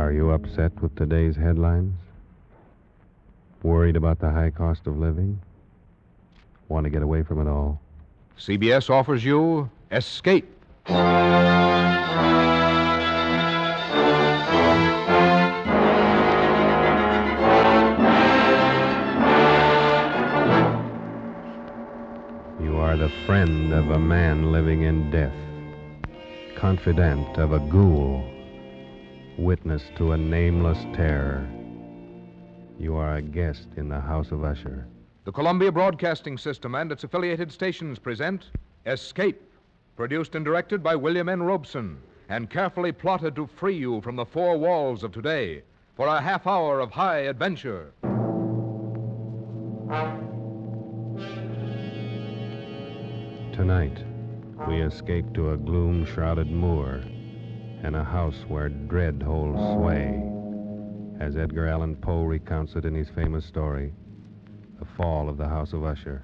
Are you upset with today's headlines? Worried about the high cost of living? Want to get away from it all? CBS offers you Escape. You are the friend of a man living in death, confidant of a ghoul, witness to a nameless terror. You are a guest in the House of Usher. The Columbia Broadcasting System and its affiliated stations present Escape, produced and directed by William N. Robeson, and carefully plotted to free you from the four walls of today for a half hour of high adventure. Tonight, we escape to a gloom-shrouded moor and a house where dread holds sway, as Edgar Allan Poe recounts it in his famous story, The Fall of the House of Usher.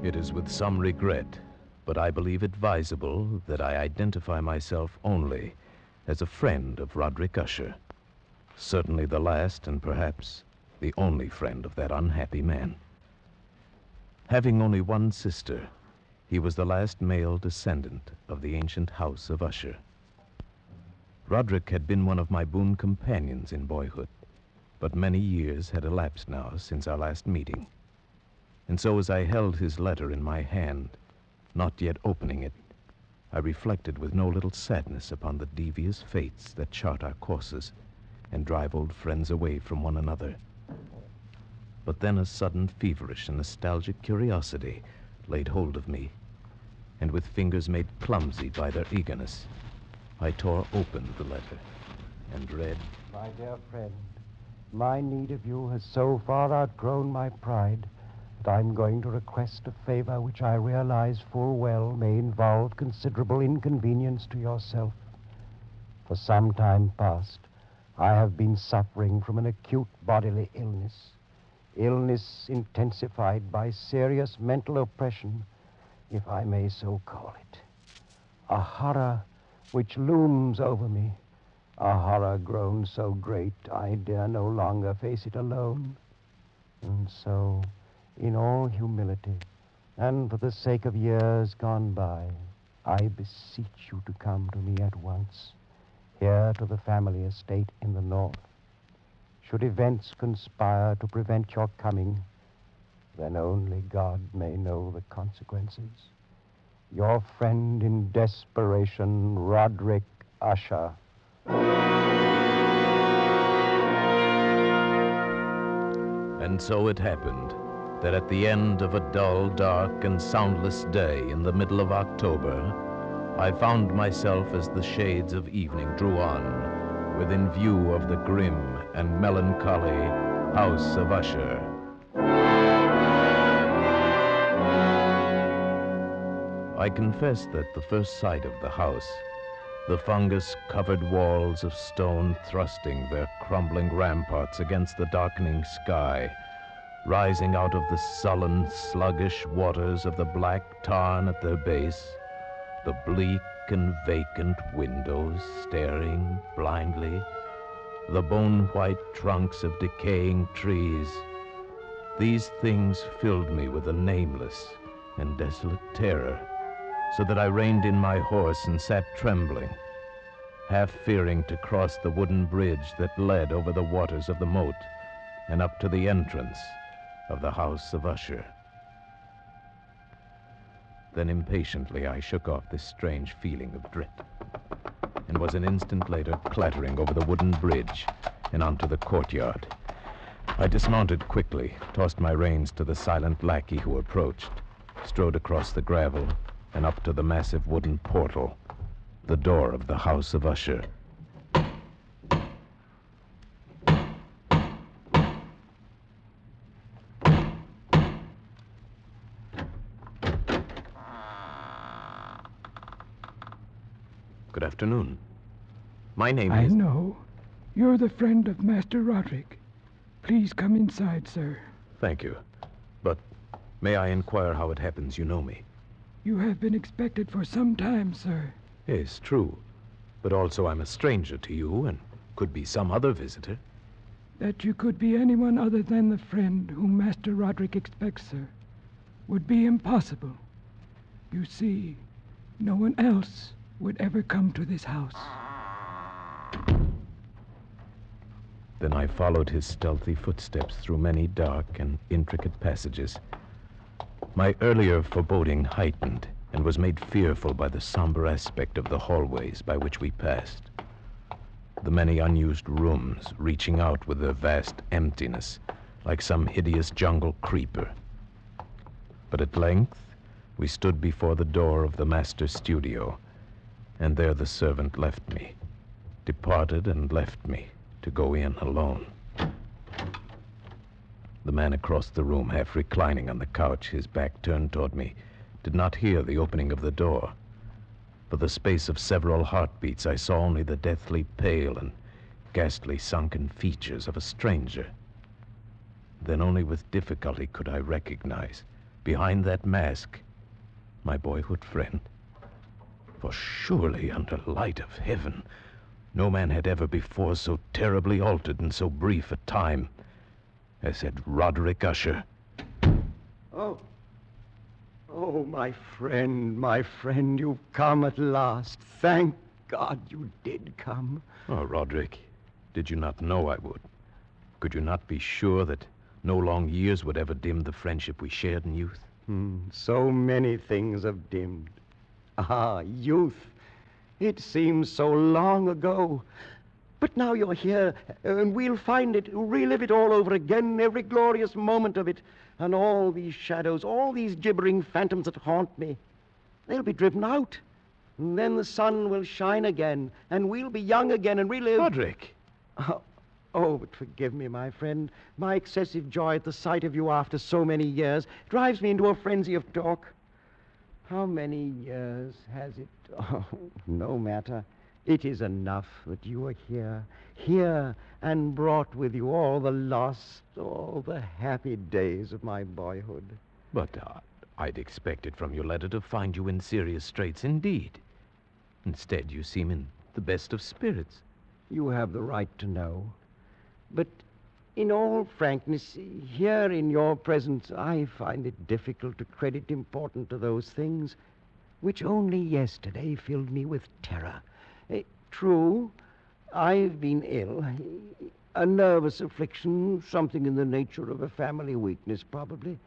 It is with some regret, but I believe advisable that I identify myself only as a friend of Roderick Usher. Certainly the last and perhaps the only friend of that unhappy man. Having only one sister, he was the last male descendant of the ancient house of Usher. Roderick had been one of my boon companions in boyhood, but many years had elapsed now since our last meeting. And so as I held his letter in my hand, not yet opening it, I reflected with no little sadness upon the devious fates that chart our courses and drive old friends away from one another. But then a sudden feverish and nostalgic curiosity laid hold of me, and with fingers made clumsy by their eagerness, I tore open the letter and read, My dear friend, my need of you has so far outgrown my pride that I'm going to request a favor which I realize full well may involve considerable inconvenience to yourself. For some time past, I have been suffering from an acute bodily illness intensified by serious mental oppression, if I may so call it. A horror which looms over me, a horror grown so great I dare no longer face it alone. And so, in all humility, and for the sake of years gone by, I beseech you to come to me at once, here to the family estate in the north. Should events conspire to prevent your coming, then only God may know the consequences. Your friend in desperation, Roderick Usher. And so it happened that at the end of a dull, dark, and soundless day in the middle of October, I found myself as the shades of evening drew on, within view of the grim and melancholy House of Usher. I confess that the first sight of the house, the fungus-covered walls of stone thrusting their crumbling ramparts against the darkening sky, rising out of the sullen, sluggish waters of the black tarn at their base, the bleak and vacant windows staring blindly, the bone-white trunks of decaying trees, these things filled me with a nameless and desolate terror, so that I reined in my horse and sat trembling, half fearing to cross the wooden bridge that led over the waters of the moat and up to the entrance of the House of Usher. Then impatiently I shook off this strange feeling of dread, and was an instant later clattering over the wooden bridge and onto the courtyard. I dismounted quickly, tossed my reins to the silent lackey who approached, strode across the gravel and up to the massive wooden portal, the door of the House of Usher. Good afternoon. My name I is... know. You're the friend of Master Roderick. Please come inside, sir. Thank you. But may I inquire how it happens you know me? You have been expected for some time, sir. Yes, true. But also I'm a stranger to you and could be some other visitor. That you could be anyone other than the friend whom Master Roderick expects, sir, would be impossible. You see, no one else would ever come to this house. Then I followed his stealthy footsteps through many dark and intricate passages. My earlier foreboding heightened and was made fearful by the somber aspect of the hallways by which we passed. The many unused rooms reaching out with their vast emptiness like some hideous jungle creeper. But at length, we stood before the door of the master's studio, and there the servant left me, departed and left me to go in alone. The man across the room, half reclining on the couch, his back turned toward me, did not hear the opening of the door. For the space of several heartbeats, I saw only the deathly pale and ghastly sunken features of a stranger. Then only with difficulty could I recognize, behind that mask, my boyhood friend. For surely, under light of heaven, no man had ever before so terribly altered in so brief a time as had Roderick Usher. Oh, my friend, you've come at last. Thank God you did come. Oh, Roderick, did you not know I would? Could you not be sure that no long years would ever dim the friendship we shared in youth? So many things have dimmed. Ah, youth. It seems so long ago. But now you're here, and we'll find it, relive it all over again, every glorious moment of it. And all these shadows, all these gibbering phantoms that haunt me, they'll be driven out. And then the sun will shine again, and we'll be young again and relive... Roderick! Oh, but forgive me, my friend. My excessive joy at the sight of you after so many years drives me into a frenzy of talk. How many years has it? Oh, no matter. It is enough that you are here, and brought with you all the lost, all the happy days of my boyhood. But I'd expected from your letter to find you in serious straits indeed. Instead, you seem in the best of spirits. You have the right to know. But in all frankness, here in your presence, I find it difficult to credit importance to those things which only yesterday filled me with terror. True, I've been ill. A nervous affliction, something in the nature of a family weakness, probably.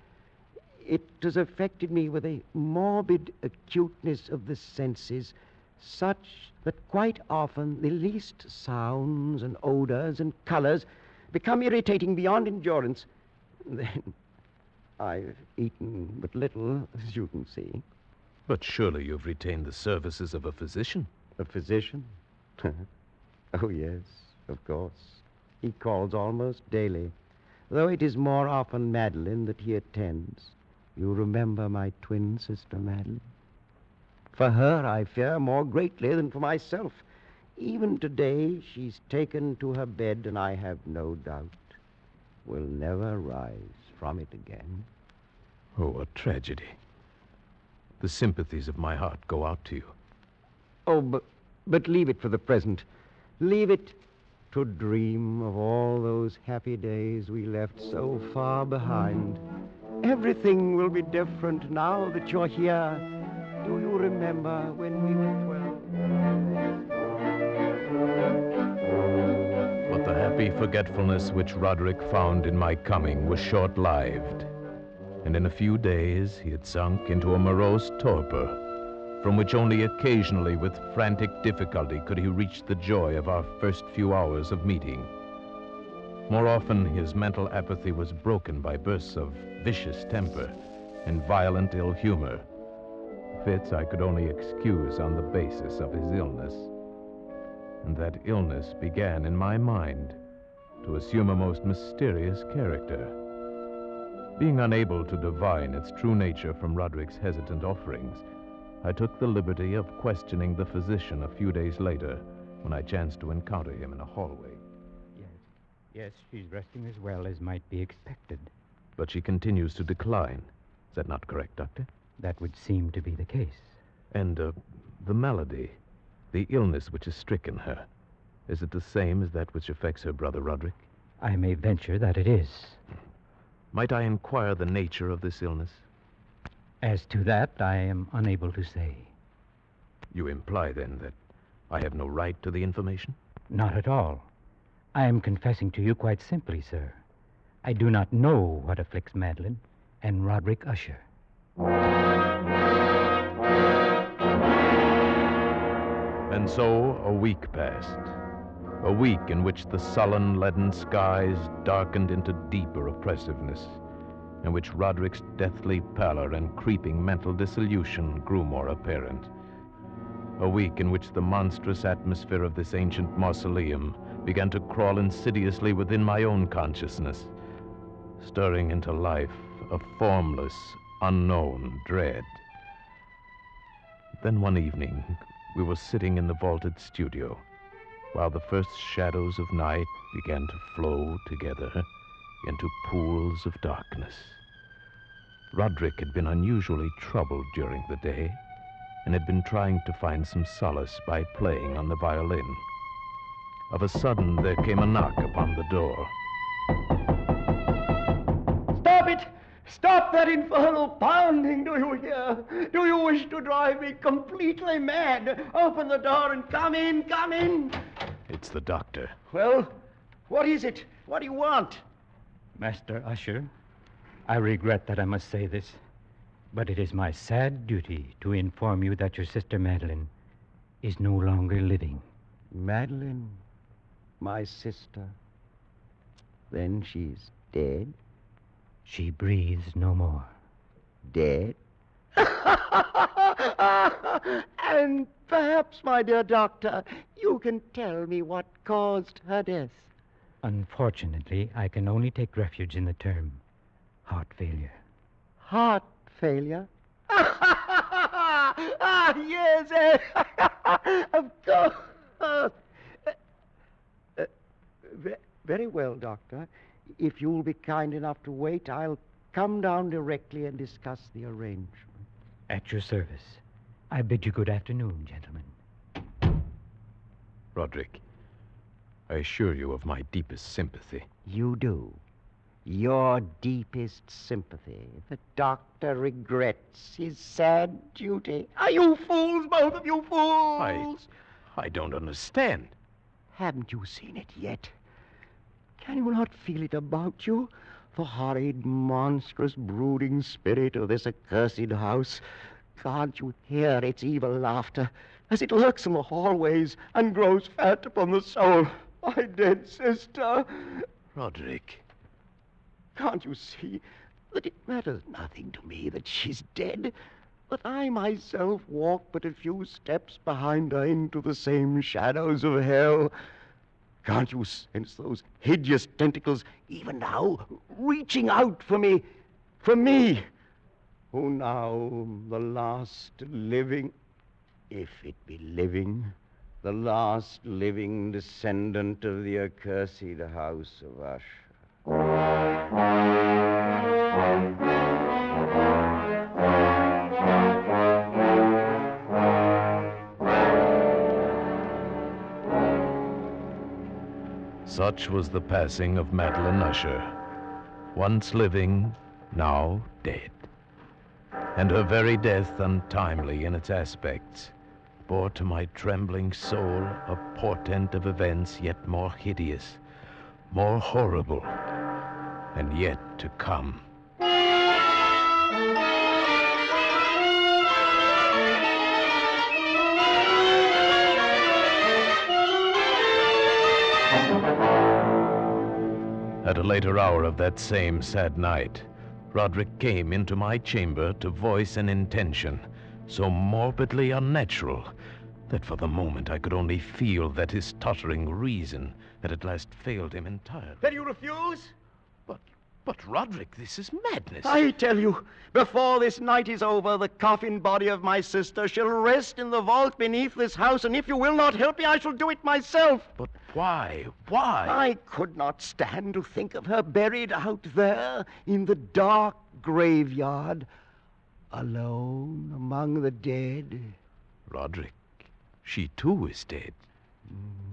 It has affected me with a morbid acuteness of the senses, such that quite often the least sounds and odors and colors become irritating beyond endurance. Then I've eaten but little, as you can see. But surely you've retained the services of a physician. A physician? Oh, yes, of course. He calls almost daily, though it is more often Madeline that he attends. You remember my twin sister, Madeline? For her, I fear more greatly than for myself. Even today, she's taken to her bed, and I have no doubt will never rise from it again. Oh, what tragedy. The sympathies of my heart go out to you. Oh, but leave it for the present. Leave it to dream of all those happy days we left so far behind. Everything will be different now that you're here. Do you remember when we were 12? But the happy forgetfulness which Roderick found in my coming was short-lived, and in a few days he had sunk into a morose torpor, from which only occasionally with frantic difficulty could he reach the joy of our first few hours of meeting. More often, his mental apathy was broken by bursts of vicious temper and violent ill humor, fits I could only excuse on the basis of his illness. And that illness began in my mind to assume a most mysterious character. Being unable to divine its true nature from Roderick's hesitant offerings, I took the liberty of questioning the physician a few days later when I chanced to encounter him in a hallway. Yes, she's resting as well as might be expected. But she continues to decline. Is that not correct, Doctor? That would seem to be the case. And, the malady, the illness which has stricken her, is it the same as that which affects her brother Roderick? I may venture that it is. Might I inquire the nature of this illness? As to that, I am unable to say. You imply, then, that I have no right to the information? Not at all. I am confessing to you quite simply, sir. I do not know what afflicts Madeline and Roderick Usher. And so a week passed. A week in which the sullen, leaden skies darkened into deeper oppressiveness, in which Roderick's deathly pallor and creeping mental dissolution grew more apparent. A week in which the monstrous atmosphere of this ancient mausoleum began to crawl insidiously within my own consciousness, stirring into life a formless, unknown dread. Then one evening, we were sitting in the vaulted studio, while the first shadows of night began to flow together into pools of darkness. Roderick had been unusually troubled during the day, and had been trying to find some solace by playing on the violin. Of a sudden, there came a knock upon the door. Stop it! Stop that infernal pounding, do you hear? Do you wish to drive me completely mad? Open the door and come in, come in! It's the doctor. Well, what is it? What do you want? Master Usher, I regret that I must say this, but it is my sad duty to inform you that your sister Madeline is no longer living. Madeline, my sister. Then she's dead? She breathes no more. Dead? And perhaps, my dear doctor, you can tell me what caused her death. Unfortunately, I can only take refuge in the term heart failure. Heart failure? Yes, of course. Very well, Doctor. If you'll be kind enough to wait, I'll come down directly and discuss the arrangement. At your service. I bid you good afternoon, gentlemen. Roderick, I assure you of my deepest sympathy. You do. Your deepest sympathy. The doctor regrets his sad duty. Are you fools, both of you fools? I don't understand. Haven't you seen it yet? Can you not feel it about you? The horrid, monstrous, brooding spirit of this accursed house. Can't you hear its evil laughter as it lurks in the hallways and grows fat upon the soul? My dead sister. Roderick. Can't you see that it matters nothing to me that she's dead? That I myself walk but a few steps behind her into the same shadows of hell? Can't you sense those hideous tentacles, even now, reaching out for me? For me, who now the last living, if it be living, the last living descendant of the accursed house of Usher. Such was the passing of Madeline Usher, once living, now dead. And her very death, untimely in its aspects, bore to my trembling soul a portent of events yet more hideous, more horrible, and yet to come. At a later hour of that same sad night, Roderick came into my chamber to voice an intention so morbidly unnatural that for the moment I could only feel that his tottering reason had at last failed him entirely. Then you refuse? But, Roderick, this is madness. I tell you, before this night is over, the coffin body of my sister shall rest in the vault beneath this house, and if you will not help me, I shall do it myself. But why? Why? I could not stand to think of her buried out there in the dark graveyard, alone among the dead. Roderick, she too is dead.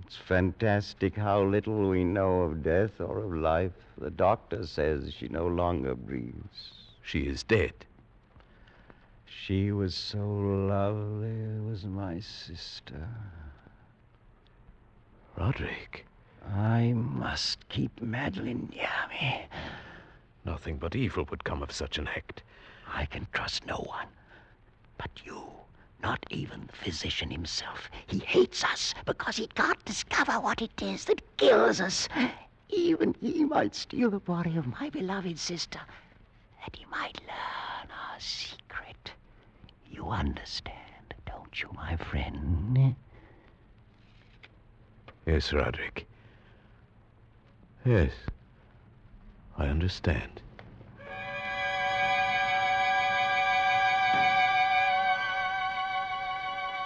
It's fantastic how little we know of death or of life. The doctor says she no longer breathes. She is dead. She was so lovely, was my sister. Roderick. I must keep Madeline near me. Nothing but evil would come of such an act. I can trust no one but you. Not even the physician himself. He hates us because he can't discover what it is that kills us. Even he might steal the body of my beloved sister, that he might learn our secret. You understand, don't you, my friend? Yes, Roderick. Yes, I understand.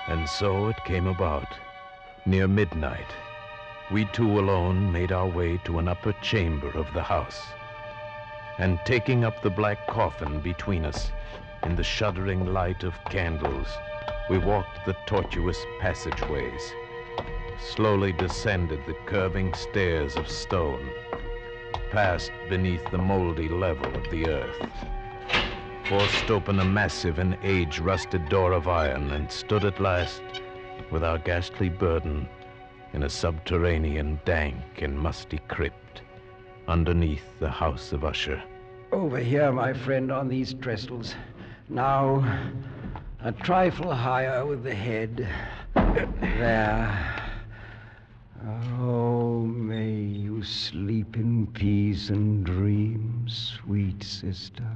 And so it came about. Near midnight, we two alone made our way to an upper chamber of the house. And taking up the black coffin between us, in the shuddering light of candles, we walked the tortuous passageways, slowly descended the curving stairs of stone, passed beneath the moldy level of the earth, forced open a massive and age-rusted door of iron, and stood at last, with our ghastly burden, in a subterranean, dank and musty crypt, underneath the House of Usher. Over here, my friend, on these trestles. Now, a trifle higher with the head. There. Oh, may you sleep in peace and dream, sweet sister,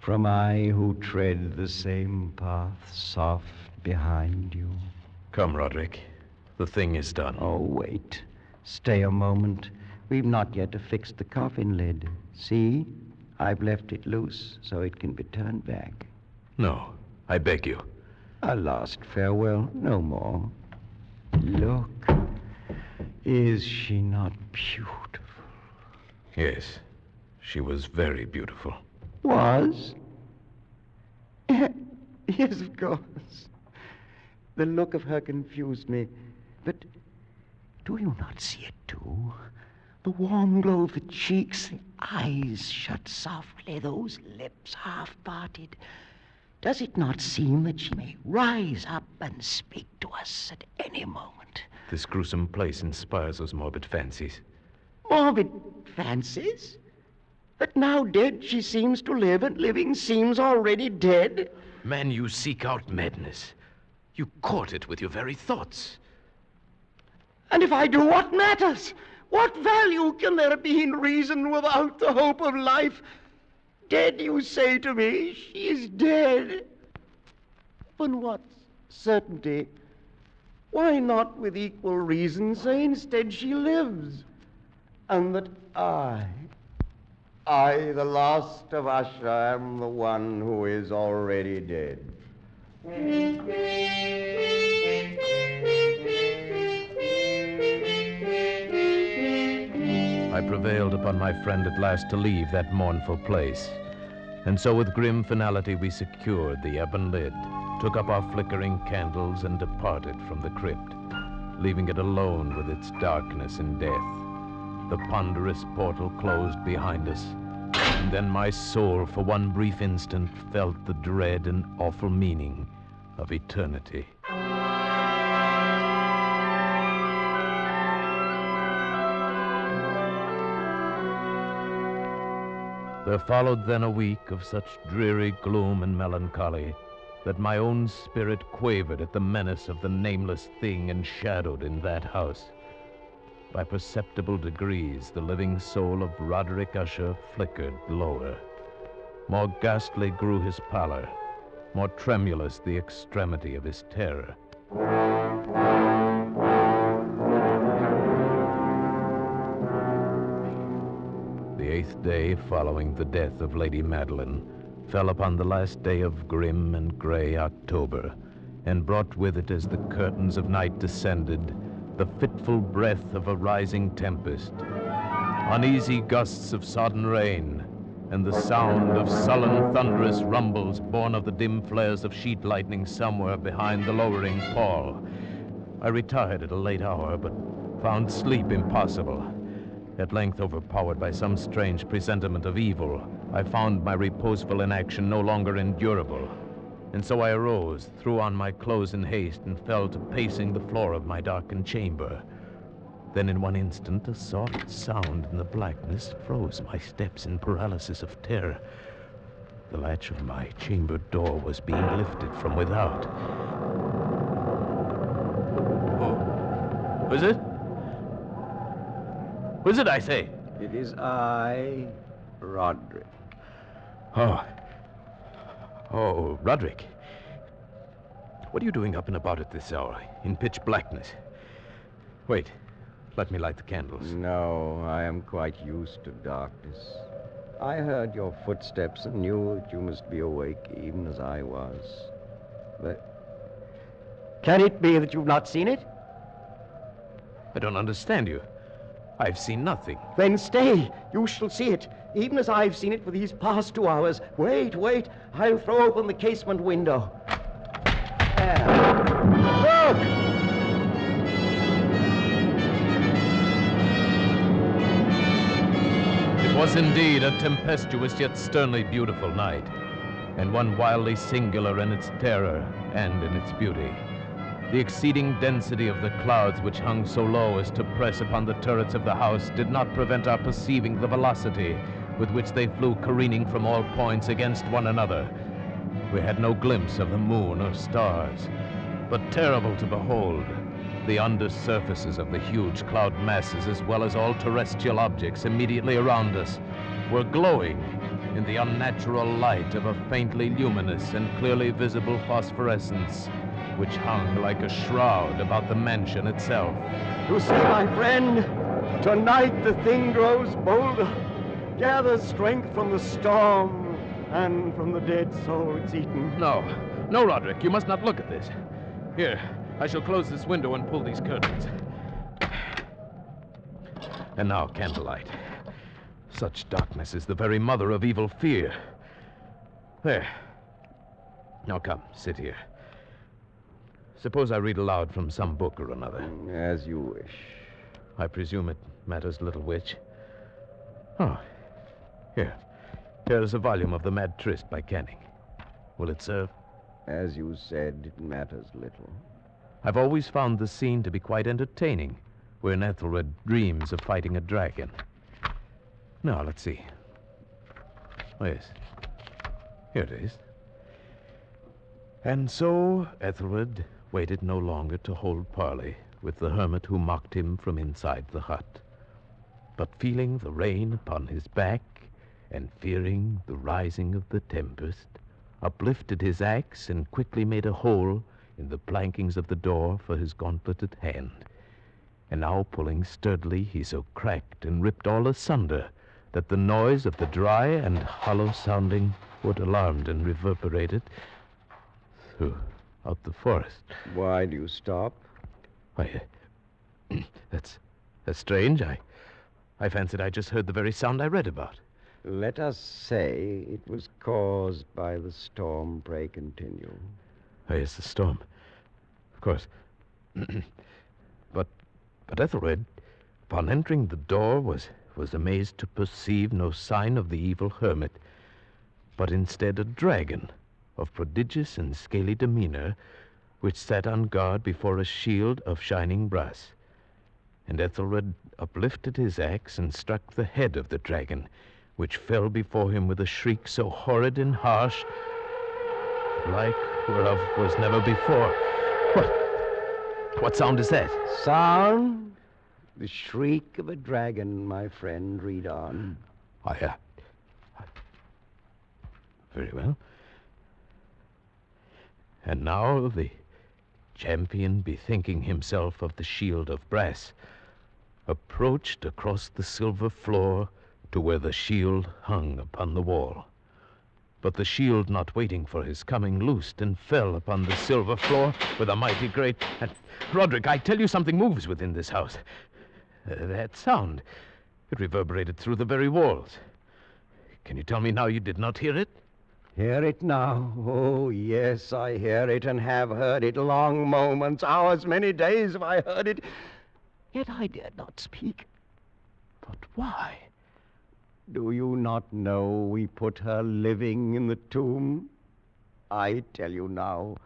from I who tread the same path soft behind you. Come, Roderick. The thing is done. Oh, wait. Stay a moment. We've not yet affixed the coffin lid. See? I've left it loose so it can be turned back. No, I beg you. A last farewell, no more. Look. Is she not beautiful? Yes, she was very beautiful. Was? Yes, of course. The look of her confused me. But do you not see it, too? The warm glow of the cheeks, the eyes shut softly, those lips half parted. Does it not seem that she may rise up and speak to us at any moment? This gruesome place inspires those morbid fancies. Morbid fancies? That now dead she seems to live, and living seems already dead? Man, you seek out madness. You court it with your very thoughts. And if I do, what matters? What value can there be in reason without the hope of life? Dead, you say to me, she is dead. Upon what certainty? Why not with equal reason say instead she lives? And that I, the last of Usher, am the one who is already dead. I prevailed upon my friend at last to leave that mournful place. And so with grim finality we secured the ebon lid, took up our flickering candles, and departed from the crypt, leaving it alone with its darkness and death. The ponderous portal closed behind us, and then my soul for one brief instant felt the dread and awful meaning of eternity. There followed then a week of such dreary gloom and melancholy that my own spirit quavered at the menace of the nameless thing enshadowed in that house. By perceptible degrees, the living soul of Roderick Usher flickered lower. More ghastly grew his pallor, more tremulous the extremity of his terror. The 8th day following the death of Lady Madeline fell upon the last day of grim and gray October, and brought with it, as the curtains of night descended, the fitful breath of a rising tempest, uneasy gusts of sodden rain, and the sound of sullen, thunderous rumbles born of the dim flares of sheet lightning somewhere behind the lowering pall. I retired at a late hour, but found sleep impossible. At length, overpowered by some strange presentiment of evil, I found my reposeful inaction no longer endurable. And so I arose, threw on my clothes in haste, and fell to pacing the floor of my darkened chamber. Then in one instant, a soft sound in the blackness froze my steps in paralysis of terror. The latch of my chamber door was being lifted from without. Who is it? Who is it, I say? It is I, Roderick. Oh, Roderick. What are you doing up and about at this hour, in pitch blackness? Wait, let me light the candles. No, I am quite used to darkness. I heard your footsteps and knew that you must be awake, even as I was. But can it be that you've not seen it? I don't understand you. I've seen nothing. Then stay. You shall see it, even as I've seen it for these past 2 hours. Wait. I'll throw open the casement window. There. Look! It was indeed a tempestuous yet sternly beautiful night, and one wildly singular in its terror and in its beauty. The exceeding density of the clouds which hung so low as to press upon the turrets of the house did not prevent our perceiving the velocity with which they flew careening from all points against one another. We had no glimpse of the moon or stars, but terrible to behold, the undersurfaces of the huge cloud masses, as well as all terrestrial objects immediately around us, were glowing in the unnatural light of a faintly luminous and clearly visible phosphorescence, which hung like a shroud about the mansion itself. You see, my friend, tonight the thing grows bolder, gathers strength from the storm and from the dead soul it's eaten. No, Roderick, you must not look at this. Here, I shall close this window and pull these curtains. And now, candlelight. Such darkness is the very mother of evil fear. There. Now come, sit here. Suppose I read aloud from some book or another. As you wish. I presume it matters little which. Oh, here. Here is a volume of The Mad Tryst by Canning. Will it serve? As you said, it matters little. I've always found the scene to be quite entertaining, wherein Ethelred dreams of fighting a dragon. Now, let's see. Oh, yes. Here it is. And so Ethelred waited no longer to hold parley with the hermit who mocked him from inside the hut, but feeling the rain upon his back and fearing the rising of the tempest, uplifted his axe and quickly made a hole in the plankings of the door for his gauntleted hand. And now, pulling sturdily, he so cracked and ripped all asunder that the noise of the dry and hollow-sounding wood alarmed and reverberated throughout the forest. Why do you stop? Why, that's strange. I fancied I just heard the very sound I read about. Let us say it was caused by the storm. Pray continue. Oh, yes, the storm. Of course. But Ethelred, upon entering the door, was amazed to perceive no sign of the evil hermit, but instead a dragon of prodigious and scaly demeanor, which sat on guard before a shield of shining brass. And Ethelred uplifted his axe and struck the head of the dragon, which fell before him with a shriek so horrid and harsh, like whereof was never before. What sound is that? Sound? The shriek of a dragon, my friend. Read on. Very well. And now the champion, bethinking himself of the shield of brass, approached across the silver floor to where the shield hung upon the wall. But the shield, not waiting for his coming, loosed and fell upon the silver floor with a mighty great... And, Roderick, I tell you something moves within this house. That sound, it reverberated through the very walls. Can you tell me now you did not hear it? Hear it now? Oh, yes, I hear it and have heard it. Long moments, hours, many days have I heard it. Yet I dared not speak. But why? Do you not know we put her living in the tomb? I tell you now,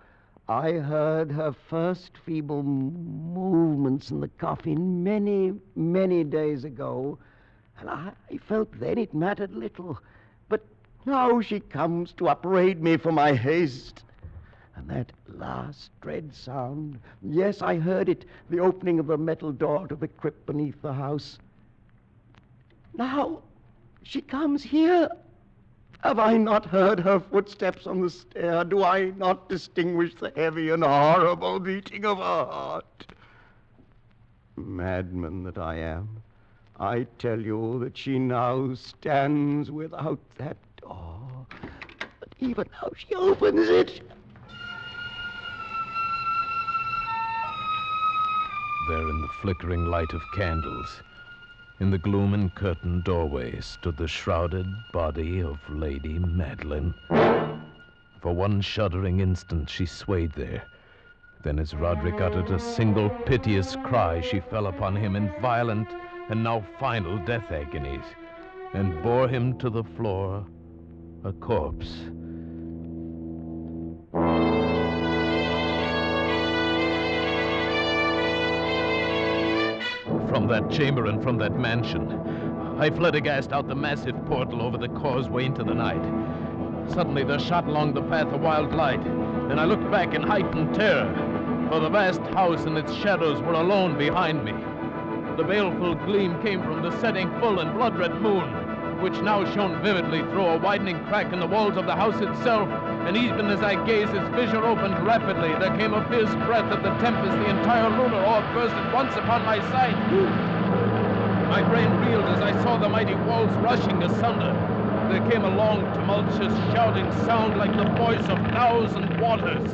I heard her first feeble movements in the coffin many, many days ago, and I felt then it mattered little. But now she comes to upbraid me for my haste. And that last dread sound, yes, I heard it, the opening of the metal door to the crypt beneath the house. Now she comes here. Have I not heard her footsteps on the stair? Do I not distinguish the heavy and horrible beating of her heart? Madman that I am, I tell you that she now stands without that door. But even now she opens it. There in the flickering light of candles, in the gloom and curtained doorway, stood the shrouded body of Lady Madeline. For one shuddering instant she swayed there. Then as Roderick uttered a single piteous cry, she fell upon him in violent and now final death agonies, and bore him to the floor, a corpse. From that chamber and from that mansion, I fled aghast out the massive portal over the causeway into the night. Suddenly there shot along the path a wild light, and I looked back in heightened terror, for the vast house and its shadows were alone behind me. The baleful gleam came from the setting full and blood-red moon, which now shone vividly through a widening crack in the walls of the house itself, and even as I gazed, its fissure opened rapidly. There came a fierce breath of the tempest. The entire lunar orb burst at once upon my sight. My brain reeled as I saw the mighty walls rushing asunder. There came a long, tumultuous, shouting sound like the voice of 1,000 waters.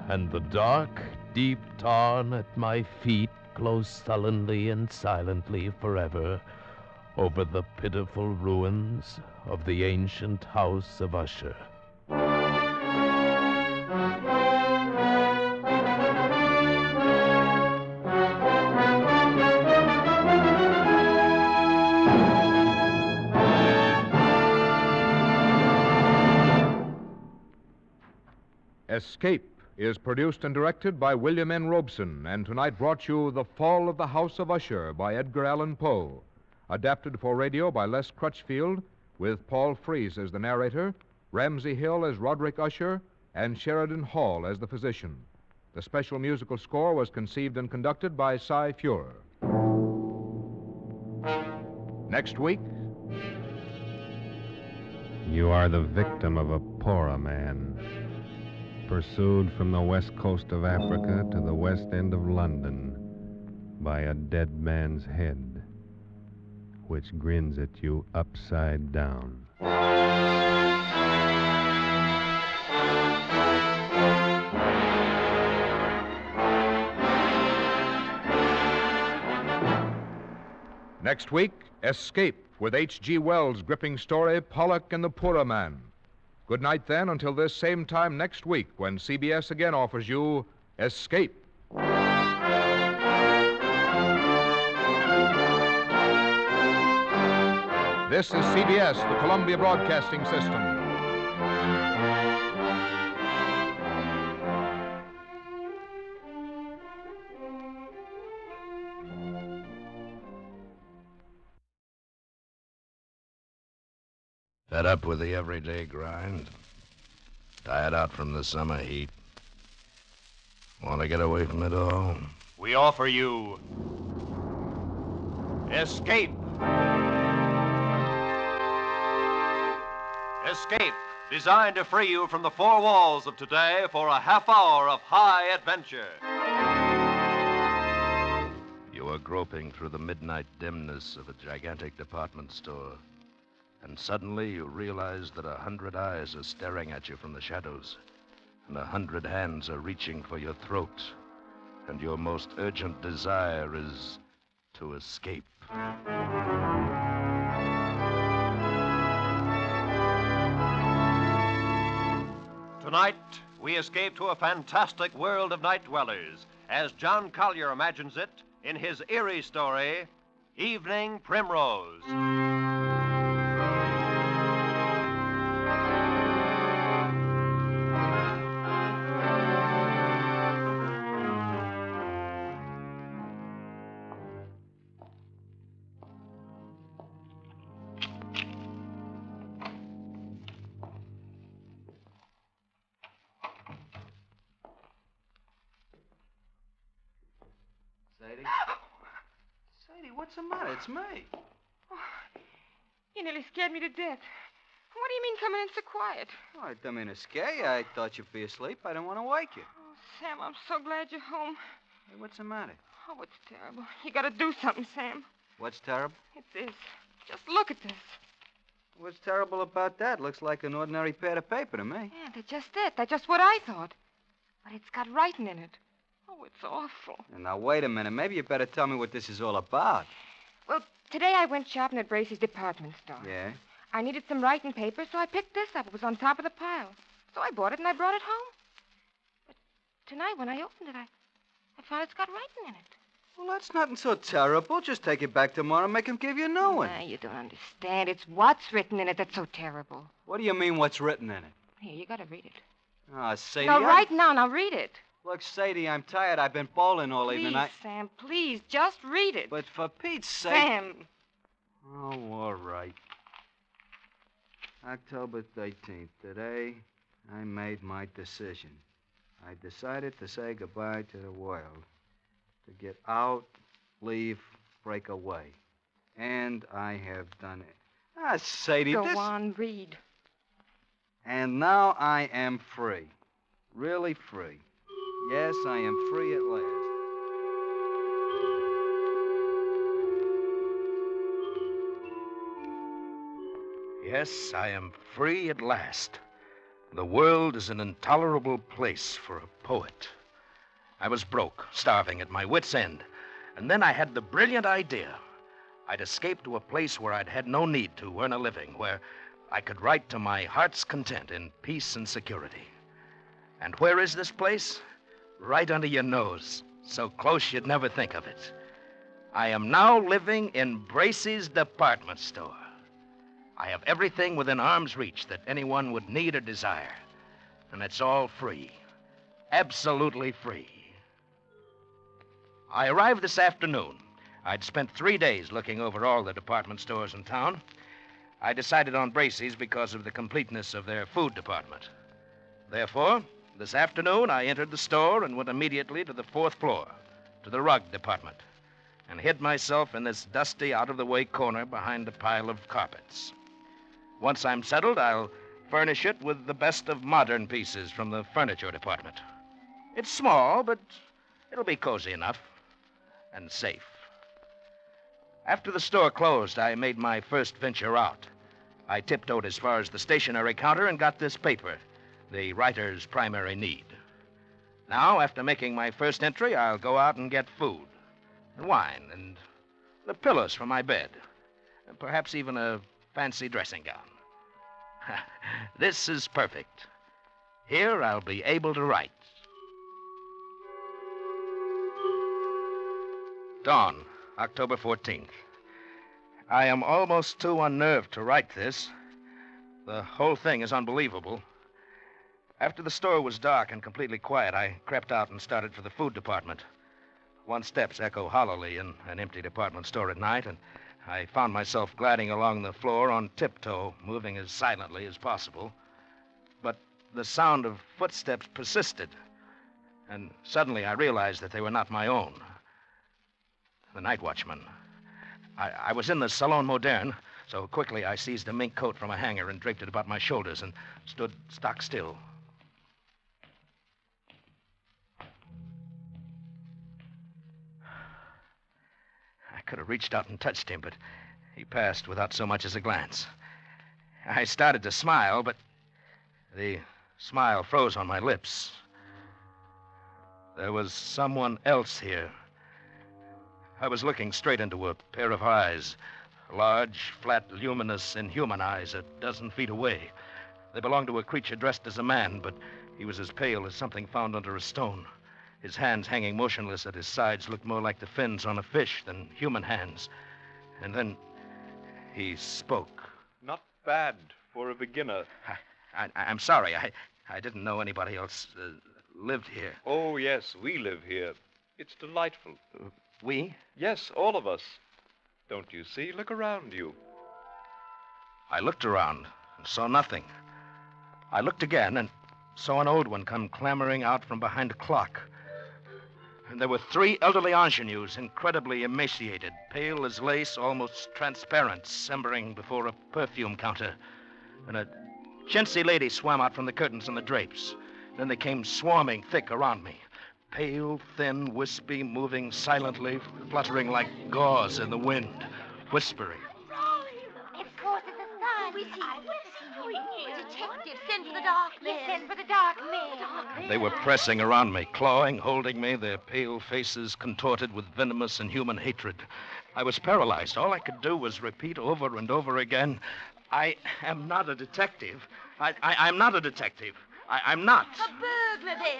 And the dark, deep tarn at my feet closed sullenly and silently forever over the pitiful ruins of the ancient house of Usher. Escape is produced and directed by William N. Robeson, and tonight brought you The Fall of the House of Usher by Edgar Allan Poe. Adapted for radio by Les Crutchfield, with Paul Frees as the narrator, Ramsey Hill as Roderick Usher, and Sheridan Hall as the physician. The special musical score was conceived and conducted by Cy Fuhrer. Next week... You are the victim of a poorer man, pursued from the west coast of Africa to the west end of London by a dead man's head, which grins at you upside down. Next week, Escape, with H.G. Wells' gripping story, Pollock and the Poorer Man. Good night, then, until this same time next week, when CBS again offers you Escape. This is CBS, the Columbia Broadcasting System. Fed up with the everyday grind. Tired out from the summer heat. Want to get away from it all? We offer you Escape. Escape, designed to free you from the four walls of today for a half hour of high adventure. groping through the midnight dimness of a gigantic department store. And suddenly you realize that 100 eyes are staring at you from the shadows, and 100 hands are reaching for your throat, and your most urgent desire is to escape. Tonight, we escape to a fantastic world of night dwellers, as John Collier imagines it in his eerie story, Evening Primrose. Sadie? Sadie, what's the matter? It's me. You nearly scared me to death. What do you mean coming in so quiet? Oh, I didn't mean to scare you. I thought you'd be asleep. I didn't want to wake you. Oh, Sam, I'm so glad you're home. Hey, what's the matter? Oh, it's terrible. You gotta do something, Sam. What's terrible? It's this. Just look at this. What's terrible about that? Looks like an ordinary pad of paper to me. Yeah, that's just it. That's just what I thought. But it's got writing in it. Oh, it's awful. And now, wait a minute. Maybe you better tell me what this is all about. Well, today I went shopping at Bracey's department store. Yeah? I needed some writing paper, so I picked this up. It was on top of the pile. So I bought it and I brought it home. But tonight, when I opened it, I found it's got writing in it. Well, that's nothing so terrible. Just take it back tomorrow and make him give you a new one. Nah, you don't understand. It's what's written in it that's so terrible. What do you mean, what's written in it? Here, you gotta read it. Ah, Sadie. No, right now. Now read it. Look, Sadie, I'm tired. I've been bowling all evening. Please, Sam, please, just read it. But for Pete's sake... Sam. Oh, all right. October 13th. Today, I made my decision. I decided to say goodbye to the world. To get out, leave, break away. And I have done it. Ah, Sadie, Go on, read. And now I am free. Really free. Yes, I am free at last. Yes, I am free at last. The world is an intolerable place for a poet. I was broke, starving, at my wits' end. And then I had the brilliant idea. I'd escape to a place where I'd had no need to earn a living, where I could write to my heart's content in peace and security. And where is this place? Right under your nose, so close you'd never think of it. I am now living in Bracey's department store. I have everything within arm's reach that anyone would need or desire. And it's all free. Absolutely free. I arrived this afternoon. I'd spent 3 days looking over all the department stores in town. I decided on Bracey's because of the completeness of their food department. Therefore, this afternoon I entered the store and went immediately to the 4th floor, to the rug department, and hid myself in this dusty, out-of-the-way corner behind a pile of carpets. Once I'm settled, I'll furnish it with the best of modern pieces from the furniture department. It's small, but it'll be cozy enough and safe. After the store closed, I made my first venture out. I tiptoed as far as the stationery counter and got this paper, the writer's primary need. Now, after making my first entry, I'll go out and get food, and wine, and the pillows for my bed, and perhaps even a fancy dressing gown. This is perfect. Here I'll be able to write. Dawn, October 14th. I am almost too unnerved to write this. The whole thing is unbelievable. After the store was dark and completely quiet, I crept out and started for the food department. One's steps echo hollowly in an empty department store at night, and I found myself gliding along the floor on tiptoe, moving as silently as possible. But the sound of footsteps persisted, and suddenly I realized that they were not my own. The night watchman. I was in the Salon Moderne, so quickly I seized a mink coat from a hanger and draped it about my shoulders and stood stock still. I could have reached out and touched him, but he passed without so much as a glance. I started to smile, but the smile froze on my lips. There was someone else here. I was looking straight into a pair of eyes, large, flat, luminous, inhuman eyes a dozen feet away. They belonged to a creature dressed as a man, but he was as pale as something found under a stone. His hands hanging motionless at his sides looked more like the fins on a fish than human hands. And then he spoke. Not bad for a beginner. I'm sorry. I didn't know anybody else lived here. Oh, yes, we live here. It's delightful. We? Yes, all of us. Don't you see? Look around you. I looked around and saw nothing. I looked again and saw an old one come clambering out from behind a clock. And there were 3 elderly ingenues, incredibly emaciated, pale as lace, almost transparent, slumbering before a perfume counter. And a chintzy lady swam out from the curtains and the drapes. Then they came swarming thick around me. Pale, thin, wispy, moving silently, fluttering like gauze in the wind, whispering. It's close to the sun. We see detective, send for the dark men. Yes, send for the dark men. They were pressing around me, clawing, holding me, their pale faces contorted with venomous and human hatred. I was paralyzed. All I could do was repeat over and over again, I am not a detective. I'm not a detective. I'm not. A burglar, then.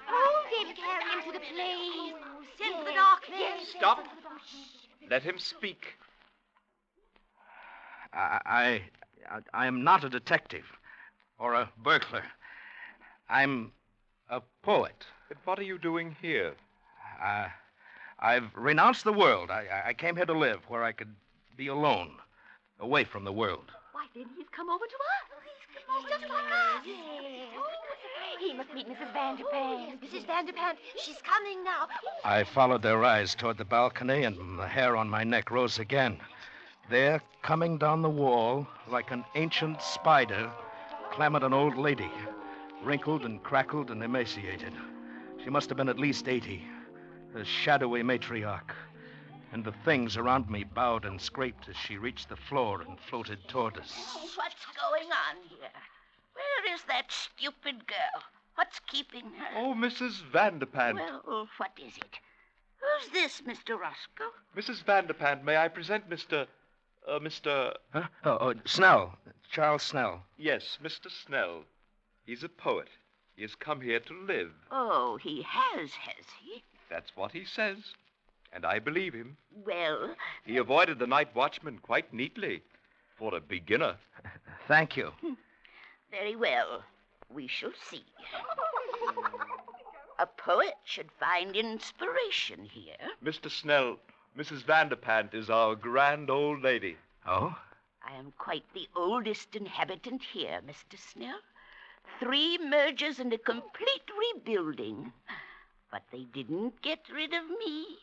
Hold him, carry him to the place. Send for the dark men. Stop. Let him speak. I am not a detective or a burglar. I'm a poet. But what are you doing here? I've renounced the world. I came here to live where I could be alone, away from the world. Why, then he's come over to us. He's just like us. Yes. He must meet Mrs. Vanderpant. Mrs. Vanderpant, she's coming now. I followed their eyes toward the balcony, and the hair on my neck rose again. There, coming down the wall, like an ancient spider, clambered an old lady, wrinkled and crackled and emaciated. She must have been at least 80, a shadowy matriarch. And the things around me bowed and scraped as she reached the floor and floated toward us. What's going on here? Where is that stupid girl? What's keeping her? Oh, Mrs. Vanderpant. Well, what is it? Who's this, Mr. Roscoe? Mrs. Vanderpant, may I present Mr. Huh? Oh, Snell. Charles Snell. Yes, Mr. Snell. He's a poet. He has come here to live. Oh, he has he? That's what he says. And I believe him. Well... He avoided the night watchman quite neatly. For a beginner. Thank you. Very well. We shall see. A poet should find inspiration here. Mr. Snell, Mrs. Vanderpant is our grand old lady. Oh? I am quite the oldest inhabitant here, Mr. Snell. 3 mergers and a complete rebuilding. But they didn't get rid of me.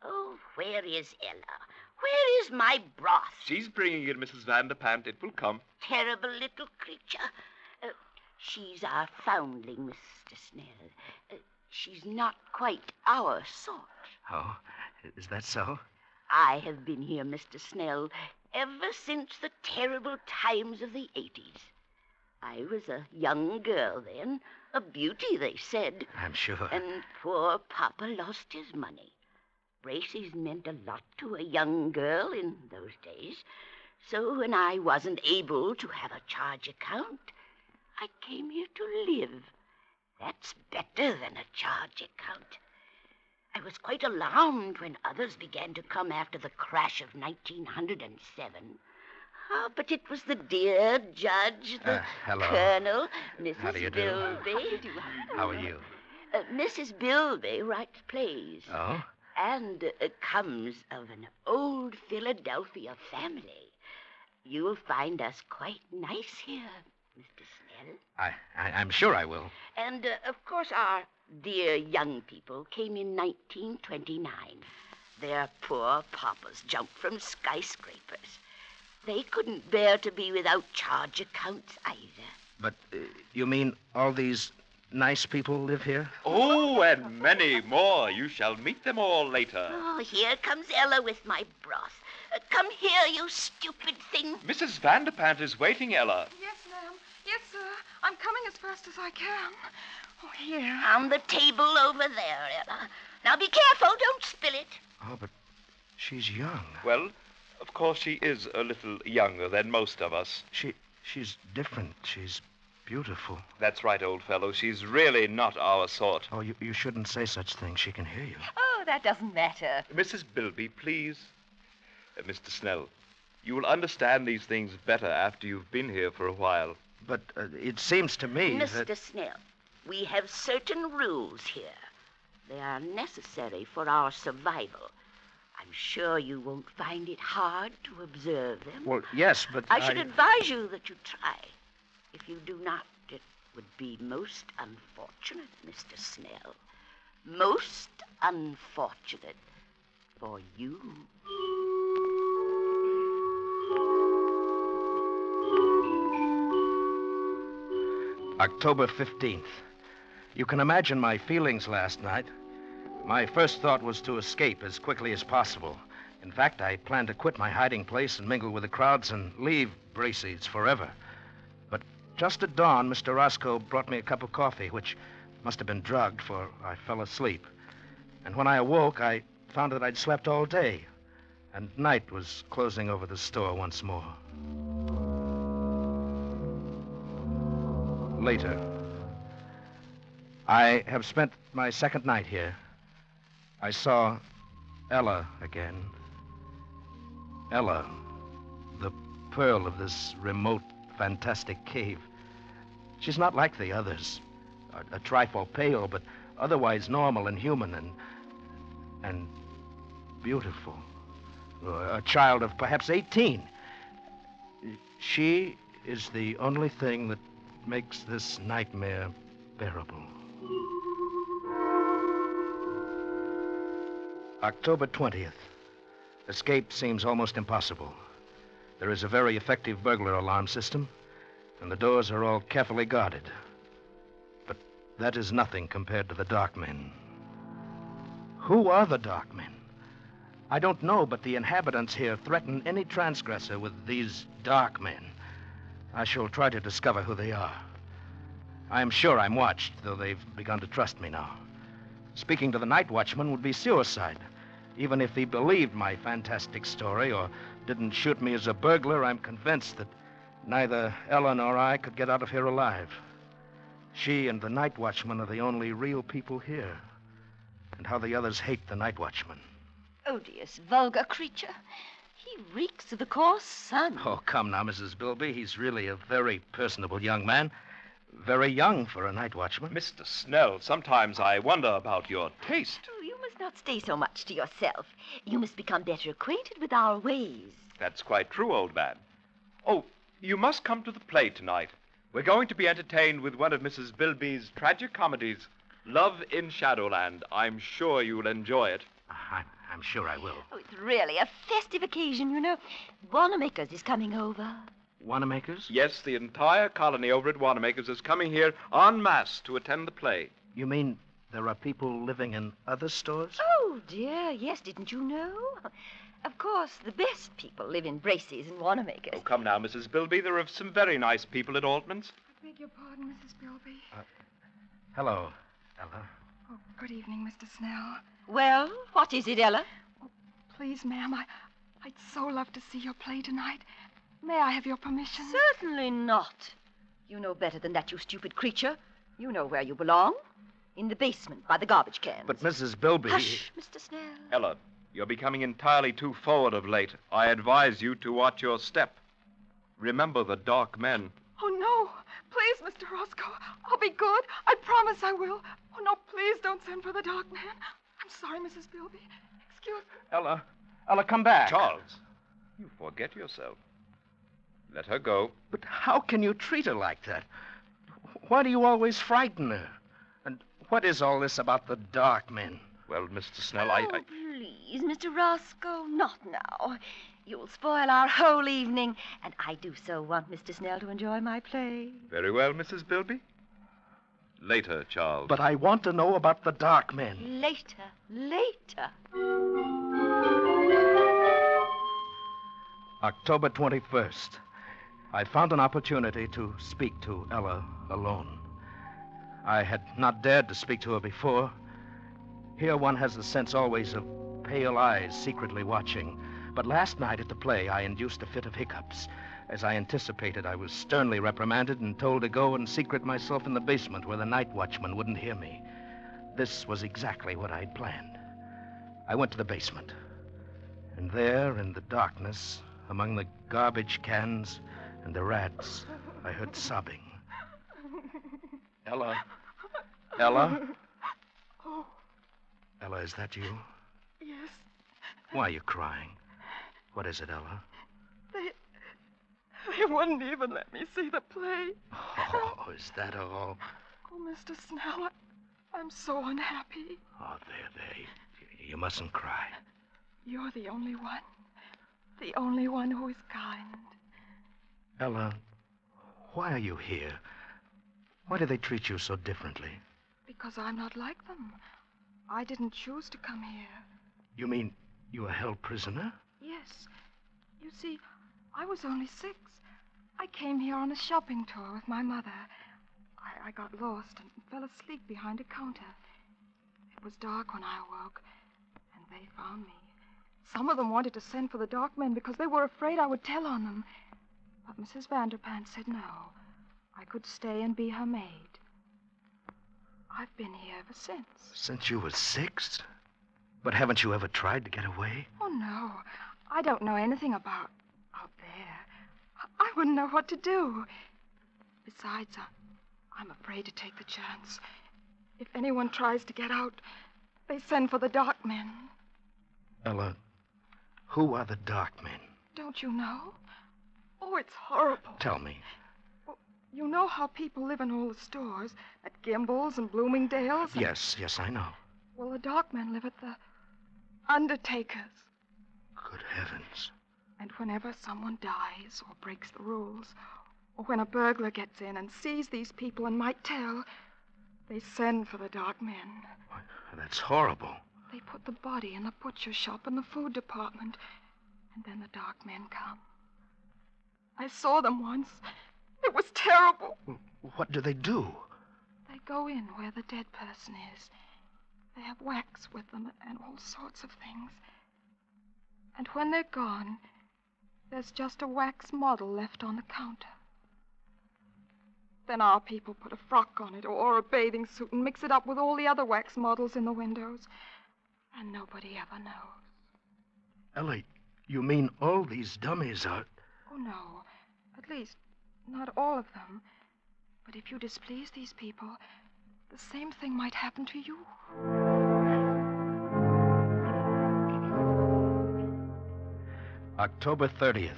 Oh, where is Ella? Where is my broth? She's bringing it, Mrs. Vanderpant. It will come. Terrible little creature. She's our foundling, Mr. Snell. She's not quite our sort. Oh, is that so? I have been here, Mr. Snell, ever since the terrible times of the 80s. I was a young girl then, a beauty, they said. I'm sure. And poor Papa lost his money. Braces meant a lot to a young girl in those days. So when I wasn't able to have a charge account, I came here to live. That's better than a charge account. I was quite alarmed when others began to come after the crash of 1907. Oh, but it was the dear judge, the hello. colonel, Mrs. How do you do? Bilby. How are you? Mrs. Bilby writes plays. Oh? And comes of an old Philadelphia family. You'll find us quite nice here, Mr. Snell. I'm sure I will. And, of course, our dear young people came in 1929. Their poor papas jumped from skyscrapers. They couldn't bear to be without charge accounts either. But you mean all these nice people live here? Oh, and many more. You shall meet them all later. Oh, here comes Ella with my broth. Come here, you stupid thing. Mrs. Vanderpant is waiting, Ella. Yes, ma'am. Yes, sir. I'm coming as fast as I can. Oh, here. On the table over there, Ella. Now be careful, don't spill it. Oh, but she's young. Well, of course she is a little younger than most of us. She's different. She's beautiful. That's right, old fellow. She's really not our sort. Oh, you shouldn't say such things. She can hear you. Oh, that doesn't matter. Mrs. Bilby, please. Mr. Snell, you will understand these things better after you've been here for a while. But it seems to me Mr. Snell, we have certain rules here. They are necessary for our survival. I'm sure you won't find it hard to observe them. Well, yes, but I should advise you that you try. If you do not, it would be most unfortunate, Mr. Snell. Most unfortunate for you. October 15th. You can imagine my feelings last night. My first thought was to escape as quickly as possible. In fact, I planned to quit my hiding place and mingle with the crowds and leave Bracey's forever. But just at dawn, Mr. Roscoe brought me a cup of coffee, which must have been drugged, for I fell asleep. And when I awoke, I found that I'd slept all day, and night was closing over the store once more. Later. I have spent my second night here. I saw Ella again. Ella, the pearl of this remote, fantastic cave. She's not like the others. A trifle pale, but otherwise normal and human and beautiful. A child of perhaps 18. She is the only thing that makes this nightmare bearable. October 20th. Escape seems almost impossible. There is a very effective burglar alarm system, and the doors are all carefully guarded. But that is nothing compared to the Dark Men. Who are the Dark Men? I don't know, but the inhabitants here threaten any transgressor with these Dark Men. I shall try to discover who they are. I am sure I'm watched, though they've begun to trust me now. Speaking to the night watchman would be suicide. Even if he believed my fantastic story or didn't shoot me as a burglar, I'm convinced that neither Ella nor I could get out of here alive. She and the night watchman are the only real people here. And how the others hate the night watchman. Odious, vulgar creature. He reeks of the coarse sun. Oh, come now, Mrs. Bilby. He's really a very personable young man. Very young for a night watchman. Mr. Snell, sometimes I wonder about your taste. Oh, you must not stay so much to yourself. You must become better acquainted with our ways. That's quite true, old man. Oh, you must come to the play tonight. We're going to be entertained with one of Mrs. Bilby's tragic comedies, Love in Shadowland. I'm sure you'll enjoy it. I'm sure I will. Oh, it's really a festive occasion, you know. Wanamaker's is coming over. Wanamaker's? Yes, the entire colony over at Wanamaker's is coming here en masse to attend the play. You mean there are people living in other stores? Oh, dear, yes, didn't you know? Of course, the best people live in Bracey's and Wanamaker's. Oh, come now, Mrs. Bilby. There are some very nice people at Altman's. I beg your pardon, Mrs. Bilby. Hello, Ella. Oh, good evening, Mr. Snell. Well, what is it, Ella? Oh, please, ma'am, I'd so love to see your play tonight. May I have your permission? Certainly not. You know better than that, you stupid creature. You know where you belong. In the basement by the garbage cans. But Mrs. Bilby... Hush, Mr. Snell. Ella, you're becoming entirely too forward of late. I advise you to watch your step. Remember the Dark Men. Oh, no. Please, Mr. Roscoe. I'll be good. I promise I will. Oh, no, please don't send for the Dark Man. I'm sorry, Mrs. Bilby. Excuse me. Ella, come back. Charles, you forget yourself. Let her go. But how can you treat her like that? Why do you always frighten her? And what is all this about the Dark Men? Well, Mr. Snell, Oh, please, Mr. Roscoe, not now. You'll spoil our whole evening, and I do so want Mr. Snell to enjoy my play. Very well, Mrs. Bilby. later, Charles. But I want to know about the dark men. Later. October 21st. I found an opportunity to speak to Ella alone. I had not dared to speak to her before. Here one has the sense always of pale eyes secretly watching. But last night at the play, I induced a fit of hiccups. As I anticipated, I was sternly reprimanded and told to go and secret myself in the basement where the night watchman wouldn't hear me. This was exactly what I'd planned. I went to the basement. And there, in the darkness, among the garbage cans and the rats, I heard sobbing. Ella? Ella? Oh, Ella, is that you? yes. Why are you crying? What is it, Ella? They wouldn't even let me see the play. Oh, is that all? Oh, Mr. Snell, I'm so unhappy. Oh, there. You mustn't cry. You're the only one. The only one who is kind. Ella, why are you here? Why do they treat you so differently? Because I'm not like them. I didn't choose to come here. You mean you were held prisoner? Yes. You see, I was only 6. I came here on a shopping tour with my mother. I got lost and fell asleep behind a counter. It was dark when I awoke, and they found me. Some of them wanted to send for the dark men because they were afraid I would tell on them. But Mrs. Vanderpant said no. I could stay and be her maid. I've been here ever since. Since you were 6? But haven't you ever tried to get away? Oh, no. I don't know anything about out there. I wouldn't know what to do. Besides, I'm afraid to take the chance. If anyone tries to get out, they send for the dark men. Ella, who are the dark men? Don't you know? Oh, it's horrible. Tell me. Well, you know how people live in all the stores, at Gimbel's and Bloomingdale's? And... Yes, I know. Well, the dark men live at the undertakers. Good heavens. And whenever someone dies or breaks the rules, or when a burglar gets in and sees these people and might tell, they send for the dark men. Why, that's horrible. They put the body in the butcher shop in the food department, and then the dark men come. I saw them once. It was terrible. What do they do? They go in where the dead person is. They have wax with them and all sorts of things. And when they're gone, there's just a wax model left on the counter. Then our people put a frock on it or a bathing suit and mix it up with all the other wax models in the windows. And nobody ever knows. Ella, you mean all these dummies are... Oh, no. At least, not all of them. But if you displease these people, the same thing might happen to you. October 30th.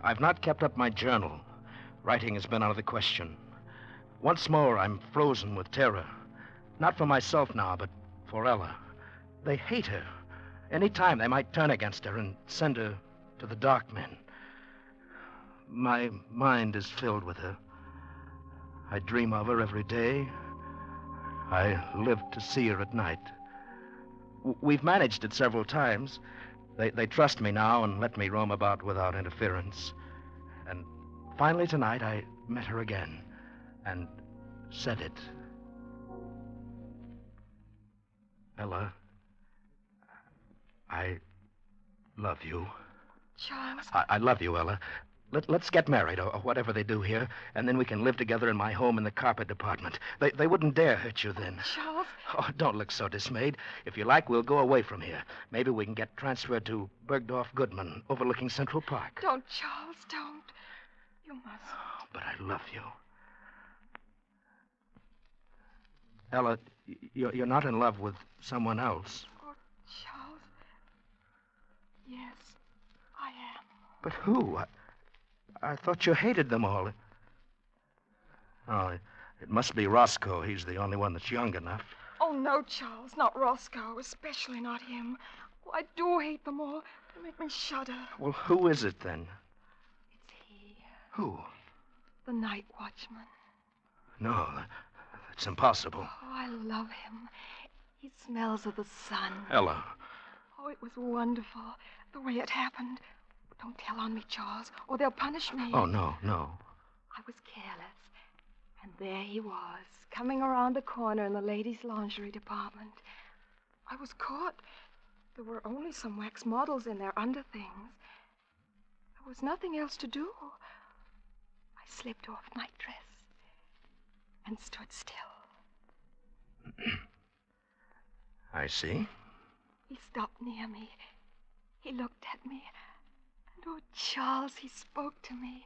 I've not kept up my journal. Writing has been out of the question. Once more, I'm frozen with terror. Not for myself now, but for Ella. They hate her. Any time they might turn against her and send her to the dark men. My mind is filled with her. I dream of her every day. I live to see her at night. We've managed it several times. They trust me now and let me roam about without interference. And finally tonight I met her again and said it. Ella, I love you. Charles. I love you, Ella. Let's get married, or whatever they do here, and then we can live together in my home in the carpet department. They wouldn't dare hurt you then. Charles? Oh, don't look so dismayed. If you like, we'll go away from here. Maybe we can get transferred to Bergdorf Goodman, overlooking Central Park. Don't, Charles, don't. You must. Oh, but I love you. Ella, you're not in love with someone else. Oh, Charles. Yes, I am. But who? I thought you hated them all. Oh, it must be Roscoe. He's the only one that's young enough. Oh, no, Charles, not Roscoe, especially not him. Oh, I do hate them all. They make me shudder. Well, who is it then? It's he. Who? The night watchman. No, It's impossible. Oh, I love him. He smells of the sun. Ella. Oh, it was wonderful, the way it happened. Don't tell on me, Charles, or they'll punish me. Oh, no. I was careless. And there he was, coming around the corner in the ladies' lingerie department. I was caught. There were only some wax models in their underthings. There was nothing else to do. I slipped off my dress and stood still. I see. He stopped near me. He looked at me. And, oh, Charles, he spoke to me.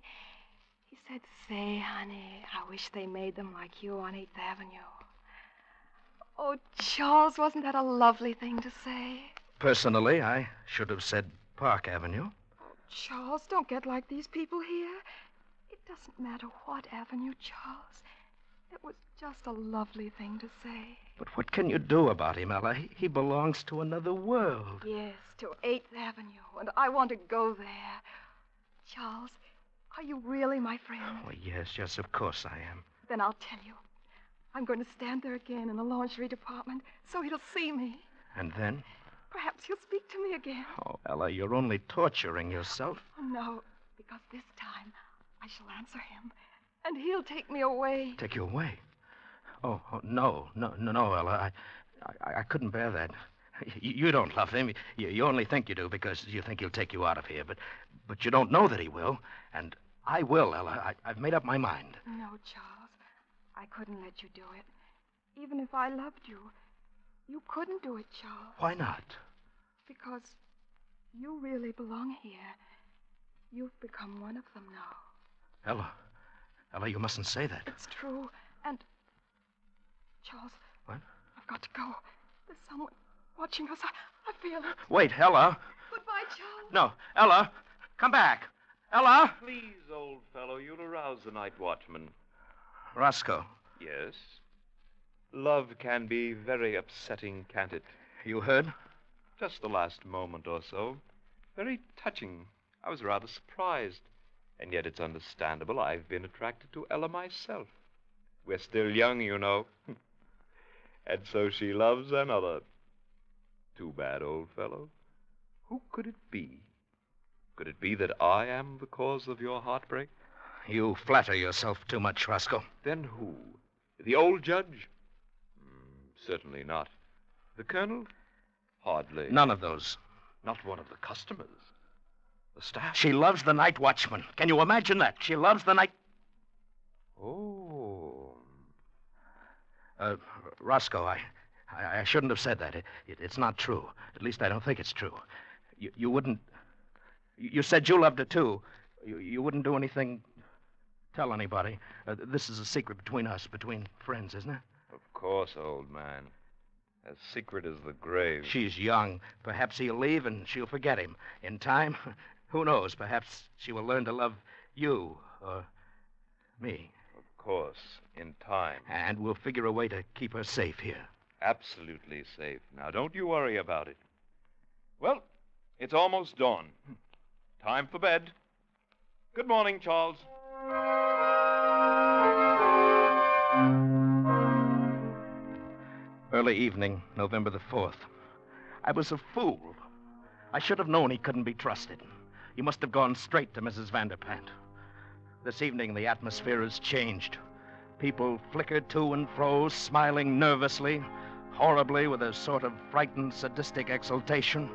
He said, "Say, honey, I wish they made them like you on 8th Avenue." Oh, Charles, wasn't that a lovely thing to say? Personally, I should have said Park Avenue. Charles, don't get like these people here. It doesn't matter what avenue, Charles. It was just a lovely thing to say. But what can you do about him, Ella? He belongs to another world. Yes, to 8th Avenue, and I want to go there. Charles, are you really my friend? Oh, yes, of course I am. Then I'll tell you. I'm going to stand there again in the lingerie department so he'll see me. And then? Perhaps he'll speak to me again. Oh, Ella, you're only torturing yourself. Oh, no, because this time I shall answer him, and he'll take me away. Take you away? Oh, no, Ella. I couldn't bear that. You don't love him. You only think you do because you think he'll take you out of here. But you don't know that he will. And I will, Ella. I've made up my mind. No, Charles. I couldn't let you do it. Even if I loved you, you couldn't do it, Charles. Why not? Because you really belong here. You've become one of them now. Ella, you mustn't say that. It's true. And, Charles. What? I've got to go. There's someone watching us. I feel it. Wait, Ella. Goodbye, Charles. No, Ella, come back. Ella! Please, old fellow, you'll arouse the night watchman. Roscoe. Yes? Love can be very upsetting, can't it? You heard? Just the last moment or so. Very touching. I was rather surprised. And yet it's understandable. I've been attracted to Ella myself. We're still young, you know. And so she loves another. Too bad, old fellow. Who could it be? Could it be that I am the cause of your heartbreak? You flatter yourself too much, Roscoe. Then who? The old judge? Certainly not. The colonel? Hardly. None of those. Not one of the customers. The staff? She loves the night watchman. Can you imagine that? She loves the night... Oh. Roscoe, I shouldn't have said that. It's not true. At least I don't think it's true. You wouldn't... You said you loved her, too. You wouldn't do anything... Tell anybody. This is a secret between us, between friends, isn't it? Of course, old man. As secret as the grave. She's young. Perhaps he'll leave and she'll forget him. In time, who knows? Perhaps she will learn to love you or me. Of course, in time. And we'll figure a way to keep her safe here. Absolutely safe. Now, don't you worry about it. Well, it's almost dawn. Time for bed. Good morning, Charles. Early evening, November the 4th. I was a fool. I should have known he couldn't be trusted. He must have gone straight to Mrs. Vanderpant. This evening, the atmosphere has changed. People flickered to and fro, smiling nervously, horribly, with a sort of frightened, sadistic exultation.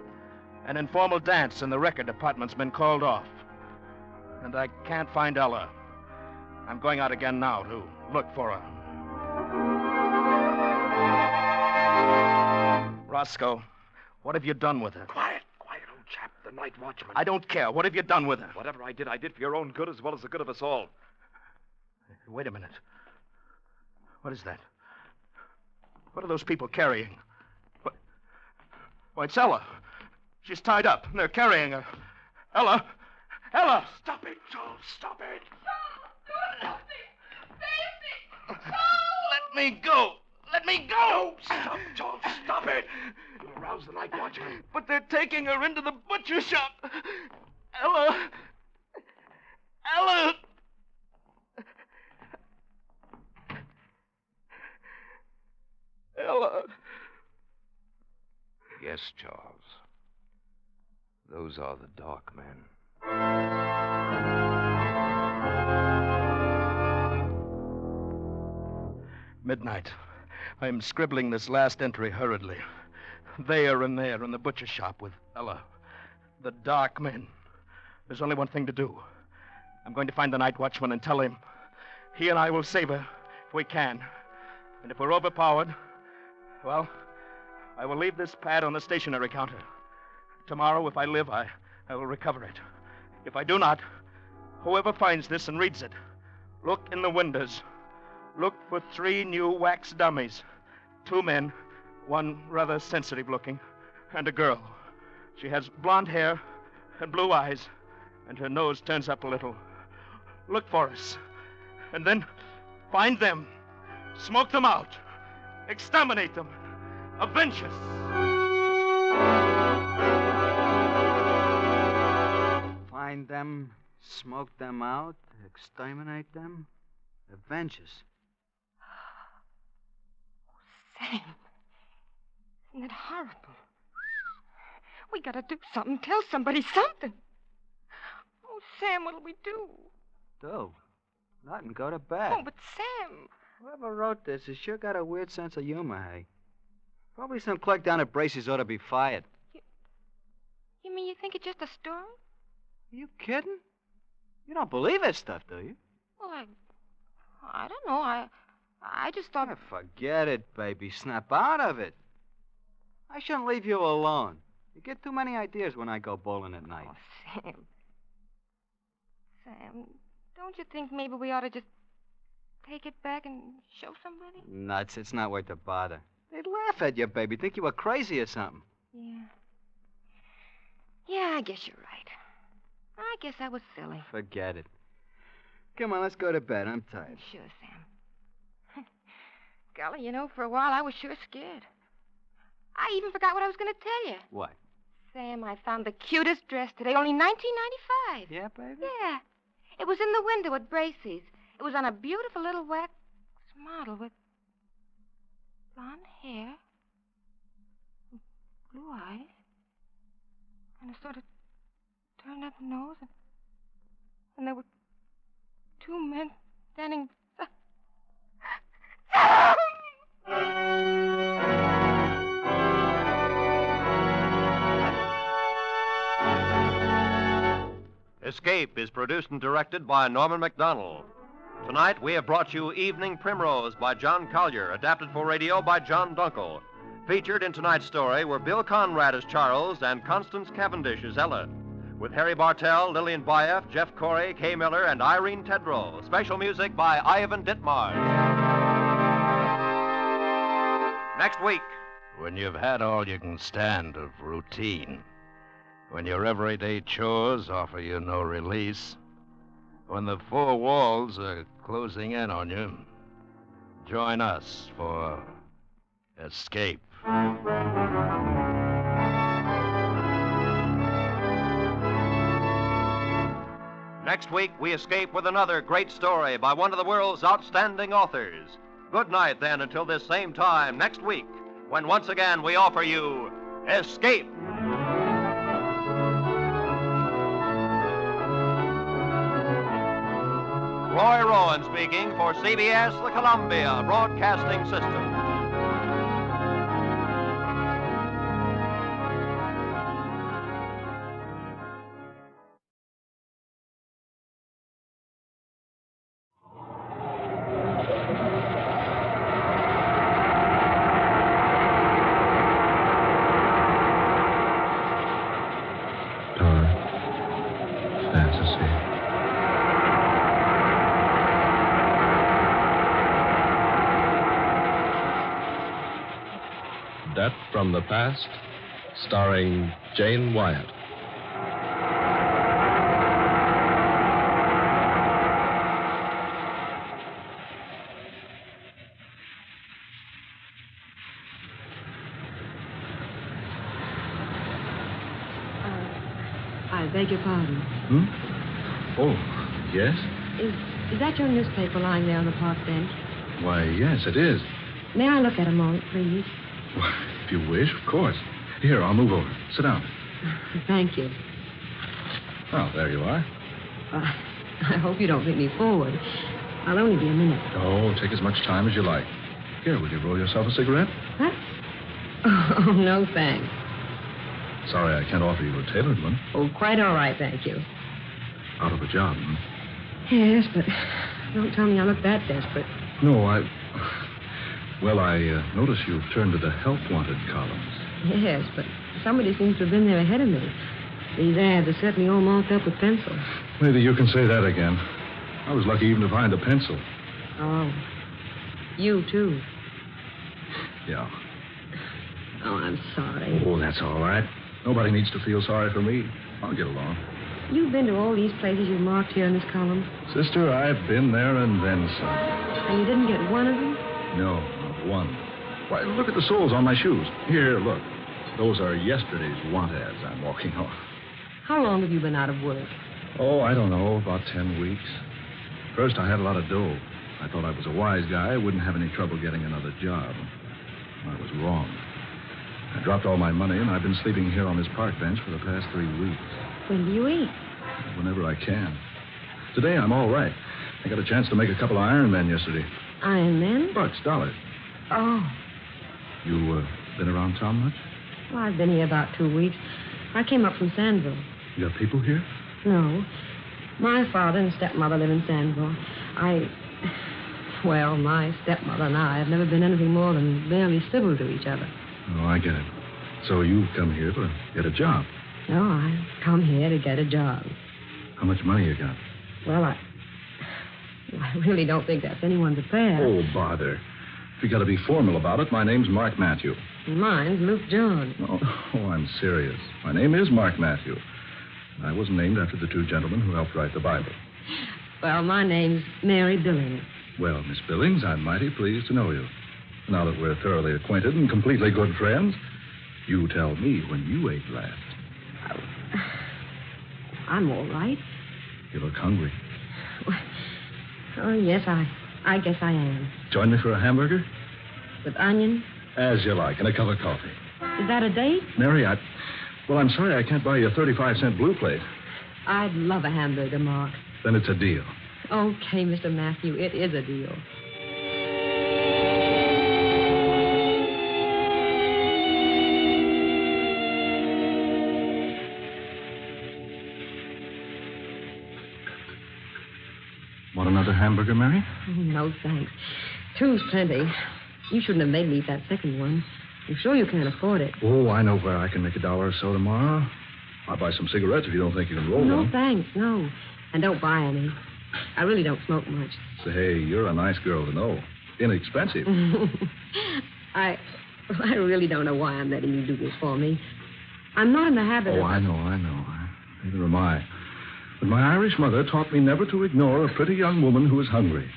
An informal dance in the record department's been called off. And I can't find Ella. I'm going out again now to look for her. Roscoe, what have you done with her? Quiet, old chap. The night watchman. I don't care. What have you done with her? Whatever I did for your own good as well as the good of us all. Wait a minute. What is that? What are those people carrying? What? Why, it's Ella. She's tied up, and they're carrying her. Ella! Ella! Stop it, Charles. Stop it. Charles, save me! Let me go! Let me go! No, stop, Charles. Stop it. You'll arouse the night watchman. But they're taking her into the butcher shop. Ella! Ella! Yes, Charles. Those are the dark men. Midnight. I'm scribbling this last entry hurriedly. There and there in the butcher shop with Ella. The dark men. There's only one thing to do. I'm going to find the night watchman and tell him. He and I will save her if we can. And if we're overpowered, well, I will leave this pad on the stationery counter. Tomorrow, if I live, I will recover it. If I do not, whoever finds this and reads it, look in the windows. Look for 3 new wax dummies. 2 men, one rather sensitive looking, and a girl. She has blonde hair and blue eyes, and her nose turns up a little. Look for us. And then find them. Smoke them out. Exterminate them. Avenge us. Find them, smoke them out, exterminate them, avenge us. Sam, isn't it horrible? We gotta do something. Tell somebody something. Oh, Sam, what'll we do? Do? Nothing, go to bed. Oh, but Sam. Whoever wrote this has sure got a weird sense of humor, hey? Probably some clerk down at Bracey's ought to be fired. You mean you think it's just a story? Are you kidding? You don't believe that stuff, do you? Well, I don't know. I just thought... Yeah, forget it, baby. Snap out of it. I shouldn't leave you alone. You get too many ideas when I go bowling at night. Oh, Sam. Sam, don't you think maybe we ought to just take it back and show somebody? Nuts. It's not worth the bother. They'd laugh at you, baby. Think you were crazy or something. Yeah. Yeah, I guess you're right. I guess I was silly. Forget it. Come on, let's go to bed. I'm tired. Sure, Sam. Golly, you know, for a while I was sure scared. I even forgot what I was going to tell you. What? Sam, I found the cutest dress today, only $19.95. Yeah, baby? Yeah. It was in the window at Bracey's. It was on a beautiful little wax model with blonde hair, blue eyes, and a sort of turned up nose, and there were 2 men standing. Escape is produced and directed by Norman MacDonald. Tonight, we have brought you Evening Primrose by John Collier, adapted for radio by John Dunkel. Featured in tonight's story were Bill Conrad as Charles and Constance Cavendish as Ella, with Harry Bartell, Lillian Baeff, Jeff Corey, Kay Miller, and Irene Tedrow. Special music by Ivan Ditmars. Next week. When you've had all you can stand of routine, when your everyday chores offer you no release, when the 4 walls are closing in on you, join us for Escape. Next week, we escape with another great story by one of the world's outstanding authors. Good night, then, until this same time next week, when once again we offer you Escape. Roy Rowan speaking for CBS, the Columbia Broadcasting System. Death from the Past, starring Jane Wyatt. I beg your pardon. Oh, yes? Is that your newspaper lying there on the park bench? Why, yes, it is. May I look at a moment, please? Why, if you wish, of course. Here, I'll move over. Sit down. Thank you. Oh, there you are. I hope you don't lead me forward. I'll only be a minute. Oh, take as much time as you like. Here, will you roll yourself a cigarette? What? Oh, no, thanks. Sorry, I can't offer you a tailored one. Oh, quite all right, thank you. Out of a job, hmm? Yes, but don't tell me I look that desperate. No, Well, I notice you've turned to the help wanted columns. Yes, but somebody seems to have been there ahead of me. These ads are certainly all marked up with pencil. Maybe you can say that again. I was lucky even to find a pencil. Oh. You, too. Yeah. Oh, I'm sorry. Oh, that's all right. Nobody needs to feel sorry for me. I'll get along. You've been to all these places you've marked here in this column? Sister, I've been there and then some. And you didn't get one of them? No, not one. Why, look at the soles on my shoes. Here, look. Those are yesterday's want ads I'm walking on. How long have you been out of work? Oh, I don't know, about 10 weeks. First, I had a lot of dough. I thought I was a wise guy. I wouldn't have any trouble getting another job. I was wrong. I dropped all my money, and I've been sleeping here on this park bench for the past 3 weeks. When do you eat? Whenever I can. Today, I'm all right. I got a chance to make a couple of Iron Men yesterday. Iron Men? Bucks, dollars. Oh. You been around town much? Well, I've been here about 2 weeks. I came up from Sandville. You got people here? No. My father and stepmother live in Sandville. Well, my stepmother and I have never been anything more than barely civil to each other. Oh, I get it. So you've come here to get a job? No, I've come here to get a job. How much money you got? Well, I really don't think that's anyone's affair. Oh, bother. If you got to be formal about it, my name's Mark Matthew. Mine's Luke John. Oh, I'm serious. My name is Mark Matthew. I was named after the two gentlemen who helped write the Bible. Well, my name's Mary Billings. Well, Miss Billings, I'm mighty pleased to know you. Now that we're thoroughly acquainted and completely good friends, you tell me when you ate last. I'm all right. You look hungry. Oh, yes, I guess I am. Join me for a hamburger? With onion? As you like, and a cup of coffee. Is that a date? Mary, Well, I'm sorry I can't buy you a 35-cent blue plate. I'd love a hamburger, Mark. Then it's a deal. Okay, Mr. Matthew, it is a deal. Want another hamburger, Mary? No, thanks. Two's plenty. You shouldn't have made me eat that second one. I'm sure you can't afford it. Oh, I know where I can make $1 or so tomorrow. I'll buy some cigarettes if you don't think you can roll No, one. thanks, no. And don't buy any. I really don't smoke much. Say, you're a nice girl to know. Inexpensive. I really don't know why I'm letting you do this for me. I'm not in the habit of... Oh, I know. Neither am I. But my Irish mother taught me never to ignore a pretty young woman who is hungry.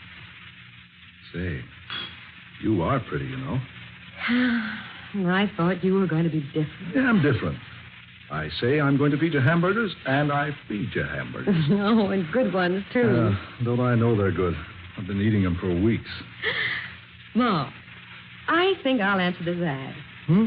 Say, you are pretty, you know. I thought you were going to be different. Yeah, I'm different. I say I'm going to feed you hamburgers, and I feed you hamburgers. Oh, and good ones, too. Don't I know they're good? I've been eating them for weeks. Ma, I think I'll answer this ad. Hmm?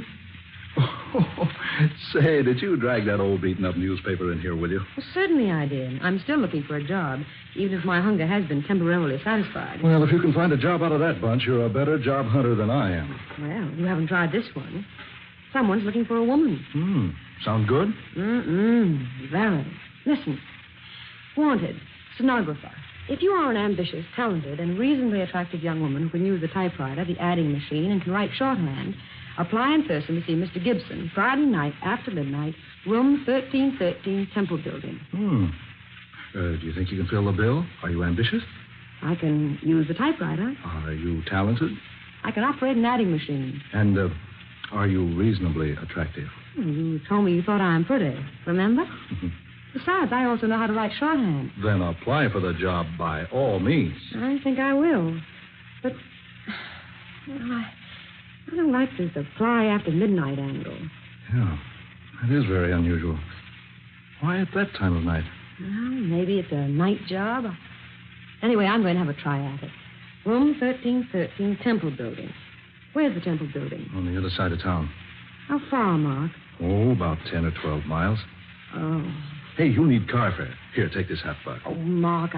Say, did you drag that old beaten-up newspaper in here, will you? Well, certainly I did. I'm still looking for a job, even if my hunger has been temporarily satisfied. Well, if you can find a job out of that bunch, you're a better job hunter than I am. Well, you haven't tried this one. Someone's looking for a woman. Sound good? Very. Listen. Wanted, stenographer. If you are an ambitious, talented, and reasonably attractive young woman who can use the typewriter, the adding machine, and can write shorthand, apply in person to see Mr. Gibson, Friday night after midnight, room 1313, Temple Building. Do you think you can fill the bill? Are you ambitious? I can use the typewriter. Are you talented? I can operate an adding machine. And are you reasonably attractive? You told me you thought I'm pretty, remember? Besides, I also know how to write shorthand. Then apply for the job by all means. I think I will. But I don't like this apply after midnight angle. Yeah, that is very unusual. Why at that time of night? Well, maybe it's a night job. Anyway, I'm going to have a try at it. Room 1313, Temple Building. Where's the Temple Building? On the other side of town. How far, Mark? Oh, about 10 or 12 miles. Oh. Hey, you'll need car fare. Here, take this $50. Oh, Mark,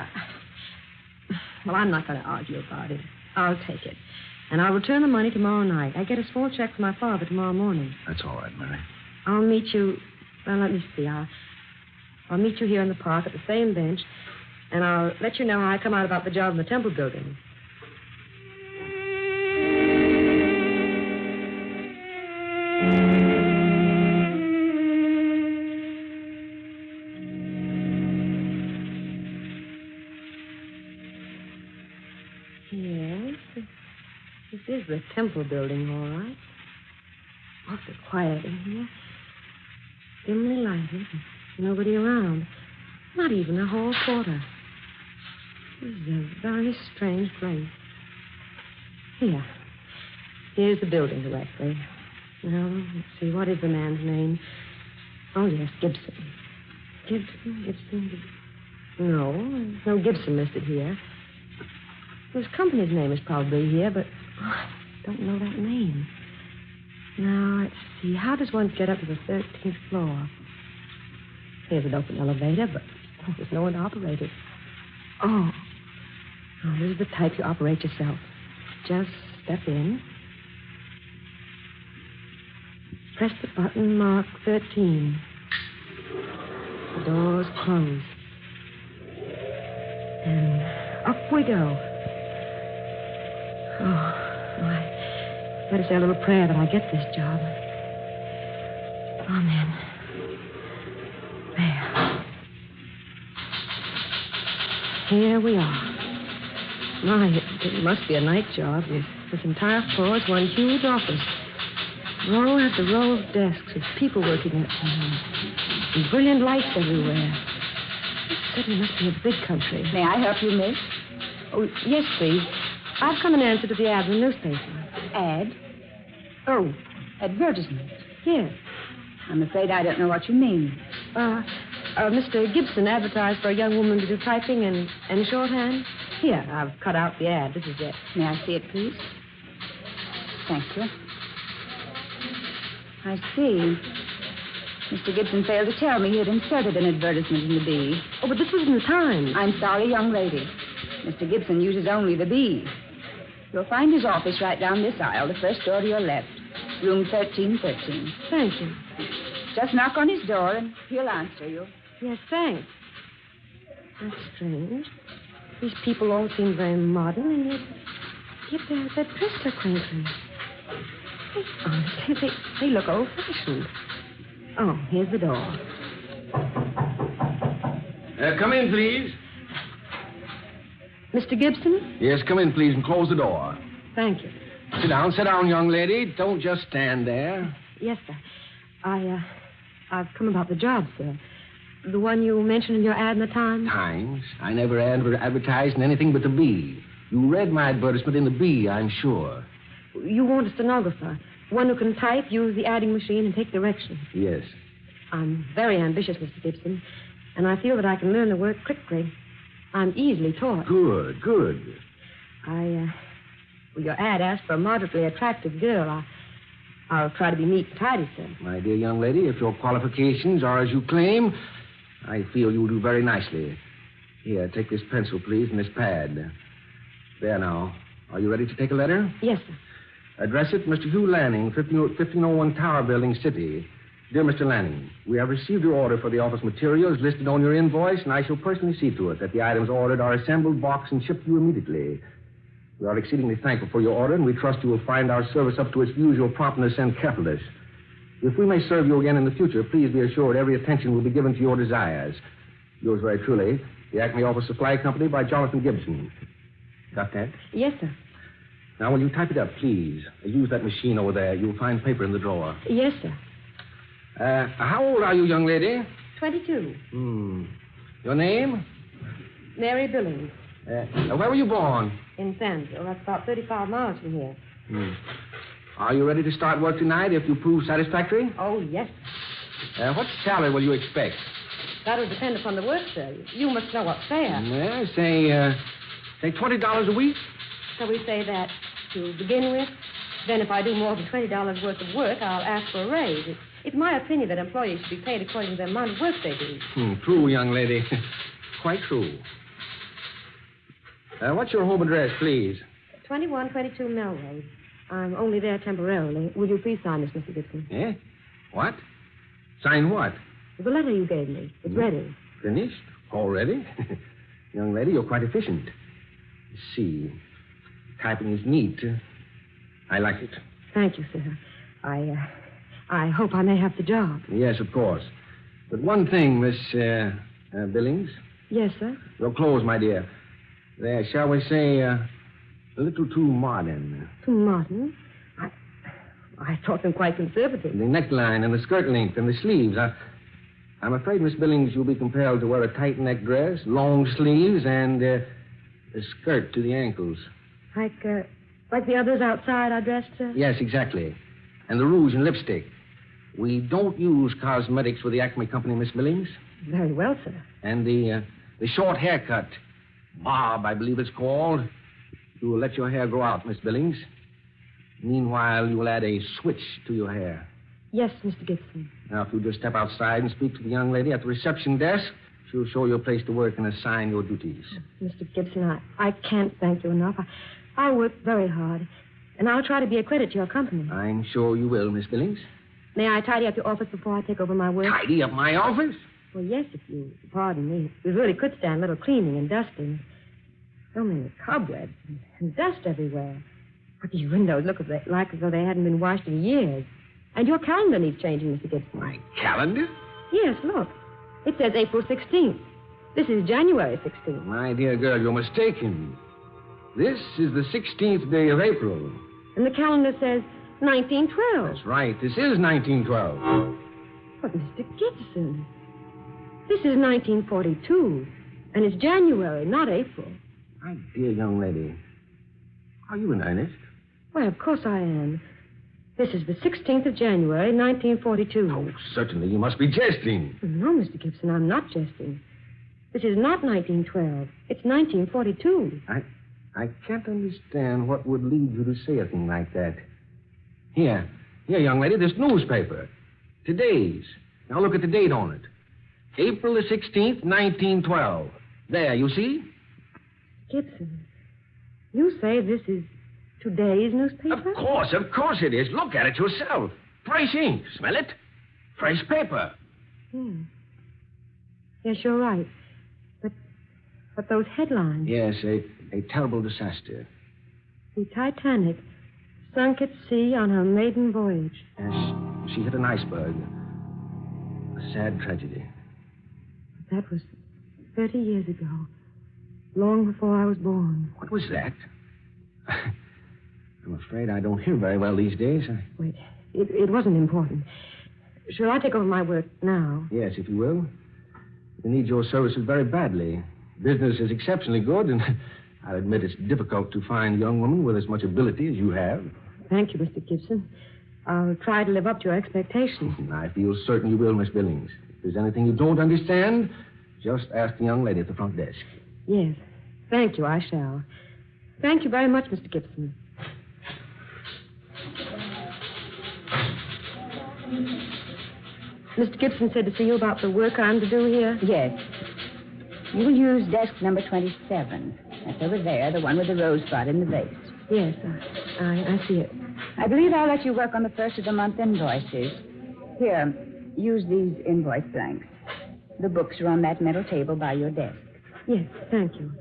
Well, I'm not going to argue about it. I'll take it. And I'll return the money tomorrow night. I get a small check from my father tomorrow morning. That's all right, Mary. I'll meet you... Well, let me see. I'll meet you here in the park at the same bench, and I'll let you know how I come out about the job in the Temple building. Yes, this is the Temple building, all right. Awfully quiet in here. Dimly lighted. Nobody around. Not even a hall porter. This is a very strange place. Here's the building directly. Well, let's see. What is the man's name? Oh, yes, Gibson. Gibson. No, there's no Gibson listed here. His company's name is probably here, but I don't know that name. Now, let's see. How does one get up to the 13th floor? Here's an open elevator, but there's no one to operate it. Oh, this is the type you operate yourself. Just step in. Press the button marked 13. The door's closed. And up we go. Oh, I better say a little prayer that I get this job. Amen. There. Here we are. My, it must be a night job. This entire floor is one huge office. Row after row of desks with people working at them. And brilliant lights everywhere. This certainly must be a big country. May I help you, miss? Oh, yes, please. I've come in answer to the ad in the newspaper. Ad? Oh. Advertisement? Yes. I'm afraid I don't know what you mean. Mr. Gibson advertised for a young woman to do typing and shorthand. Here, I've cut out the ad. This is it. May I see it, please? Thank you. I see. Mr. Gibson failed to tell me he had inserted an advertisement in the Bee. Oh, but this was in the Times. I'm sorry, young lady. Mr. Gibson uses only the Bee. You'll find his office right down this aisle, the first door to your left. Room 1313. Thank you. Just knock on his door and he'll answer you. Yes, thanks. That's strange. These people all seem very modern, and yet they're dressed so quaintly. Honestly, they look old-fashioned. Oh, here's the door. Come in, please. Mr. Gibson? Yes, come in, please, and close the door. Thank you. Sit down, young lady. Don't just stand there. Yes, sir. I've come about the job, sir. The one you mentioned in your ad in the Times? Times? I never advertised in anything but the Bee. You read my advertisement in the Bee, I'm sure. You want a stenographer, one who can type, use the adding machine, and take directions. Yes. I'm very ambitious, Mr. Gibson, and I feel that I can learn the work quickly. I'm easily taught. Good. Your ad asked for a moderately attractive girl. I'll try to be neat and tidy, sir. My dear young lady, if your qualifications are as you claim, I feel you'll do very nicely. Here, take this pencil, please, and this pad. There now. Are you ready to take a letter? Yes, sir. Address it, Mr. Hugh Lanning, 1501 Tower Building, City. Dear Mr. Lanning, we have received your order for the office materials listed on your invoice, and I shall personally see to it that the items ordered are assembled, boxed, and shipped to you immediately. We are exceedingly thankful for your order, and we trust you will find our service up to its usual promptness and carefulness. If we may serve you again in the future, please be assured every attention will be given to your desires. Yours very truly, the Acme Office Supply Company by Jonathan Gibson. Got that? Yes, sir. Now, will you type it up, please? Use that machine over there. You'll find paper in the drawer. Yes, sir. How old are you, young lady? 22. Your name? Mary Billings. Where were you born? In Sandville. That's about 35 miles from here. Are you ready to start work tonight if you prove satisfactory? Oh, yes. What salary will you expect? That'll depend upon the work, sir. You must know what's fair. Well, say $20 a week. Shall we say that to begin with? Then if I do more than $20 worth of work, I'll ask for a raise. It's my opinion that employees should be paid according to the amount of work they do. True, young lady. Quite true. What's your home address, please? 2122 Melrose. I'm only there temporarily. Will you please sign this, Mr. Gibson? Eh? What? Sign what? The letter you gave me. It's ready. Finished? Already? Young lady, you're quite efficient. Let's see. Typing is neat. I like it. Thank you, sir. I hope I may have the job. Yes, of course. But one thing, Miss Billings. Yes, sir? Your clothes, my dear. They're, shall we say, a little too modern. Too modern? I thought them quite conservative. The neckline and the skirt length and the sleeves. I'm afraid, Miss Billings, you'll be compelled to wear a tight neck dress, long sleeves, and a skirt to the ankles. Like the others outside I dressed, sir? Yes, exactly. And the rouge and lipstick. We don't use cosmetics with the Acme Company, Miss Billings. Very well, sir. And the short haircut. Bob, I believe it's called. You will let your hair grow out, Miss Billings. Meanwhile, you will add a switch to your hair. Yes, Mr. Gibson. Now, if you just step outside and speak to the young lady at the reception desk, she'll show you a place to work and assign your duties. Mr. Gibson, I can't thank you enough. I work very hard, and I'll try to be a credit to your company. I'm sure you will, Miss Billings. May I tidy up your office before I take over my work? Tidy up my office? Well, yes, if you pardon me. We really could stand a little cleaning and dusting. So many cobwebs and dust everywhere. But these windows look like as though they hadn't been washed in years. And your calendar needs changing, Mr. Gibson. My calendar? Yes, look. It says April 16th. This is January 16th. My dear girl, you're mistaken. This is the 16th day of April. And the calendar says 1912. That's right. This is 1912. But, Mr. Gibson, this is 1942. And it's January, not April. My dear young lady, are you in earnest? Why, of course I am. This is the 16th of January, 1942. Oh, certainly. You must be jesting. No, Mr. Gibson, I'm not jesting. This is not 1912. It's 1942. I can't understand what would lead you to say a thing like that. Here, young lady, this newspaper. Today's. Now look at the date on it. April the 16th, 1912. There, you see? Gibson, you say this is today's newspaper? Of course it is. Look at it yourself. Fresh ink. Smell it? Fresh paper. Yes, you're right. But those headlines. Yes, a terrible disaster. The Titanic sunk at sea on her maiden voyage. Yes, she hit an iceberg. A sad tragedy. That was 30 years ago. Long before I was born. What was that? I'm afraid I don't hear very well these days. Wait, it wasn't important. Shall I take over my work now? Yes, if you will. We need your services very badly. Business is exceptionally good, and I'll admit it's difficult to find a young woman with as much ability as you have. Thank you, Mr. Gibson. I'll try to live up to your expectations. I feel certain you will, Miss Billings. If there's anything you don't understand, just ask the young lady at the front desk. Yes. Thank you, I shall. Thank you very much, Mr. Gibson. Mr. Gibson said to see you about the work I'm to do here? Yes. You will use desk number 27. That's over there, the one with the rosebud in the vase. Yes, I see it. I believe I'll let you work on the first of the month invoices. Here, use these invoice blanks. The books are on that metal table by your desk. Yes, thank you.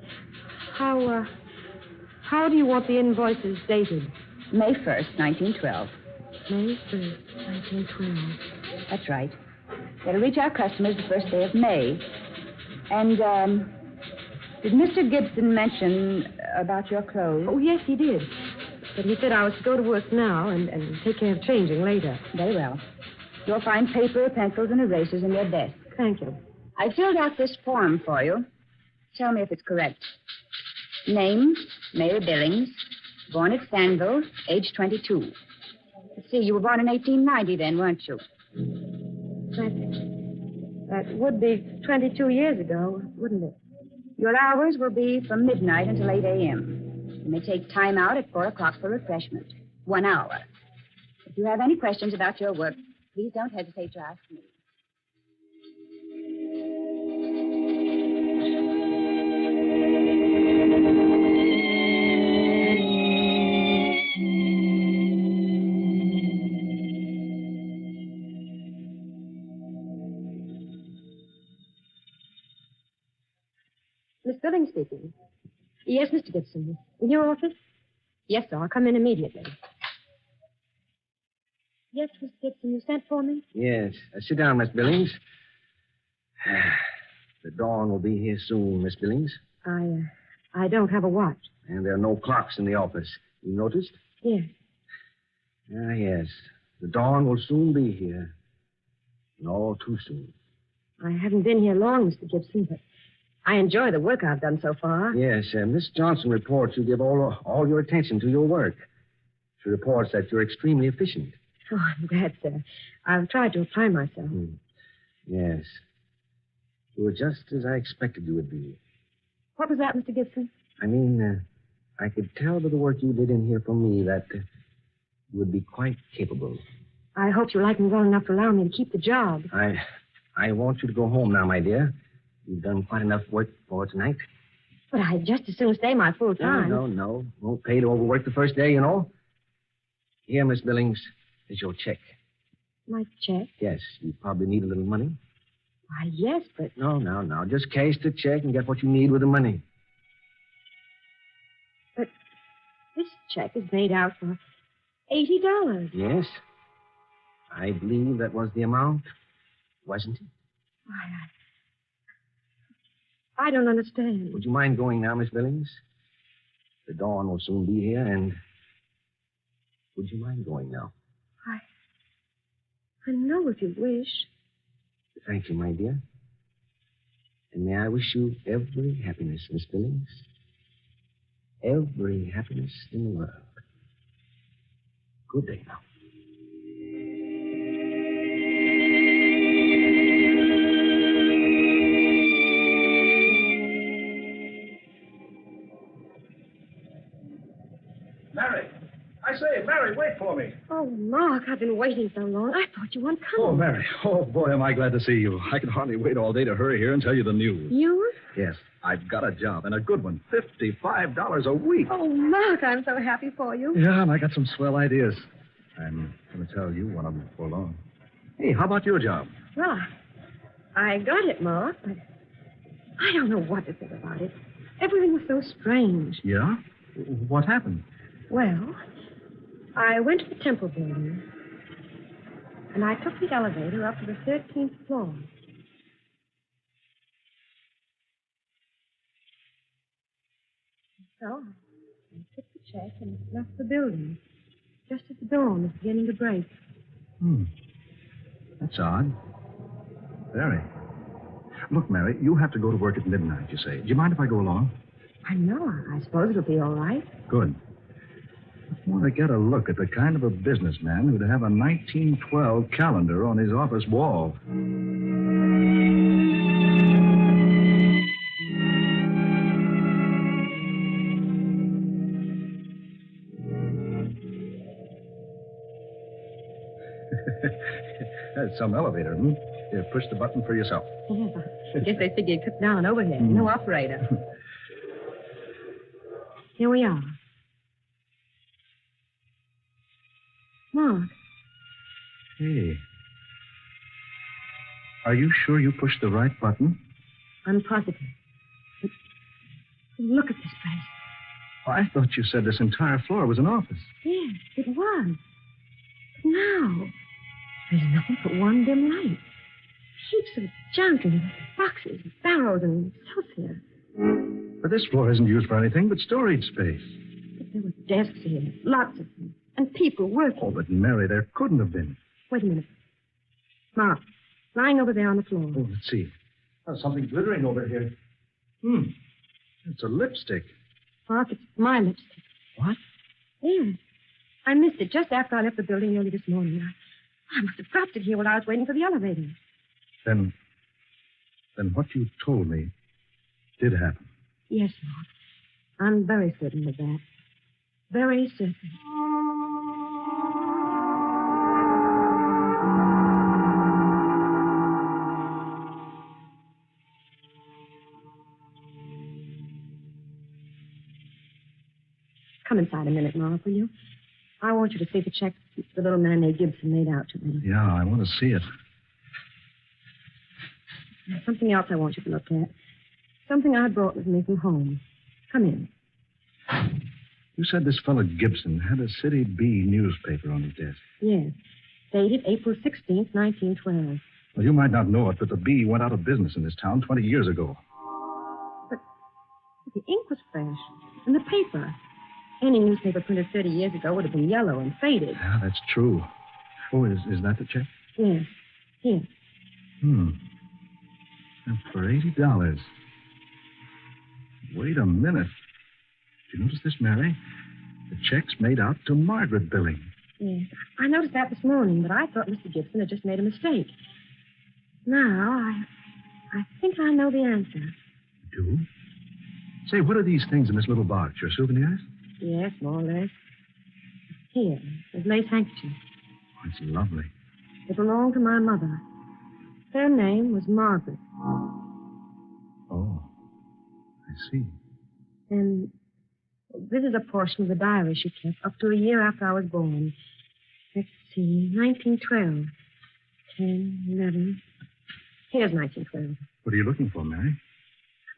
How do you want the invoices dated? May 1st, 1912. May 1st, 1912. That's right. That'll reach our customers the first day of May. And, did Mr. Gibson mention about your clothes? Oh, yes, he did. But he said I was to go to work now and take care of changing later. Very well. You'll find paper, pencils, and erasers in your desk. Thank you. I filled out this form for you. Tell me if it's correct. Name, Mary Billings. Born at Stanville, age 22. Let's see, you were born in 1890 then, weren't you? That would be 22 years ago, wouldn't it? Your hours will be from midnight until 8 a.m. You may take time out at 4 o'clock for refreshment. 1 hour. If you have any questions about your work, Please don't hesitate to ask me. Miss Billings speaking. Yes, Mr. Gibson. In your office? Yes, sir. I'll come in immediately. Yes, Mr. Gibson, you sent for me? Yes. Sit down, Miss Billings. The dawn will be here soon, Miss Billings. I don't have a watch. And there are no clocks in the office. You noticed? Yes. Ah, yes. The dawn will soon be here. And all too soon. I haven't been here long, Mr. Gibson, but I enjoy the work I've done so far. Yes, Miss Johnson reports you give all your attention to your work. She reports that you're extremely efficient. Oh, I'm glad, sir. I've tried to apply myself. Yes. You were just as I expected you would be. What was that, Mr. Gibson? I mean, I could tell by the work you did in here for me that you would be quite capable. I hope you like me well enough to allow me to keep the job. I want you to go home now, my dear. You've done quite enough work for tonight. But I'd just as soon stay my full time. No. Won't pay to overwork the first day, you know. Here, Miss Billings, is your check. My check? Yes, you probably need a little money. Why, yes, but... No. Just cash the check and get what you need with the money. But this check is made out for $80. Yes. I believe that was the amount, wasn't it? Why, I don't understand. Would you mind going now, Miss Billings? The dawn will soon be here, and... Would you mind going now? I know if you wish. Thank you, my dear. And may I wish you every happiness, Miss Billings. Every happiness in the world. Good day now. Mary, wait for me. Oh, Mark, I've been waiting so long. I thought you weren't coming. Oh, Mary. Oh, boy, am I glad to see you. I can hardly wait all day to hurry here and tell you the news. News? Yes, I've got a job, and a good one. $55 a week. Oh, Mark, I'm so happy for you. Yeah, and I got some swell ideas. I'm going to tell you one of them before long. Hey, how about your job? Well, I got it, Mark, but I don't know what to think about it. Everything was so strange. Yeah? What happened? Well, I went to the Temple building, and I took the elevator up to the 13th floor. So I took the check and left the building, just as the dawn was beginning to break. That's odd. Very. Look, Mary, you have to go to work at midnight, you say. Do you mind if I go along? I know. I suppose it'll be all right. Good. I want to get a look at the kind of a businessman who'd have a 1912 calendar on his office wall. That's some elevator, Here, push the button for yourself. Yeah. I guess they figured you'd cut down overhead. No operator. Here we are. Mark. Hey. Are you sure you pushed the right button? I'm positive. But look at this place. I thought you said this entire floor was an office. Yes, it was. But now, there's nothing but one dim light. Heaps of junk and boxes, barrels, and stuff here. But this floor isn't used for anything but storage space. But there were desks here, lots of them, and people working. Oh, but Mary, there couldn't have been. Wait a minute. Mark, lying over there on the floor. Oh, let's see. There's something glittering over here. It's a lipstick. Mark, it's my lipstick. What? Yes. I missed it just after I left the building early this morning. I must have dropped it here while I was waiting for the elevator. Then what you told me did happen. Yes, Mark. I'm very certain of that. Very certain. Come inside a minute, Mark, will you? I want you to see the check the little man named Gibson made out to me. Yeah, I want to see it. There's something else I want you to look at. Something I brought with me from home. Come in. You said this fellow Gibson had a City Bee newspaper on his desk. Yes. Dated April 16th, 1912. Well, you might not know it, but the Bee went out of business in this town 20 years ago. But the ink was fresh. And the paper. Any newspaper printed 30 years ago would have been yellow and faded. Yeah, that's true. Oh, is that the check? Yes. Here. And for $80. Wait a minute. Did you notice this, Mary? The check's made out to Margaret Billing. Yes. I noticed that this morning, but I thought Mr. Gibson had just made a mistake. Now, I think I know the answer. Do? Say, what are these things in this little box? Your souvenirs? Yes, more or less. Here, there's lace handkerchief. Oh, it's lovely. It belonged to my mother. Her name was Margaret. Oh, I see. And this is a portion of the diary she kept up to a year after I was born. Let's see, 1912. 10, 11. Here's 1912. What are you looking for, Mary?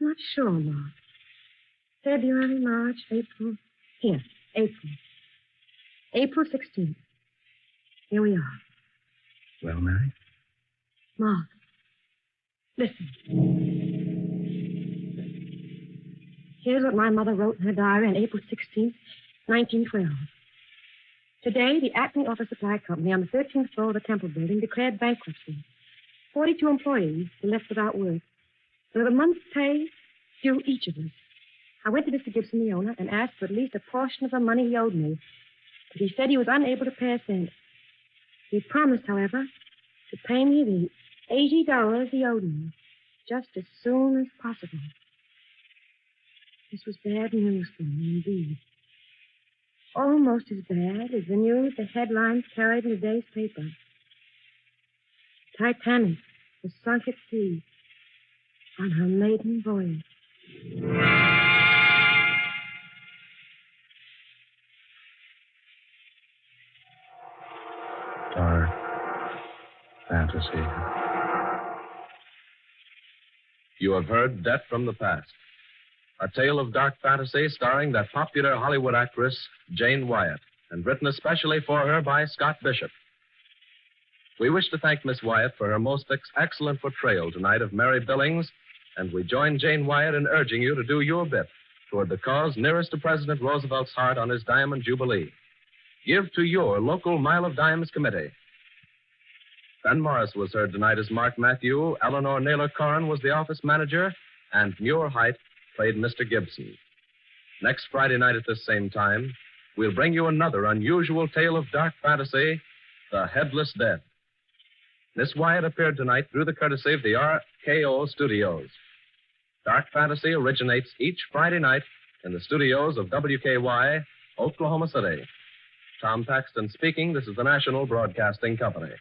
I'm not sure, Mark. February, March, April. Here, April. April 16th. Here we are. Well, Mary? Mark, listen. Here's what my mother wrote in her diary on April 16th, 1912. Today, the Acme Office Supply Company on the 13th floor of the Temple Building declared bankruptcy. 42 employees were left without work. With a month's pay due each of us. I went to Mr. Gibson, the owner, and asked for at least a portion of the money he owed me. But he said he was unable to pay a cent. He promised, however, to pay me the $80 he owed me just as soon as possible. This was bad news for me, indeed. Almost as bad as the news the headlines carried in the day's paper. Titanic was sunk at sea on her maiden voyage. Dark fantasy. You have heard Death from the Past, a tale of dark fantasy starring that popular Hollywood actress, Jane Wyatt, and written especially for her by Scott Bishop. We wish to thank Miss Wyatt for her most excellent portrayal tonight of Mary Billings, and we join Jane Wyatt in urging you to do your bit toward the cause nearest to President Roosevelt's heart on his Diamond Jubilee. Give to your local Mile of Dimes committee. Ben Morris was heard tonight as Mark Matthew, Eleanor Naylor Corrin was the office manager, and Muir Height played Mr. Gibson. Next Friday night at this same time, we'll bring you another unusual tale of dark fantasy, The Headless Dead. Miss Wyatt appeared tonight through the courtesy of the RKO Studios. Dark Fantasy originates each Friday night in the studios of WKY, Oklahoma City. Tom Paxton speaking. This is the National Broadcasting Company.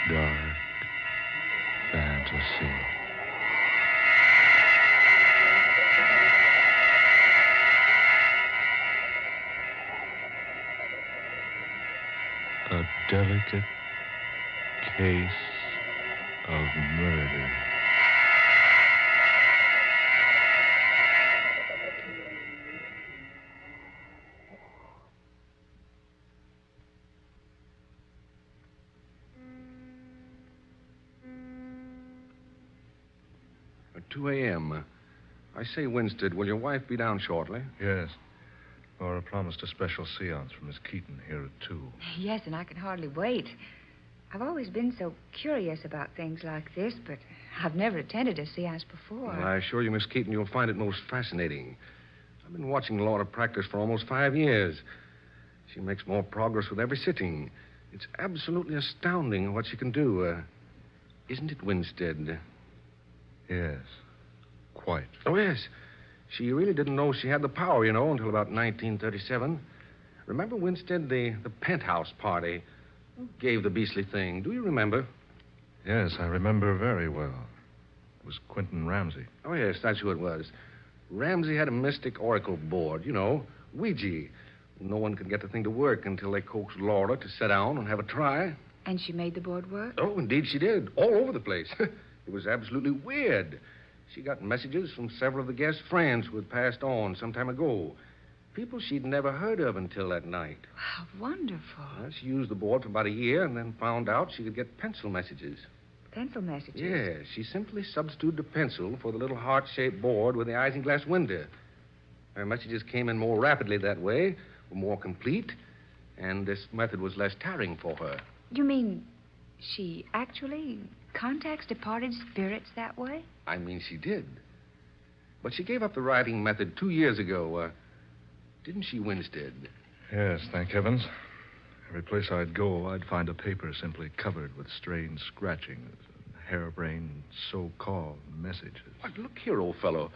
Dark fantasy. A delicate case of murder. At 2 a.m. I say, Winstead, will your wife be down shortly? Yes. Laura promised a special seance for Miss Keaton here at 2. Yes, and I can hardly wait. I've always been so curious about things like this, but I've never attended a seance before. Well, I assure you, Miss Keaton, you'll find it most fascinating. I've been watching Laura practice for almost 5 years. She makes more progress with every sitting. It's absolutely astounding what she can do. Isn't it, Winstead? Yes, quite. Oh, yes. She really didn't know she had the power, until about 1937. Remember, Winstead, the penthouse party? Who gave the beastly thing? Do you remember? Yes, I remember very well. It was Quentin Ramsey. Oh, yes, that's who it was. Ramsey had a mystic oracle board, Ouija. No one could get the thing to work until they coaxed Laura to sit down and have a try. And she made the board work? Oh, indeed she did. All over the place. It was absolutely weird. She got messages from several of the guest friends who had passed on some time ago. People she'd never heard of until that night. How wonderful. Well, she used the board for about a year and then found out she could get pencil messages. Pencil messages? Yeah, she simply substituted a pencil for the little heart-shaped board with the isinglass window. Her messages came in more rapidly that way, were more complete, and this method was less tiring for her. You mean she actually contacts departed spirits that way? I mean, she did. But she gave up the writing method 2 years ago. Didn't she, Winstead? Yes, thank heavens. Every place I'd go, I'd find a paper simply covered with strange scratchings, harebrained so-called messages. But look here, old fellow.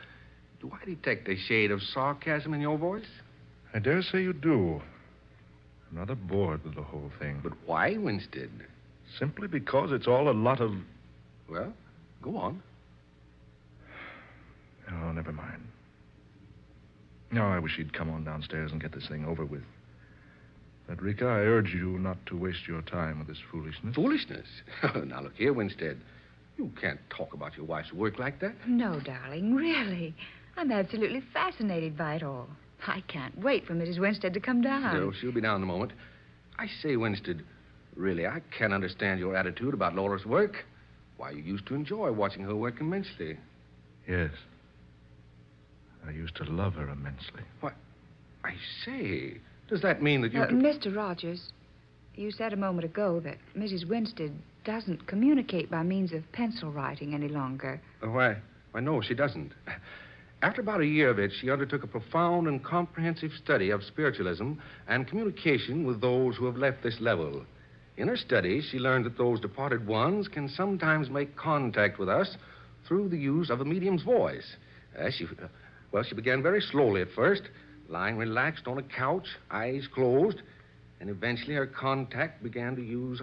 Do I detect a shade of sarcasm in your voice? I dare say you do. I'm rather bored with the whole thing. But why, Winstead? Simply because it's all a lot of... Well, go on. Oh, never mind. No, I wish you'd come on downstairs and get this thing over with. Frederica, I urge you not to waste your time with this foolishness. Foolishness? Now, look here, Winstead. You can't talk about your wife's work like that. No, darling, really. I'm absolutely fascinated by it all. I can't wait for Mrs. Winstead to come down. No, she'll be down in a moment. I say, Winstead, really, I can't understand your attitude about Laura's work. Why, you used to enjoy watching her work immensely. Yes. I used to love her immensely. What? I say, does that mean that you... Mr. Rogers, you said a moment ago that Mrs. Winstead doesn't communicate by means of pencil writing any longer. Why, no, she doesn't. After about a year of it, she undertook a profound and comprehensive study of spiritualism and communication with those who have left this level. In her studies, she learned that those departed ones can sometimes make contact with us through the use of a medium's voice. She began very slowly at first, lying relaxed on a couch, eyes closed, and eventually her contact began to use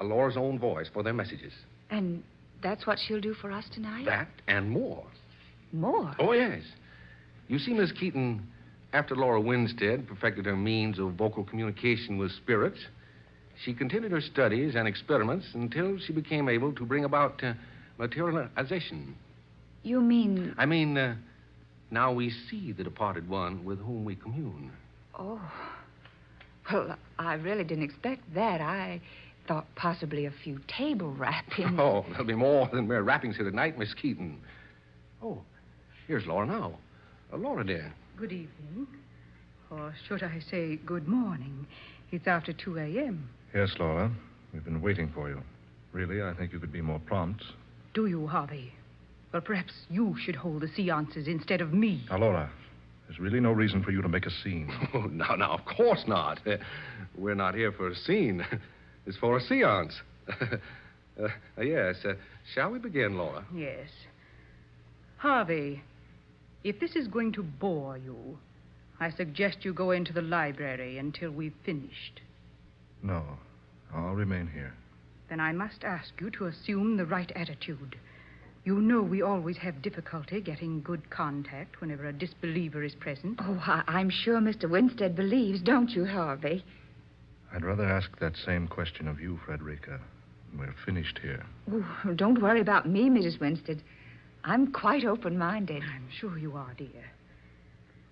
Laura's own voice for their messages. And that's what she'll do for us tonight? That and more. More? Oh, yes. You see, Miss Keaton, after Laura Winstead perfected her means of vocal communication with spirits, she continued her studies and experiments until she became able to bring about materialization. You mean... I mean, now we see the departed one with whom we commune. Oh. Well, I really didn't expect that. I thought possibly a few table wrappings. Oh, there'll be more than mere wrappings here tonight, Miss Keaton. Oh, here's Laura now. Laura, dear. Good evening. Or should I say good morning? It's after 2 a.m. Yes, Laura. We've been waiting for you. Really, I think you could be more prompt. Do you, Harvey? Well, perhaps you should hold the seances instead of me. Now, Laura, there's really no reason for you to make a scene. Oh, no, of course not. We're not here for a scene. It's for a seance. Yes. Shall we begin, Laura? Yes. Harvey, if this is going to bore you, I suggest you go into the library until we've finished. No, I'll remain here. Then I must ask you to assume the right attitude. You know we always have difficulty getting good contact whenever a disbeliever is present. Oh, I'm sure Mr. Winstead believes, don't you, Harvey? I'd rather ask that same question of you, Frederica. We're finished here. Oh, don't worry about me, Mrs. Winstead. I'm quite open-minded. I'm sure you are, dear.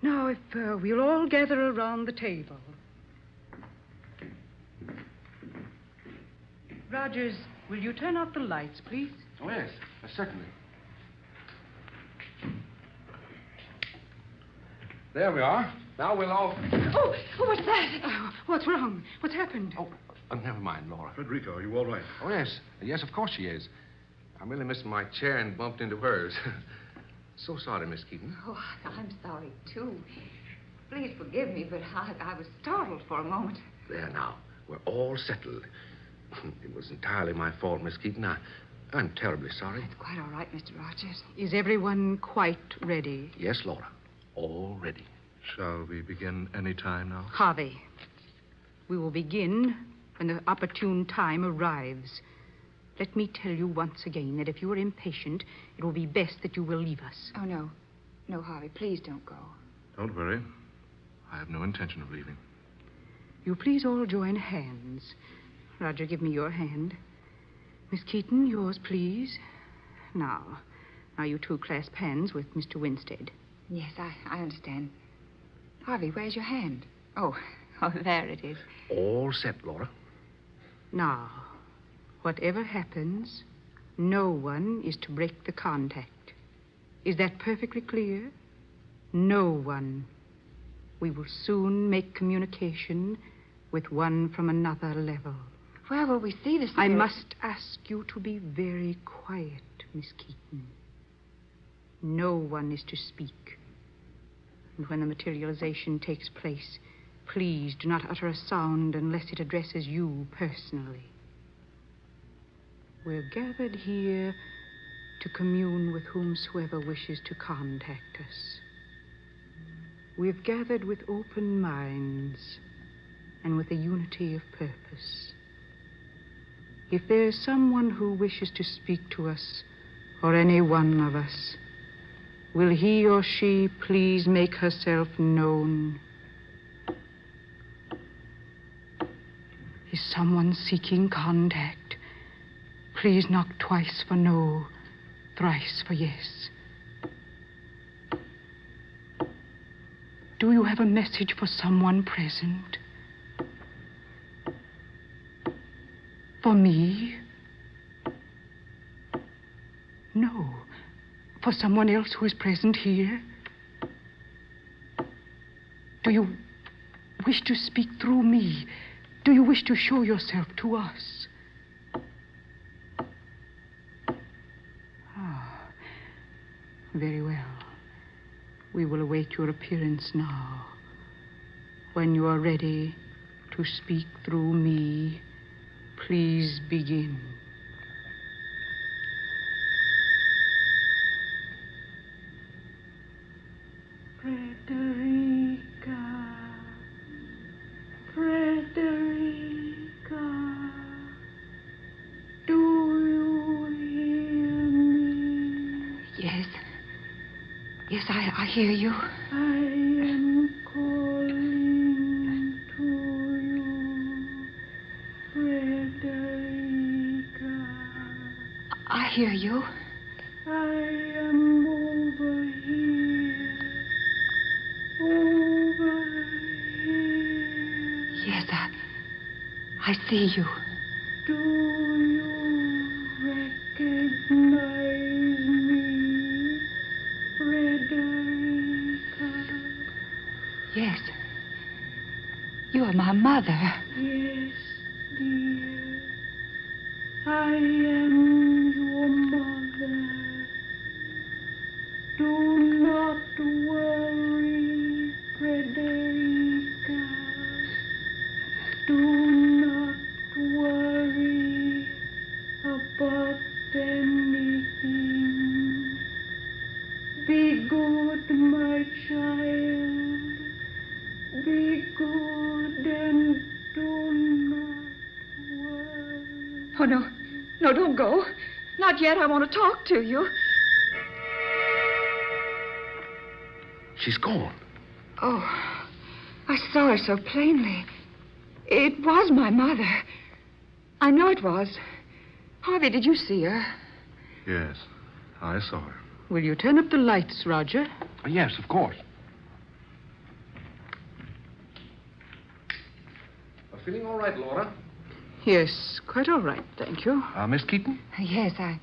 Now, if we'll all gather around the table. Rogers, will you turn out the lights, please? Oh, yes, certainly. There we are. Now we'll all... Oh, what's that? What's wrong? What's happened? Oh, never mind, Laura. Frederica, are you all right? Oh, yes. Yes, of course she is. I merely missed my chair and bumped into hers. So sorry, Miss Keaton. Oh, I'm sorry, too. Please forgive me, but I was startled for a moment. There now. We're all settled. It was entirely my fault, Miss Keaton. I'm terribly sorry. It's quite all right, Mr. Rogers. Is everyone quite ready? Yes, Laura. All ready. Shall we begin any time now? Harvey, we will begin when the opportune time arrives. Let me tell you once again that if you are impatient, it will be best that you will leave us. Oh, no. No, Harvey, please don't go. Don't worry. I have no intention of leaving. You please all join hands. Roger, give me your hand. Miss Keaton, yours, please. Now you two clasp hands with Mr. Winstead. Yes, I understand. Harvey, where's your hand? Oh, there it is. All set, Laura. Now, whatever happens, no one is to break the contact. Is that perfectly clear? No one. We will soon make communication with one from another level. Where will we see this? I must ask you to be very quiet, Miss Keaton. No one is to speak. And when the materialization takes place, please do not utter a sound unless it addresses you personally. We're gathered here to commune with whomsoever wishes to contact us. We've gathered with open minds and with a unity of purpose. If there's someone who wishes to speak to us, or any one of us, will he or she please make herself known? Is someone seeking contact? Please knock twice for no, thrice for yes. Do you have a message for someone present? For me? No. For someone else who is present here? Do you wish to speak through me? Do you wish to show yourself to us? Very well. We will await your appearance now. When you are ready to speak through me, please begin. Frederica, do you hear me? Yes. Yes, I hear you. I am calling to you, Frederica. I hear you. I am over here. Over here. Yes, I see you. Do you recognize me, Frederica? Yes. You are my mother. Yes, dear. I am your mother. Do not worry, Frederica. Do not worry about anything. Be good, my child. Be good and do not worry. Oh, no. No, don't go. Not yet. I want to talk to you. She's gone. Oh, I saw her so plainly. It was my mother. I know it was. Harvey, did you see her? Yes, I saw her. Will you turn up the lights, Roger? Yes, of course. Feeling all right, Laura? Yes, quite all right, thank you. Miss Keaton? Yes, I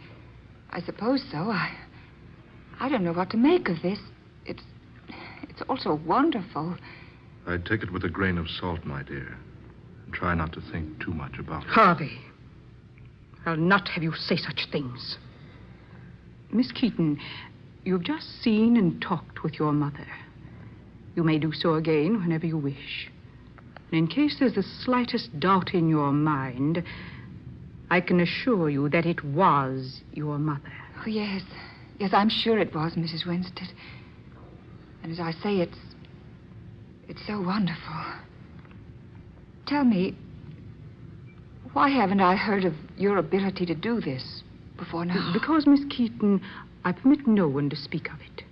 suppose so. I don't know what to make of this. It's all so wonderful. I'd take it with a grain of salt, my dear. And try not to think too much about it. Harvey, I'll not have you say such things. Miss Keaton, you've just seen and talked with your mother. You may do so again whenever you wish. And in case there's the slightest doubt in your mind, I can assure you that it was your mother. Oh, yes. Yes, I'm sure it was, Mrs. Winstead. And as I say, it's so wonderful. Tell me, why haven't I heard of your ability to do this before now? Because, Miss Keaton, I permit no one to speak of it.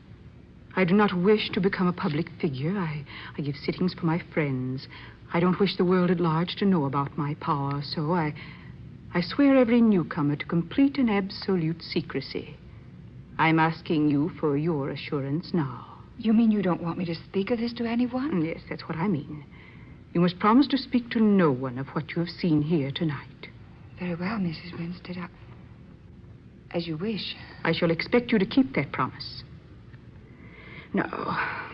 I do not wish to become a public figure. I give sittings for my friends. I don't wish the world at large to know about my power, so I swear every newcomer to complete and absolute secrecy. I'm asking you for your assurance now. You mean you don't want me to speak of this to anyone? Yes, that's what I mean. You must promise to speak to no one of what you have seen here tonight. Very well, Mrs. Winstead. As you wish. I shall expect you to keep that promise. Now,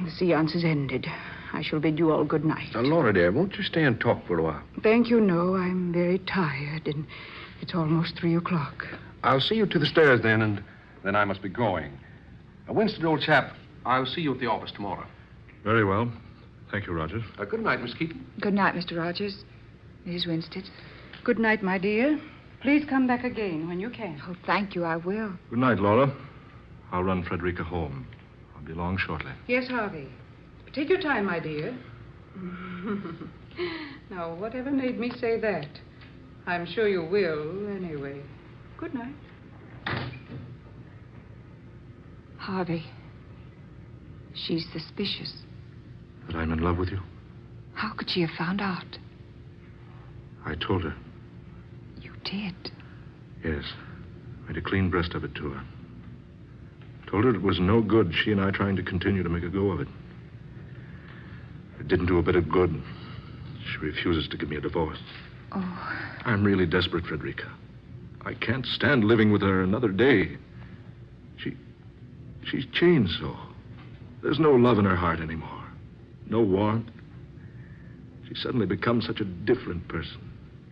the seance is ended. I shall bid you all good night. Now, Laura, dear, won't you stay and talk for a while? Thank you, no. I'm very tired, and it's almost 3:00. I'll see you to the stairs then, and then I must be going. Winston, old chap, I'll see you at the office tomorrow. Very well. Thank you, Rogers. Good night, Miss Keaton. Good night, Mr. Rogers. Mrs. Winstead. Good night, my dear. Please come back again when you can. Oh, thank you, I will. Good night, Laura. I'll run Frederica home. I'll be along shortly. Yes, Harvey. Take your time, my dear. Now, whatever made me say that? I'm sure you will, anyway. Good night. Harvey, she's suspicious. That I'm in love with you? How could she have found out? I told her. You did? Yes. Made a clean breast of it to her. Told her it was no good she and I trying to continue to make a go of it. It didn't do a bit of good. She refuses to give me a divorce. Oh. I'm really desperate, Frederica. I can't stand living with her another day. She's changed so. There's no love in her heart anymore. No warmth. She suddenly becomes such a different person.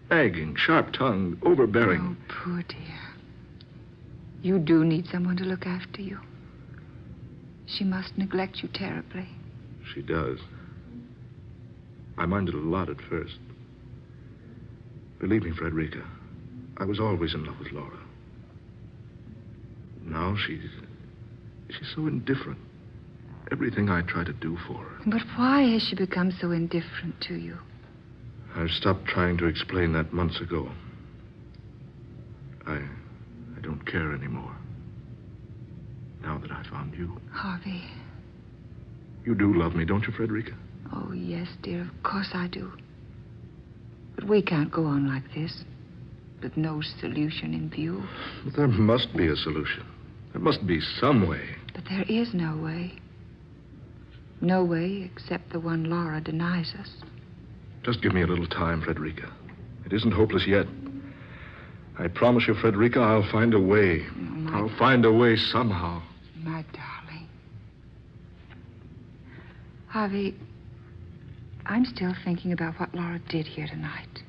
Nagging, sharp-tongued, overbearing. Oh, poor dear. You do need someone to look after you. She must neglect you terribly. She does. I minded a lot at first. Believe me, Frederica, I was always in love with Laura. Now she's so indifferent. Everything I try to do for her. But why has she become so indifferent to you? I stopped trying to explain that months ago. I don't care anymore. Now that I found you. Harvey. You do love me, don't you, Frederica? Oh, yes, dear. Of course I do. But we can't go on like this, with no solution in view. But there must be a solution. There must be some way. But there is no way. No way except the one Laura denies us. Just give me a little time, Frederica. It isn't hopeless yet. I promise you, Frederica, I'll find a way. I'll find a way somehow. My darling. Harvey, I'm still thinking about what Laura did here tonight.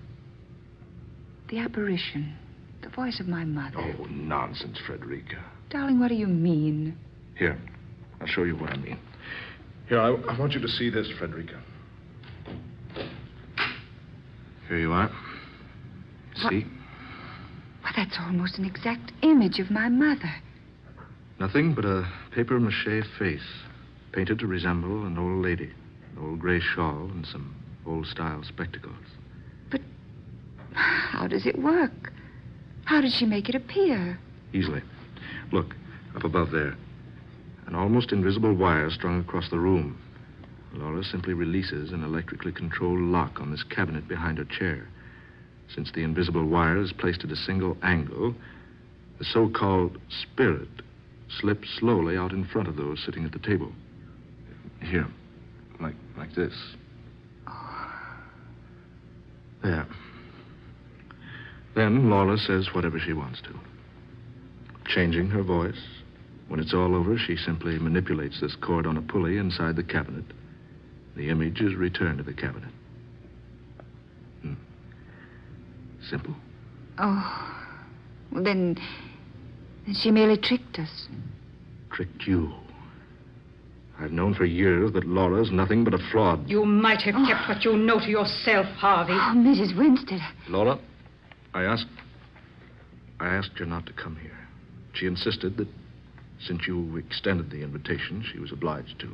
The apparition. The voice of my mother. Oh, nonsense, Frederica. Darling, what do you mean? Here, I'll show you what I mean. Here, I want you to see this, Frederica. Here you are. See? Well, that's almost an exact image of my mother. Nothing but a papier-mâché face, painted to resemble an old lady, an old gray shawl, and some old-style spectacles. But how does it work? How did she make it appear? Easily. Look, up above there. An almost invisible wire strung across the room. Laura simply releases an electrically controlled lock on this cabinet behind her chair. Since the invisible wire is placed at a single angle, the so-called spirit slips slowly out in front of those sitting at the table. Here, like this. There. Then Laura says whatever she wants to. Changing her voice. When it's all over, she simply manipulates this cord on a pulley inside the cabinet. The image is returned to the cabinet. Simple. Oh, well, then she merely tricked us. Tricked you. I've known for years that Laura's nothing but a fraud. You might have kept what you know to yourself, Harvey. Oh, Mrs. Winstead. Laura, I asked her not to come here. She insisted that since you extended the invitation, she was obliged to.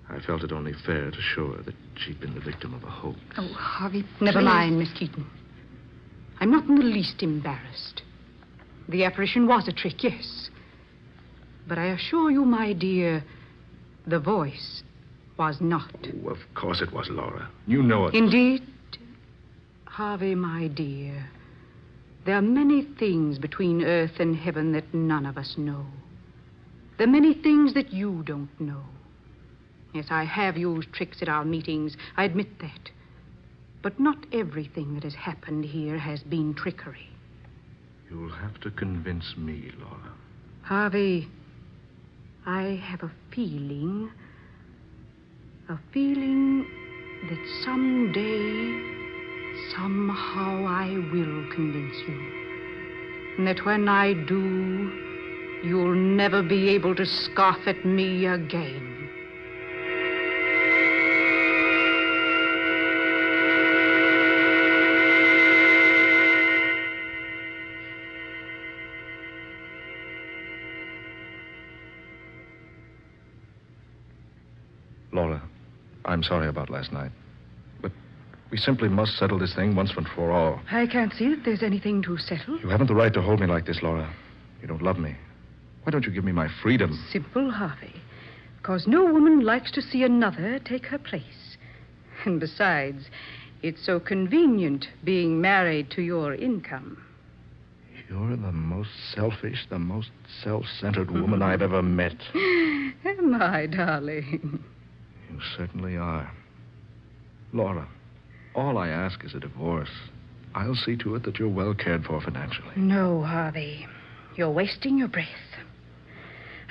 I felt it only fair to show her that she'd been the victim of a hoax. Oh, Harvey, never mind, Miss Keaton. I'm not in the least embarrassed. The apparition was a trick, yes. But I assure you, my dear, the voice was not. Oh, of course it was, Laura. You know it. Indeed, Harvey, my dear, there are many things between earth and heaven that none of us know. There are many things that you don't know. Yes, I have used tricks at our meetings. I admit that. But not everything that has happened here has been trickery. You'll have to convince me, Laura. Harvey, I have a feeling that someday, somehow I will convince you. And that when I do, you'll never be able to scoff at me again. Laura, I'm sorry about last night. But we simply must settle this thing once and for all. I can't see that there's anything to settle. You haven't the right to hold me like this, Laura. You don't love me. Why don't you give me my freedom? Simple, Harvey. Because no woman likes to see another take her place. And besides, it's so convenient being married to your income. You're the most selfish, the most self-centered woman I've ever met. Am I, darling? You certainly are. Laura, all I ask is a divorce. I'll see to it that you're well cared for financially. No, Harvey. You're wasting your breath.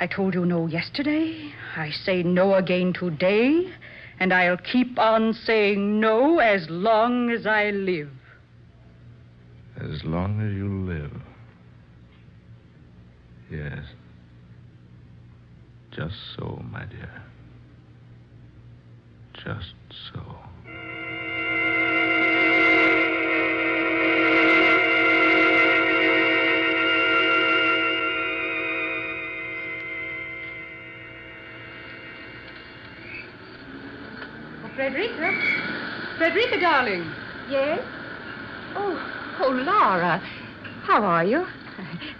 I told you no yesterday. I say no again today. And I'll keep on saying no as long as I live. As long as you live. Yes. Just so, my dear. Just so. Frederica, darling. Yes? Oh, Laura. How are you?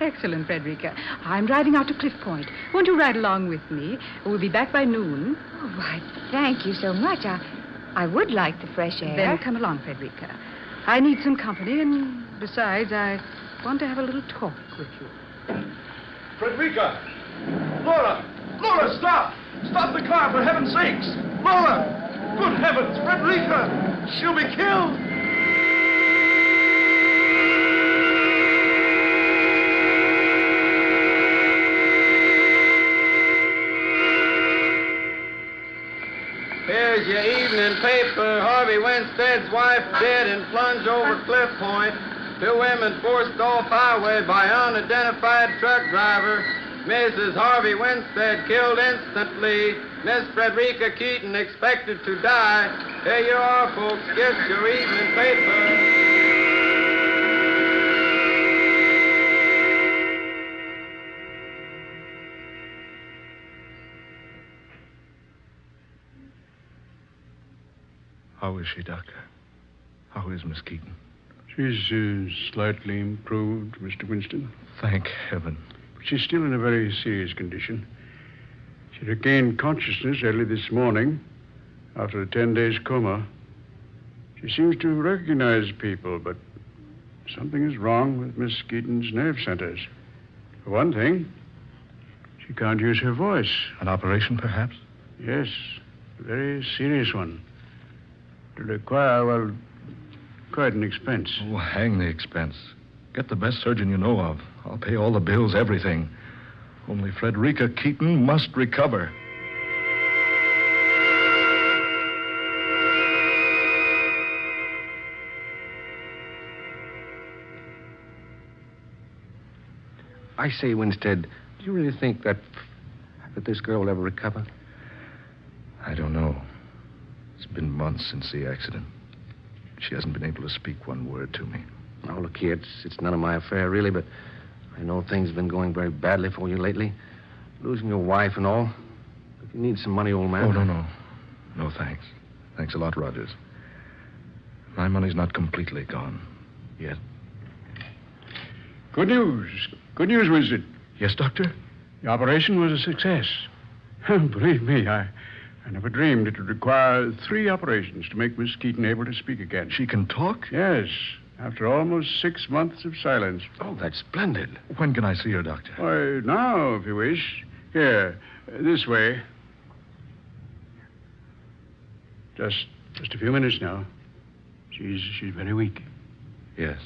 Excellent, Frederica. I'm driving out to Cliff Point. Won't you ride along with me? We'll be back by noon. Oh, why, thank you so much. I would like the fresh air. Then come along, Frederica. I need some company, and besides, I want to have a little talk with you. Frederica! Laura! Laura, stop! Stop the car, for heaven's sakes! Laura! Good heavens, Frederica! She'll be killed! Here's your evening paper. Harvey Winstead's wife dead and plunged over Cliff Point. 2 women forced off highway by unidentified truck driver. Mrs. Harvey Winstead killed instantly. Miss Frederica Keaton expected to die. Here you are, folks. Get your evening paper. How is she, Doctor? How is Miss Keaton? She's slightly improved, Mr. Winston. Thank heaven. But she's still in a very serious condition. She regained consciousness early this morning after a 10-day coma. She seems to recognize people, but something is wrong with Miss Keaton's nerve centers. For one thing, she can't use her voice. An operation, perhaps? Yes, a very serious one. To require, well, quite an expense. Oh, hang the expense. Get the best surgeon you know of. I'll pay all the bills, everything. Only Frederica Keaton must recover. I say, Winstead, do you really think that this girl will ever recover? I don't know. It's been months since the accident. She hasn't been able to speak one word to me. Oh, look here, it's none of my affair, really, but I know things have been going very badly for you lately. Losing your wife and all. If you need some money, old man. Oh, no. No, thanks. Thanks a lot, Rogers. My money's not completely gone yet. Good news. Good news, Winston. Yes, Doctor? The operation was a success. Believe me, I never dreamed it would require 3 operations to make Miss Keaton able to speak again. She can talk? Yes, after almost 6 months of silence. Oh, that's splendid. When can I see her, Doctor? Why, now, if you wish. Here, this way. Just a few minutes now. She's very weak. Yes.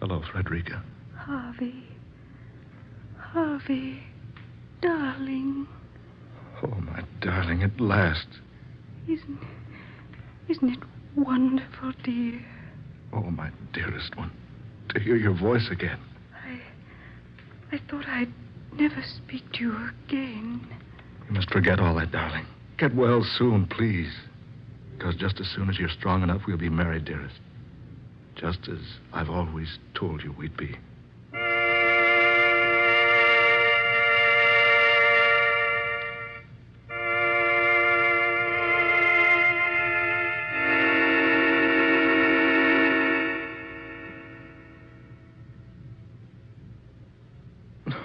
Hello, Frederica. Harvey. Harvey, darling. Oh, my darling, at last. Isn't it wonderful, dear? Oh, my dearest one. To hear your voice again. I thought I'd never speak to you again. You must forget all that, darling. Get well soon, please. Because just as soon as you're strong enough, we'll be married, dearest. Just as I've always told you we'd be.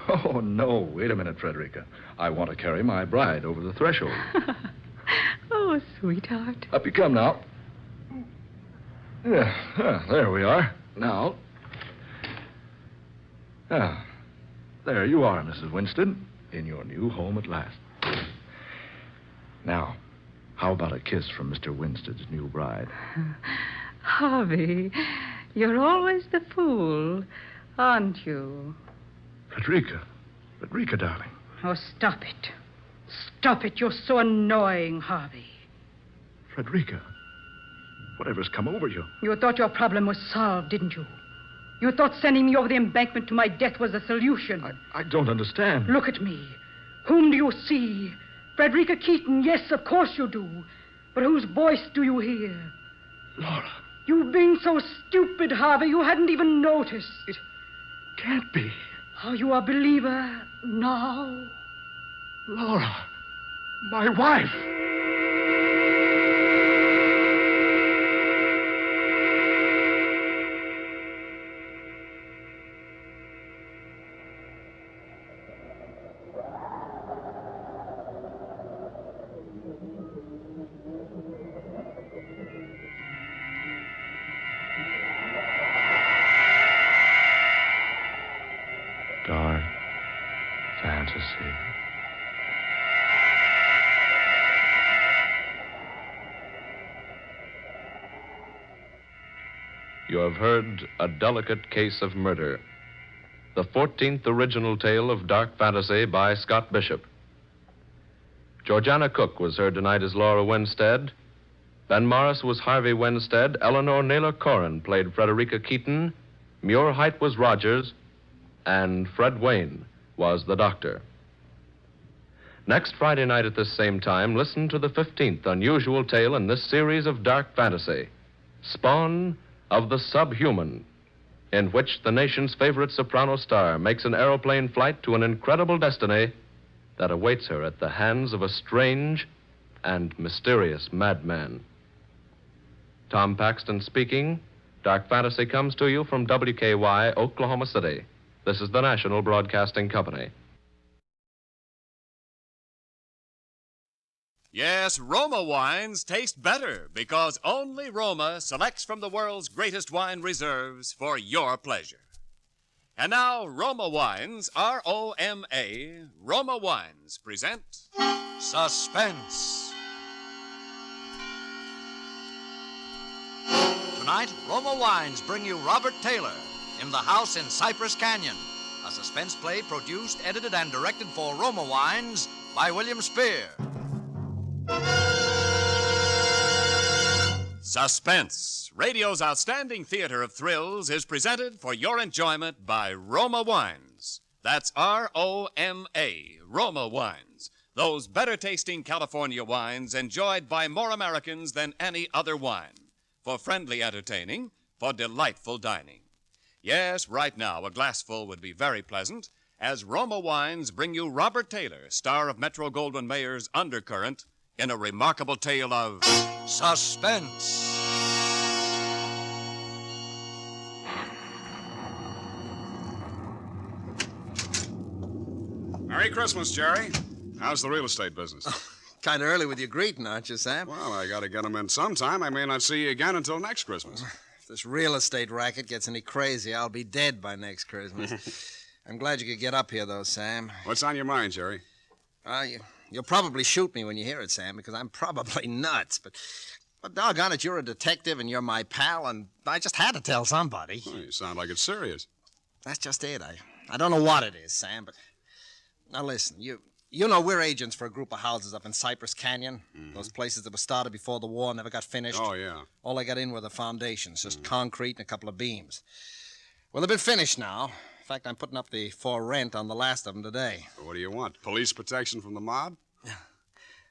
Oh, no. Wait a minute, Frederica. I want to carry my bride over the threshold. Oh, sweetheart. Up you come now. Yeah, there we are. Now. There you are, Mrs. Winston, in your new home at last. Now, how about a kiss from Mr. Winstead's new bride? Harvey, you're always the fool, aren't you? Frederica, darling. Oh, stop it. Stop it. You're so annoying, Harvey. Frederica, whatever's come over you? You thought your problem was solved, didn't you? You thought sending me over the embankment to my death was the solution. I don't understand. Look at me. Whom do you see? Frederica Keaton, yes, of course you do. But whose voice do you hear? Laura. You've been so stupid, Harvey, you hadn't even noticed. It can't be. Are you a believer now? Laura, my wife. Dark fantasy. You have heard A Delicate Case of Murder, the 14th original tale of dark fantasy by Scott Bishop. Georgiana Cook was heard tonight as Laura Winstead. Ben Morris was Harvey Winstead. Eleanor Naylor Corrin played Frederica Keaton. Muir Height was Rogers. And Fred Wayne was the doctor. Next Friday night at this same time, listen to the 15th unusual tale in this series of dark fantasy, Spawn of the Subhuman, in which the nation's favorite soprano star makes an aeroplane flight to an incredible destiny that awaits her at the hands of a strange and mysterious madman. Tom Paxton speaking. Dark Fantasy comes to you from WKY, Oklahoma City. This is the National Broadcasting Company. Yes, Roma wines taste better because only Roma selects from the world's greatest wine reserves for your pleasure. And now, Roma Wines, R-O-M-A, Roma Wines present Suspense. Tonight, Roma Wines bring you Robert Taylor in The House in Cypress Canyon, a suspense play produced, edited, and directed for Roma Wines by William Spear. Suspense, radio's outstanding theater of thrills, is presented for your enjoyment by Roma Wines. That's R-O-M-A, Roma Wines. Those better-tasting California wines enjoyed by more Americans than any other wine. For friendly entertaining, for delightful dining. Yes, right now, a glassful would be very pleasant, as Roma Wines bring you Robert Taylor, star of Metro-Goldwyn-Mayer's Undercurrent, in a remarkable tale of suspense. Merry Christmas, Jerry. How's the real estate business? Kind of early with your greeting, aren't you, Sam? Well, I got to get 'em in sometime. I may not see you again until next Christmas. If this real estate racket gets any crazier, I'll be dead by next Christmas. I'm glad you could get up here, though, Sam. What's on your mind, Jerry? You'll probably shoot me when you hear it, Sam, because I'm probably nuts. But doggone it, you're a detective and you're my pal, and I just had to tell somebody. Well, you sound like it's serious. That's just it. I don't know what it is, Sam, but... Now, listen, you know we're agents for a group of houses up in Cypress Canyon. Mm-hmm. Those places that were started before the war never got finished. Oh, yeah. All I got in were the foundations, just concrete and a couple of beams. Well, they've been finished now. In fact, I'm putting up the for rent on the last of them today. What do you want? Police protection from the mob?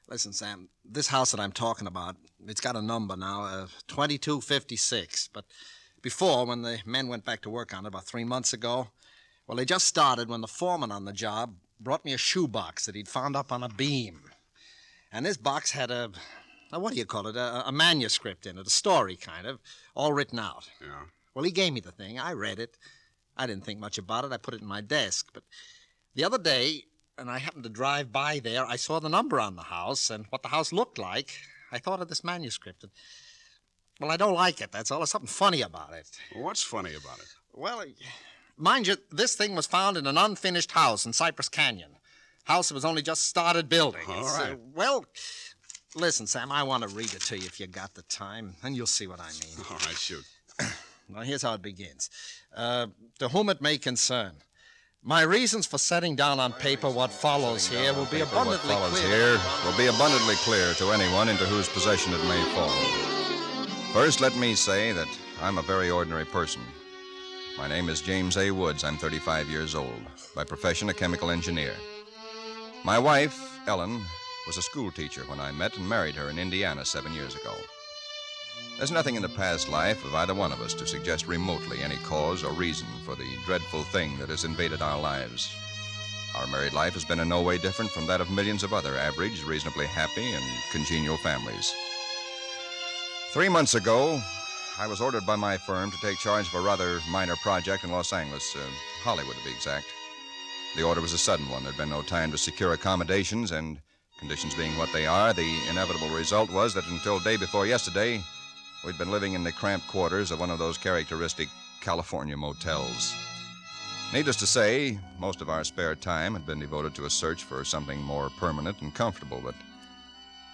Listen, Sam, this house that I'm talking about, it's got a number now, 2256. But before, when the men went back to work on it about 3 months ago, well, they just started when the foreman on the job brought me a shoebox that he'd found up on a beam. And this box had a manuscript in it, a story, kind of, all written out. Yeah. Well, he gave me the thing. I read it. I didn't think much about it. I put it in my desk. But the other day, and I happened to drive by there, I saw the number on the house and what the house looked like. I thought of this manuscript. And, well, I don't like it, that's all. There's something funny about it. What's funny about it? Well, mind you, this thing was found in an unfinished house in Cypress Canyon. House that was only just started building. All right. Listen, Sam, I want to read it to you if you got the time, and you'll see what I mean. All right, shoot. Well, here's how it begins. To whom it may concern, my reasons for setting down on paper what follows here will be abundantly clear to anyone into whose possession it may fall. First, let me say that I'm a very ordinary person. My name is James A. Woods. I'm 35 years old. By profession, a chemical engineer. My wife, Ellen, was a school teacher when I met and married her in Indiana 7 years ago. There's nothing in the past life of either one of us to suggest remotely any cause or reason for the dreadful thing that has invaded our lives. Our married life has been in no way different from that of millions of other average, reasonably happy, and congenial families. 3 months ago, I was ordered by my firm to take charge of a rather minor project in Los Angeles, Hollywood to be exact. The order was a sudden one. There'd been no time to secure accommodations, and conditions being what they are, the inevitable result was that until day before yesterday, we'd been living in the cramped quarters of one of those characteristic California motels. Needless to say, most of our spare time had been devoted to a search for something more permanent and comfortable, but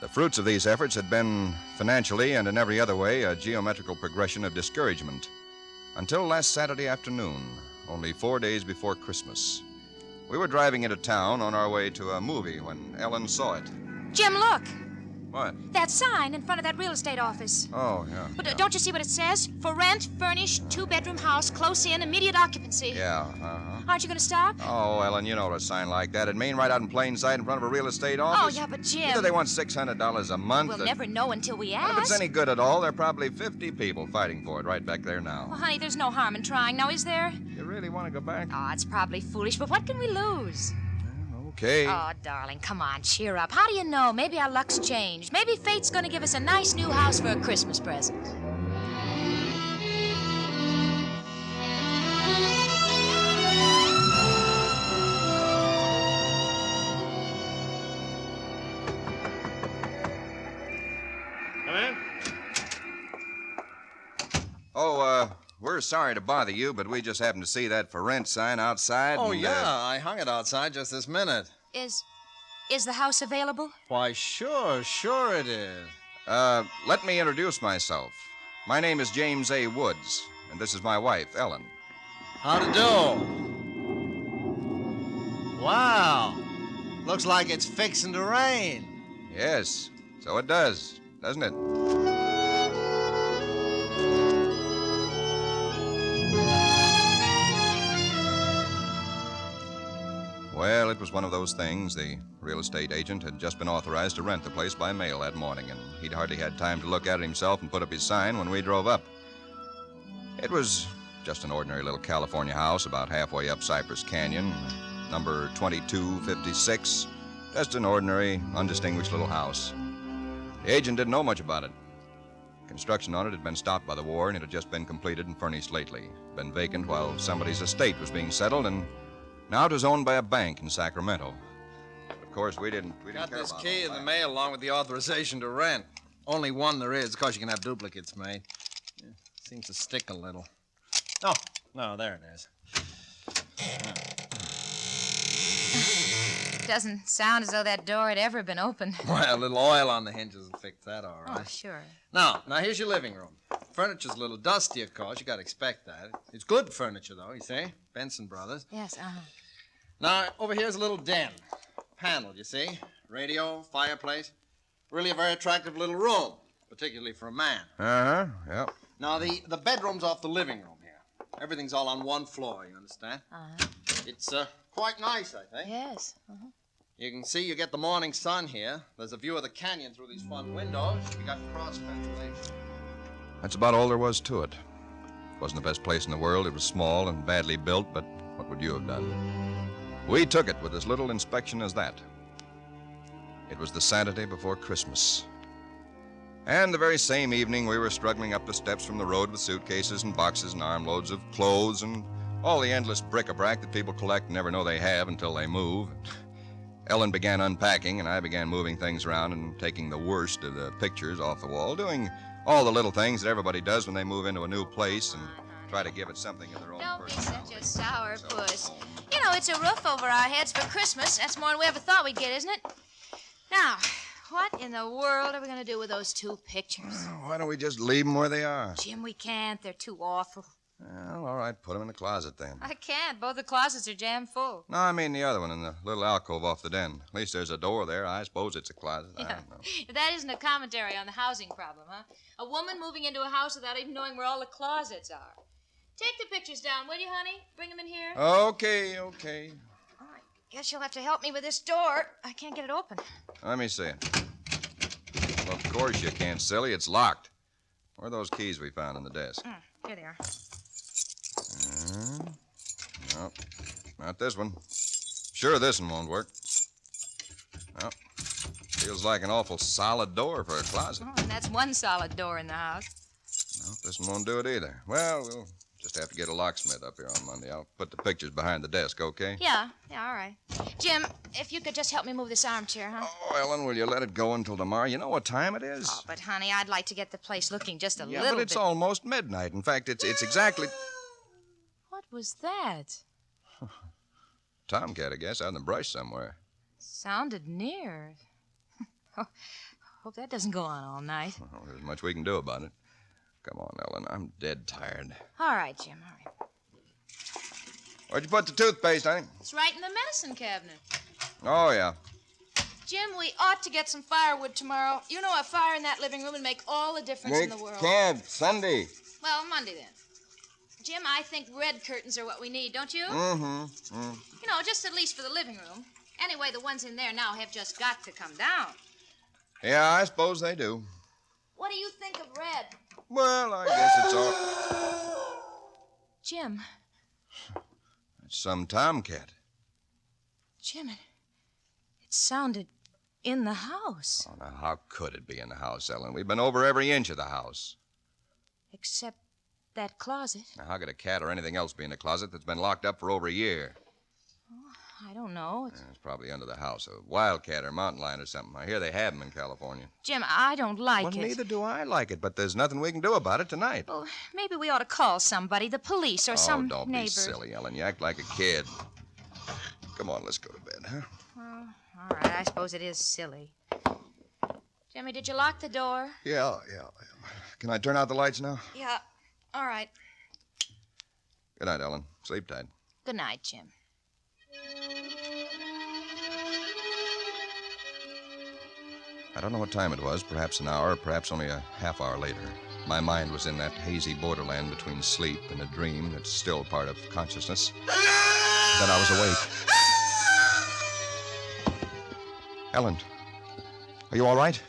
the fruits of these efforts had been, financially and in every other way, a geometrical progression of discouragement. Until last Saturday afternoon, only 4 days before Christmas. We were driving into town on our way to a movie when Ellen saw it. Jim, look. What? That sign in front of that real estate office. Oh, yeah. But don't you see what it says? For rent, furnished, 2-bedroom house, close in, immediate occupancy. Yeah, Aren't you going to stop? Oh, Ellen, you know what a sign like that'd mean right out in plain sight in front of a real estate office. Oh, yeah, but Jim... Either they want $600 a month... We'll never know until we ask. And if it's any good at all, there are probably 50 people fighting for it right back there now. Well, honey, there's no harm in trying now, is there? You really want to go back? Oh, it's probably foolish, but what can we lose? Okay. Oh, darling, come on, cheer up. How do you know? Maybe our luck's changed. Maybe fate's going to give us a nice new house for a Christmas present. Come in. We're sorry to bother you, but we just happened to see that for rent sign outside. Oh, and, yeah, I hung it outside just this minute. Is the house available? Why, sure it is. Let me introduce myself. My name is James A. Woods, and this is my wife, Ellen. How'd it do? Wow. Looks like it's fixing to rain. Yes, so it does, doesn't it? Well, it was one of those things. The real estate agent had just been authorized to rent the place by mail that morning, and he'd hardly had time to look at it himself and put up his sign when we drove up. It was just an ordinary little California house about halfway up Cypress Canyon. number 2256. Just an ordinary, undistinguished little house. The agent didn't know much about it. Construction on it had been stopped by the war, and it had just been completed and furnished lately. Been vacant while somebody's estate was being settled, and now it was owned by a bank in Sacramento. Of course, we didn't Got care this about key all in the that. mail along with the authorization to rent. Only one there is. Of course, you can have duplicates made. Yeah, seems to stick a little. Oh, no, there it is. Doesn't sound as though that door had ever been opened. Well, a little oil on the hinges will fix that, all right. Oh, sure. Now, here's your living room. Furniture's a little dusty, of course. You got to expect that. It's good furniture, though, you see? Benson Brothers. Yes, Now, over here's a little den. Paneled, you see? Radio, fireplace. Really a very attractive little room, particularly for a man. Uh-huh, yeah. Now, the bedroom's off the living room here. Everything's all on one floor, you understand? It's quite nice, I think. Yes. You can see you get the morning sun here. There's a view of the canyon through these front windows. You got cross ventilation. That's about all there was to it. Wasn't the best place in the world. It was small and badly built, but what would you have done? We took it with as little inspection as that. It was the Saturday before Christmas. And the very same evening, we were struggling up the steps from the road with suitcases and boxes and armloads of clothes and all the endless bric-a-brac that people collect and never know they have until they move. Ellen began unpacking, and I began moving things around and taking the worst of the pictures off the wall, doing all the little things that everybody does when they move into a new place and try to give it something of their own Don't be personality. such a sourpuss. You know, it's a roof over our heads for Christmas. That's more than we ever thought we'd get, isn't it? Now, what in the world are we going to do with those two pictures? Why don't we just leave them where they are? Jim, we can't. They're too awful. Well, all right, put them in the closet then. I can't. Both the closets are jammed full. No, I mean the other one in the little alcove off the den. At least there's a door there. I suppose it's a closet. I don't know. That isn't a commentary on the housing problem, huh? A woman moving into a house without even knowing where all the closets are. Take the pictures down, will you, honey? Bring them in here. Okay. Guess you'll have to help me with this door. I can't get it open. Let me see it. Well, of course you can't, silly. It's locked. Where are those keys we found on the desk? Here they are. No, not this one. Sure, this one won't work. No. Feels like an awful solid door for a closet. Oh, and that's one solid door in the house. No, this one won't do it either. Well, we'll just have to get a locksmith up here on Monday. I'll put the pictures behind the desk, okay? Yeah, all right. Jim, if you could just help me move this armchair, huh? Oh, Ellen, will you let it go until tomorrow? You know what time it is? Oh, but, honey, I'd like to get the place looking just a Yeah, little but it's bit. almost midnight. In fact, it's exactly... What was that? Tomcat, I guess, out in the brush somewhere. Sounded near. Oh, hope that doesn't go on all night. Well, there's much we can do about it. Come on, Ellen, I'm dead tired. All right, Jim, all right. Where'd you put the toothpaste, honey? It's right in the medicine cabinet. Oh, yeah. Jim, we ought to get some firewood tomorrow. You know, a fire in that living room would make all the difference in the world. Can't. Sunday. Well, Monday then. Jim, I think red curtains are what we need, don't you? Mm-hmm. You know, just at least for the living room. Anyway, the ones in there now have just got to come down. Yeah, I suppose they do. What do you think of red? Well, I guess it's all... Jim, It's some tomcat. Jim, it sounded in the house. Oh, now, how could it be in the house, Ellen? We've been over every inch of the house. Except that closet. Now, how could a cat or anything else be in a closet that's been locked up for over a year? I don't know. It's probably under the house. A wildcat or mountain lion or something. I hear they have them in California. Jim, I don't like Well, it. neither do I like it, but there's nothing we can do about it tonight. Well, maybe we ought to call somebody, the police or some don't neighbor. be silly, Ellen. You act like a kid. Come on, let's go to bed, huh? Well, all right, I suppose it is silly. Jimmy, did you lock the door? Yeah. Can I turn out the lights now? Yeah. All right. Good night, Ellen. Sleep tight. Good night, Jim. I don't know what time it was, perhaps an hour, perhaps only a half hour later. My mind was in that hazy borderland between sleep and a dream that's still part of consciousness. Then I was awake. Ellen, are you all right?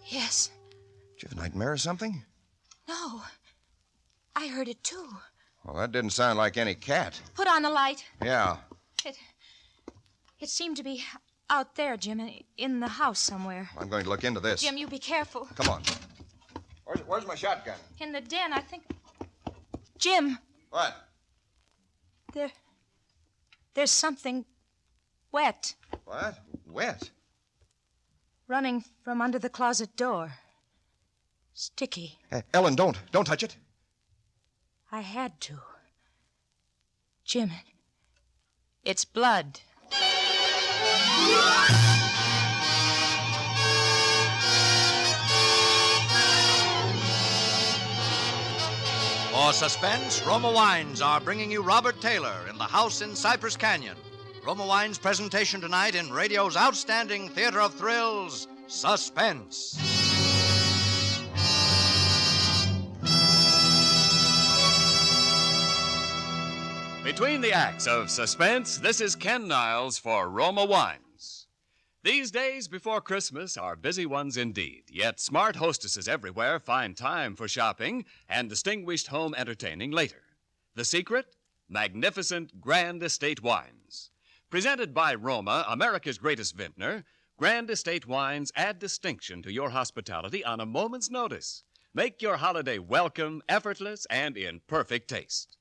Yes. Did you have a nightmare or something? No. I heard it, too. Well, that didn't sound like any cat. Put on the light. Yeah. It seemed to be out there, Jim, in the house somewhere. I'm going to look into this. Jim, you be careful. Come on. Where's my shotgun? In the den, I think. Jim. What? There's something wet What? Wet? running from under the closet door. Sticky. Ellen, don't touch it. I had to. Jim, it's blood. For suspense, Roma Wines are bringing you Robert Taylor in The House in Cypress Canyon. Roma Wines' presentation tonight in radio's outstanding theater of thrills, Suspense. Between the acts of Suspense, this is Ken Niles for Roma Wines. These days before Christmas are busy ones indeed, yet smart hostesses everywhere find time for shopping and distinguished home entertaining later. The secret? Magnificent Grand Estate Wines. Presented by Roma, America's greatest vintner, Grand Estate Wines add distinction to your hospitality on a moment's notice. Make your holiday welcome, effortless, and in perfect taste.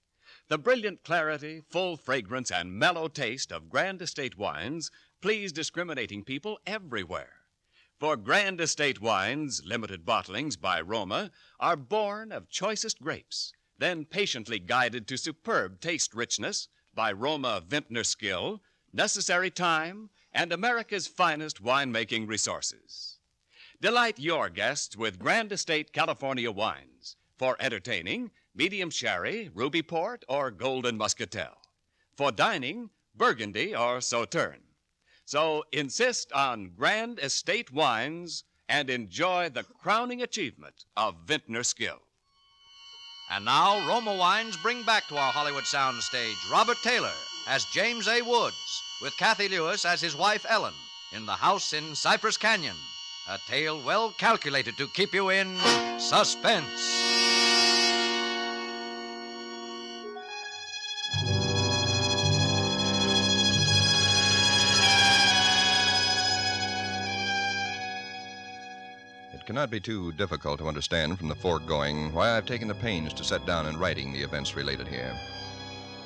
The brilliant clarity, full fragrance, and mellow taste of Grand Estate Wines please discriminating people everywhere. For Grand Estate Wines, limited bottlings by Roma, are born of choicest grapes, then patiently guided to superb taste richness by Roma vintner skill, necessary time, and America's finest winemaking resources. Delight your guests with Grand Estate California wines. For entertaining, medium sherry, ruby port, or golden muscatel. For dining, Burgundy or Sauterne. So insist on Grand Estate Wines and enjoy the crowning achievement of vintner skill. And now, Roma Wines bring back to our Hollywood soundstage Robert Taylor as James A. Woods, with Kathy Lewis as his wife Ellen, in The House in Cypress Canyon. A tale well calculated to keep you in suspense. It cannot be too difficult to understand from the foregoing why I've taken the pains to set down in writing the events related here.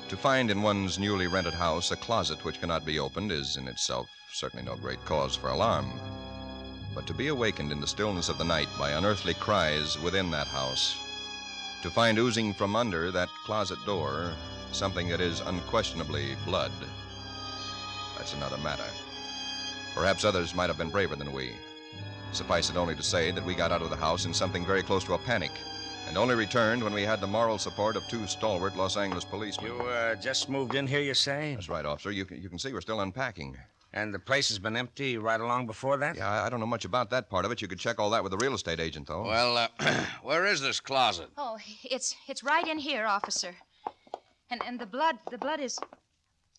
To find in one's newly rented house a closet which cannot be opened is in itself certainly no great cause for alarm. But to be awakened in the stillness of the night by unearthly cries within that house, to find oozing from under that closet door something that is unquestionably blood, that's another matter. Perhaps others might have been braver than we. Suffice it only to say that we got out of the house in something very close to a panic, and only returned when we had the moral support of two stalwart Los Angeles policemen. You just moved in here, you say? That's right, officer. You can see we're still unpacking. And the place has been empty right along before that? Yeah, I don't know much about that part of it. You could check all that with the real estate agent, though. Well, where is this closet? Oh, it's right in here, officer. And the blood is...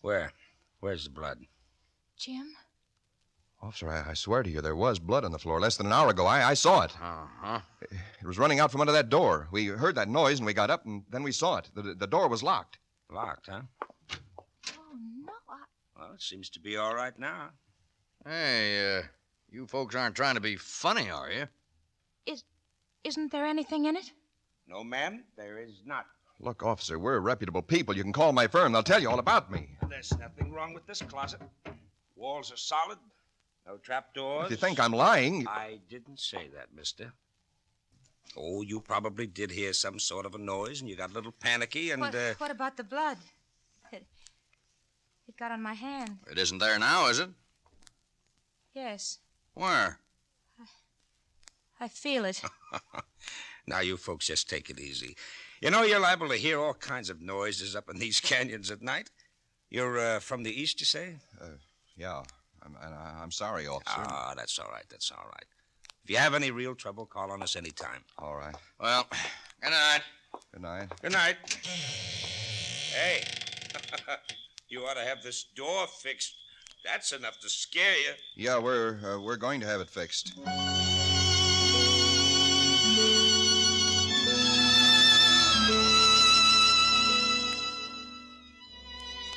Where? Where's the blood? Jim? Officer, I swear to you, there was blood on the floor less than an hour ago. I saw it. Uh-huh. It was running out from under that door. We heard that noise, and we got up, and then we saw it. The door was locked. Locked, huh? Oh, no, Well, it seems to be all right now. Hey, you folks aren't trying to be funny, are you? Isn't there anything in it? No, ma'am, there is not. Look, officer, we're reputable people. You can call my firm. They'll tell you all about me. There's nothing wrong with this closet. Walls are solid. No trapdoors. If you think I'm lying... I didn't say that, mister. Oh, you probably did hear some sort of a noise, and you got a little panicky, and... What about the blood? It got on my hand. It isn't there now, is it? Yes. Where? I feel it. Now, you folks just take it easy. You know, you're liable to hear all kinds of noises up in these canyons at night. You're from the east, you say? Yeah. I'm sorry, officer. Ah, that's all right. That's all right. If you have any real trouble, call on us anytime. All right. Well, good night. Good night. Good night. Hey, you ought to have this door fixed. That's enough to scare you. Yeah, we're going to have it fixed.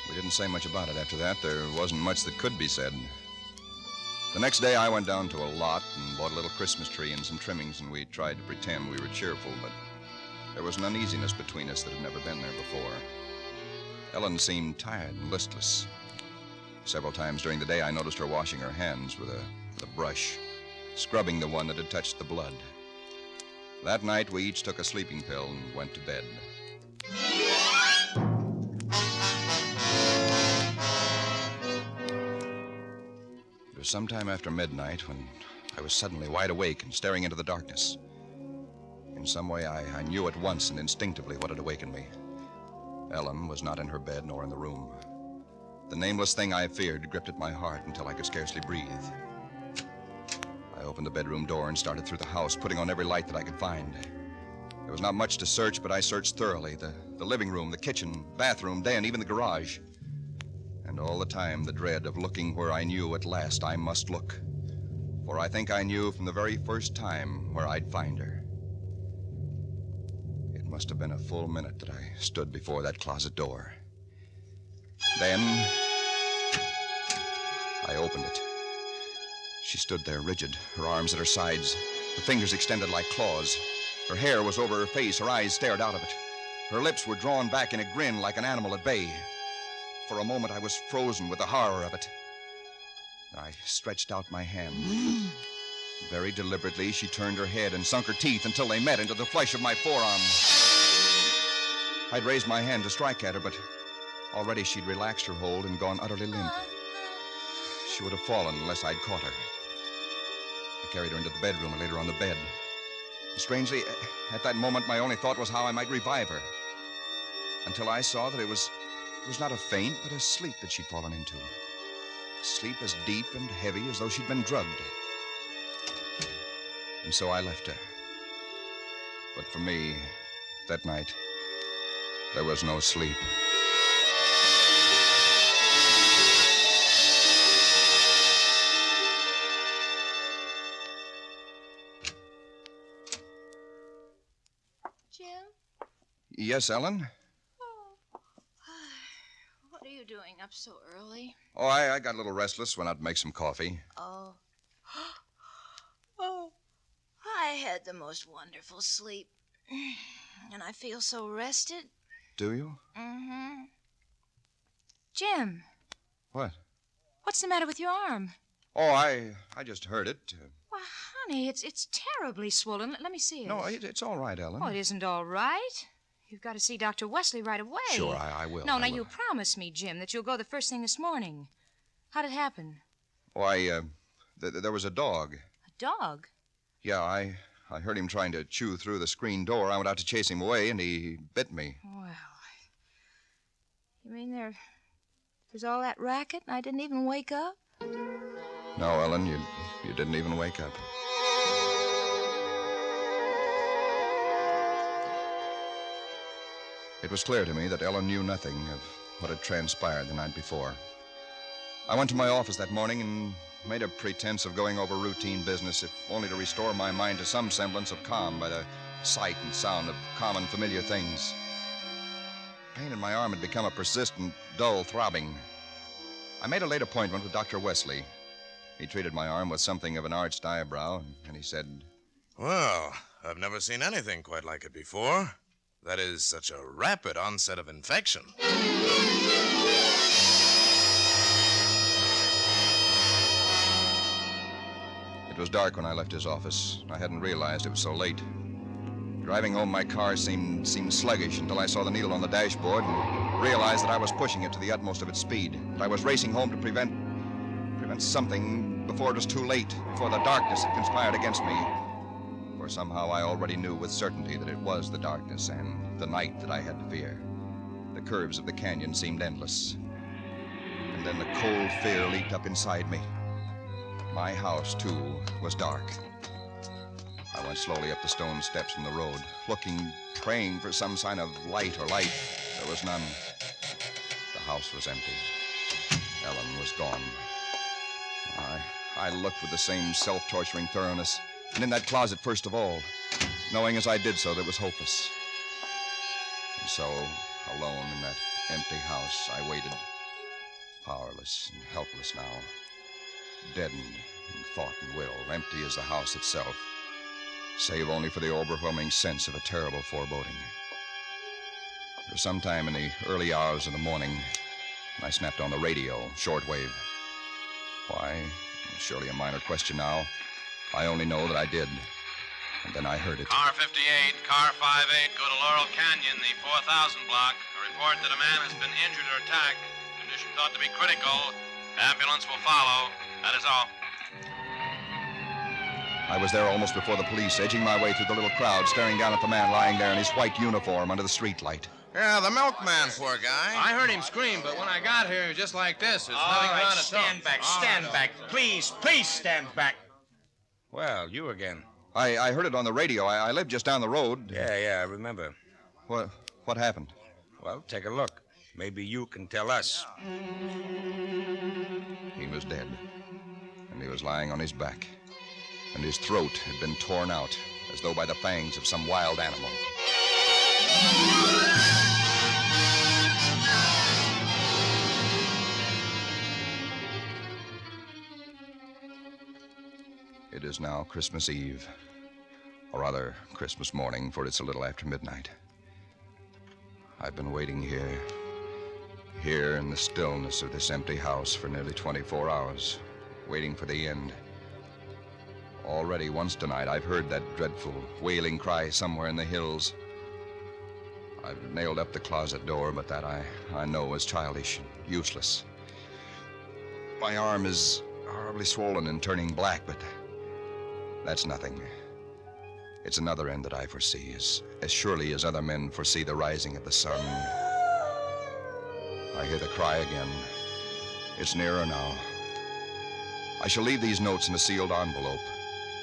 We didn't say much about it after that. There wasn't much that could be said. The next day, I went down to a lot and bought a little Christmas tree and some trimmings, and we tried to pretend we were cheerful, but there was an uneasiness between us that had never been there before. Ellen seemed tired and listless. Several times during the day, I noticed her washing her hands with a brush, scrubbing the one that had touched the blood. That night, we each took a sleeping pill and went to bed. It was sometime after midnight when I was suddenly wide awake and staring into the darkness. In some way, I knew at once and instinctively what had awakened me. Ellen was not in her bed nor in the room. The nameless thing I feared gripped at my heart until I could scarcely breathe. I opened the bedroom door and started through the house, putting on every light that I could find. There was not much to search, but I searched thoroughly. The living room, the kitchen, bathroom, den, even the garage. And all the time, the dread of looking where I knew at last I must look. For I think I knew from the very first time where I'd find her. It must have been a full minute that I stood before that closet door. Then I opened it. She stood there rigid, her arms at her sides, her fingers extended like claws. Her hair was over her face, her eyes stared out of it. Her lips were drawn back in a grin like an animal at bay. For a moment, I was frozen with the horror of it. I stretched out my hand. Very deliberately, she turned her head and sunk her teeth until they met into the flesh of my forearm. I'd raised my hand to strike at her, but already she'd relaxed her hold and gone utterly limp. She would have fallen unless I'd caught her. I carried her into the bedroom and laid her on the bed. Strangely, at that moment, my only thought was how I might revive her. Until I saw that it was not a faint, but a sleep that she'd fallen into. A sleep as deep and heavy as though she'd been drugged. And so I left her. But for me, that night, there was no sleep. Jim? Yes, Ellen? What are you doing up so early? Oh, I got a little restless, went out to make some coffee. Oh. Oh. I had the most wonderful sleep. And I feel so rested. Do you? Mm-hmm. Jim. What? What's the matter with your arm? Oh, I just heard it. Well, honey, it's terribly swollen. Let me see it. No, it's all right, Ellen. Oh, it isn't all right. You've got to see Dr. Wesley right away. Sure, I will. No, now you promise me, Jim, that you'll go the first thing this morning. How'd it happen? Oh, there was a dog. A dog? Yeah, I heard him trying to chew through the screen door. I went out to chase him away, and he bit me. Well, you mean there's all that racket and I didn't even wake up? No, Ellen, you didn't even wake up. It was clear to me that Ellen knew nothing of what had transpired the night before. I went to my office that morning and made a pretense of going over routine business, if only to restore my mind to some semblance of calm by the sight and sound of common, familiar things. Pain in my arm had become a persistent, dull throbbing. I made a late appointment with Dr. Wesley. He treated my arm with something of an arched eyebrow, and he said, "Well, I've never seen anything quite like it before. That is such a rapid onset of infection." It was dark when I left his office. I hadn't realized it was so late. Driving home, my car seemed sluggish until I saw the needle on the dashboard and realized that I was pushing it to the utmost of its speed, that I was racing home to prevent something before it was too late, before the darkness had conspired against me. For somehow I already knew with certainty that it was the darkness and the night that I had to fear. The curves of the canyon seemed endless. And then the cold fear leaped up inside me. My house, too, was dark. I went slowly up the stone steps from the road, looking, praying for some sign of light or life. There was none. The house was empty. Ellen was gone. I looked with the same self-torturing thoroughness, and in that closet first of all, knowing as I did so that it was hopeless. And so, alone in that empty house, I waited. powerless and helpless now, deadened in thought and will, empty as the house itself, save only for the overwhelming sense of a terrible foreboding. It was sometime in the early hours of the morning, I snapped on the radio, shortwave. Why? Surely a minor question now. I only know that I did. And then I heard it. Car 58, car 58, go to Laurel Canyon, the 4000 block. A report that a man has been injured or attacked. Condition thought to be critical. Ambulance will follow. That is all. I was there almost before the police, edging my way through the little crowd, staring down at the man lying there in his white uniform under the streetlight. Yeah, the milkman, poor guy. I heard him scream, but when I got here, he was just like this. There's nothing All right, on it. stand back, stand back. Please stand back. Well, you again. I heard it on the radio. I live just down the road. Yeah, I remember. What happened? Well, take a look. Maybe you can tell us. He was dead. And he was lying on his back. And his throat had been torn out, as though by the fangs of some wild animal. It is now Christmas Eve, or rather Christmas morning, for it's a little after midnight. I've been waiting here in the stillness of this empty house for nearly 24 hours, waiting for the end. Already once tonight I've heard that dreadful wailing cry somewhere in the hills. I've nailed up the closet door, but that I know is childish and useless. My arm is horribly swollen and turning black, but that's nothing. It's another end that I foresee, as surely as other men foresee the rising of the sun. I hear the cry again. It's nearer now. I shall leave these notes in a sealed envelope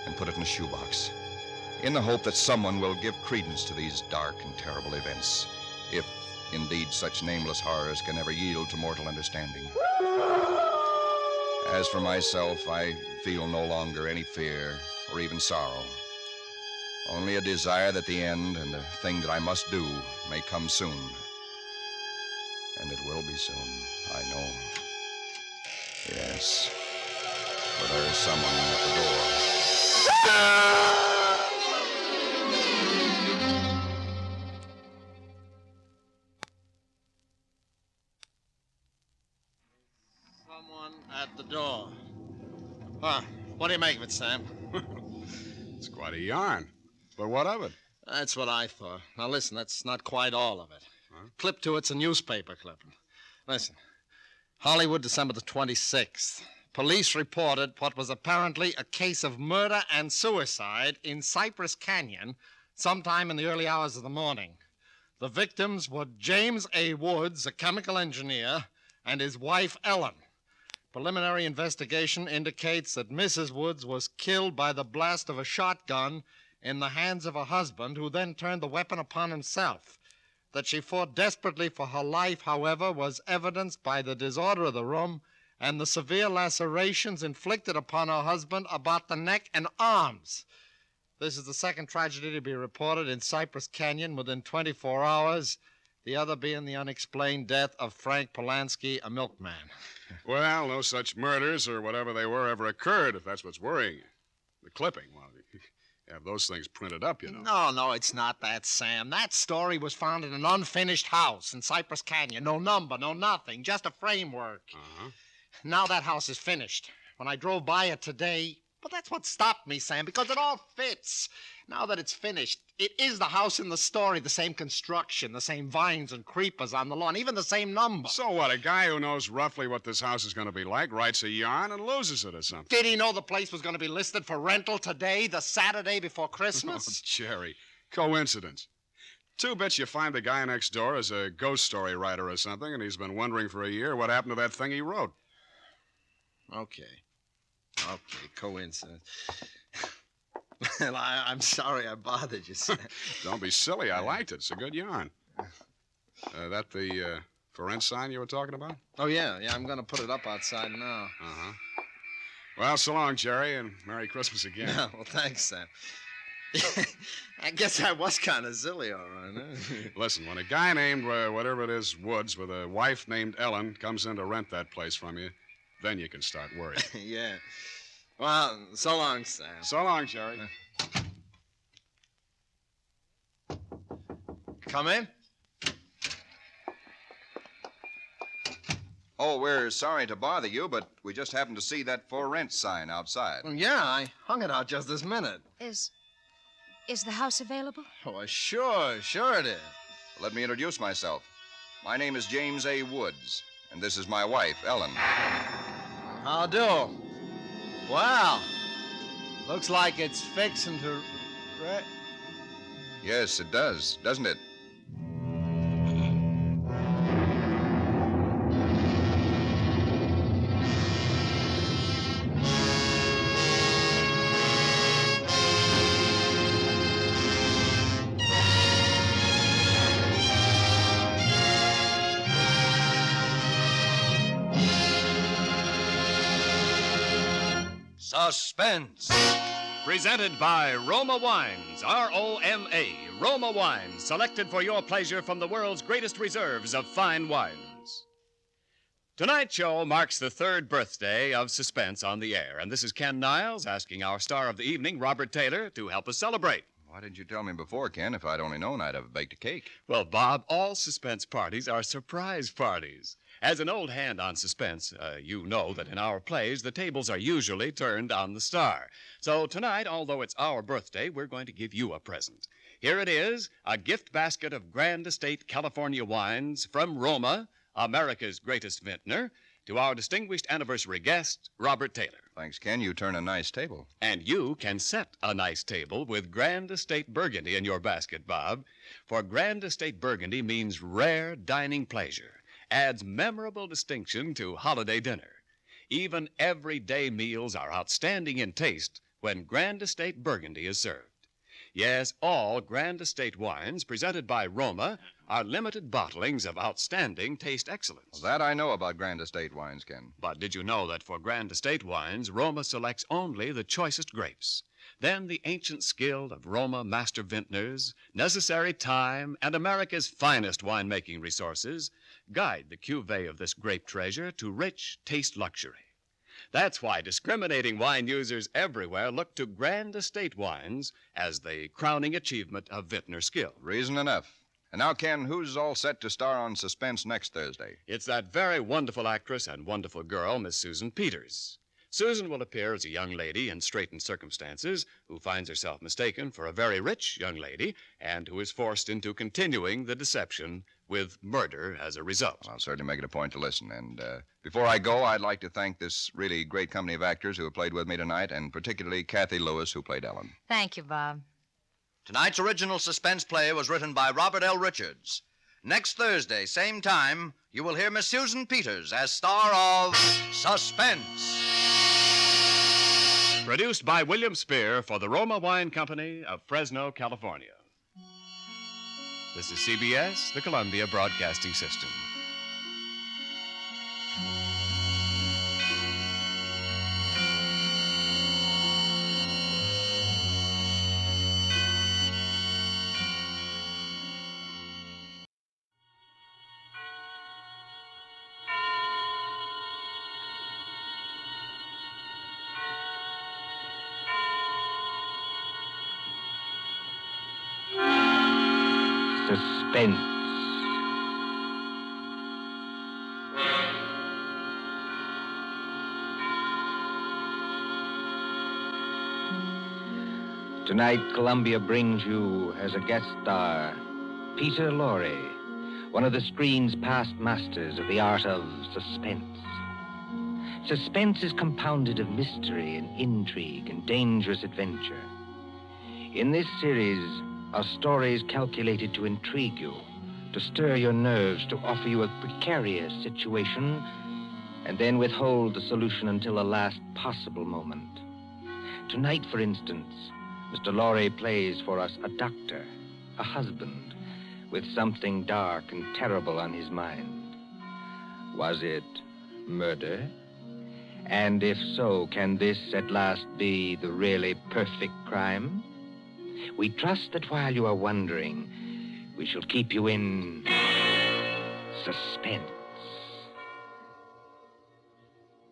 and put it in a shoebox, in the hope that someone will give credence to these dark and terrible events, if indeed such nameless horrors can ever yield to mortal understanding. As for myself, I feel no longer any fear or even sorrow, only a desire that the end and the thing that I must do may come soon. And it will be soon, I know. Yes, for there is someone at the door. Someone at the door. Huh. What do you make of it, Sam? It's quite a yarn. But what of it? That's what I thought. Now, listen, that's not quite all of it. Huh? Clip to it's a newspaper clipping. Listen. Hollywood, December the 26th. Police reported what was apparently a case of murder and suicide in Cypress Canyon sometime in the early hours of the morning. The victims were James A. Woods, a chemical engineer, and his wife, Ellen. Preliminary investigation indicates that Mrs. Woods was killed by the blast of a shotgun in the hands of her husband, who then turned the weapon upon himself. That she fought desperately for her life, however, was evidenced by the disorder of the room and the severe lacerations inflicted upon her husband about the neck and arms. This is the second tragedy to be reported in Cypress Canyon within 24 hours, the other being the unexplained death of Frank Polanski, a milkman. Well, no such murders or whatever they were ever occurred, if that's what's worrying you. The clipping, well, you have those things printed up, you know. No, it's not that, Sam. That story was found in an unfinished house in Cypress Canyon. No number, no nothing, just a framework. Uh-huh. Now that house is finished. When I drove by it today, but that's what stopped me, Sam, because it all fits. Now that it's finished, it is the house in the story, the same construction, the same vines and creepers on the lawn, even the same number. So what, a guy who knows roughly what this house is going to be like writes a yarn and loses it or something? Did he know the place was going to be listed for rental today, the Saturday before Christmas? Oh, Jerry, coincidence. 2 bits you find the guy next door is a ghost story writer or something, and he's been wondering for a year what happened to that thing he wrote. Okay, coincidence. Well, I'm sorry I bothered you, Sam. Don't be silly. I liked it. It's a good yarn. That the for rent sign you were talking about? Oh, yeah, I'm going to put it up outside now. Uh-huh. Well, so long, Jerry, and Merry Christmas again. Yeah, well, thanks, Sam. I guess I was kind of silly, all right, huh? Listen, when a guy named, whatever it is, Woods, with a wife named Ellen comes in to rent that place from you, then you can start worrying. Yeah. Well, so long, Sam. So long, Jerry. Come in. Oh, we're sorry to bother you, but we just happened to see that for rent sign outside. Yeah, I hung it out just this minute. Is the house available? Oh, sure it is. Let me introduce myself. My name is James A. Woods, and this is my wife, Ellen. How do? Well, looks like it's fixing to... Yes, it does, doesn't it? Suspense. Presented by Roma Wines, R-O-M-A, Roma Wines, selected for your pleasure from the world's greatest reserves of fine wines. Tonight's show marks the third birthday of Suspense on the air, and this is Ken Niles asking our star of the evening, Robert Taylor, to help us celebrate. Why didn't you tell me before, Ken? If I'd only known, I'd have baked a cake. Well, Bob, all Suspense parties are surprise parties. As an old hand on Suspense, you know that in our plays, the tables are usually turned on the star. So tonight, although it's our birthday, we're going to give you a present. Here it is, a gift basket of Grand Estate California wines from Roma, America's greatest vintner, to our distinguished anniversary guest, Robert Taylor. Thanks, Ken. You turn a nice table. And you can set a nice table with Grand Estate Burgundy in your basket, Bob. For Grand Estate Burgundy means rare dining pleasure, adds memorable distinction to holiday dinner. Even everyday meals are outstanding in taste when Grand Estate Burgundy is served. Yes, all Grand Estate wines presented by Roma are limited bottlings of outstanding taste excellence. Well, that I know about Grand Estate wines, Ken. But did you know that for Grand Estate wines, Roma selects only the choicest grapes? Then the ancient skill of Roma master vintners, necessary time, and America's finest winemaking resources guide the cuvée of this grape treasure to rich taste luxury. That's why discriminating wine users everywhere look to Grand Estate wines as the crowning achievement of vintner skill. Reason enough. And now, Ken, who's all set to star on Suspense next Thursday? It's that very wonderful actress and wonderful girl, Miss Susan Peters. Susan will appear as a young lady in straitened circumstances who finds herself mistaken for a very rich young lady and who is forced into continuing the deception with murder as a result. I'll certainly make it a point to listen. And before I go, I'd like to thank this really great company of actors who have played with me tonight, and particularly Kathy Lewis, who played Ellen. Thank you, Bob. Tonight's original suspense play was written by Robert L. Richards. Next Thursday, same time, you will hear Miss Susan Peters as star of Suspense. Produced by William Spear for the Roma Wine Company of Fresno, California. This is CBS, the Columbia Broadcasting System. Suspense. Tonight, Columbia brings you as a guest star Peter Lorre, one of the screen's past masters of the art of suspense. Suspense is compounded of mystery and intrigue and dangerous adventure. In this series are stories calculated to intrigue you, to stir your nerves, to offer you a precarious situation, and then withhold the solution until the last possible moment. Tonight, for instance, Mr. Lorre plays for us a doctor, a husband, with something dark and terrible on his mind. Was it murder? And if so, can this at last be the really perfect crime? We trust that while you are wondering, we shall keep you in suspense.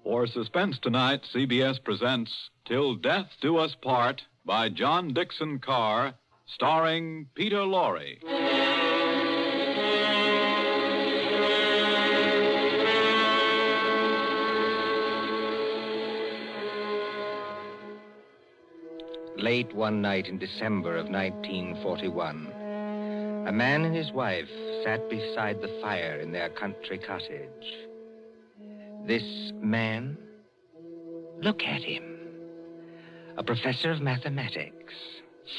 For Suspense tonight, CBS presents Till Death Do Us Part by John Dixon Carr, starring Peter Lorre. Late one night in December of 1941, a man and his wife sat beside the fire in their country cottage. This man, look at him. A professor of mathematics,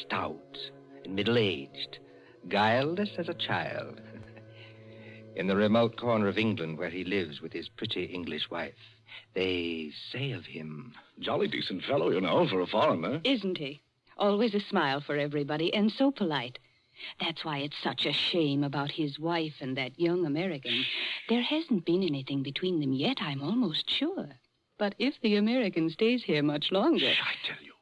stout and middle-aged, guileless as a child. In the remote corner of England where he lives with his pretty English wife, they say of him... Jolly decent fellow, you know, for a foreigner. Isn't he? Always a smile for everybody, and so polite. That's why it's such a shame about his wife and that young American. There hasn't been anything between them yet, I'm almost sure. But if the American stays here much longer... Shh, I tell you.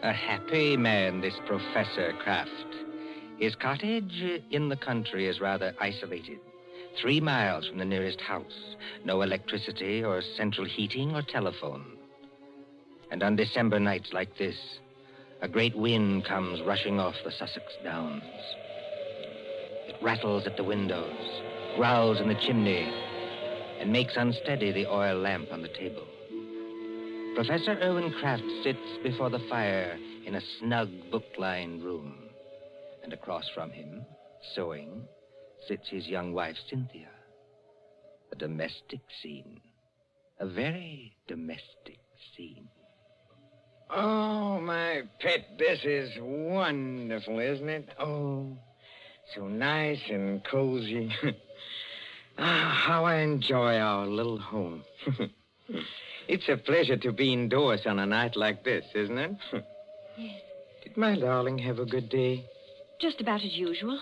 A happy man, this Professor Kraft. His cottage in the country is rather isolated. 3 miles from the nearest house. No electricity or central heating or telephone. And on December nights like this, a great wind comes rushing off the Sussex Downs. It rattles at the windows, growls in the chimney, and makes unsteady the oil lamp on the table. Professor Irwin Kraft sits before the fire in a snug, book-lined room. And across from him, sewing, sits his young wife, Cynthia. A domestic scene. A very domestic scene. Oh, my pet, this is wonderful, isn't it? Oh, so nice and cozy. How I enjoy our little home. It's a pleasure to be indoors on a night like this, isn't it? Yes. Did my darling have a good day? Just about as usual.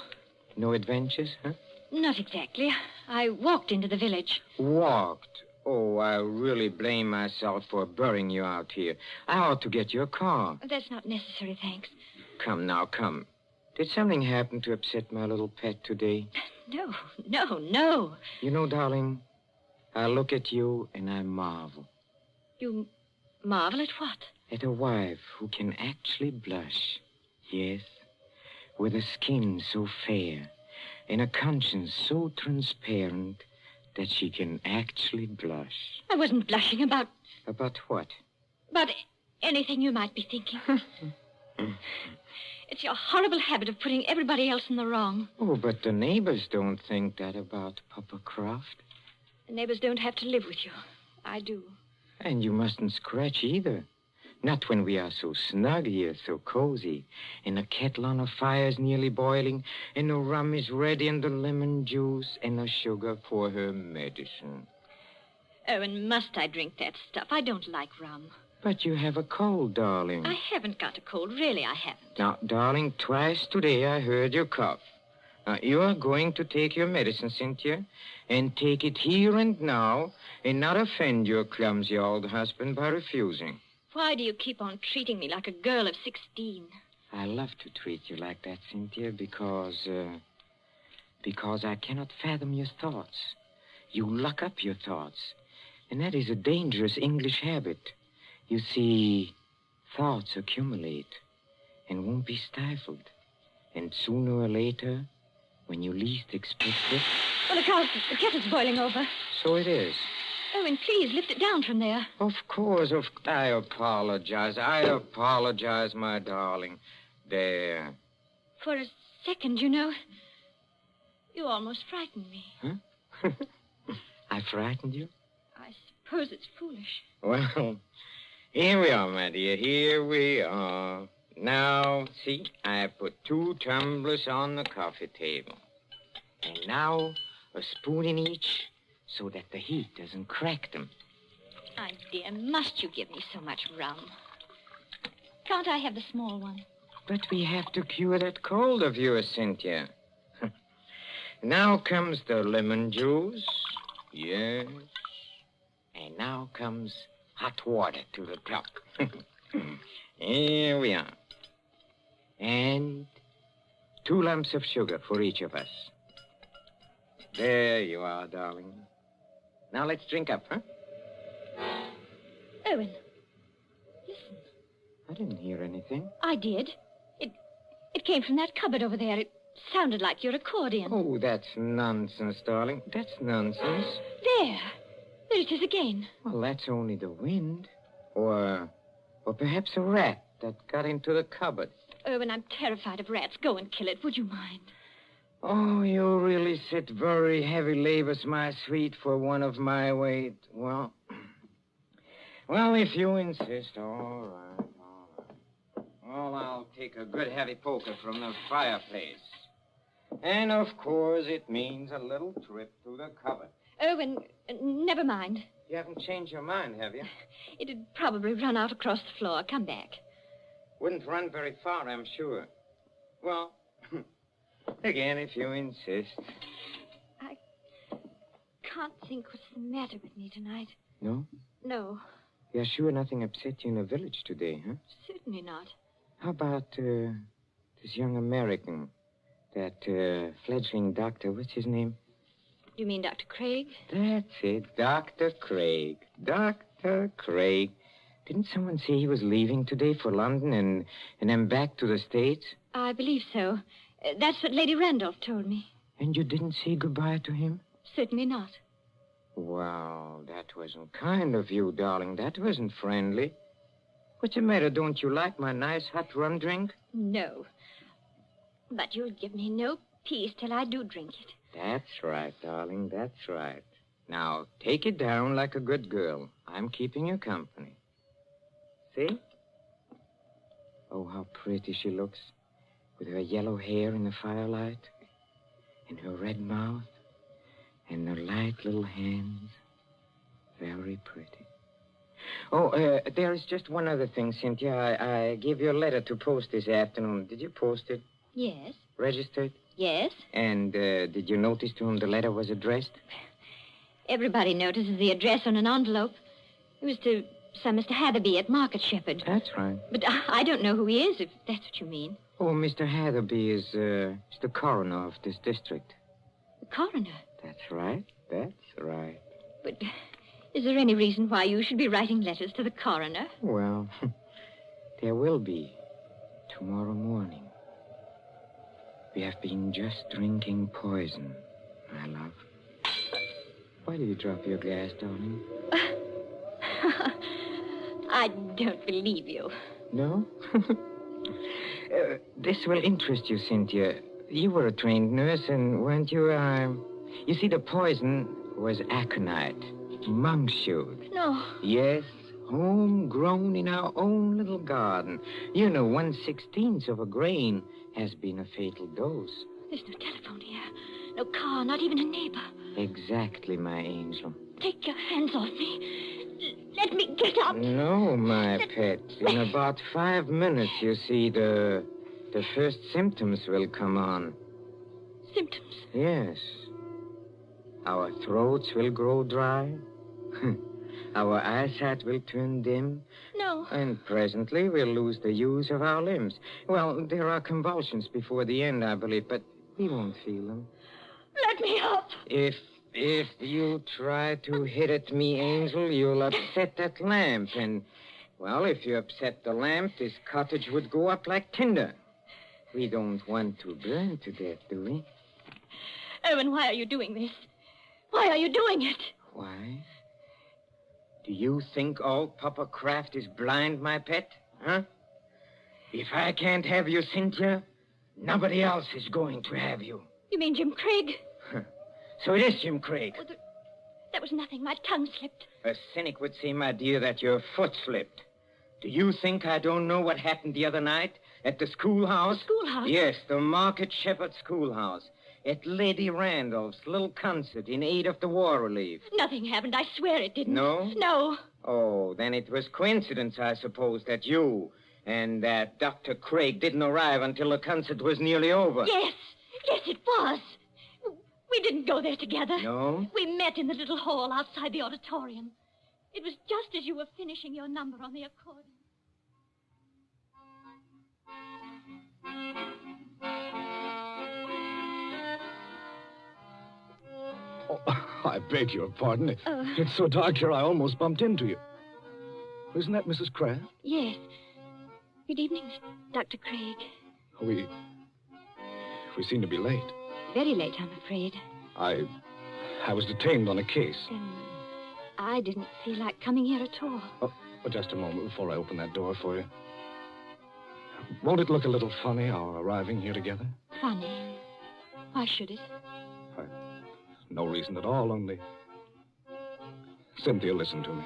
No adventures, huh? Not exactly. I walked into the village. Walked? Oh, I really blame myself for burying you out here. I ought to get your car. That's not necessary, thanks. Come now, come. Did something happen to upset my little pet today? No. You know, darling, I look at you and I marvel. You marvel at what? At a wife who can actually blush. Yes, with a skin so fair and a conscience so transparent that she can actually blush. I wasn't blushing about... About what? About anything you might be thinking. It's your horrible habit of putting everybody else in the wrong. Oh, but the neighbors don't think that about Papa Croft. The neighbors don't have to live with you. I do. And you mustn't scratch either. Not when we are so snug here, so cozy, and the kettle on the fire's nearly boiling, and the rum is ready, and the lemon juice, and the sugar for her medicine. Oh, and must I drink that stuff? I don't like rum. But you have a cold, darling. I haven't got a cold. Really, I haven't. Now, darling, twice today I heard you cough. Now, you are going to take your medicine, Cynthia, and take it here and now, and not offend your clumsy old husband by refusing. Why do you keep on treating me like a girl of 16? I love to treat you like that, Cynthia, because I cannot fathom your thoughts. You lock up your thoughts, and that is a dangerous English habit. You see, thoughts accumulate and won't be stifled. And sooner or later, when you least expect it... Well, the kettle's boiling over. So it is. Oh, and please lift it down from there. Of course. I apologize, my darling. There. For a second, you know, you almost frightened me. Huh? I frightened you? I suppose it's foolish. Well, here we are, my dear. Here we are. Now, see, I put 2 tumblers on the coffee table. And now, a spoon in each so that the heat doesn't crack them. My dear, must you give me so much rum? Can't I have the small one? But we have to cure that cold of yours, Cynthia. Now comes the lemon juice. Yes. And now comes hot water to the top. Here we are. And 2 lumps of sugar for each of us. There you are, darling. Now let's drink up, huh? Owen, listen. I didn't hear anything. I did. It came from that cupboard over there. It sounded like your accordion. Oh, that's nonsense, darling. That's nonsense. There. There it is again. Well, that's only the wind. Or perhaps a rat that got into the cupboard. Owen, I'm terrified of rats. Go and kill it. Would you mind? Oh, you really sit very heavy labors, my sweet, for one of my weight. Well, if you insist, all right. Well, I'll take a good heavy poker from the fireplace. And, of course, it means a little trip to the cupboard. Owen, never mind. You haven't changed your mind, have you? It'd probably run out across the floor. Come back. Wouldn't run very far, I'm sure. Well, again, if you insist. I can't think what's the matter with me tonight. No? No, You're sure nothing upset you in the village today, huh? certainly not. How about this young American, that fledgling doctor, what's his name? You mean Dr. Craig? That's it, Dr. Craig. Dr. Craig. Didn't someone say he was leaving today for London and then back to the States? I believe so. That's what Lady Randolph told me. And you didn't say goodbye to him? Certainly not. Well, that wasn't kind of you, darling. That wasn't friendly. What's the matter? Don't you like my nice hot rum drink? No. But you'll give me no peace till I do drink it. That's right, darling. That's right. Now, take it down like a good girl. I'm keeping you company. See? Oh, how pretty she looks. With her yellow hair in the firelight. And her red mouth. And her light little hands. Very pretty. Oh, there is just one other thing, Cynthia. I gave you a letter to post this afternoon. Did you post it? Yes. Registered? Yes. And did you notice to whom the letter was addressed? Everybody notices the address on an envelope. It was to some Mr. Hatherby at Market Shepherd. That's right. But I don't know who he is, if that's what you mean. Oh, Mr. Hatherby is the coroner of this district. The coroner? That's right. That's right. But is there any reason why you should be writing letters to the coroner? Well, there will be tomorrow morning. We have been just drinking poison, my love. Why did you drop your glass, darling? I don't believe you. No? This will interest you, Cynthia. You were a trained nurse, and weren't you, You see, the poison was aconite, monkshood. No. Yes, homegrown in our own little garden. You know, 1/16 of a grain has been a fatal dose. There's no telephone here. No car, not even a neighbor. Exactly, my angel. Take your hands off me. Let me get up. No, my pet. In about 5 minutes, you see, the first symptoms will come on. Symptoms? Yes. Our throats will grow dry. Our eyesight will turn dim. No. And presently we'll lose the use of our limbs. Well, there are convulsions before the end, I believe, but we won't feel them. Let me up. If you try to hit at me, Angel, you'll upset that lamp. And, well, if you upset the lamp, this cottage would go up like tinder. We don't want to burn to death, do we? Owen, why are you doing this? Why are you doing it? Why? Do you think all Papa Kraft is blind, my pet? Huh? If I can't have you, Cynthia, nobody else is going to have you. You mean Jim Craig? So it is Jim Craig. Oh, that was nothing. My tongue slipped. A cynic would say, my dear, that your foot slipped. Do you think I don't know what happened the other night at the schoolhouse? The schoolhouse? Yes, the Market Shepherd Schoolhouse. At Lady Randolph's little concert in aid of the war relief. Nothing happened. I swear it didn't. No? No. Oh, then it was coincidence, I suppose, that you, And that Dr. Craig didn't arrive until the concert was nearly over. Yes, it was. We didn't go there together. No? We met in the little hall outside the auditorium. It was just as you were finishing your number on the accordion. Oh, I beg your pardon. It's so dark here, I almost bumped into you. Isn't that Mrs. Kraft? Yes. Good evening, Dr. Craig. We seem to be late. Very late, I'm afraid. I was detained on a case. I didn't feel like coming here at all. Oh, just a moment before I open that door for you. Won't it look a little funny, our arriving here together? Funny? Why should it? No reason at all, only... Cynthia, listen to me.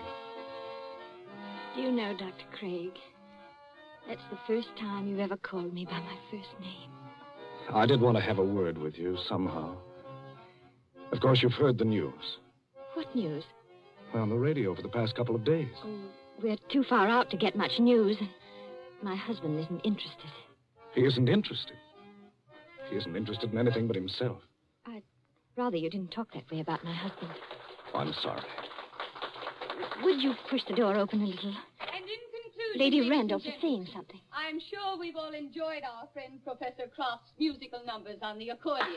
Do you know, Dr. Craig, that's the first time you've ever called me by my first name. I did want to have a word with you, somehow. Of course, you've heard the news. What news? Well, on the radio for the past couple of days. Oh, we're too far out to get much news, and my husband isn't interested. He isn't interested. He isn't interested in anything but himself. I'd rather you didn't talk that way about my husband. Oh, I'm sorry. Would you push the door open a little? And in conclusion, Lady Randolph is saying something. I'm sure we've all enjoyed our friend Professor Kraft's musical numbers on the accordion.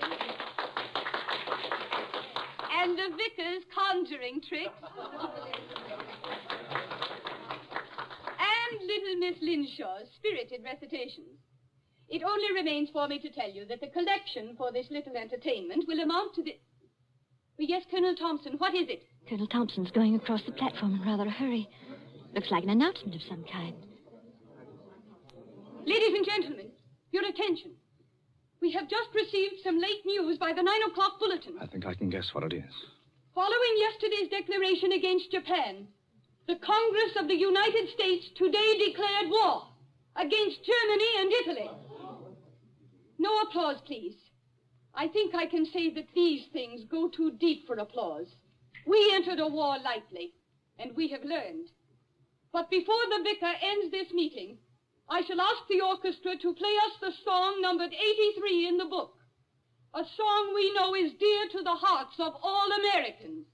And the vicar's conjuring tricks. And little Miss Linshaw's spirited recitations. It only remains for me to tell you that the collection for this little entertainment will amount to the... Yes, Colonel Thompson, what is it? Colonel Thompson's going across the platform in rather a hurry. Looks like an announcement of some kind. Ladies and gentlemen, your attention. We have just received some late news by the 9 o'clock bulletin. I think I can guess what it is. Following yesterday's declaration against Japan, the Congress of the United States today declared war against Germany and Italy. No applause, please. I think I can say that these things go too deep for applause. We entered a war lightly, and we have learned. But before the vicar ends this meeting, I shall ask the orchestra to play us the song numbered 83 in the book. A song we know is dear to the hearts of all Americans.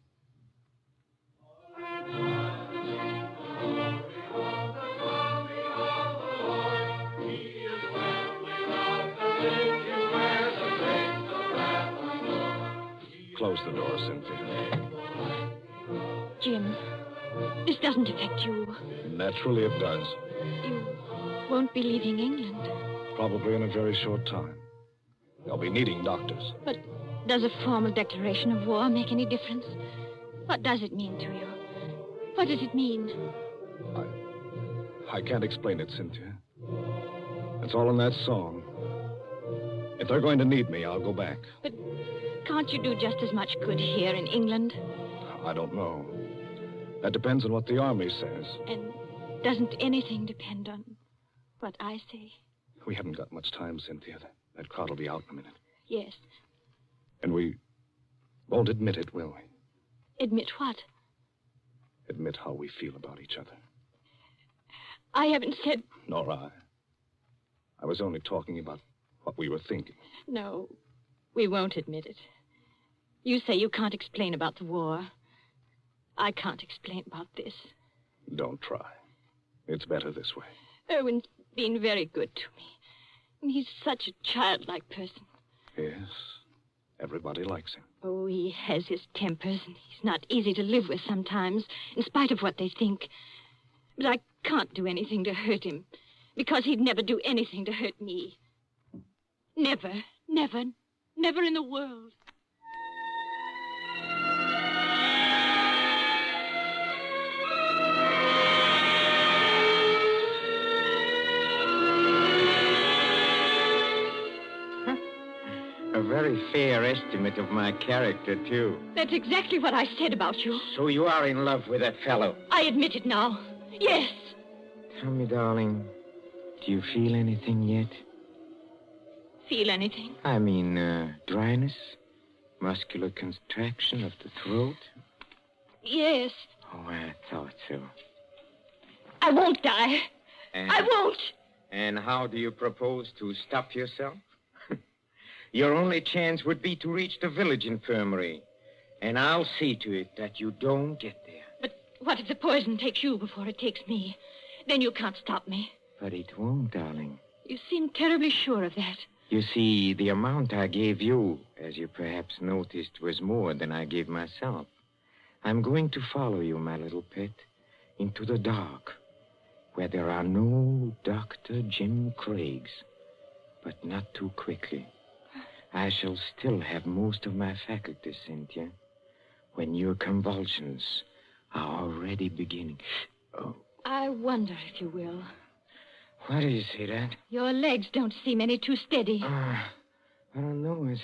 Close the door, Cynthia. Jim, this doesn't affect you. Naturally it does. You won't be leaving England. Probably in a very short time. They'll be needing doctors. But does a formal declaration of war make any difference? What does it mean to you? What does it mean? I can't explain it, Cynthia. It's all in that song. If they're going to need me, I'll go back. But can't you do just as much good here in England? I don't know. That depends on what the army says. And doesn't anything depend on what I say? We haven't got much time, Cynthia. That crowd will be out in a minute. Yes. And we won't admit it, will we? Admit what? Admit how we feel about each other. I haven't said... Nor I. I was only talking about what we were thinking. No, we won't admit it. You say you can't explain about the war. I can't explain about this. Don't try. It's better this way. Owen's been very good to me. And he's such a childlike person. Yes. Everybody likes him. Oh, he has his tempers, and he's not easy to live with sometimes, in spite of what they think. But I can't do anything to hurt him, because he'd never do anything to hurt me. Never, never, never in the world. A very fair estimate of my character, too. That's exactly what I said about you. So you are in love with that fellow? I admit it now. Yes. Tell me, darling, do you feel anything yet? Feel anything? I mean, dryness? Muscular contraction of the throat? Yes. Oh, I thought so. I won't die. I won't. And how do you propose to stop yourself? Your only chance would be to reach the village infirmary. And I'll see to it that you don't get there. But what if the poison takes you before it takes me? Then you can't stop me. But it won't, darling. You seem terribly sure of that. You see, the amount I gave you, as you perhaps noticed, was more than I gave myself. I'm going to follow you, my little pet, into the dark, where there are no Dr. Jim Craigs, but not too quickly. I shall still have most of my faculties, Cynthia, when your convulsions are already beginning. Oh. I wonder if you will. Why do you say that? Your legs don't seem any too steady. I don't know. It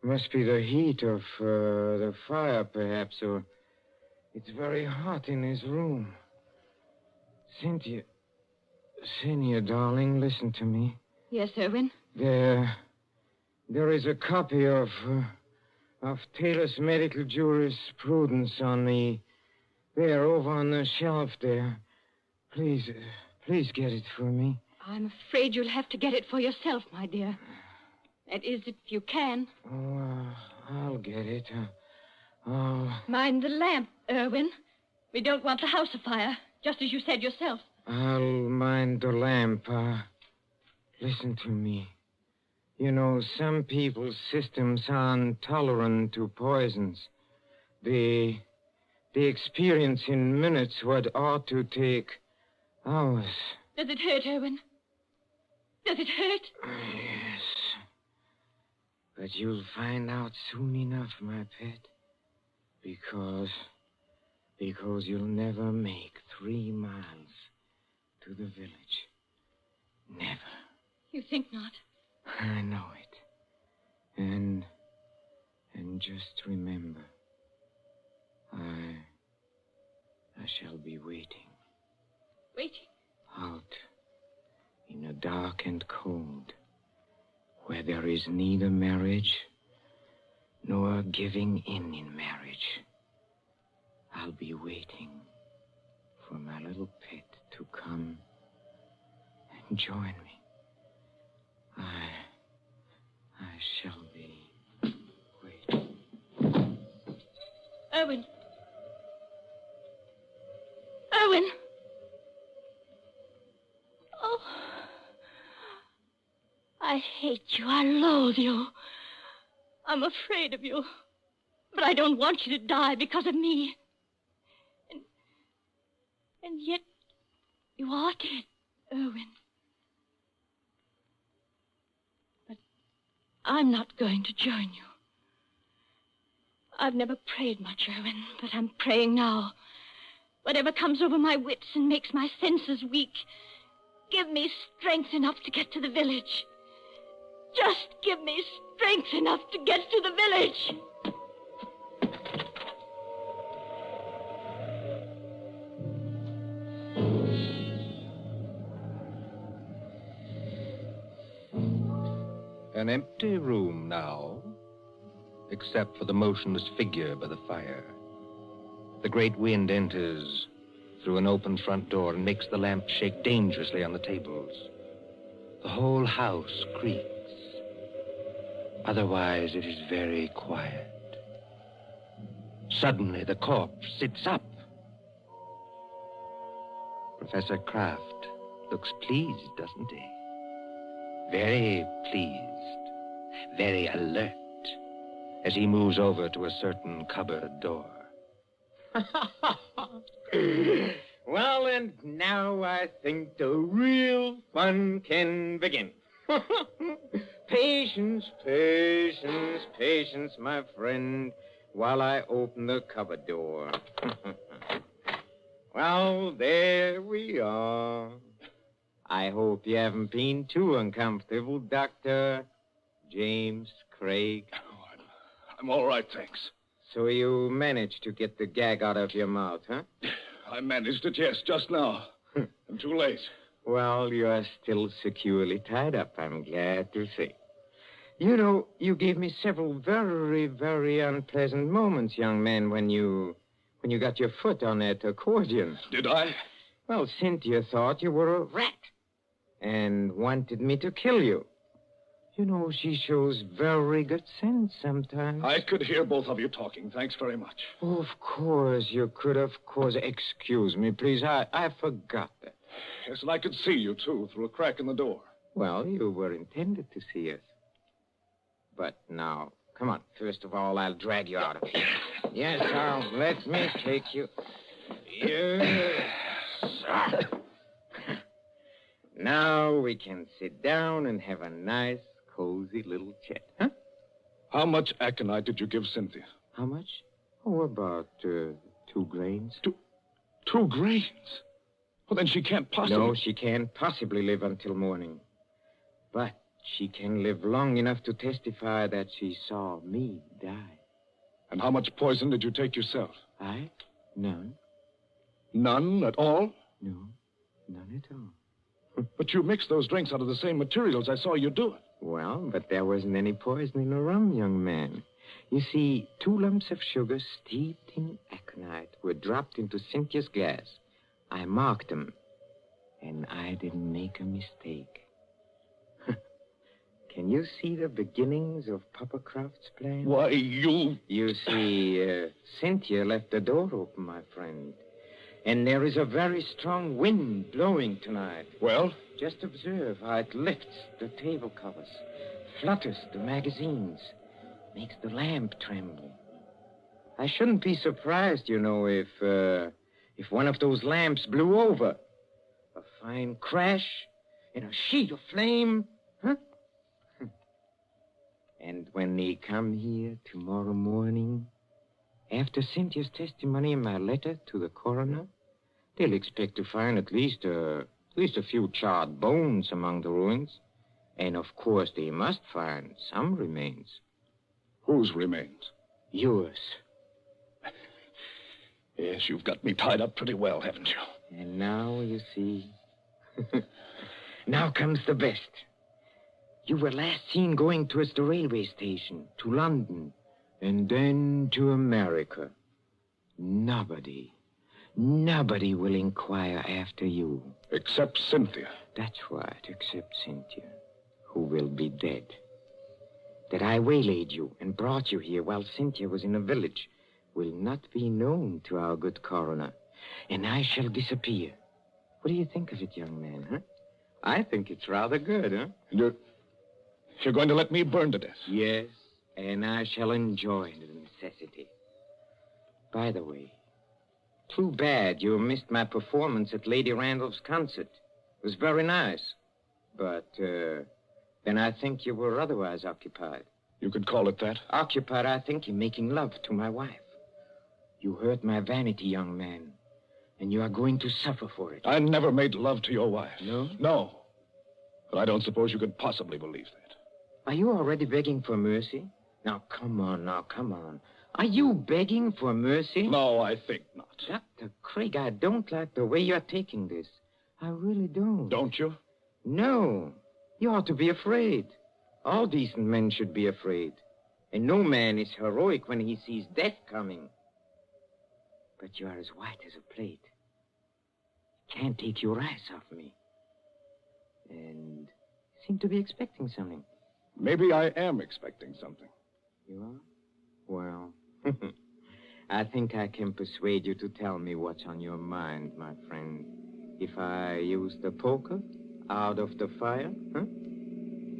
must be the heat of the fire, perhaps, or it's very hot in his room. Cynthia, darling, listen to me. Yes, Irwin? There is a copy of Taylor's medical jurisprudence over on the shelf there. Please get it for me. I'm afraid you'll have to get it for yourself, my dear. That is, if you can. Oh, I'll get it. Mind the lamp, Irwin. We don't want the house afire, just as you said yourself. I'll mind the lamp. Listen to me. You know, some people's systems are intolerant to poisons. They experience in minutes what ought to take hours. Does it hurt, Irwin? Does it hurt? Yes. But you'll find out soon enough, my pet. Because you'll never make 3 miles to the village. Never. You think not? I know it. And just remember, I shall be waiting. Waiting? Out in the dark and cold, where there is neither marriage nor giving in marriage. I'll be waiting for my little pet to come and join me. I shall be waiting. Irwin! Irwin! Oh, I hate you. I loathe you. I'm afraid of you. But I don't want you to die because of me. And yet, you are dead, Irwin. But I'm not going to join you. I've never prayed much, Irwin, but I'm praying now. Whatever comes over my wits and makes my senses weak, give me strength enough to get to the village. Just give me strength enough to get to the village. An empty room now, except for the motionless figure by the fire. The great wind enters through an open front door and makes the lamp shake dangerously on the tables. The whole house creaks. Otherwise, it is very quiet. Suddenly, the corpse sits up. Professor Kraft looks pleased, doesn't he? Very pleased. Very alert as he moves over to a certain cupboard door. Well, and now I think the real fun can begin. Patience, patience, patience, my friend, while I open the cupboard door. Well, there we are. I hope you haven't been too uncomfortable, Dr. James Craig. Oh, I'm all right, thanks. So you managed to get the gag out of your mouth, huh? I managed it, yes, just now. I'm too late. Well, you are still securely tied up, I'm glad to say. You know, you gave me several very, very unpleasant moments, young man, when you got your foot on that accordion. Did I? Well, Cynthia thought you were a rat and wanted me to kill you. You know, she shows very good sense sometimes. I could hear both of you talking. Thanks very much. Oh, of course, you could, of course. Excuse me, please. I forgot that. Yes, and I could see you, too, through a crack in the door. Well, you were intended to see us. But now, come on. First of all, I'll drag you out of here. Yes, let me take you. Yes. Now we can sit down and have a nice, cozy little chat, huh? How much aconite did you give Cynthia? How much? Oh, about 2 grains. 2 grains? Well, then she can't possibly... No, she can't possibly live until morning. But she can live long enough to testify that she saw me die. And how much poison did you take yourself? I? None. None at all? No, none at all. But you mixed those drinks out of the same materials I saw you do it. Well, but there wasn't any poison in the rum, young man. You see, 2 lumps of sugar steeped in aconite were dropped into Cynthia's glass. I marked them, and I didn't make a mistake. Can you see the beginnings of Papa Croft's plan? Why, you... You see, Cynthia left the door open, my friend. And there is a very strong wind blowing tonight. Well? Just observe how it lifts the table covers, flutters the magazines, makes the lamp tremble. I shouldn't be surprised, you know, if one of those lamps blew over. A fine crash and a sheet of flame, huh? And when they come here tomorrow morning, after Cynthia's testimony and my letter to the coroner, they'll expect to find at least a few charred bones among the ruins. And, of course, they must find some remains. Whose remains? Yours. Yes, you've got me tied up pretty well, haven't you? And now, you see... Now comes the best. You were last seen going towards the railway station, to London, and then to America. Nobody will inquire after you. Except Cynthia. That's right, except Cynthia, who will be dead. That I waylaid you and brought you here while Cynthia was in a village will not be known to our good coroner, and I shall disappear. What do you think of it, young man, huh? I think it's rather good, huh? You're going to let me burn to death? Yes, and I shall enjoy the necessity. By the way, too bad you missed my performance at Lady Randolph's concert. It was very nice. But, then I think you were otherwise occupied. You could call it that? Occupied, I think, in making love to my wife. You hurt my vanity, young man, and you are going to suffer for it. I never made love to your wife. No? No. But I don't suppose you could possibly believe that. Are you already begging for mercy? Now, come on. Are you begging for mercy? No, I think not. Dr. Craig, I don't like the way you're taking this. I really don't. Don't you? No. You ought to be afraid. All decent men should be afraid. And no man is heroic when he sees death coming. But you are as white as a plate. Can't take your eyes off me. And seem to be expecting something. Maybe I am expecting something. You are? Well, I think I can persuade you to tell me what's on your mind, my friend. If I use the poker out of the fire, huh?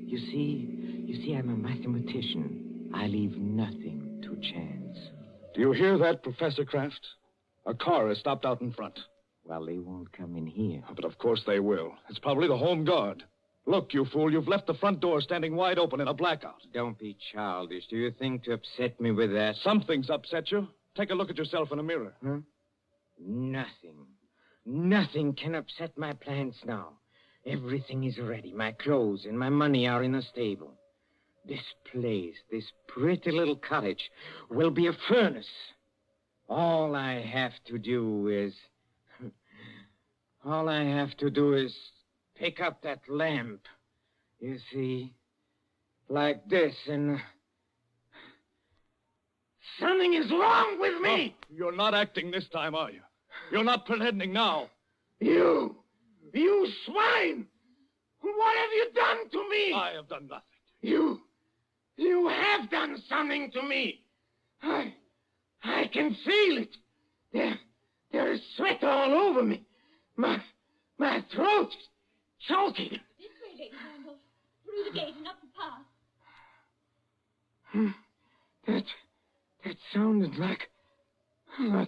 You see, I'm a mathematician. I leave nothing to chance. Do you hear that, Professor Kraft? A car has stopped out in front. Well, they won't come in here. But of course they will. It's probably the Home Guard. Look, you fool, you've left the front door standing wide open in a blackout. Don't be childish. Do you think to upset me with that? Something's upset you. Take a look at yourself in a mirror. Huh? Nothing. Nothing can upset my plans now. Everything is ready. My clothes and my money are in a stable. This place, this pretty little cottage, will be a furnace. All I have to do is pick up that lamp. You see, like this, and something is wrong with me. Oh, you're not acting this time, are you? You're not pretending now. You swine! What have you done to me? I have done nothing. You have done something to me. I can feel it. There is sweat all over me. My throat is choking. This way, Lady Randolph. Through the gate and up the path. That sounded like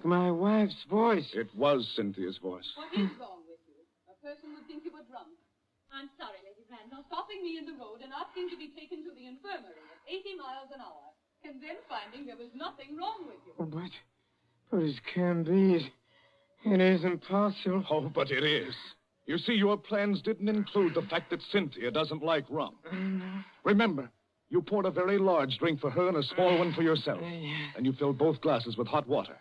my wife's voice. It was Cynthia's voice. What is wrong with you? A person would think you were drunk. I'm sorry, Lady Randolph, stopping me in the road and asking to be taken to the infirmary at 80 miles an hour, and then finding there was nothing wrong with you. But it can't be. It isn't possible. Oh, but it is. You see, your plans didn't include the fact that Cynthia doesn't like rum. Remember, you poured a very large drink for her and a small one for yourself. And you filled both glasses with hot water.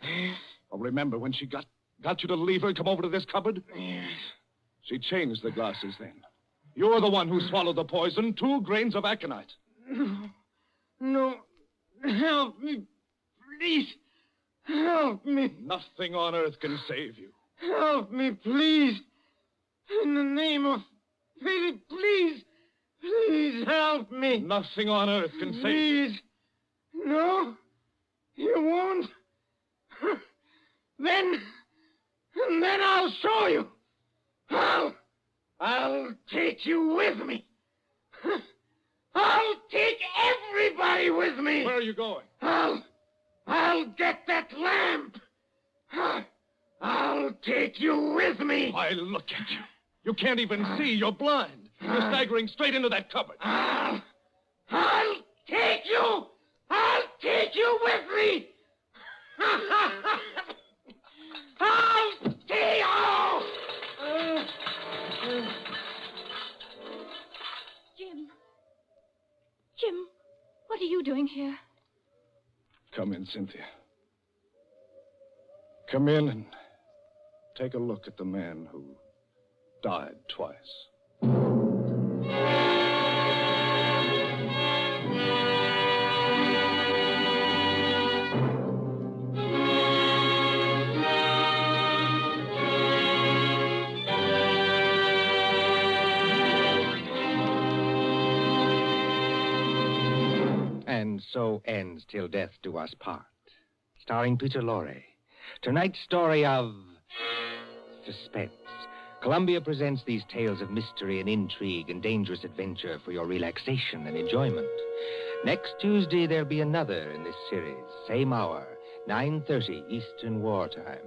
Oh, remember when she got you to leave her and come over to this cupboard? Yes. She changed the glasses then. You're the one who swallowed the poison, 2 grains of aconite. No. Help me. Please. Help me. Nothing on earth can save you. Help me, please. In the name of pity, please. Please help me. Nothing on earth can save you. Please. No. You won't. Then I'll show you. I'll take you with me. I'll take everybody with me. Where are you going? I'll get that lamp. I'll take you with me. Why, look at you. You can't even see. You're blind. You're staggering straight into that cupboard. I'll take you. I'll take you with me. I'll take you. Jim, what are you doing here? Come in, Cynthia. Come in and take a look at the man who died twice. And so ends Till Death Do Us Part, starring Peter Lorre. Tonight's story of suspense. Columbia presents these tales of mystery and intrigue and dangerous adventure for your relaxation and enjoyment. Next Tuesday, there'll be another in this series. Same hour, 9:30 Eastern Wartime.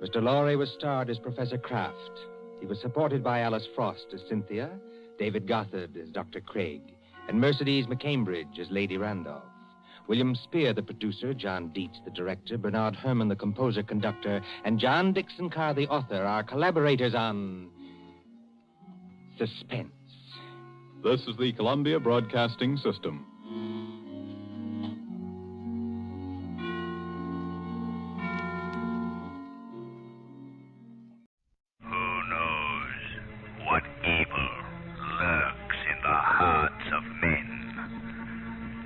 Mr. Lorre was starred as Professor Kraft. He was supported by Alice Frost as Cynthia, David Gothard as Dr. Craig, and Mercedes McCambridge as Lady Randolph. William Spear, the producer, John Dietz, the director, Bernard Herrmann, the composer-conductor, and John Dixon Carr, the author, are collaborators on Suspense. This is the Columbia Broadcasting System. Who knows what evil lurks in the hearts of men?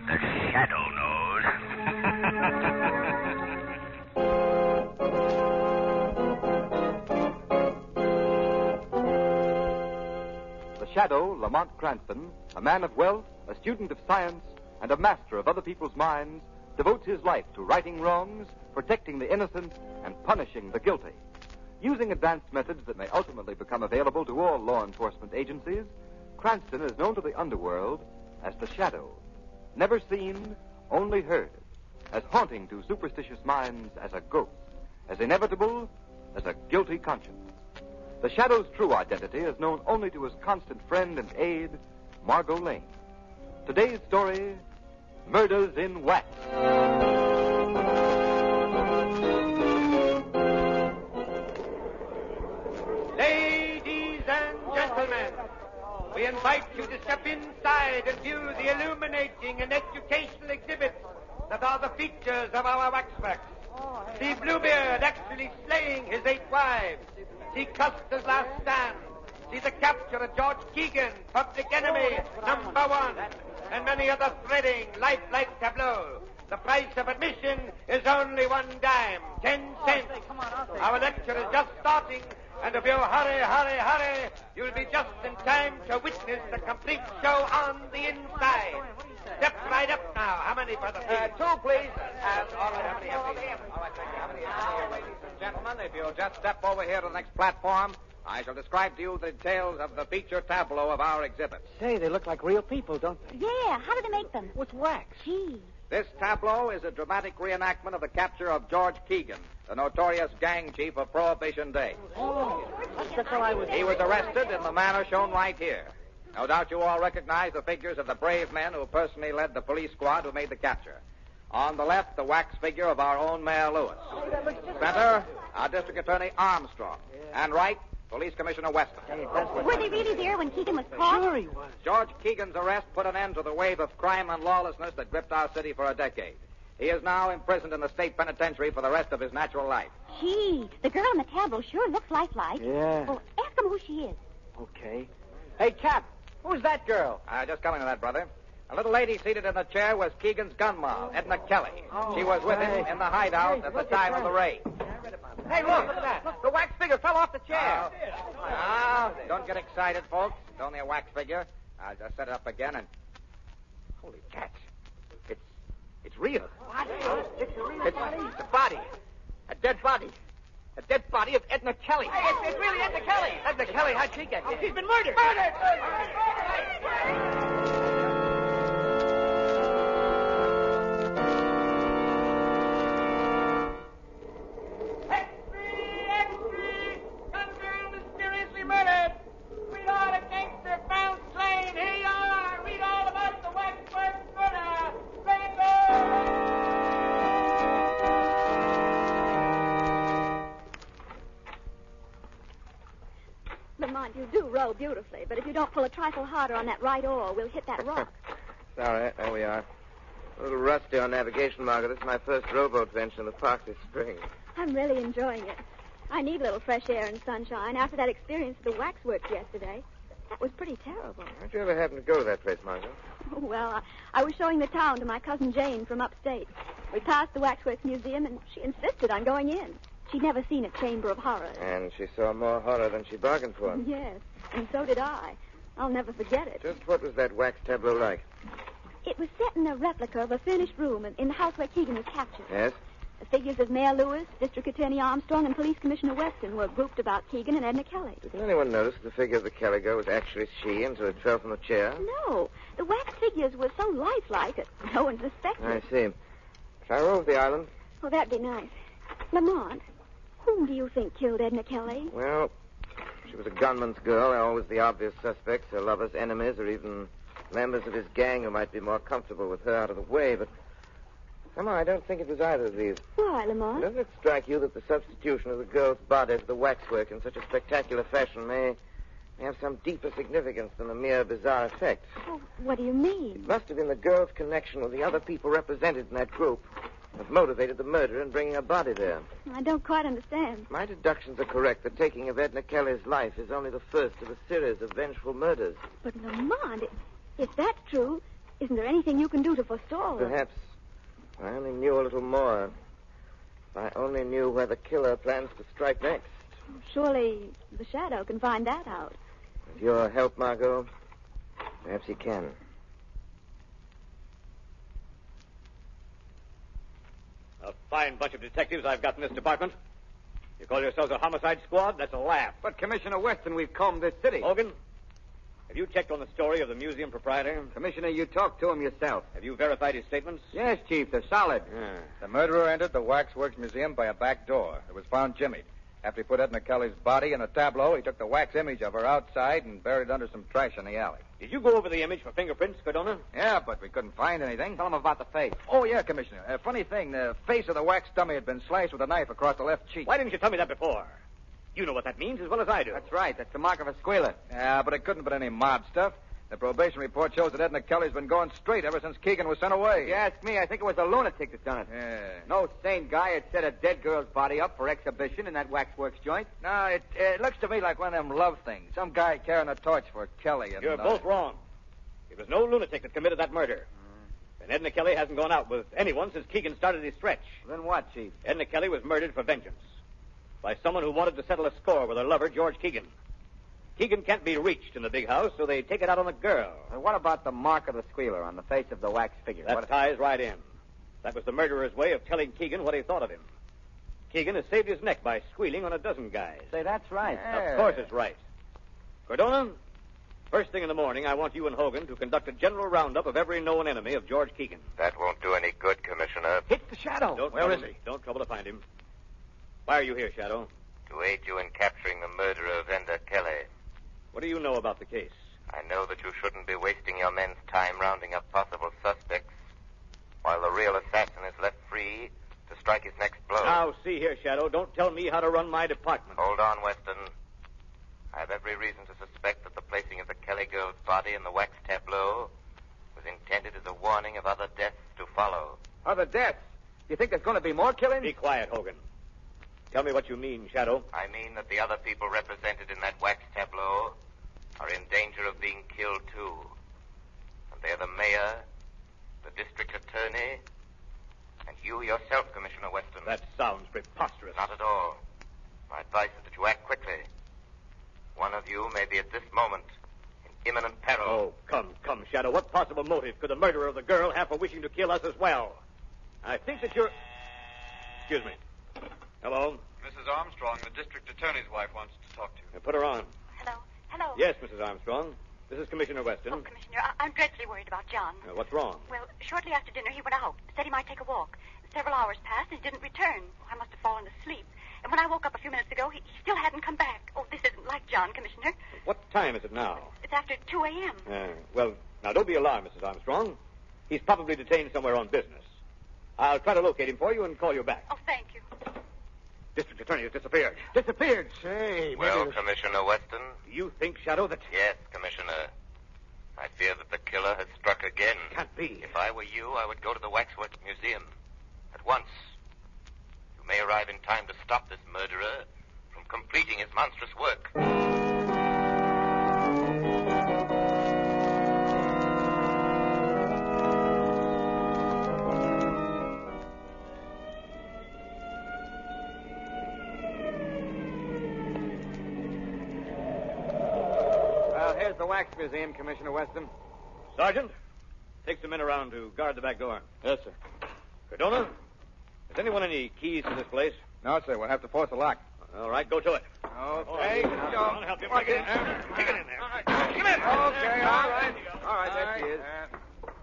The Shadow knows. The Shadow, Lamont Cranston, a man of wealth, a student of science, and a master of other people's minds, devotes his life to righting wrongs, protecting the innocent, and punishing the guilty. Using advanced methods that may ultimately become available to all law enforcement agencies, Cranston is known to the underworld as the Shadow. Never seen, only heard, as haunting to superstitious minds as a ghost, as inevitable as a guilty conscience. The Shadow's true identity is known only to his constant friend and aide, Margot Lane. Today's story, Murders in Wax. Ladies and gentlemen, we invite you to step inside and view the illuminating and educational exhibits that are the features of our waxworks. See Bluebeard actually slaying his 8 wives. See Custer's last stand. See the capture of George Keegan, public enemy #1. And many other thrilling, lifelike tableaux The price of admission is only 1 dime, 10 cents. Our lecture is just starting, and if you hurry, you'll be just in time to witness the complete show on the inside. Step right up now. How many for the fee? 2, please. All right, how many? Ladies and gentlemen, if you'll just step over here to the next platform, I shall describe to you the details of the feature tableau of our exhibit. Say, they look like real people, don't they? Yeah, how do they make them? With wax. Gee. This tableau is a dramatic reenactment of the capture of George Keegan, the notorious gang chief of Prohibition Day. Oh, that's the fellow I was... He was arrested in the manner shown right here. No doubt you all recognize the figures of the brave men who personally led the police squad who made the capture. On the left, the wax figure of our own Mayor Lewis. Center, our District Attorney Armstrong. And right, Police Commissioner Weston. Were they really there when Keegan was caught? Sure he was. George Keegan's arrest put an end to the wave of crime and lawlessness that gripped our city for a decade. He is now imprisoned in the state penitentiary for the rest of his natural life. Gee, the girl in the tableau sure looks lifelike. Yeah. Well, ask him who she is. Okay. Hey, Cap, who's that girl? Just coming to that, brother. A little lady seated in the chair was Keegan's gun mob, Edna Kelly. She was with him in the hideout at the time of the raid. Hey, look at that. The wax figure fell off the chair. Don't get excited, folks. It's only a wax figure. I'll just set it up again and... Holy cats. It's real. It's the body. A dead body. A dead body of Edna Kelly. Hey, it's really Edna Kelly. Edna Kelly, how'd she get here? She's been murdered. Lamont, you do row beautifully, but if you don't pull a trifle harder on that right oar, we'll hit that rock. Sorry, there we are. A little rusty on navigation, Margaret. This is my first rowboat venture in the park this spring. I'm really enjoying it. I need a little fresh air and sunshine after that experience at the waxworks yesterday. That was pretty terrible. How'd you ever happen to go to that place, Margaret? Well, I was showing the town to my cousin Jane from upstate. We passed the Waxworks Museum, and she insisted on going in. She'd never seen a chamber of horrors. And she saw more horror than she bargained for. Yes, and so did I. I'll never forget it. Just what was that wax tableau like? It was set in a replica of a furnished room in the house where Keegan was captured. Yes? The figures of Mayor Lewis, District Attorney Armstrong, and Police Commissioner Weston were grouped about Keegan and Edna Kelly. Didn't anyone notice the figure of the Kelly girl was actually she until it fell from the chair? No. The wax figures were so lifelike that no one suspected. I see. Shall I row over the island? Oh, that'd be nice. Lamont, whom do you think killed Edna Kelly? Well, she was a gunman's girl. They're always the obvious suspects, her lovers, enemies, or even members of his gang who might be more comfortable with her out of the way. But somehow I don't think it was either of these. Why, Lamont? Doesn't it strike you that the substitution of the girl's body for the waxwork in such a spectacular fashion may have some deeper significance than a mere bizarre effect? Oh, what do you mean? It must have been the girl's connection with the other people represented in that group that motivated the murder in bringing her body there. I don't quite understand. My deductions are correct. The taking of Edna Kelly's life is only the first of a series of vengeful murders. But, Lamont, if that's true, isn't there anything you can do to forestall her? Perhaps I only knew a little more. If I only knew where the killer plans to strike next. Surely the Shadow can find that out. With your help, Margot, perhaps he can. A fine bunch of detectives I've got in this department. You call yourselves a homicide squad? That's a laugh. But, Commissioner Weston, we've combed this city. Hogan, have you checked on the story of the museum proprietor? Commissioner, you talked to him yourself. Have you verified his statements? Yes, Chief, they're solid. The murderer entered the Waxworks Museum by a back door. It was found jimmied. After he put Edna Kelly's body in a tableau, he took the wax image of her outside and buried it under some trash in the alley. Did you go over the image for fingerprints, Cardona? Yeah, but we couldn't find anything. Tell him about the face. Oh, yeah, Commissioner. Funny thing, the face of the wax dummy had been sliced with a knife across the left cheek. Why didn't you tell me that before? You know what that means as well as I do. That's right. That's the mark of a squealer. Yeah, but it couldn't have been any mob stuff. The probation report shows that Edna Kelly's been going straight ever since Keegan was sent away. If you ask me, I think it was a lunatic that done it. Yeah. No sane guy had set a dead girl's body up for exhibition in that waxworks joint. No, it looks to me like one of them love things. Some guy carrying a torch for Kelly. And, You're both wrong. It was no lunatic that committed that murder. And Edna Kelly hasn't gone out with anyone since Keegan started his stretch. Then what, Chief? Edna Kelly was murdered for vengeance by someone who wanted to settle a score with her lover, George Keegan. Keegan can't be reached in the big house, so they take it out on the girl. And what about the mark of the squealer on the face of the wax figure? That ties right in. That was the murderer's way of telling Keegan what he thought of him. Keegan has saved his neck by squealing on a dozen guys. Say, that's right. Of course it's right. Cordona, first thing in the morning, I want you and Hogan to conduct a general roundup of every known enemy of George Keegan. That won't do any good, Commissioner. It's the Shadow. Where is he? Don't trouble to find him. Why are you here, Shadow? To aid you in capturing the murderer of Edna Kelly. What do you know about the case? I know that you shouldn't be wasting your men's time rounding up possible suspects while the real assassin is left free to strike his next blow. Now, see here, Shadow. Don't tell me how to run my department. Hold on, Weston. I have every reason to suspect that the placing of the Kelly girl's body in the wax tableau was intended as a warning of other deaths to follow. Other deaths? You think there's going to be more killings? Be quiet, Hogan. Tell me what you mean, Shadow. I mean that the other people represented in that wax tableau are in danger of being killed, too. And they're the mayor, the district attorney, and you yourself, Commissioner Weston. That sounds preposterous. Not at all. My advice is that you act quickly. One of you may be at this moment in imminent peril. Oh, come, Shadow. What possible motive could the murderer of the girl have for wishing to kill us as well? I think that you're... Excuse me. Hello? Mrs. Armstrong, the district attorney's wife, wants to talk to you. Put her on. Hello. Yes, Mrs. Armstrong. This is Commissioner Weston. Oh, Commissioner, I'm dreadfully worried about John. What's wrong? Well, shortly after dinner, he went out. Said he might take a walk. Several hours passed, and he didn't return. I must have fallen asleep. And when I woke up a few minutes ago, he still hadn't come back. Oh, this isn't like John, Commissioner. What time is it now? It's after 2 a.m. Well, now, don't be alarmed, Mrs. Armstrong. He's probably detained somewhere on business. I'll try to locate him for you and call you back. Oh, thank you. District attorney has disappeared. Disappeared? Say, Well, Commissioner Weston? You think, Shadow, that... Yes, Commissioner. I fear that the killer has struck again. Can't be. If I were you, I would go to the Waxworks Museum at once. You may arrive in time to stop this murderer from completing his monstrous work. Here's the Wax Museum, Commissioner Weston. Sergeant, take some men around to guard the back door. Yes, sir. Cardona, has anyone any keys to this place? No, sir. We'll have to force the lock. All right, go to it. Okay. I'll help you. Take it in there. Take it in there. Come in. Okay, all right. All right, there she is.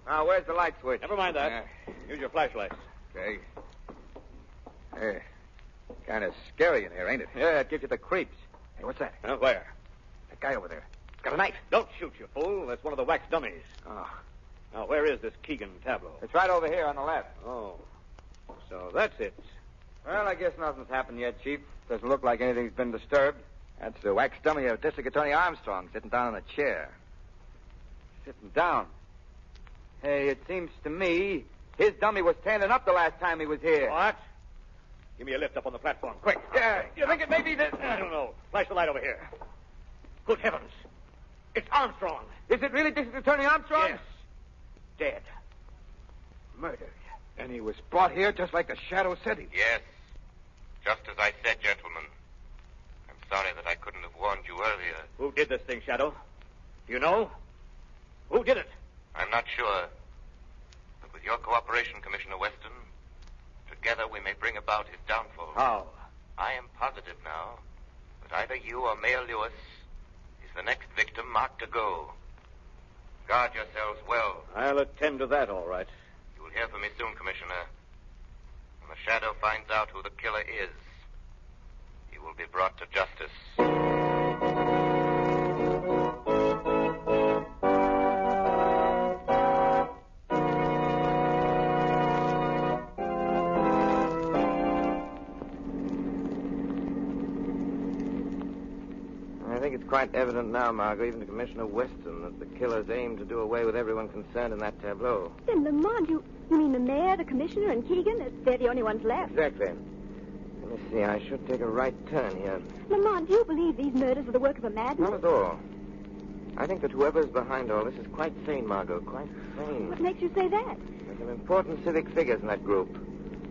Now, where's the light switch? Never mind that. Use your flashlights. Okay. Hey, kind of scary in here, ain't it? Yeah, it gives you the creeps. Hey, what's that? Where? That guy over there. He's got a knife. Don't shoot, you fool. That's one of the wax dummies. Oh. Now, where is this Keegan tableau? It's right over here on the left. Oh. So that's it. Well, I guess nothing's happened yet, Chief. Doesn't look like anything's been disturbed. That's the wax dummy of District Attorney Armstrong sitting down in a chair. Sitting down. Hey, it seems to me his dummy was standing up the last time he was here. What? Give me a lift up on the platform, quick. Yeah, you think it may be this? I don't know. Flash the light over here. Good heavens. It's Armstrong. Is it really District Attorney Armstrong? Yes. Dead. Murdered. And he was brought here just like the Shadow said he was. Yes. Just as I said, gentlemen. I'm sorry that I couldn't have warned you earlier. Who did this thing, Shadow? Do you know? Who did it? I'm not sure. But with your cooperation, Commissioner Weston, together we may bring about his downfall. How? I am positive now that either you or Mayor Lewis is the next victim marked to go. Guard yourselves well. I'll attend to that, all right. You will hear from me soon, Commissioner. When the Shadow finds out who the killer is, he will be brought to justice. I think it's quite evident now, Margot, even to Commissioner Weston, that the killers aim to do away with everyone concerned in that tableau. Then, Lamont, you mean the mayor, the commissioner, and Keegan? They're the only ones left. Exactly. Let me see, I should take a right turn here. Lamont, do you believe these murders were the work of a madman? Not at all. I think that whoever's behind all this is quite sane, Margot. Quite sane. What makes you say that? There's some important civic figures in that group.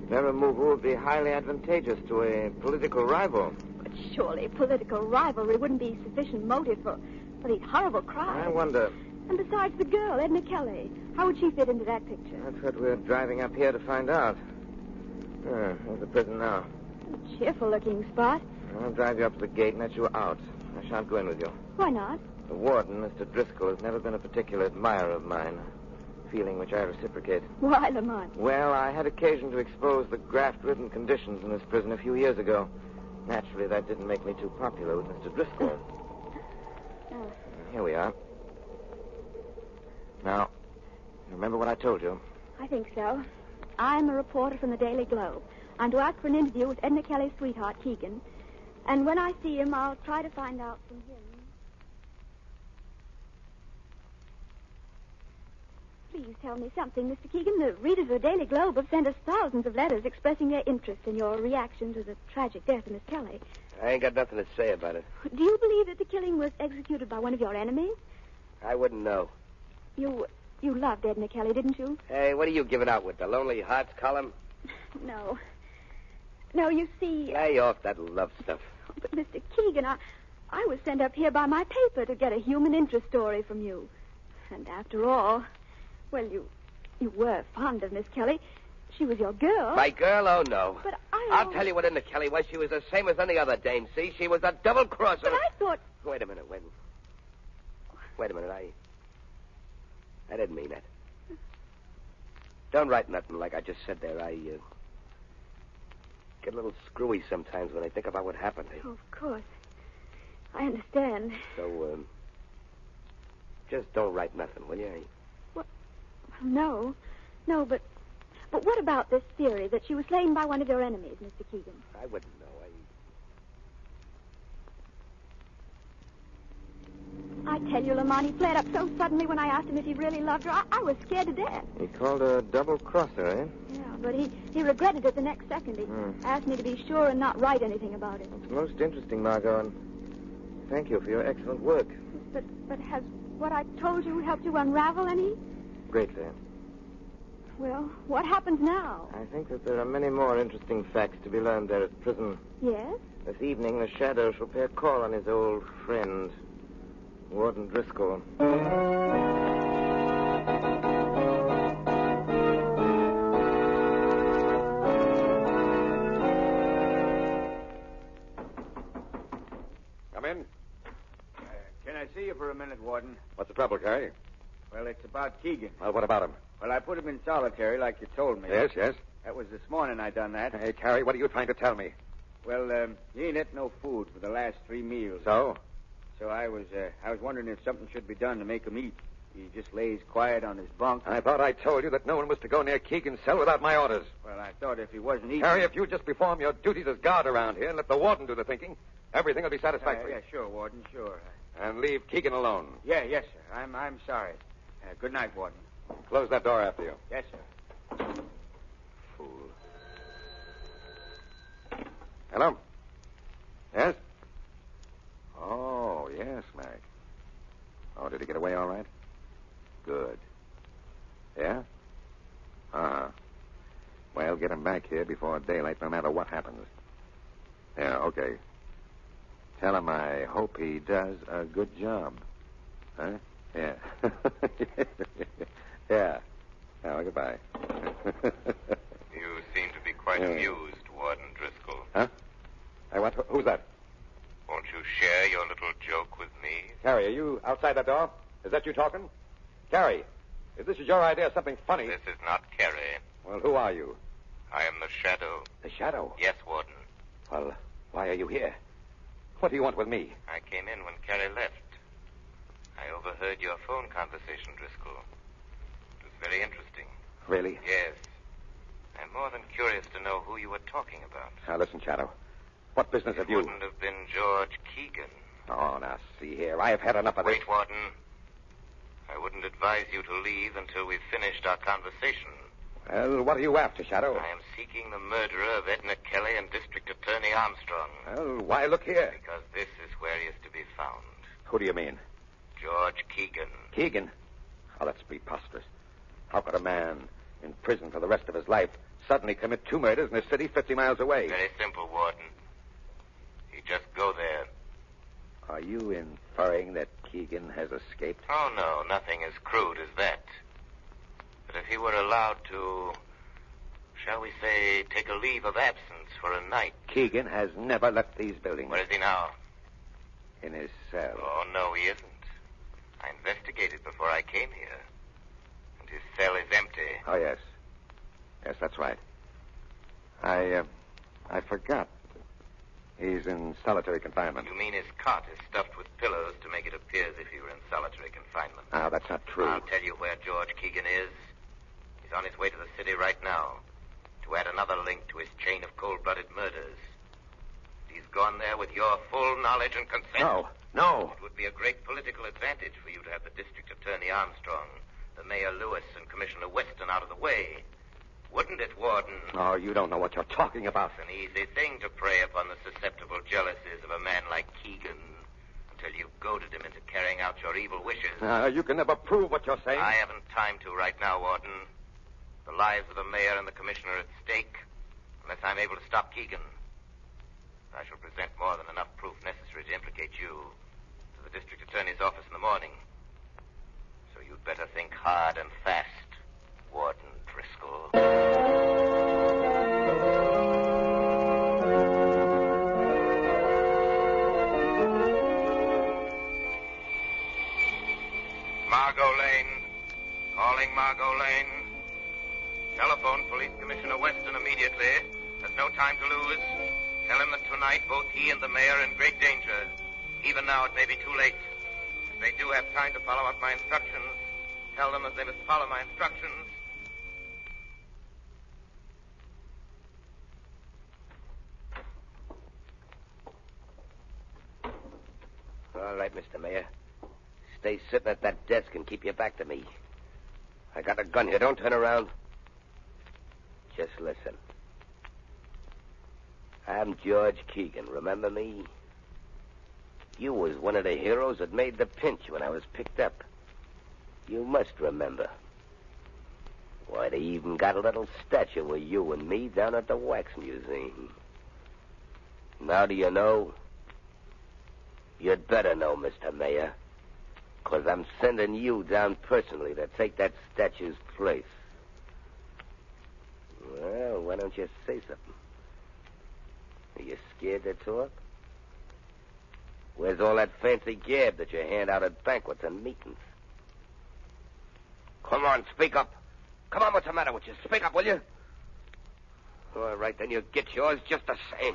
Their removal would be highly advantageous to a political rival. But surely political rivalry wouldn't be sufficient motive for these horrible crimes. I wonder. And besides the girl, Edna Kelly, how would she fit into that picture? That's what we're driving up here to find out. There's the prison now. A cheerful-looking spot. I'll drive you up to the gate and let you out. I shan't go in with you. Why not? The warden, Mr. Driscoll, has never been a particular admirer of mine. A feeling which I reciprocate. Why, Lamont? Well, I had occasion to expose the graft-ridden conditions in this prison a few years ago. Naturally, that didn't make me too popular with Mr. Driscoll. Here we are. Now, you remember what I told you? I think so. I'm a reporter from the Daily Globe. I'm to ask for an interview with Edna Kelly's sweetheart, Keegan. And when I see him, I'll try to find out from him. Please tell me something, Mr. Keegan. The readers of the Daily Globe have sent us thousands of letters expressing their interest in your reaction to the tragic death of Miss Kelly. I ain't got nothing to say about it. Do you believe that the killing was executed by one of your enemies? I wouldn't know. You loved Edna Kelly, didn't you? Hey, what are you giving out with, the Lonely Hearts column? No. No, you see... Lay off that love stuff. But, Mr. Keegan, I was sent up here by my paper to get a human interest story from you. And after all, well, you were fond of Miss Kelly. She was your girl. My girl? Oh, no. But I'll tell you what Edna Kelly was. She was the same as any other dame, see? She was a double-crosser. But I thought... Wait a minute, Wait a minute, I didn't mean that. Don't write nothing like I just said there. I get a little screwy sometimes when I think about what happened. Oh, of course. I understand. So, just don't write nothing, will you? What? No, but what about this theory that she was slain by one of your enemies, Mr. Keegan? I wouldn't know. I tell you, Lamont, he flared up so suddenly when I asked him if he really loved her. I was scared to death. He called her a double-crosser, eh? Yeah, but he regretted it the next second. He asked me to be sure and not write anything about it. It's most interesting, Margot, and thank you for your excellent work. But has what I told you helped you unravel any? Greatly. Well, what happens now? I think that there are many more interesting facts to be learned there at prison. Yes? This evening, the Shadow shall pay a call on his old friend, Warden Driscoll. Come in. Can I see you for a minute, Warden? What's the trouble, Carrie? Well, it's about Keegan. Well, what about him? Well, I put him in solitary like you told me. Yes. That was this morning I done that. Hey, Carrie, what are you trying to tell me? Well, he ain't ate no food for the last 3 meals. So? So I was wondering if something should be done to make him eat. He just lays quiet on his bunk. I thought I told you that no one was to go near Keegan's cell without my orders. Well, I thought if he wasn't eating... Harry, if you just perform your duties as guard around here and let the warden do the thinking, everything will be satisfactory. Yeah, sure, Warden, sure. And leave Keegan alone. Yes, sir. I'm sorry. Good night, Warden. Close that door after you. Yes, sir. Fool. Hello? Yes? Oh, yes, Mac. Oh, did he get away all right? Good. Yeah? Uh-huh. Well, get him back here before daylight, no matter what happens. Yeah, okay. Tell him I hope he does a good job. Huh? Yeah. Yeah. Oh, goodbye. You seem to be quite amused, Warden Driscoll. Huh? Hey, what? Who's that? Won't you share your little joke with me? Carrie, are you outside that door? Is that you talking? Carrie, if this is your idea of something funny... This is not Carrie. Well, who are you? I am the Shadow. The Shadow? Yes, Warden. Well, why are you here? What do you want with me? I came in when Carrie left. I overheard your phone conversation, Driscoll. It was very interesting. Really? Yes. I'm more than curious to know who you were talking about. Now, listen, Shadow. What business have It you... wouldn't have been George Keegan. Oh, now, see here. I have had enough of this. Wait, Warden. I wouldn't advise you to leave until we've finished our conversation. Well, what are you after, Shadow? I am seeking the murderer of Edna Kelly and District Attorney Armstrong. Well, why, look here. Because this is where he is to be found. Who do you mean? George Keegan. Keegan? Oh, that's preposterous. How could a man in prison for the rest of his life suddenly commit 2 murders in a city 50 miles away? Very simple, Warden. He'd just go there. Are you inferring that Keegan has escaped? Oh, no, nothing as crude as that. But if he were allowed to, shall we say, take a leave of absence for a night. Keegan has never left these buildings. Where is he now? In his cell. Oh, no, he isn't. I investigated before I came here. And his cell is empty. Oh, yes. Yes, that's right. I forgot. He's in solitary confinement. You mean his cot is stuffed with pillows to make it appear as if he were in solitary confinement? Ah, that's not true. I'll tell you where George Keegan is. He's on his way to the city right now to add another link to his chain of cold-blooded murders. He's gone there with your full knowledge and consent. No. It would be a great political advantage for you to have the District Attorney Armstrong, the Mayor Lewis, and Commissioner Weston out of the way. Wouldn't it, Warden? Oh, you don't know what you're talking about. It's an easy thing to prey upon the susceptible jealousies of a man like Keegan until you've goaded him into carrying out your evil wishes. You can never prove what you're saying. I haven't time to right now, Warden. The lives of the Mayor and the Commissioner are at stake unless I'm able to stop Keegan. I shall present more than enough proof necessary to implicate you to the District Attorney's office in the morning. So you'd better think hard and fast, Warden Driscoll. Margot Lane. Calling Margot Lane. Telephone Police Commissioner Weston immediately. There's no time to lose. Tell him that tonight both he and the mayor are in great danger. Even now it may be too late. If they do have time to follow up my instructions, tell them that they must follow my instructions. All right, Mr. Mayor. Stay sitting at that desk and keep your back to me. I got a gun here. Don't turn around. Just listen. I'm George Keegan. Remember me? You was one of the heroes that made the pinch when I was picked up. You must remember. Why, they even got a little statue of you and me down at the Wax Museum. Now do you know? You'd better know, Mr. Mayor, because I'm sending you down personally to take that statue's place. Well, why don't you say something? Are you scared to talk? Where's all that fancy gab that you hand out at banquets and meetings? Come on, speak up. Come on, what's the matter with you? Speak up, will you? All right, then you get yours just the same.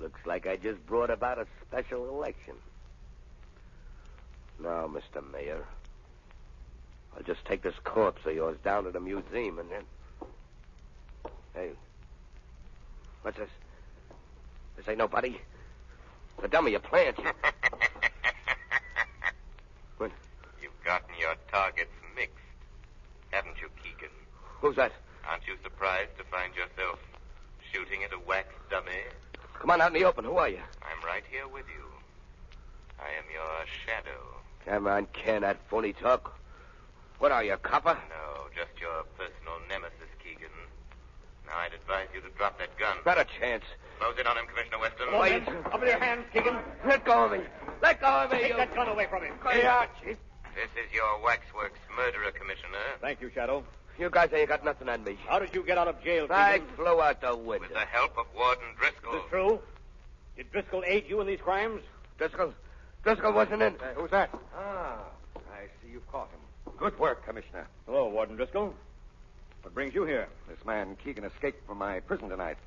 Looks like I just brought about a special election. Now, Mr. Mayor, I'll just take this corpse of yours down to the museum and then... Hey, what's this? This ain't nobody. The dummy you plant. What? You've gotten your targets mixed, haven't you, Keegan? Who's that? Aren't you surprised to find yourself shooting at a wax dummy? Come on out in the open. Who are you? I'm right here with you. I am your shadow. Come on, can that phony talk? What are you, a copper? No, just your personal nemesis, Keegan. Now, I'd advise you to drop that gun. Not a chance. Close in on him, Commissioner Weston. Wait. Up with your hands, Keegan. Let go of me. Let go of me. Take that gun away from him. Yeah, Chief. This is your waxworks murderer, Commissioner. Thank you, Shadow. You guys ain't got nothing on me. How did you get out of jail, I Keegan? flew out the window. With the help of Warden Driscoll. Is this true? Did Driscoll aid you in these crimes? Driscoll wasn't in. Who's that? Ah, I see you've caught him. Good work, Commissioner. Hello, Warden Driscoll. What brings you here? This man, Keegan, escaped from my prison tonight.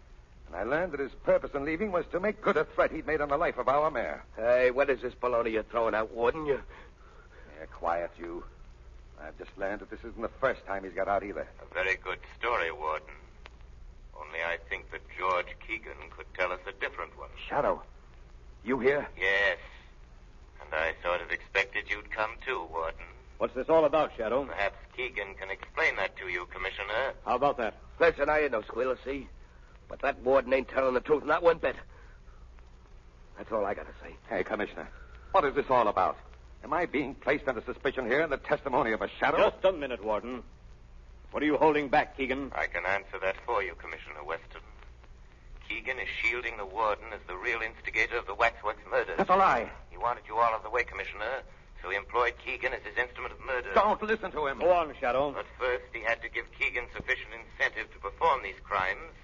And I learned that his purpose in leaving was to make good a threat he'd made on the life of our mayor. Hey, what is this baloney you're throwing out, Warden? Yeah, quiet, you. I've just learned that this isn't the first time he's got out either. A very good story, Warden. Only I think that George Keegan could tell us a different one. Shadow, you here? Yes. And I sort of expected you'd come too, Warden. What's this all about, Shadow? Perhaps Keegan can explain that to you, Commissioner. How about that? Listen, I ain't no squealer, see? But that warden ain't telling the truth, not one bit. That's all I got to say. Hey, Commissioner, what is this all about? Am I being placed under suspicion here in the testimony of a shadow? Just a minute, Warden. What are you holding back, Keegan? I can answer that for you, Commissioner Weston. Keegan is shielding the warden as the real instigator of the Waxworks murders. That's a lie. He wanted you all out of the way, Commissioner, so he employed Keegan as his instrument of murder. Don't listen to him. Go on, Shadow. But first, he had to give Keegan sufficient incentive to perform these crimes,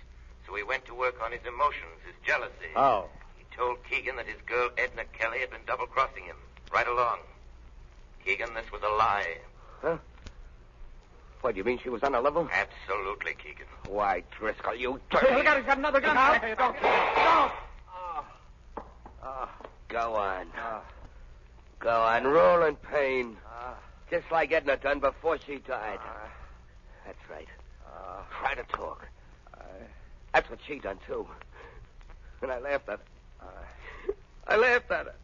so he went to work on his emotions, his jealousy. How? He told Keegan that his girl, Edna Kelly, had been double-crossing him, right along. Keegan, this was a lie. Huh? What, do you mean she was on a level? Absolutely, Keegan. Why, Driscoll, you Hey, look out, he's got another gun. Hey, don't. Go on. Go on, roll in pain. Just like Edna done before she died. That's right. Try to talk. That's what she done, too. And I laughed at her. I laughed at her.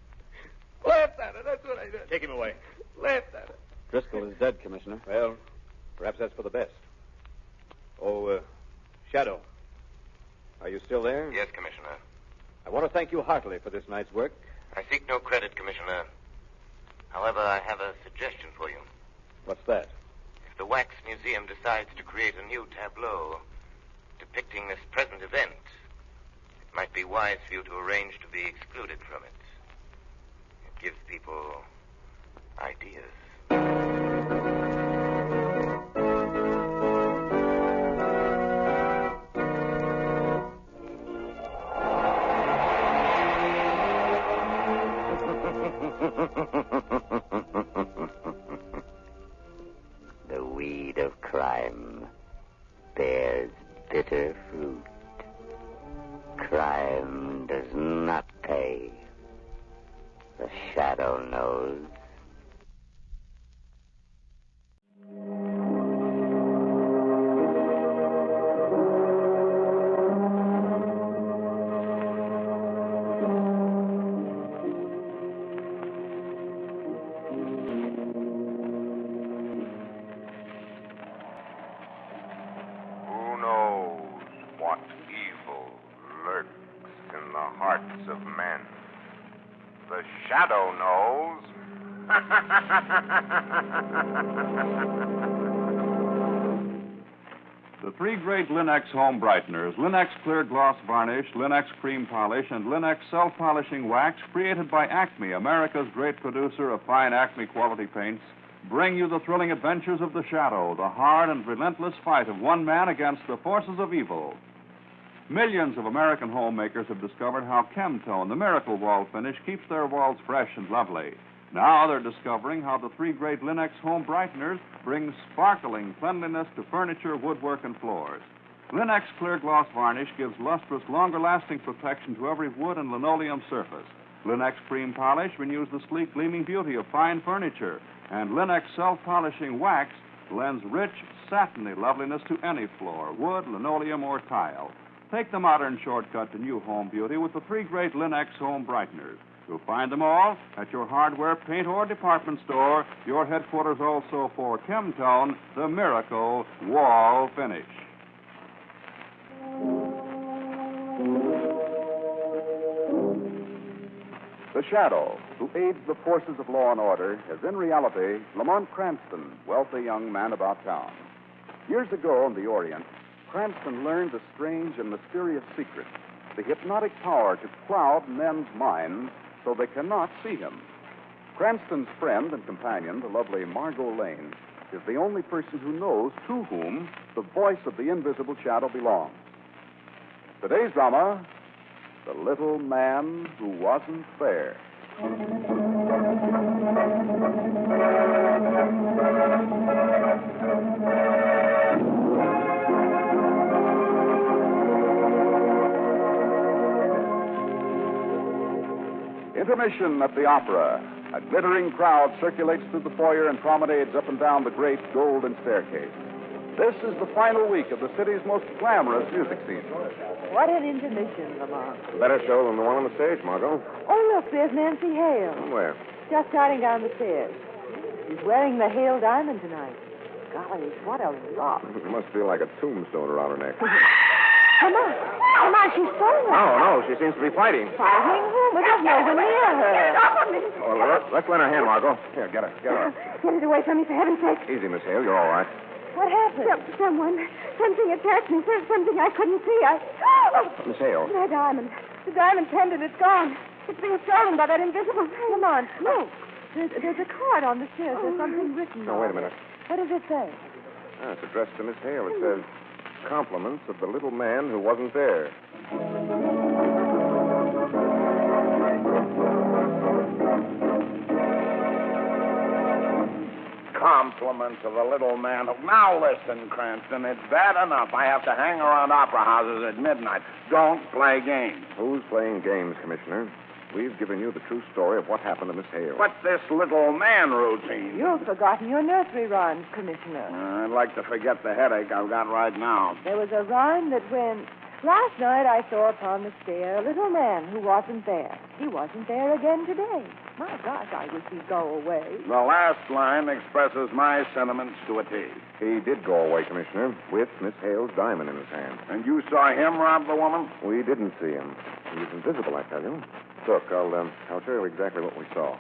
Laughed at her, that's what I did. Take him away. Laughed at her. Driscoll is dead, Commissioner. Well, perhaps that's for the best. Oh, Shadow. Are you still there? Yes, Commissioner. I want to thank you heartily for this night's work. I seek no credit, Commissioner. However, I have a suggestion for you. What's that? If the Wax Museum decides to create a new tableau depicting this present event, it might be wise for you to arrange to be excluded from it. It gives people ideas. The weed of crime bears bitter fruit. Crime does not pay. The shadow knows. Who knows what evil lurks in the hearts of men? The shadow knows. The three great Linex home brighteners, Linex Clear Gloss Varnish, Linex Cream Polish, and Linex Self-Polishing Wax, created by Acme, America's great producer of fine Acme quality paints, bring you the thrilling adventures of the Shadow, the hard and relentless fight of one man against the forces of evil. Millions of American homemakers have discovered how Chemtone, the miracle wall finish, keeps their walls fresh and lovely. Now they're discovering how the three great Linex home brighteners bring sparkling cleanliness to furniture, woodwork, and floors. Linex Clear Gloss Varnish gives lustrous, longer-lasting protection to every wood and linoleum surface. Linex Cream Polish renews the sleek, gleaming beauty of fine furniture. And Linex Self-Polishing Wax lends rich, satiny loveliness to any floor, wood, linoleum, or tile. Take the modern shortcut to new home beauty with the three great Linex home brighteners. You'll find them all at your hardware, paint, or department store, your headquarters also for Chemtone, the miracle wall finish. The Shadow, who aids the forces of law and order, is in reality Lamont Cranston, wealthy young man about town. Years ago in the Orient, Cranston learned a strange and mysterious secret, the hypnotic power to cloud men's minds so they cannot see him. Cranston's friend and companion, the lovely Margot Lane, is the only person who knows to whom the voice of the invisible shadow belongs. Today's drama, The Little Man Who Wasn't There. Intermission at the opera. A glittering crowd circulates through the foyer and promenades up and down the great golden staircase. This is the final week of the city's most glamorous music scene. What an intermission, Lamont. Better show than the one on the stage, Margot. Oh, look, there's Nancy Hale. Where? Just starting down the stairs. She's wearing the Hale diamond tonight. Golly, what a lot. It must feel like a tombstone around her neck. Come on, she's falling. No, she seems to be fighting. Fighting whom? It doesn't Get it off of me. Oh, let's lend a hand, Margot. Here, get her. Get it away from me, for heaven's sake. Easy, Miss Hale. You're all right. What happened? Something attacked me. Something I couldn't see. Miss Hale. The diamond. The diamond pendant, it's gone. It's been stolen by that invisible thing. Come on, look. There's a card on the stairs. There's something written No, on wait a it. minute. What does it say? It's addressed to Miss Hale. It says, compliments of the little man who wasn't there. Compliments of the little man. Now listen, Cranston, it's bad enough I have to hang around opera houses at midnight. Don't play games. Who's playing games, Commissioner? We've given you the true story of what happened to Miss Hale. What's this little man routine? You've forgotten your nursery rhymes, Commissioner. I'd like to forget the headache I've got right now. There was a rhyme that went, last night I saw upon the stair a little man who wasn't there. He wasn't there again today. My gosh, I wish he'd go away. The last line expresses my sentiments to a T. He did go away, Commissioner, with Miss Hale's diamond in his hand. And you saw him rob the woman? We didn't see him. He was invisible, I tell you. Look, I'll tell you exactly what we saw.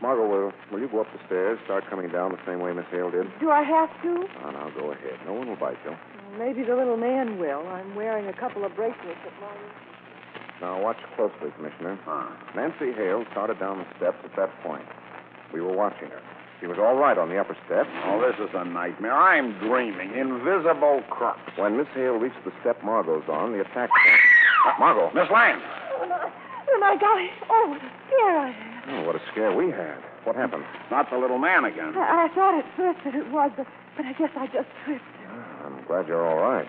Margot, will you go up the stairs, start coming down the same way Miss Hale did? Do I have to? Oh, now go ahead. No one will bite you. Maybe the little man will. I'm wearing a couple of bracelets at my... Now, watch closely, Commissioner. Nancy Hale started down the steps at that point. We were watching her. She was all right on the upper step. Oh, this is a nightmare. I'm dreaming. Invisible crooks. When Miss Hale reached the step Margot's on, the attack came. Margot. Miss Lane. Oh, my golly. Oh, what a scare I had. Oh, what a scare we had. What happened? Not the little man again. I thought at first that it was, but I guess I just tripped. I'm glad you're all right.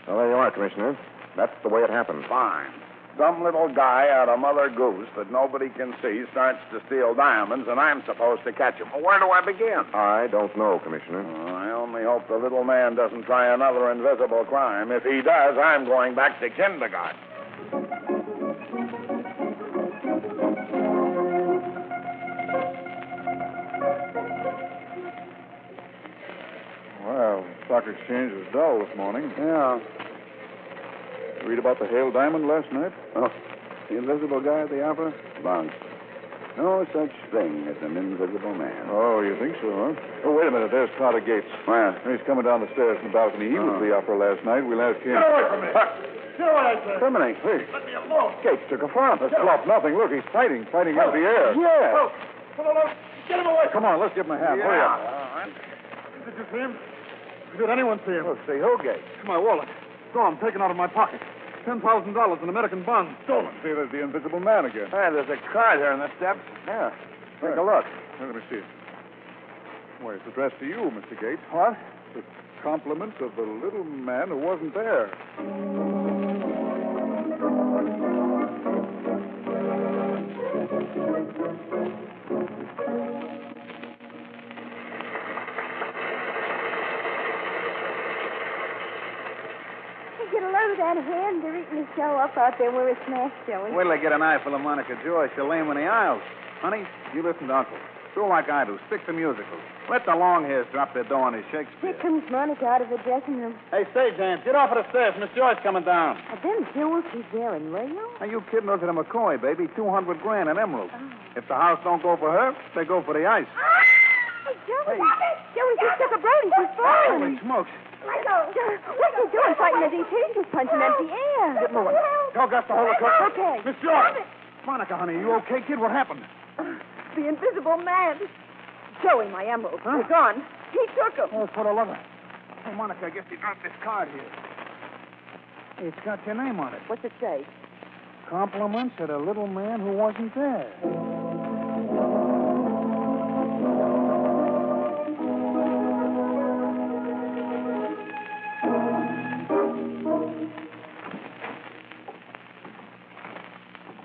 Well, there you are, Commissioner. That's the way it happened. Fine. Some little guy out of Mother Goose that nobody can see starts to steal diamonds, and I'm supposed to catch him. Well, where do I begin? I don't know, Commissioner. I only hope the little man doesn't try another invisible crime. If he does, I'm going back to kindergarten. Well, the stock exchange was dull this morning. Yeah. Read about the Hale diamond last night? Oh, the invisible guy at the opera? Bunk. No such thing as an invisible man. Oh, you think so, huh? Oh, wait a minute. There's Carter Gates. Where? He's coming down the stairs in the balcony. He was at the opera last night. We'll ask him. Get away from me! Get away, sir! Criminy, hey. Let me alone! Gates took a front. Let's flop nothing. Look, he's fighting out the air. Yeah! Oh, come on, get him away! Come on, let's give him a hand. Hurry up. Did you see him? Did anyone see him? Let's see. Who, Gates? My wallet. Gone, taken out of my pocket. $10,000 in American bonds stolen. See, there's the invisible man again. Hey, there's a card here in the steps. Yeah. Take a look. Let me see it. Why, it's addressed to you, Mr. Gates. What? The compliments of the little man who wasn't there. Get a load of that hand. They're eating the show up out there where it's smashed, Joey. Wait till I get an eye full of Monica Joy. She'll lame in the aisles. Honey, you listen to Uncle. Do like I do. Stick to musicals. Let the long hairs drop their dough on his Shakespeare. Here comes Monica out of the dressing room. Hey, stagehand, get off of the stairs. Miss Joy's coming down. Are them jewels she's wearing real? Are you kidding? Look at a McCoy, baby. $200 grand in emeralds. If the house don't go for her, they go for the ice. Hey, Joey. Joey just took a Brody. She's falling. Holy smokes. Let go. What's he doing fighting the DT? She's punching empty air. Get moving. Go, Gus, to hold the cook. Okay. Miss Joy. Monica, honey, you okay, kid? What happened? The invisible man. Joey, my emeralds. They're gone. He took them. Oh, for the love of... Hey, Monica, I guess he dropped this card here. Hey, it's got your name on it. What's it say? Compliments at a little man who wasn't there.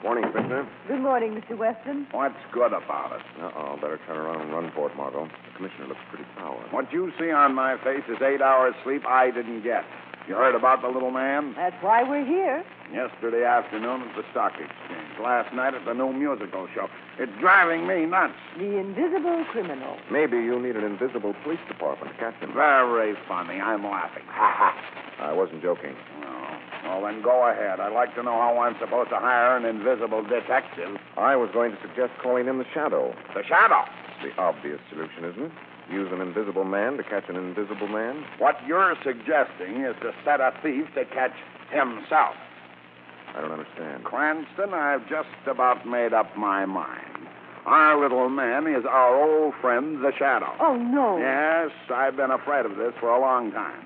Morning, Commissioner. Good morning, Mr. Weston. What's good about it? Uh-oh, better turn around and run for it, Margot. The commissioner looks pretty sour. What you see on my face is 8 hours sleep I didn't get. You heard about the little man? That's why we're here. Yesterday afternoon at the stock exchange. Last night at the new musical show. It's driving me nuts. The invisible criminal. Maybe you need an invisible police department to catch him. Very funny. I'm laughing. Ha ha. I wasn't joking. No. Well, then go ahead. I'd like to know how I'm supposed to hire an invisible detective. I was going to suggest calling him the Shadow. The Shadow? It's the obvious solution, isn't it? Use an invisible man to catch an invisible man. What you're suggesting is to set a thief to catch himself. I don't understand. Cranston, I've just about made up my mind. Our little man is our old friend, the Shadow. Oh, no. Yes, I've been afraid of this for a long time.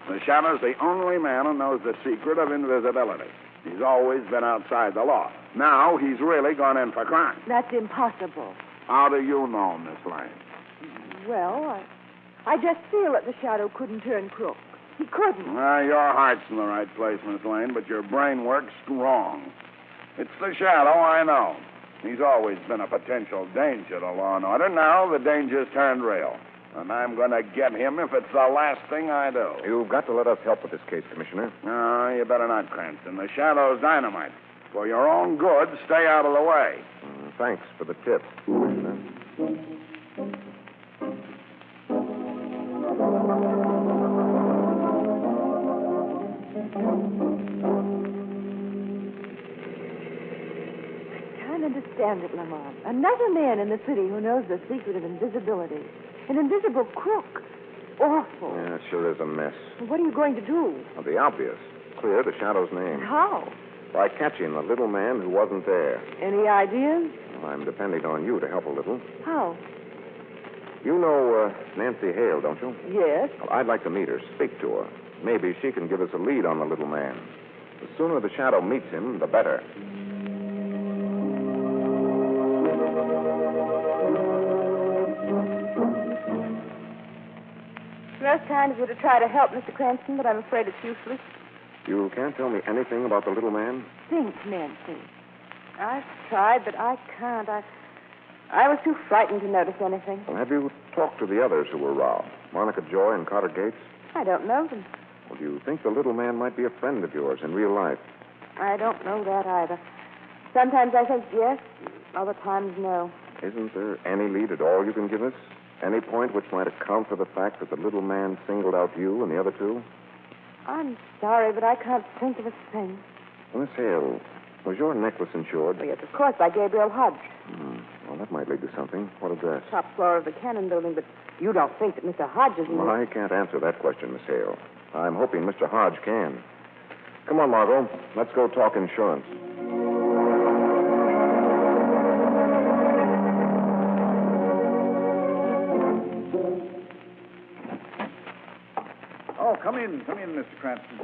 The Shadow's the only man who knows the secret of invisibility. He's always been outside the law. Now he's really gone in for crime. That's impossible. How do you know, Miss Lane? Well, I just feel that the Shadow couldn't turn crook. He couldn't. Your heart's in the right place, Miss Lane, but your brain works wrong. It's the Shadow, I know. He's always been a potential danger to law and order. Now the danger's turned real. And I'm going to get him if it's the last thing I do. You've got to let us help with this case, Commissioner. No, you better not, Cranston. The Shadow's dynamite. For your own good, stay out of the way. Thanks for the tip, Commissioner. I can't understand it, Lamont. Another man in the city who knows the secret of invisibility. An invisible crook. Awful. Yeah, it sure is a mess. What are you going to do? Well, the obvious. Clear the Shadow's name. How? By catching the little man who wasn't there. Any ideas? Well, I'm depending on you to help a little. How? You know Nancy Hale, don't you? Yes. Well, I'd like to meet her, speak to her. Maybe she can give us a lead on the little man. The sooner the Shadow meets him, the better. Most times would have tried to help Mr. Cranston, but I'm afraid it's useless. You can't tell me anything about the little man? Think, Nancy. I've tried, but I can't. I was too frightened to notice anything. Well, have you talked to the others who were robbed? Monica Joy and Carter Gates? I don't know them. Well, do you think the little man might be a friend of yours in real life? I don't know that either. Sometimes I think yes, other times no. Isn't there any lead at all you can give us? Any point which might account for the fact that the little man singled out you and the other two? I'm sorry, but I can't think of a thing. Miss Hale, was your necklace insured? Oh, yes, of course, by Gabriel Hodge. Well, that might lead to something. What address? Top floor of the Cannon Building, but you don't think that Mr. Hodge is in Well, I can't answer that question, Miss Hale. I'm hoping Mr. Hodge can. Come on, Margot. Let's go talk insurance. Oh, come in, Mr. Cranston.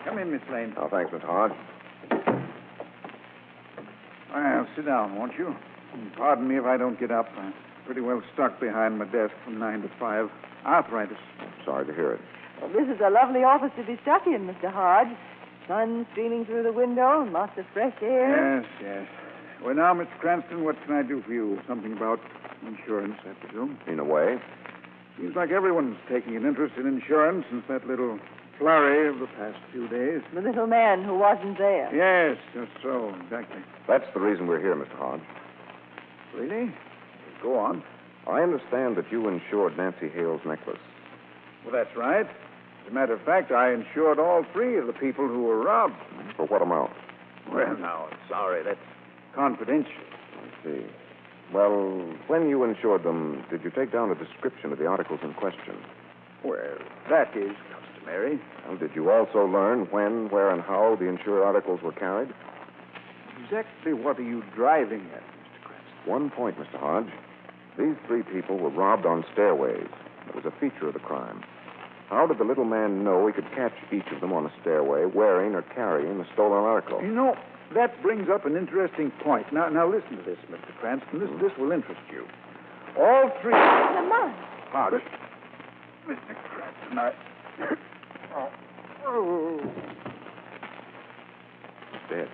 Come in, Miss Lane. Oh, thanks, Mr. Hodge. Well, sit down, won't you? Pardon me if I don't get up. I'm pretty well stuck behind my desk from 9 to 5. Arthritis. Sorry to hear it. Well, this is a lovely office to be stuck in, Mr. Hodge. Sun streaming through the window and lots of fresh air. Yes. Well, now, Mr. Cranston, what can I do for you? Something about insurance, I presume. In a way. Seems like everyone's taking an interest in insurance since that little flurry of the past few days. The little man who wasn't there. Yes, just so, exactly. That's the reason we're here, Mr. Hodge. Really? Go on. I understand that you insured Nancy Hale's necklace. Well, that's right. As a matter of fact, I insured all three of the people who were robbed. For what amount? Well, now, sorry, that's confidential. I see. Well, when you insured them, did you take down a description of the articles in question? Well, that is customary. And did you also learn when, where, and how the insured articles were carried? Exactly what are you driving at, Mr. Cranston? One point, Mr. Hodge. These three people were robbed on stairways. It was a feature of the crime. How did the little man know he could catch each of them on a stairway wearing or carrying the stolen article? You know, that brings up an interesting point. Now listen to this, Mr. Cranston. This will interest you. All three... Lamont. Hodge. Mr. Cranston, Oh. He's dead.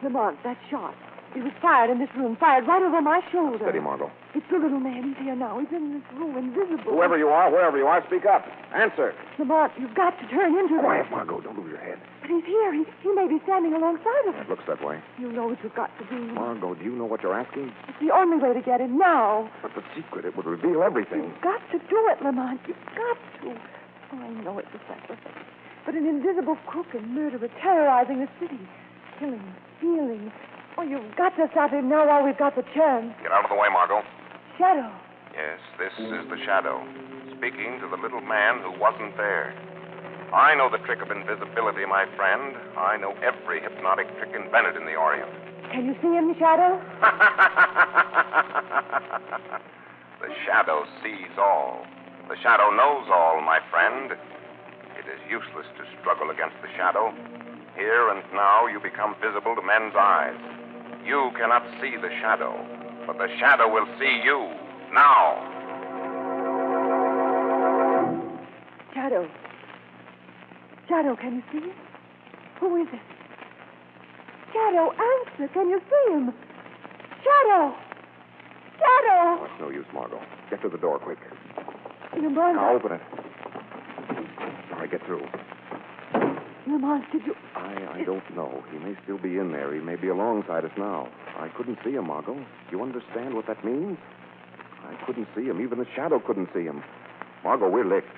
Lamont, that shot. It was fired in this room, fired right over my shoulder. Steady, Margot. It's the little man. He's here now. He's in this room, invisible. Whoever you are, wherever you are, speak up. Answer. Lamont, you've got to turn into Quiet, that. Margot. Don't lose your head. But he's here. He may be standing alongside us. It looks that way. You know what you've got to do. Margot, do you know what you're asking? It's the only way to get him now. But the secret, it would reveal everything. You've got to do it, Lamont. You've got to. Oh, I know it's a sacrifice. but an invisible crook and murderer terrorizing the city. Killing, stealing. Oh, you've got to stop him now while we've got the chance. Get out of the way, Margot. Shadow. Yes, this is the Shadow, speaking to the little man who wasn't there. I know the trick of invisibility, my friend. I know every hypnotic trick invented in the Orient. Can you see him, Shadow? The Shadow sees all. The Shadow knows all, my friend. It is useless to struggle against the Shadow. Here and now you become visible to men's eyes. You cannot see the Shadow, but the Shadow will see you now. Shadow. Shadow, can you see him? Who is it? Shadow, answer. Can you see him? Shadow! Shadow! Oh, it's no use, Margot. Get to the door quick. Lamont. Now open it. All right, get through. Lamont, did you... I don't know. He may still be in there. He may be alongside us now. I couldn't see him, Margot. You understand what that means? I couldn't see him. Even the Shadow couldn't see him. Margot, we're licked.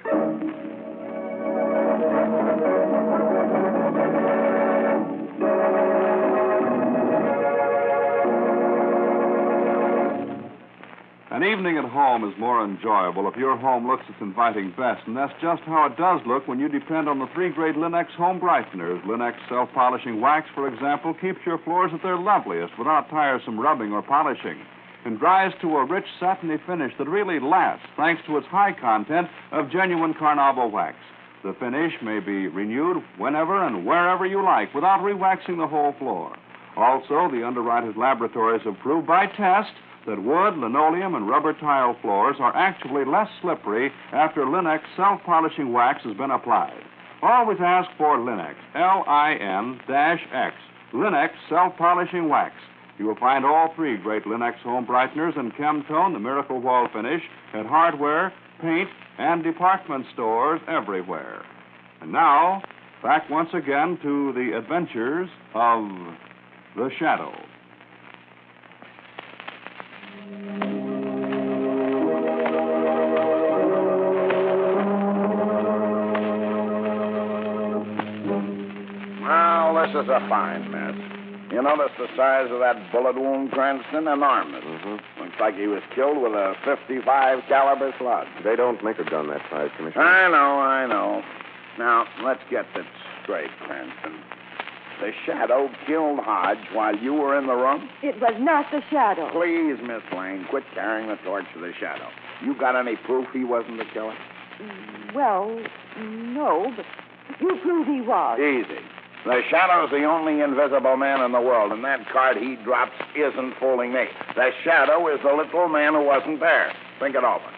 An evening at home is more enjoyable if your home looks its inviting best, and that's just how it does look when you depend on the three great Linux home brighteners. Linux self-polishing wax, for example, keeps your floors at their loveliest without tiresome rubbing or polishing, and dries to a rich, satiny finish that really lasts thanks to its high content of genuine Carnauba wax. The finish may be renewed whenever and wherever you like without re-waxing the whole floor. Also, the underwriter's laboratories have proved by test that wood, linoleum, and rubber tile floors are actually less slippery after Linux self-polishing wax has been applied. Always ask for Linux, L-I-N-X, Linux self-polishing wax. You will find all three great Linux home brighteners and Chemtone, the Miracle Wall finish, at hardware, paint, and department stores everywhere. And now, back once again to the adventures of the Shadow. Well, this is a fine mess. You notice the size of that bullet wound, Cranston? Enormous. Looks like he was killed with a .55 caliber slug. They don't make a gun that size, Commissioner. I know. Now, let's get this straight, Cranston. The Shadow killed Hodge while you were in the room? It was not the Shadow. Please, Miss Lane, quit carrying the torch for the Shadow. You got any proof he wasn't the killer? Well, no, but you prove he was. Easy. The Shadow's the only invisible man in the world, and that card he drops isn't fooling me. The Shadow is the little man who wasn't there. Think it over.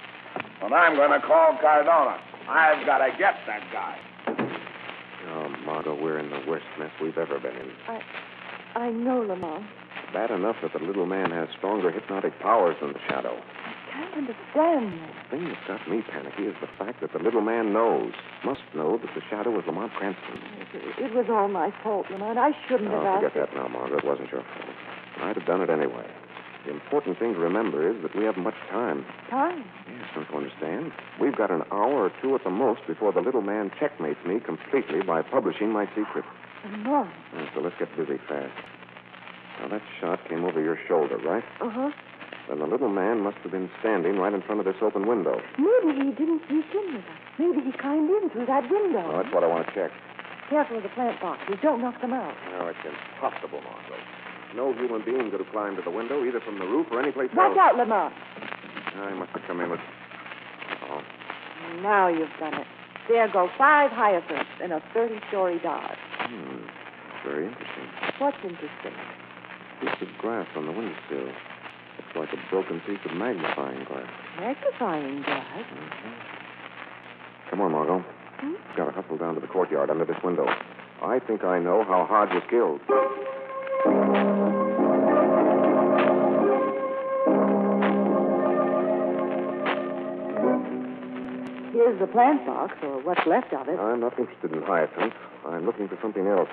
But I'm going to call Cardona. I've got to get that guy. Oh, Margot, we're in the worst mess we've ever been in. I know, Lamont. Bad enough that the little man has stronger hypnotic powers than the Shadow. I can't understand that. The thing that's got me panicky is the fact that the little man must know that the Shadow is Lamont Cranston. It was all my fault, Lamont. I shouldn't have asked. Forget that now, Margot. It wasn't your fault. I'd have done it anyway. The important thing to remember is that we haven't much time. Time? Yes, don't you understand? We've got an hour or two at the most before the little man checkmates me completely by publishing my secret. Lamont. So let's get busy fast. Now, that shot came over your shoulder, right? Uh-huh. Then the little man must have been standing right in front of this open window. Maybe he didn't sneak in with us. Maybe he climbed in through that window. Oh, that's what I want to check. Careful of the plant boxes. Don't knock them out. No, it's impossible, Margot. No human being could have climbed to the window, either from the roof or any place Watch else. out, Lamont. I must have come in with... Oh. Now you've done it. There go 5 hyacinths in a 30-story Dodge. Very interesting. What's interesting? Piece of glass on the windowsill. Looks like a broken piece of magnifying glass. Magnifying glass? Come on, Margot. We've got to hustle down to the courtyard under this window. I think I know how Hodge was killed. Here's the plant box, or what's left of it. I'm not interested in hyacinths. I'm looking for something else.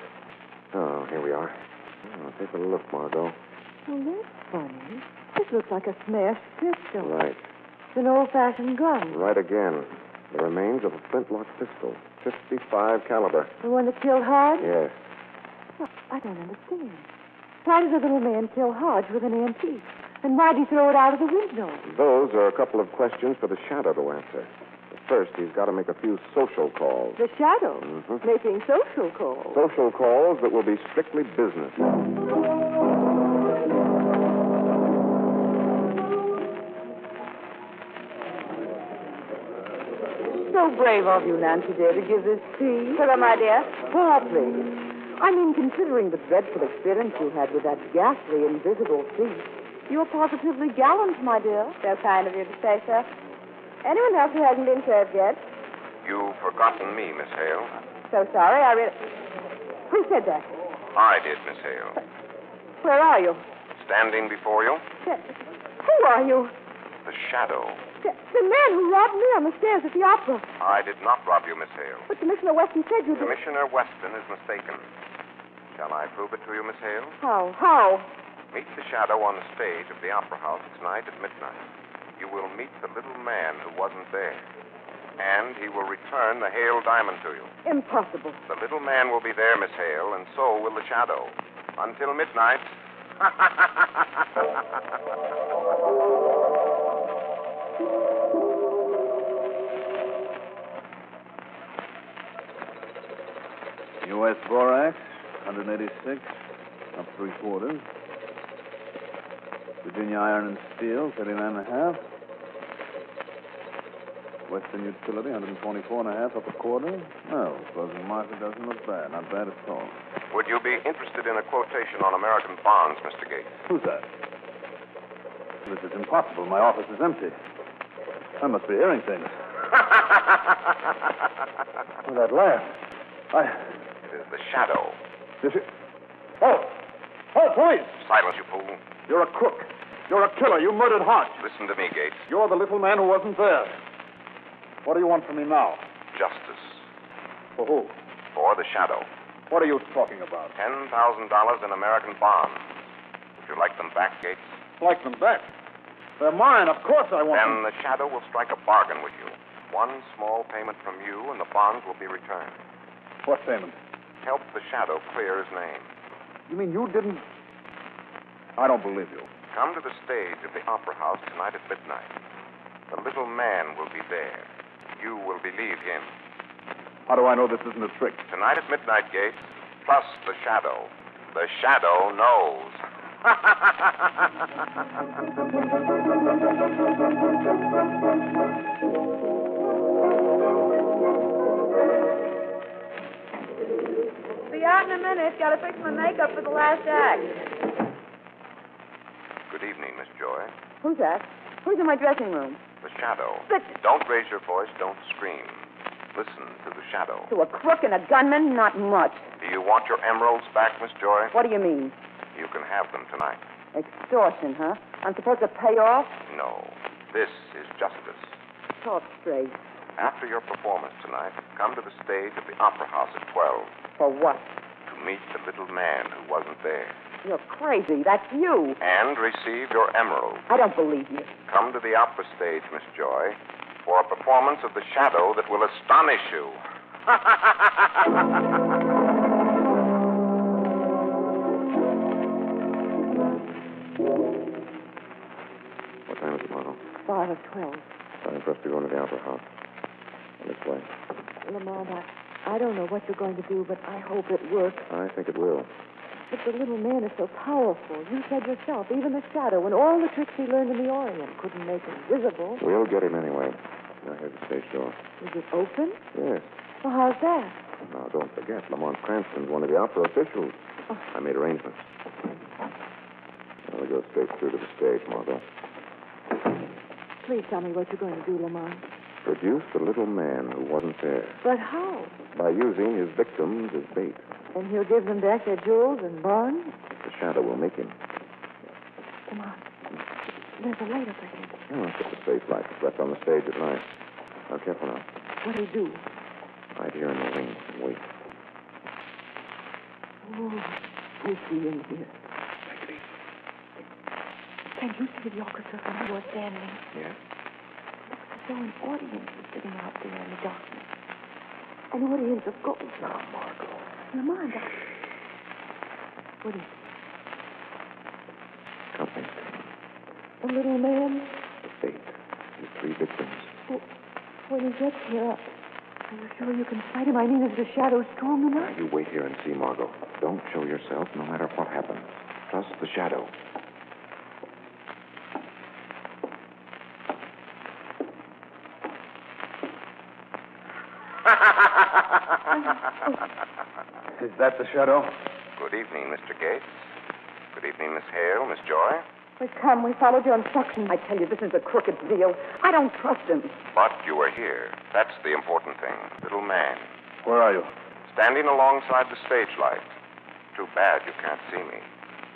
Oh, here we are. Oh, take a look, Margot. Oh, that's funny. This looks like a smashed pistol. Right. It's an old-fashioned gun. Right again. The remains of a flintlock pistol. .55 caliber. The one that killed Hodge? Yes. Well, I don't understand. Why did the little man kill Hodge with an MP? And why did he throw it out of the window? Those are a couple of questions for the Shadow to answer. But first, he's got to make a few social calls. The Shadow? Mhm. Making social calls. Social calls that will be strictly business. So brave of you, Nancy, dear, to give this tea. Sugar, my dear? Pour, please. I mean, considering the dreadful experience you had with that ghastly invisible thief, you're positively gallant, my dear. So kind of you to say so. Anyone else who hasn't been served yet? You've forgotten me, Miss Hale. So sorry, I really... Who said that? I did, Miss Hale. Where are you? Standing before you, Who are you? the Shadow. The man who robbed me on the stairs at the opera. I did not rob you, Miss Hale. But Commissioner Weston said you did. Commissioner Weston is mistaken. Shall I prove it to you, Miss Hale? How? How? Meet the Shadow on the stage of the Opera House tonight at midnight. You will meet the little man who wasn't there. And he will return the Hale diamond to you. Impossible. The little man will be there, Miss Hale, and so will the Shadow. Until midnight. U.S. borax, 186, up 3/4. Virginia iron and steel, 39.5. Western utility, 124.5, up 1/4. No, closing market doesn't look bad. Not bad at all. Would you be interested in a quotation on American bonds, Mr. Gates? Who's that? This is impossible. My office is empty. I must be hearing things. Oh, that laugh. It is the Shadow. Is it? Oh! Oh, please! Silence, you fool. You're a crook. You're a killer. You murdered Hodge. Listen to me, Gates. You're the little man who wasn't there. What do you want from me now? Justice. For who? For the Shadow. What are you talking about? $10,000 in American bonds. Would you like them back, Gates? Like them back. They're mine. Of course I want Then them. the Shadow will strike a bargain with you. One small payment from you, and the bonds will be returned. What payment? Help the Shadow clear his name. You mean you didn't... I don't believe you. Come to the stage of the Opera House tonight at midnight. The little man will be there. You will believe him. How do I know this isn't a trick? Tonight at midnight, Gates. Trust the Shadow. The Shadow knows. Be out in a minute. Got to fix my makeup for the last act. Good evening, Miss Joy. Who's that? Who's in my dressing room? The Shadow. But- Don't raise your voice. Don't scream. Listen to the Shadow. To a crook and a gunman? Not much. Do you want your emeralds back, Miss Joy? What do you mean? You can have them tonight. Extortion, huh? I'm supposed to pay off? No. This is justice. Talk straight. After your performance tonight, come to the stage of the Opera House at 12 For what? to meet the little man who wasn't there. You're crazy. That's you. And receive your emerald. I don't believe you. Come to the opera stage, Miss Joy, for a performance of the Shadow that will astonish you. What time is it, Margot? 5 or 12. Time for us to go into the Opera House. On this way. Lamont, I don't know what you're going to do, but I hope it works. I think it will. But the little man is so powerful. You said yourself, even the Shadow and all the tricks he learned in the Orient couldn't make him visible. We'll get him anyway. Now, here's the stage door. Is it open? Yes. Well, how's that? Now, don't forget, Lamont Cranston's one of the opera officials. Oh. I made arrangements. Now, we go straight through to the stage, Margot. Please tell me what you're going to do, Lamont. Produce the little man who wasn't there But how? by using his victims as bait. And he'll give them back their jewels and bonds? The Shadow will make him. Come on. There's a light up ahead. Oh, it's just a space light that's left on the stage at night. Now, careful now. What'll he do? Right here in the wings and wait. Oh, who's he in here? Can you see the orchestra from where you're standing? Yes? So an audience is sitting out there in the darkness. an audience of ghosts. Now, Margot. Lamont, what is it? Company. The little man? The 8. His 3 victims. Well, when he gets here, are you sure you can fight him? I mean, is the shadow strong enough? Now, you wait here and see, Margot. Don't show yourself no matter what happens. Trust the shadow. Is that the shadow? Good evening, Mr. Gates. Good evening, Miss Hale, Miss Joy. We come. We followed your instructions. I tell you, this is a crooked deal. I don't trust him. But you are here. That's the important thing. Little man. Where are you? Standing alongside the stage light. Too bad you can't see me.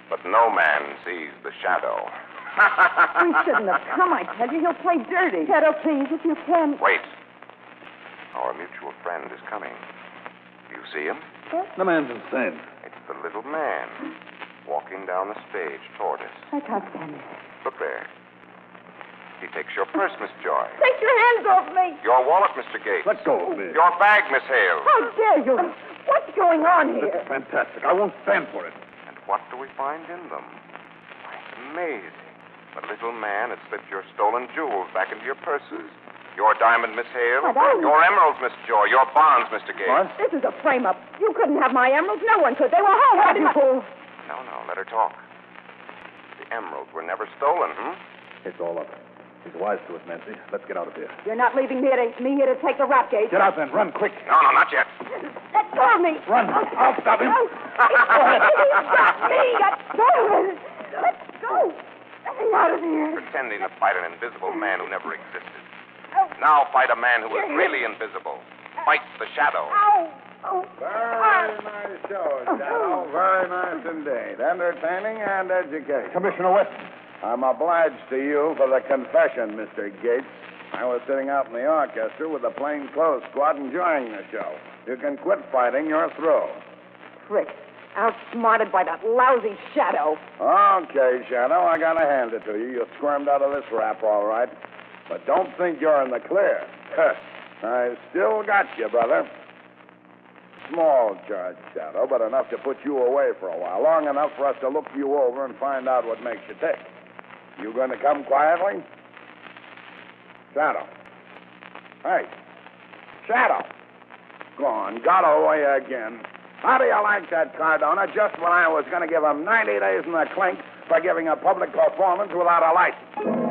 But no man sees the shadow. We shouldn't have come, I tell you. He'll play dirty. Shadow, please, if you can. Wait. Our mutual friend is coming. Do you see him? What? The man's insane. It's the little man walking down the stage toward us. I can't stand it. Look there. He takes your purse, Miss Joy. Take your hands off me. Your wallet, Mr. Gates. Let go of me. Your bag, Miss Hale. How dare you? What's going on This here? is fantastic. I won't stand for it. And what do we find in them? Why, it's amazing. The little man had slipped your stolen jewels back into your purses. Your diamond, Miss Hale. Madame. Your emeralds, Miss Joy. Your bonds, Mr. Gates. What? This is a frame-up. You couldn't have my emeralds. No one could. They were home. Why did I... No, let her talk. The emeralds were never stolen, It's all up. He's wise to it, Nancy. Let's get out of here. You're not leaving me here to take the rap gate. Get out then. Run quick. No, not yet. Let go of me. Run. I'll stop him. He's got me. Let go of it. Let go. Let me out of here. Pretending to fight an invisible man who never existed. Now fight a man who is really invisible. Fight the shadow. Very nice show, Shadow. Very nice indeed. Entertaining and educational. Commissioner West. I'm obliged to you for the confession, Mr. Gates. I was sitting out in the orchestra with the plainclothes squad enjoying the show. You can quit fighting. You're through. Prick. Outsmarted by that lousy shadow. Okay, Shadow, I gotta hand it to you. You squirmed out of this rap, all right. But don't think you're in the clear. I still got you, brother. Small charge, Shadow, but enough to put you away for a while. Long enough for us to look you over and find out what makes you tick. You going to come quietly? Shadow. Hey. Shadow. Gone. Got away again. How do you like that, Cardona? Just when I was going to give him 90 days in the clink for giving a public performance without a license.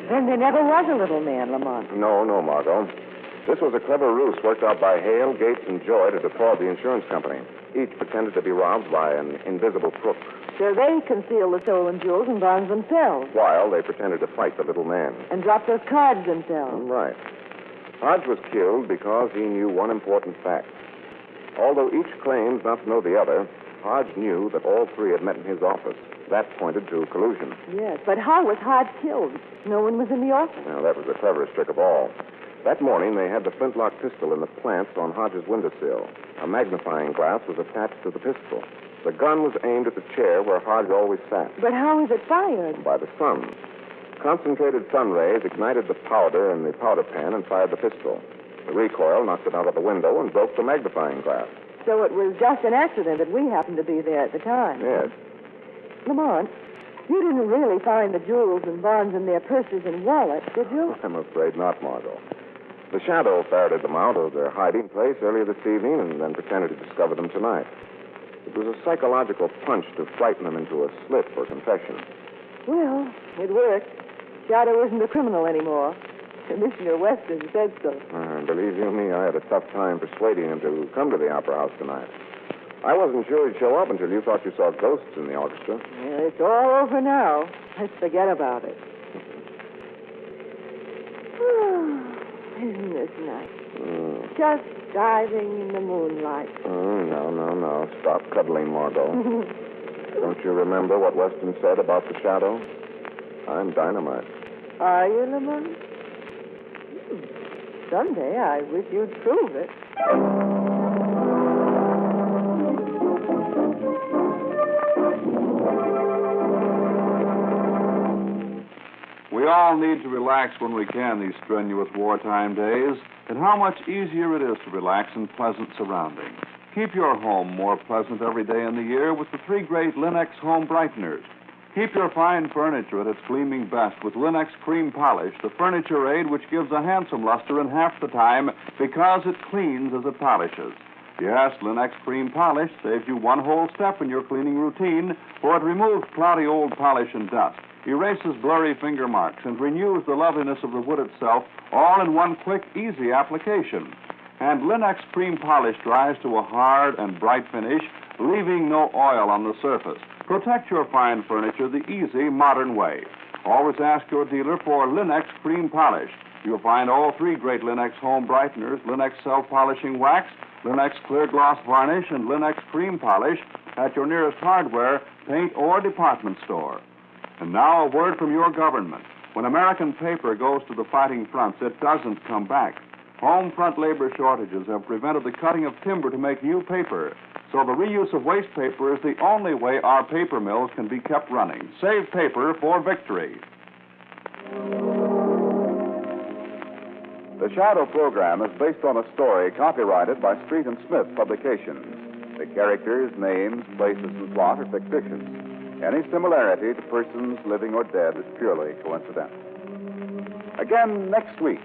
Then there never was a little man, Lamont. No, Margot. This was a clever ruse worked out by Hale, Gates, and Joy to defraud the insurance company. Each pretended to be robbed by an invisible crook, So they concealed the stolen jewels and bonds themselves while they pretended to fight the little man. and dropped those cards themselves. Right. Hodge was killed because he knew one important fact. Although each claims not to know the other, Hodge knew that all three had met in his office. That pointed to collusion. Yes, but how was Hodge killed? No one was in the office. Now, that was the cleverest trick of all. That morning, they had the flintlock pistol in the plants on Hodge's windowsill. A magnifying glass was attached to the pistol. The gun was aimed at the chair where Hodge always sat. But how was it fired? By the sun. Concentrated sun rays ignited the powder in the powder pan and fired the pistol. The recoil knocked it out of the window and broke the magnifying glass. So it was just an accident that we happened to be there at the time. Yes. Lamont, you didn't really find the jewels and bonds in their purses and wallets, did you? I'm afraid not, Margot. The shadow ferreted them out of their hiding place earlier this evening and then pretended to discover them tonight. It was a psychological punch to frighten them into a slip or confession. Well, it worked. Shadow isn't a criminal anymore. Commissioner Weston said so. Believe you me, I had a tough time persuading him to come to the Opera House tonight. I wasn't sure he'd show up until you thought you saw ghosts in the orchestra. Well, it's all over now. Let's forget about it. Isn't this nice? Just diving in the moonlight. No. Stop cuddling, Margot. Don't you remember what Weston said about the shadow? I'm dynamite. Are you, Lamont? Someday I wish you'd prove it. We all need to relax when we can these strenuous wartime days, and how much easier it is to relax in pleasant surroundings. Keep your home more pleasant every day in the year with the 3 great Linux home brighteners. Keep your fine furniture at its gleaming best with Linux Cream Polish, the furniture aid which gives a handsome luster in half the time because it cleans as it polishes. Yes, Linux Cream Polish saves you one whole step in your cleaning routine, for it removes cloudy old polish and dust, erases blurry finger marks, and renews the loveliness of the wood itself, all in one quick, easy application. And Linux Cream Polish dries to a hard and bright finish, leaving no oil on the surface. Protect your fine furniture the easy, modern way. Always ask your dealer for Linux Cream Polish. You'll find all 3 great Linux home brighteners, Linux self-polishing wax, Linux clear gloss varnish, and Linux Cream Polish at your nearest hardware, paint, or department store. And now a word from your government. When American paper goes to the fighting fronts, it doesn't come back. Home front labor shortages have prevented the cutting of timber to make new paper. So the reuse of waste paper is the only way our paper mills can be kept running. Save paper for victory. The Shadow program is based on a story copyrighted by Street and Smith Publications. The characters, names, places, and plot are fictitious. Any similarity to persons living or dead is purely coincidental. Again next week,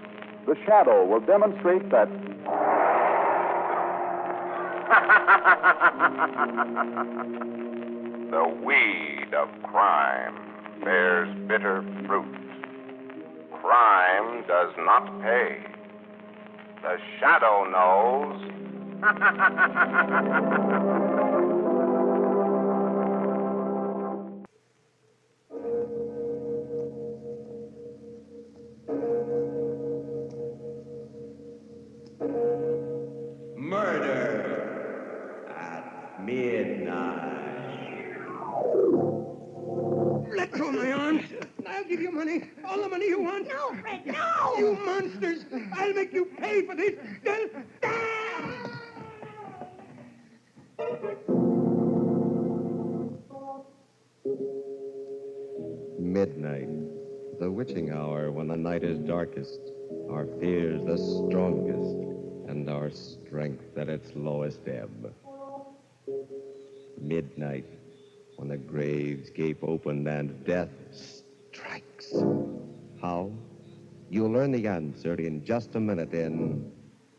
The Shadow will demonstrate that The weed of crime bears bitter fruit. Crime does not pay. The Shadow knows. Murder at midnight. Let go of my arms. I'll give you money. All the money you want. No, Fred, no! You monsters. I'll make you pay for this. Midnight, the witching hour when the night is darkest, our fears the strongest, and our strength at its lowest ebb. Midnight, when the graves gape open and death strikes. How? You'll learn the answer in just a minute in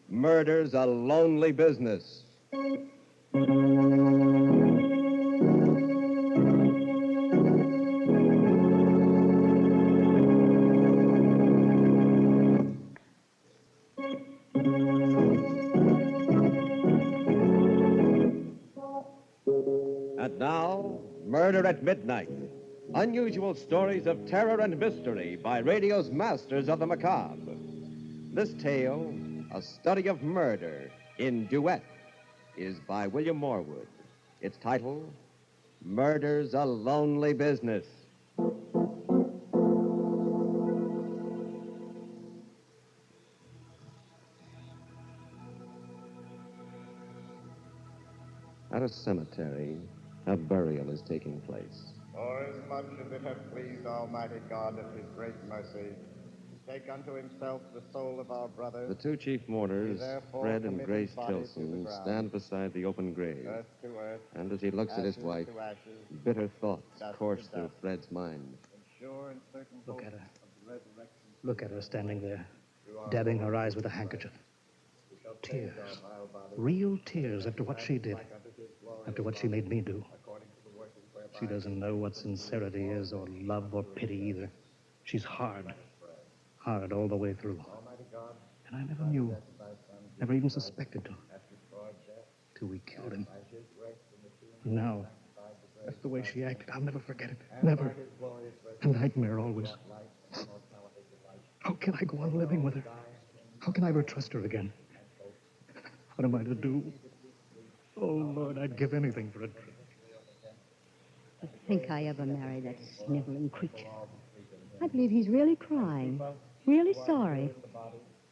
Murder's a Lonely Business. And now, Murder at Midnight. Unusual stories of terror and mystery by radio's masters of the macabre. This tale, a study of murder in duet, is by William Morwood. Its title, Murder's a Lonely Business. At a cemetery, a burial is taking place. For as much as it hath pleased Almighty God of his great mercy to take unto himself the soul of our brother, The 2 chief mourners, therefore Fred and commit Grace his body to the Tilson, ground, stand beside the open grave. earth to earth, And as he looks at his ashes wife, to ashes, bitter thoughts dust course to through dust. Fred's mind. sure and certain Look hope at her. of the resurrection. Look at her standing there, dabbing her eyes with a handkerchief. Tears. Real tears after what she did. After what she made me do. She doesn't know what sincerity is, or love, or pity either. She's hard. Hard all the way through. And I never knew. Never even suspected to. Till we killed him. Now, that's the way she acted. I'll never forget it. Never. A nightmare always. How can I go on living with her? How can I ever trust her again? What am I to do? Oh, Lord, I'd give anything for a drink. To think I ever married that sniveling creature. I believe he's really crying. Really sorry.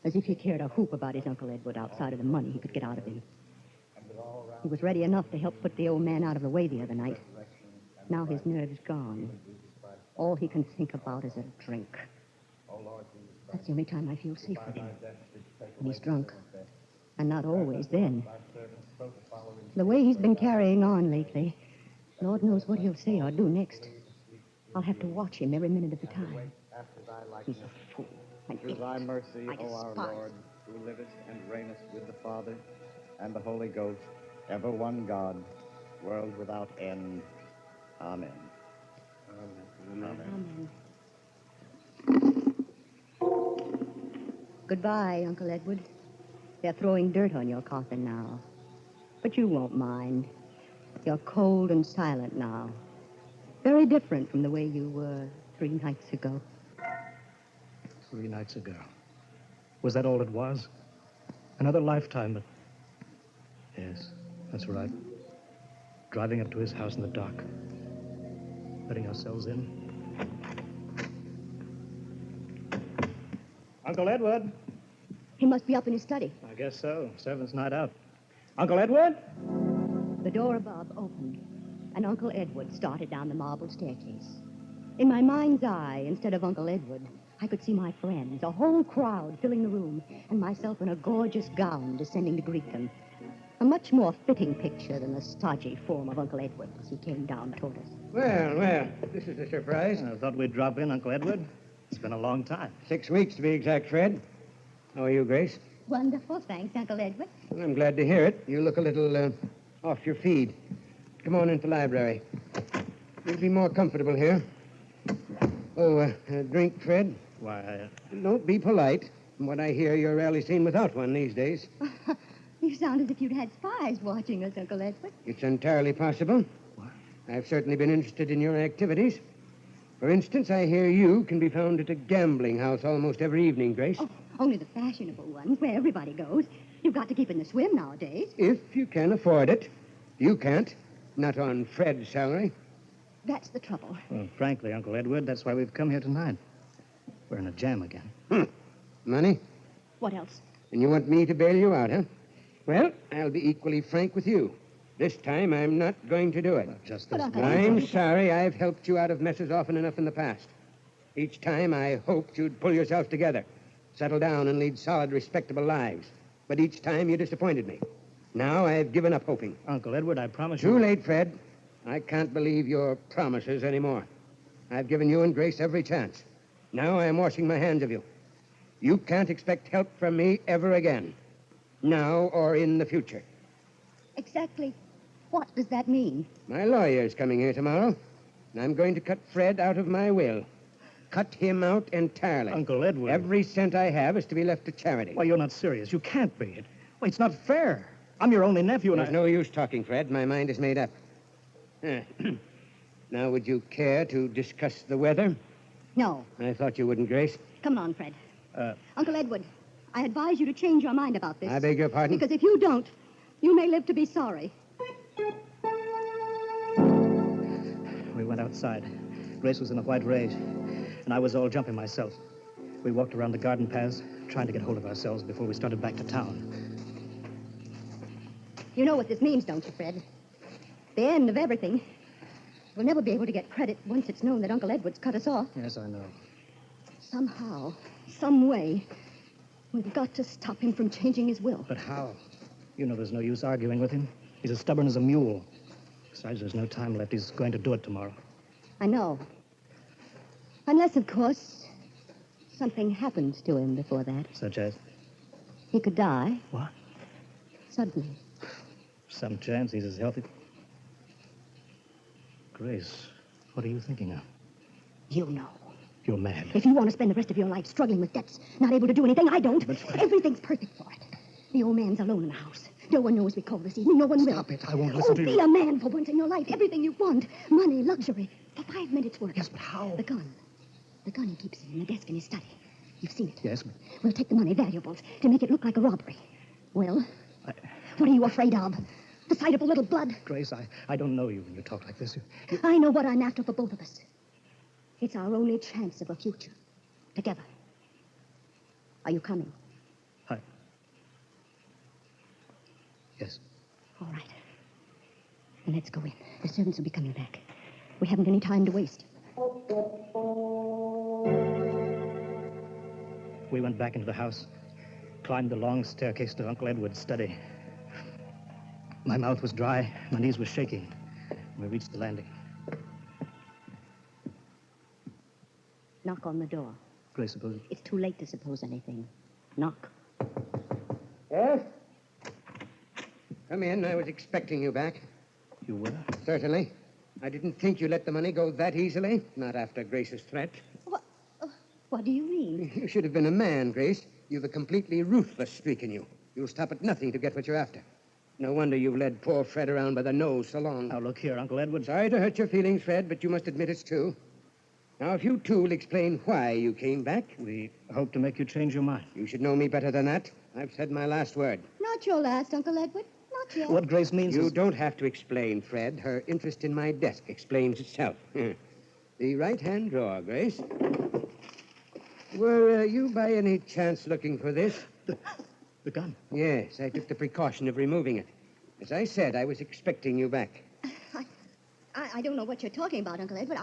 As if he cared a hoop about his Uncle Edward outside of the money he could get out of him. He was ready enough to help put the old man out of the way the other night. Now his nerve's gone. All he can think about is a drink. That's the only time I feel safe with him. When he's drunk. And not always then. The way he's been carrying on lately, Lord knows what he'll say or do next. I'll have to watch him every minute of the time. He's a fool. Through thy mercy, I O our despise Lord, who livest and reignest with the Father and the Holy Ghost, ever one God, world without end. Amen. Amen. Goodbye, Uncle Edward. They're throwing dirt on your coffin now. But you won't mind. You're cold and silent now. Very different from the way you were 3 nights ago. 3 nights ago. Was that all it was? Another lifetime, but... Yes, that's right. Driving up to his house in the dark. Letting ourselves in. Uncle Edward? He must be up in his study. I guess so. Servant's night out. Uncle Edward? The door above opened, and Uncle Edward started down the marble staircase. In my mind's eye, instead of Uncle Edward, I could see my friends, a whole crowd filling the room, and myself in a gorgeous gown descending to greet them. A much more fitting picture than the stodgy form of Uncle Edward as he came down toward us. Well, this is a surprise. I thought we'd drop in, Uncle Edward. It's been a long time. 6 weeks to be exact, Fred. How are you, Grace? Wonderful, thanks, Uncle Edward. Well, I'm glad to hear it. You look a little off your feed. Come on into the library. You'll be more comfortable here. Oh, a drink, Fred? Why, Don't be polite. From what I hear, you're rarely seen without one these days. You sound as if you'd had spies watching us, Uncle Edward. It's entirely possible. What? I've certainly been interested in your activities. For instance, I hear you can be found at a gambling house almost every evening, Grace. Oh, only the fashionable ones, where everybody goes. You've got to keep in the swim nowadays. If you can afford it. You can't. Not on Fred's salary. That's the trouble. Well, frankly, Uncle Edward, that's why we've come here tonight. We're in a jam again. Money? What else? And you want me to bail you out, huh? Well, I'll be equally frank with you. This time, I'm not going to do it. Just But this Uncle one. I'm sorry I've helped you out of messes often enough in the past. Each time, I hoped you'd pull yourself together, settle down, and lead solid, respectable lives. But each time, you disappointed me. Now, I've given up hoping. Uncle Edward, I promise you... Too late, Fred. I can't believe your promises anymore. I've given you and Grace every chance. Now I'm washing my hands of you. You can't expect help from me ever again. Now or in the future. Exactly what does that mean? My lawyer's coming here tomorrow, and I'm going to cut Fred out of my will. Cut him out entirely. Uncle Edward... Every cent I have is to be left to charity. Why, you're not serious. You can't be. Why, it's not fair. I'm your only nephew, and There's no use talking, Fred. My mind is made up. Now, would you care to discuss the weather? No. I thought you wouldn't, Grace. Come on, Fred. Uncle Edward, I advise you to change your mind about this. I beg your pardon? Because if you don't, you may live to be sorry. We went outside. Grace was in a white rage, and I was all jumping myself. We walked around the garden paths, trying to get hold of ourselves before we started back to town. You know what this means, don't you, Fred? The end of everything. We'll never be able to get credit once it's known that Uncle Edward's cut us off. Yes, I know. Somehow, some way, we've got to stop him from changing his will. But how? You know there's no use arguing with him. He's as stubborn as a mule. Besides, there's no time left. He's going to do it tomorrow. I know. Unless, of course, something happens to him before that. Such as? He could die. What? Suddenly. Some chance he's as healthy. Grace, what are you thinking of? You know. You're mad. If you want to spend the rest of your life struggling with debts, not able to do anything, I don't. But everything's perfect for it. The old man's alone in the house. No one knows we called this evening. No one will. Stop it. I won't listen to you. Be a man for once in your life. Everything you want. Money, luxury. For 5 minutes' work. Yes, but how? The gun. The gun he keeps in the desk in his study. You've seen it. Yes, but... We'll take the money, valuables, to make it look like a robbery. Well, what are you afraid of? The sight of a little blood? Grace, I don't know you when you talk like this. I know what I'm after for both of us. It's our only chance of a future. Together. Are you coming? Yes. All right. Then let's go in. The servants will be coming back. We haven't any time to waste. We went back into the house, climbed the long staircase to Uncle Edward's study. My mouth was dry, my knees were shaking. We reached the landing. Knock on the door. Grace, suppose... It's too late to suppose anything. Knock. Yes? Come in. I was expecting you back. You were? Certainly. I didn't think you let the money go that easily. Not after Grace's threat. What do you mean? You should have been a man, Grace. You've a completely ruthless streak in you. You'll stop at nothing to get what you're after. No wonder you've led poor Fred around by the nose so long. Now, look here, Uncle Edward. Sorry to hurt your feelings, Fred, but you must admit it's true. Now, if you two will explain why you came back... We hope to make you change your mind. You should know me better than that. I've said my last word. Not your last, Uncle Edward. Not yet. What Grace means You is... don't have to explain, Fred. Her interest in my desk explains itself. The right-hand drawer, Grace. Were you by any chance looking for this? The gun? Yes, I took the precaution of removing it. As I said, I was expecting you back. I don't know what you're talking about, Uncle Edward.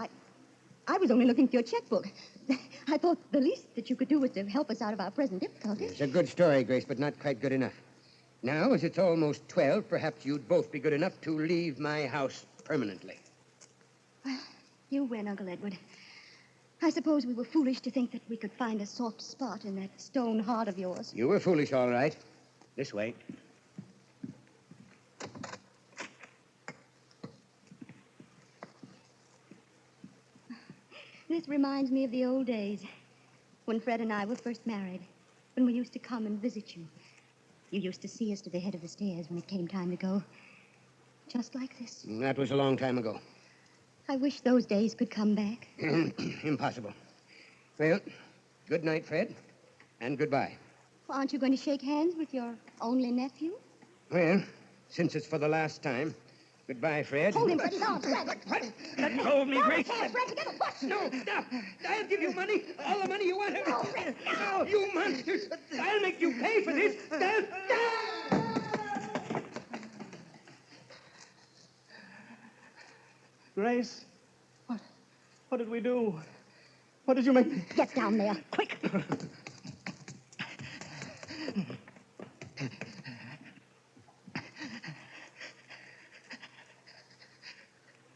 I was only looking for your checkbook. I thought the least that you could do was to help us out of our present difficulties. It's a good story, Grace, but not quite good enough. Now, as it's almost 12, perhaps you'd both be good enough to leave my house permanently. You win, Uncle Edward. I suppose we were foolish to think that we could find a soft spot in that stone heart of yours. You were foolish, all right. This way. This reminds me of the old days, when Fred and I were first married, when we used to come and visit you. You used to see us to the head of the stairs when it came time to go. Just like this. That was a long time ago. I wish those days could come back. Impossible. Well, good night, Fred, and goodbye. Well, aren't you going to shake hands with your only nephew? Well, since it's for the last time, goodbye, Fred. Hold him, Fred. He's on, Fred. Let go of me, Grace. Fred, get him. No, stop. I'll give you money. All the money you want. No, you monsters. I'll make you pay for this. Grace, what did we do? What did you make me... Get down there, quick. There's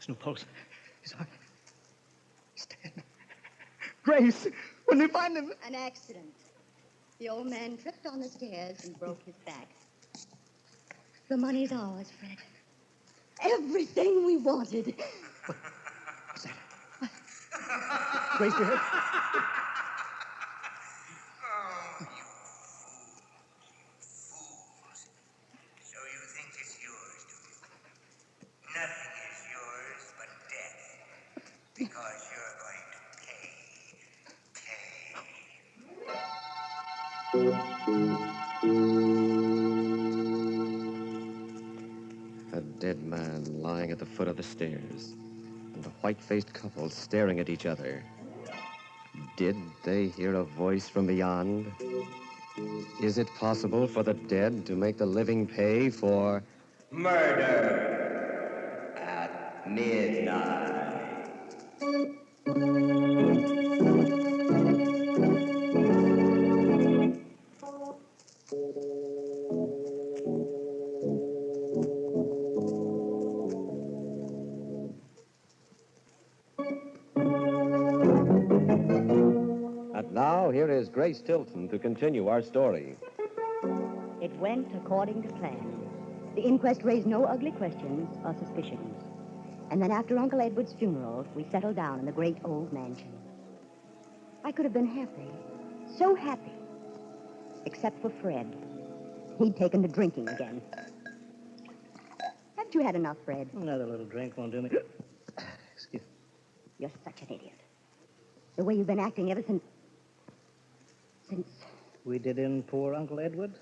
no pulse. His heart. He's dead. Grace, when did you find him? An accident. The old man tripped on the stairs and broke his back. The money's ours, Fred. Everything we wanted. What's that? Grace, you heard? So you think it's yours, do you? Nothing is yours but death. Because you're going to pay. A dead man lying at the foot of the stairs, and a white-faced couple staring at each other. Did they hear a voice from beyond? Is it possible for the dead to make the living pay for Murder at midnight. And now, here is Grace Tilton to continue our story. It went according to plan. The inquest raised no ugly questions or suspicions. And then after Uncle Edward's funeral, we settled down in the great old mansion. I could have been happy, so happy, except for Fred. He'd taken to drinking again. Haven't you had enough, Fred? Another little drink won't do me. Excuse me. You're such an idiot. The way you've been acting ever since... We did in poor Uncle Edward?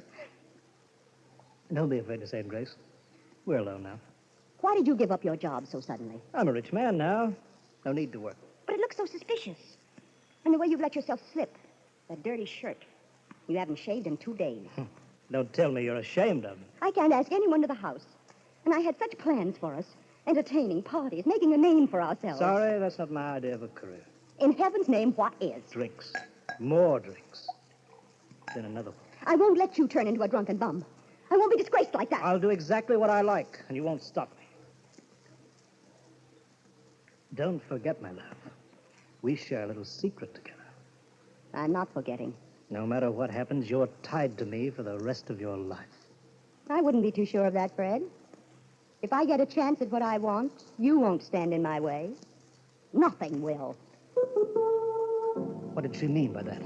Don't be afraid to say it, Grace. We're alone now. Why did you give up your job so suddenly? I'm a rich man now. No need to work. But it looks so suspicious. And the way you've let yourself slip. That dirty shirt. You haven't shaved in 2 days. Don't tell me you're ashamed of me. I can't ask anyone to the house. And I had such plans for us. Entertaining, parties, making a name for ourselves. Sorry, that's not my idea of a career. In heaven's name, what is? Drinks. More drinks. then another one. I won't let you turn into a drunken bum. I won't be disgraced like that. I'll do exactly what I like, and you won't stop me. Don't forget, my love. We share a little secret together. I'm not forgetting. No matter what happens, you're tied to me for the rest of your life. I wouldn't be too sure of that, Fred. If I get a chance at what I want, you won't stand in my way. Nothing will. What did she mean by that?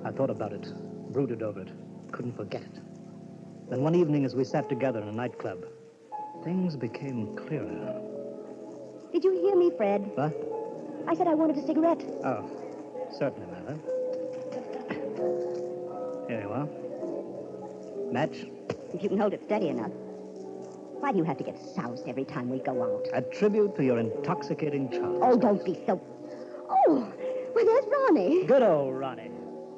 I thought about it, brooded over it, couldn't forget it. Then one evening as we sat together in a nightclub, things became clearer. Did you hear me, Fred? What? I said I wanted a cigarette. Oh, certainly, my love. Here you are. Match? If you can hold it steady enough. Why do you have to get soused every time we go out? A tribute to your intoxicating charm. Oh, don't be so... Oh, well, there's Ronnie. Good old Ronnie.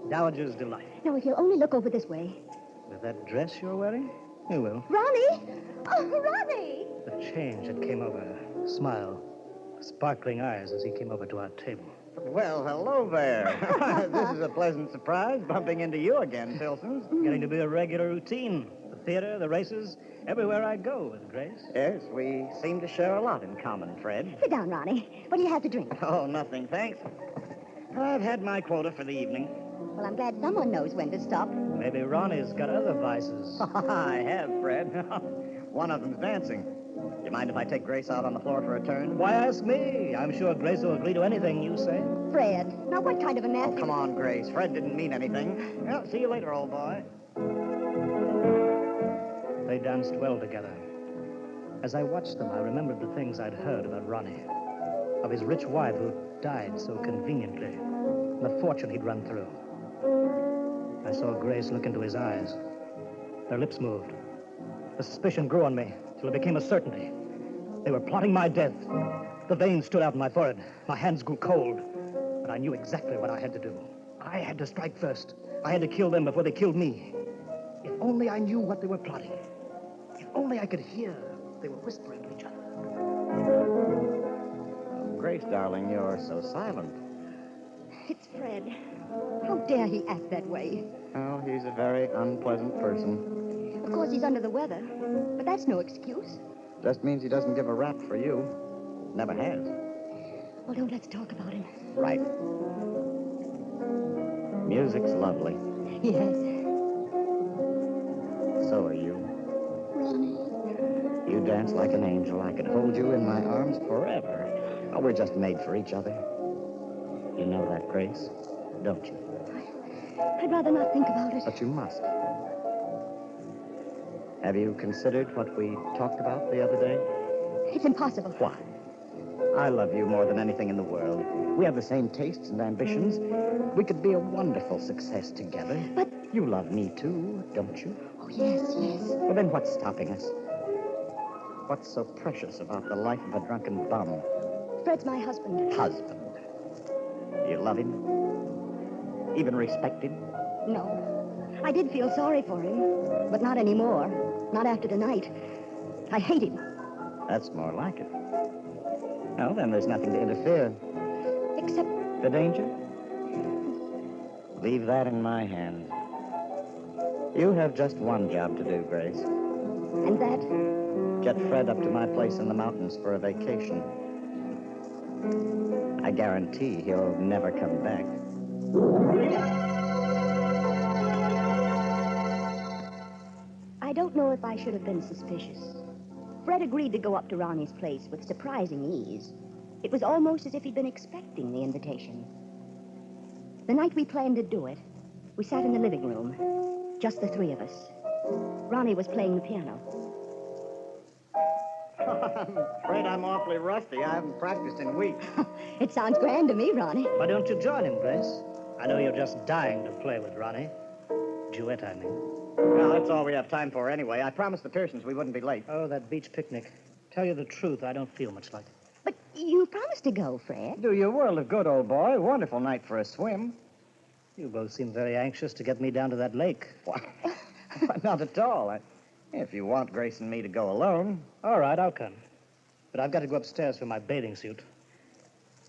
Dowager's delight. Now, if you'll only look over this way. With that dress you're wearing? You will. Ronnie! Oh, Ronnie! The change that came over her. Smile. Sparkling eyes as he came over to our table. Well, hello there. This is a pleasant surprise, bumping into you again, Pilsons. Getting to be a regular routine. The theater, the races, everywhere I go with Grace. Yes, we seem to share a lot in common, Fred. Sit down, Ronnie. What do you have to drink? Oh, nothing, thanks. I've had my quota for the evening. Well, I'm glad someone knows when to stop. Maybe Ronnie's got other vices. I have, Fred. One of them's dancing. You mind if I take Grace out on the floor for a turn? Why ask me? I'm sure Grace will agree to anything you say. Fred, now what kind of a nasty... Oh, come on, Grace. Fred didn't mean anything. Well, see you later, old boy. They danced well together. As I watched them, I remembered the things I'd heard about Ronnie. Of his rich wife who died so conveniently. And the fortune he'd run through. I saw Grace look into his eyes. Their lips moved. The suspicion grew on me till it became a certainty. They were plotting my death. The veins stood out in my forehead. My hands grew cold. But I knew exactly what I had to do. I had to strike first. I had to kill them before they killed me. If only I knew what they were plotting. If only I could hear they were whispering to each other. Oh, Grace, darling, you're so silent. It's Fred. How dare he act that way? Oh, he's a very unpleasant person. Of course, he's under the weather, but that's no excuse. Just means he doesn't give a rap for you. Never has. Well, don't let's talk about him. Right. Music's lovely. Yes. So are you. Ronnie. You dance like an angel. I could hold you in my arms forever. Oh, we're just made for each other. You know that, Grace, don't you? I'd rather not think about it. But you must. Have you considered what we talked about the other day? It's impossible. Why? I love you more than anything in the world. We have the same tastes and ambitions. We could be a wonderful success together. But... You love me, too, don't you? Oh, yes, yes. Well, then what's stopping us? What's so precious about the life of a drunken bum? Fred's my husband. Husband. You love him? Even respect him? No. I did feel sorry for him, but not anymore. Not after tonight. I hate him. That's more like it. Well, then there's nothing to interfere. Except... The danger? Leave that in my hands. You have just one job to do, Grace. And that? Get Fred up to my place in the mountains for a vacation. I guarantee he'll never come back. I don't know if I should have been suspicious. Fred agreed to go up to Ronnie's place with surprising ease. It was almost as if he'd been expecting the invitation. The night we planned to do it, we sat in the living room, just the three of us. Ronnie was playing the piano. I'm afraid I'm awfully rusty. I haven't practiced in weeks. It sounds grand to me, Ronnie. Why don't you join him, Grace? I know you're just dying to play with Ronnie. Duet, I mean. Well, that's all we have time for anyway. I promised the Pearsons we wouldn't be late. Oh, that beach picnic. Tell you the truth, I don't feel much like it. But you promised to go, Fred. Do you a world of good, old boy. Wonderful night for a swim. You both seem very anxious to get me down to that lake. Why, not at all. If you want Grace and me to go alone. All right, I'll come. But I've got to go upstairs for my bathing suit.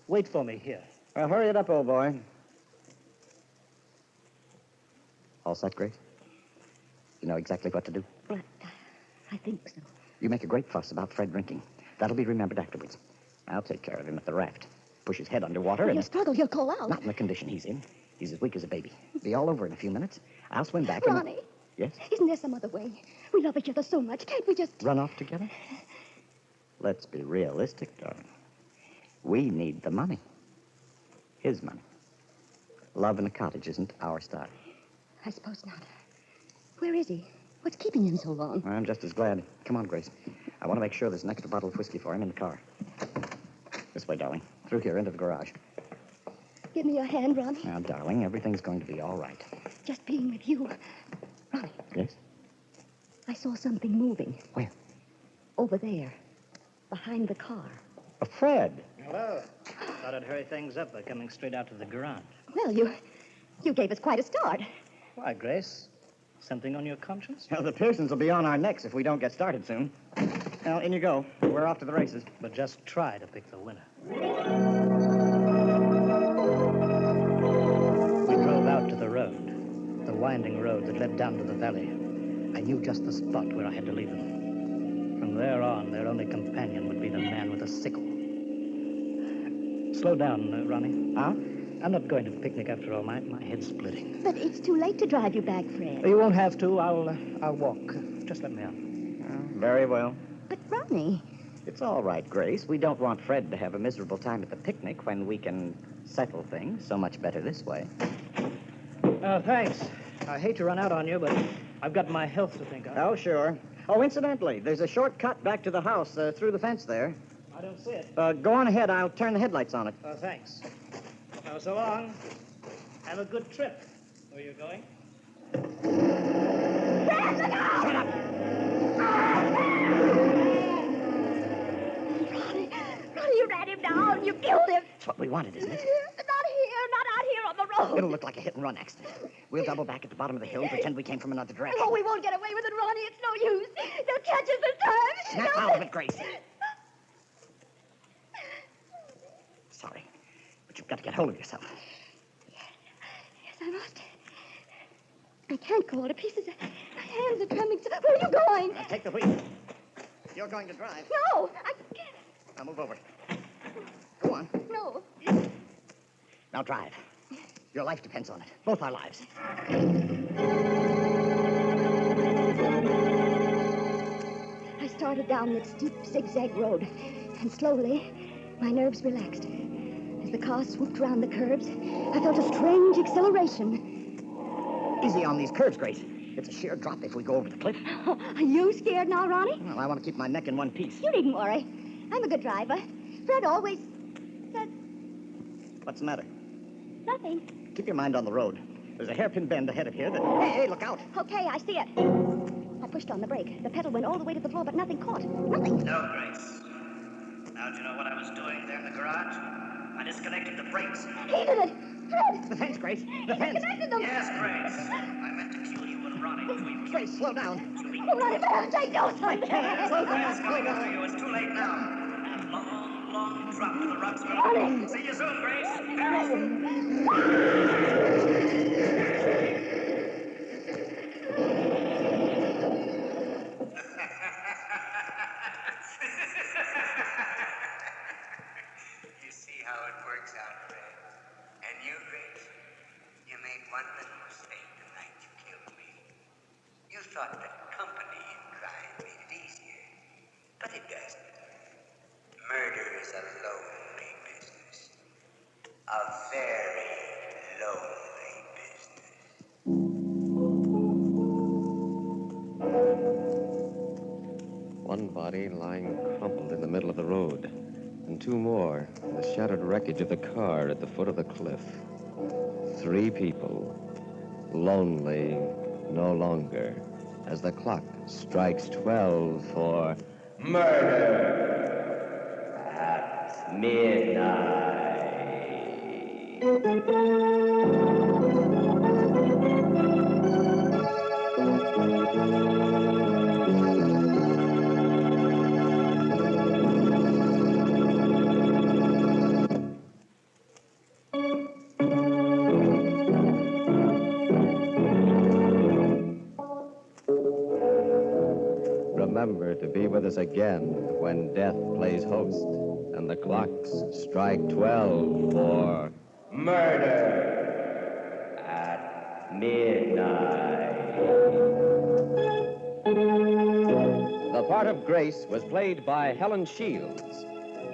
Wait for me here. Well, hurry it up, old boy. All set, Grace? You know exactly what to do? Well, I think so. You make a great fuss about Fred drinking. That'll be remembered afterwards. I'll take care of him at the raft. Push his head underwater and... He'll struggle. He'll call out. Not in the condition he's in. He's as weak as a baby. Be all over in a few minutes. I'll swim back and... Ronnie. Yes? Isn't there some other way? We love each other so much. Can't we just... Run off together? Let's be realistic, darling. We need the money. His money. Love in a cottage isn't our style. I suppose not. Where is he? What's keeping him so long? I'm just as glad. Come on, Grace. I want to make sure there's an extra bottle of whiskey for him in the car. This way, darling. Through here, into the garage. Give me your hand, Ronnie. Now, darling, everything's going to be all right. Just being with you. Ronnie. Yes? I saw something moving. Where? Over there. Behind the car. Fred. Hello. Thought I'd hurry things up by coming straight out to the garage. Well, you gave us quite a start. Why, Grace? Something on your conscience? Well, the Pearsons will be on our necks if we don't get started soon. Now, in you go. We're off to the races. But just try to pick the winner. We drove out to the road, the winding road that led down to the valley. I knew just the spot where I had to leave them. From there on, their only companion would be the man with the sickle. Slow down, Ronnie. Huh? I'm not going to the picnic after all. My head's splitting. But it's too late to drive you back, Fred. You won't have to. I'll walk. Just let me out. Very well. But, Ronnie... It's all right, Grace. We don't want Fred to have a miserable time at the picnic when we can settle things so much better this way. Thanks. I hate to run out on you, but I've got my health to think of. Oh, sure. Oh, incidentally, there's a short cut back to the house through the fence there. I don't see it. Go on ahead. I'll turn the headlights on it. Thanks. Now, so long. Have a good trip. Where are you going? Fred, look out! Shut up! Ronnie, you ran him down. You killed him. That's what we wanted, isn't it? Not out here on the road. It'll look like a hit-and-run accident. We'll double back at the bottom of the hill and pretend we came from another direction. Oh, we won't get away with it, Ronnie. It's no use. They'll catch us this time. Snap out of it, Grace. Sorry, but you've got to get hold of yourself. Yes, I must. I can't go all to pieces. My hands are trembling. Where are you going? Take the wheel. You're going to drive. No, I can't. Now move over. Go on. No. Now drive. Your life depends on it. Both our lives. I started down that steep zigzag road, and slowly, my nerves relaxed. As the car swooped around the curves, I felt a strange acceleration. Easy on these curves, Grace. It's a sheer drop if we go over the cliff. Are you scared now, Ronnie? Well, I want to keep my neck in one piece. You needn't worry. I'm a good driver. Fred always said What's the matter? nothing. Keep your mind on the road. There's a hairpin bend ahead of here that... Hey, look out. Okay, I see it. I pushed on the brake. The pedal went all the way to the floor, but nothing caught. Nothing. No, Grace. Now, do you know what I was doing there in the garage? I disconnected the brakes. He did it. Fred. The fence, Grace. The He fence. disconnected them. Yes, Grace. I meant to kill you and Ronnie between Grace, slow down. Oh, Ronnie, fast. I do something. Slow down. It's coming after you. It's too late now. That long drop to the rocks. Ronnie. See you soon, Grace. You see how it works out, Fred. And you, Grace, you made one little mistake the night you killed me. You thought that company in crime made it easier. But it doesn't. Murder is a lonely business. A very lonely business. One body lying crumpled in the middle of the road, and two more in the shattered wreckage of the car at the foot of the cliff. 3 people, lonely no longer, as the clock strikes 12 for murder at midnight. remember to be with us again when death plays host and the clocks strike 12 for Murder at Midnight. The part of Grace was played by Helen Shields.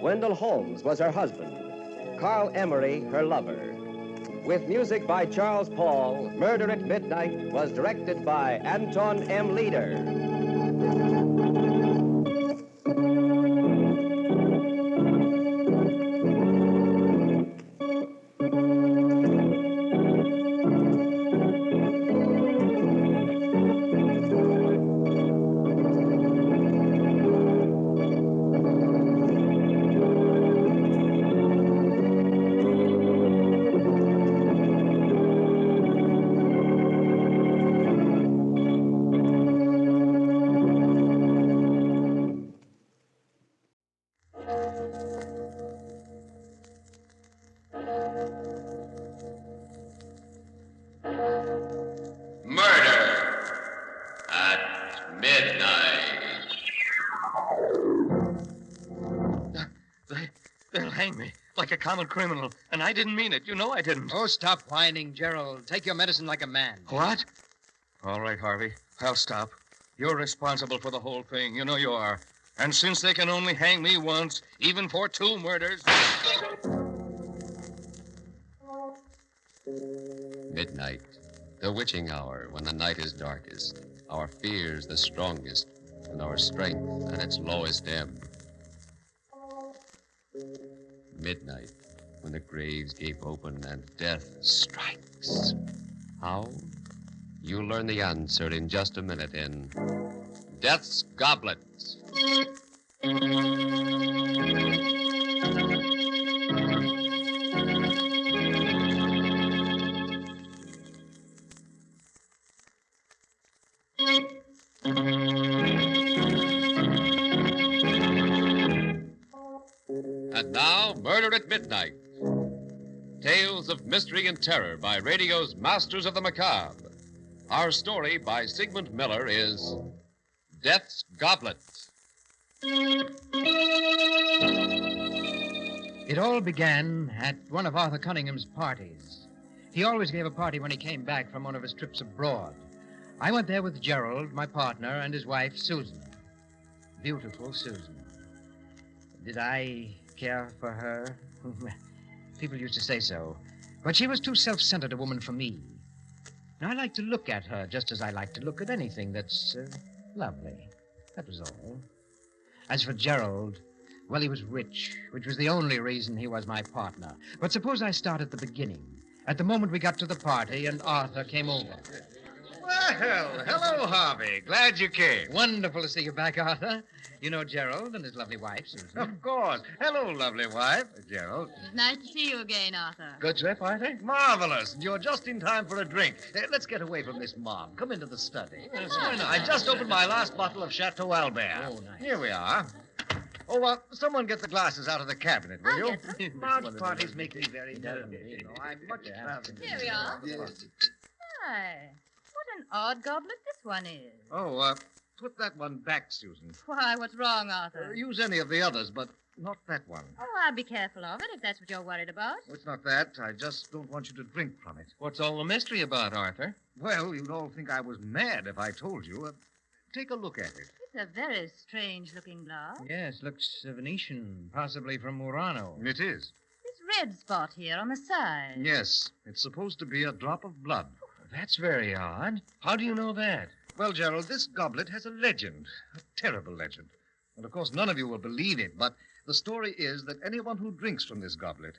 Wendell Holmes was her husband. Carl Emery, her lover. With music by Charles Paul, Murder at Midnight was directed by Anton M. Leader. They'll hang me like a common criminal, and I didn't mean it. You know I didn't. Oh, stop whining, Gerald. Take your medicine like a man. What? All right, Harvey. I'll stop. You're responsible for the whole thing. You know you are. And since they can only hang me once, even for 2 murders... Midnight, the witching hour when the night is darkest, our fears the strongest, and our strength at its lowest ebb. Midnight, when the graves gape open and death strikes. How? You'll learn the answer in just a minute in Death's Goblet. And now, Murder at Midnight. Tales of mystery and terror by radio's Masters of the Macabre. Our story by Sigmund Miller is Death's Goblet. It all began at one of Arthur Cunningham's parties. He always gave a party when he came back from one of his trips abroad. I went there with Gerald, my partner, and his wife, Susan. Beautiful Susan. Did I care for her? People used to say so. But she was too self-centered a woman for me. Now, I like to look at her just as I like to look at anything that's lovely. That was all. As for Gerald, well, he was rich, which was the only reason he was my partner. But suppose I start at the beginning, at the moment we got to the party and Arthur came over. Well, hello, Harvey. Glad you came. Wonderful to see you back, Arthur. You know Gerald and his lovely wife, Susan. Of course. Hello, lovely wife. Gerald. It's nice to see you again, Arthur. Good trip, Arthur? Marvelous. You're just in time for a drink. Let's get away from this mob. Come into the study. I just opened my last bottle of Chateau Albert. Oh, nice. Here we are. Oh, someone get the glasses out of the cabinet, will you? Large parties make me very nervous. You know, I'm much traveling. Here we are. Hi. What an odd goblet this one is. Oh, put that one back, Susan. Why, what's wrong, Arthur? Use any of the others, but not that one. Oh, I'll be careful of it if that's what you're worried about. Oh, it's not that. I just don't want you to drink from it. What's all the mystery about, Arthur? Well, you'd all think I was mad if I told you. Take a look at it. It's a very strange-looking glass. Yes, looks Venetian, possibly from Murano. It is. This red spot here on the side. Yes, it's supposed to be a drop of blood. That's very odd. How do you know that? Well, Gerald, this goblet has a legend, a terrible legend. And, of course, none of you will believe it, but the story is that anyone who drinks from this goblet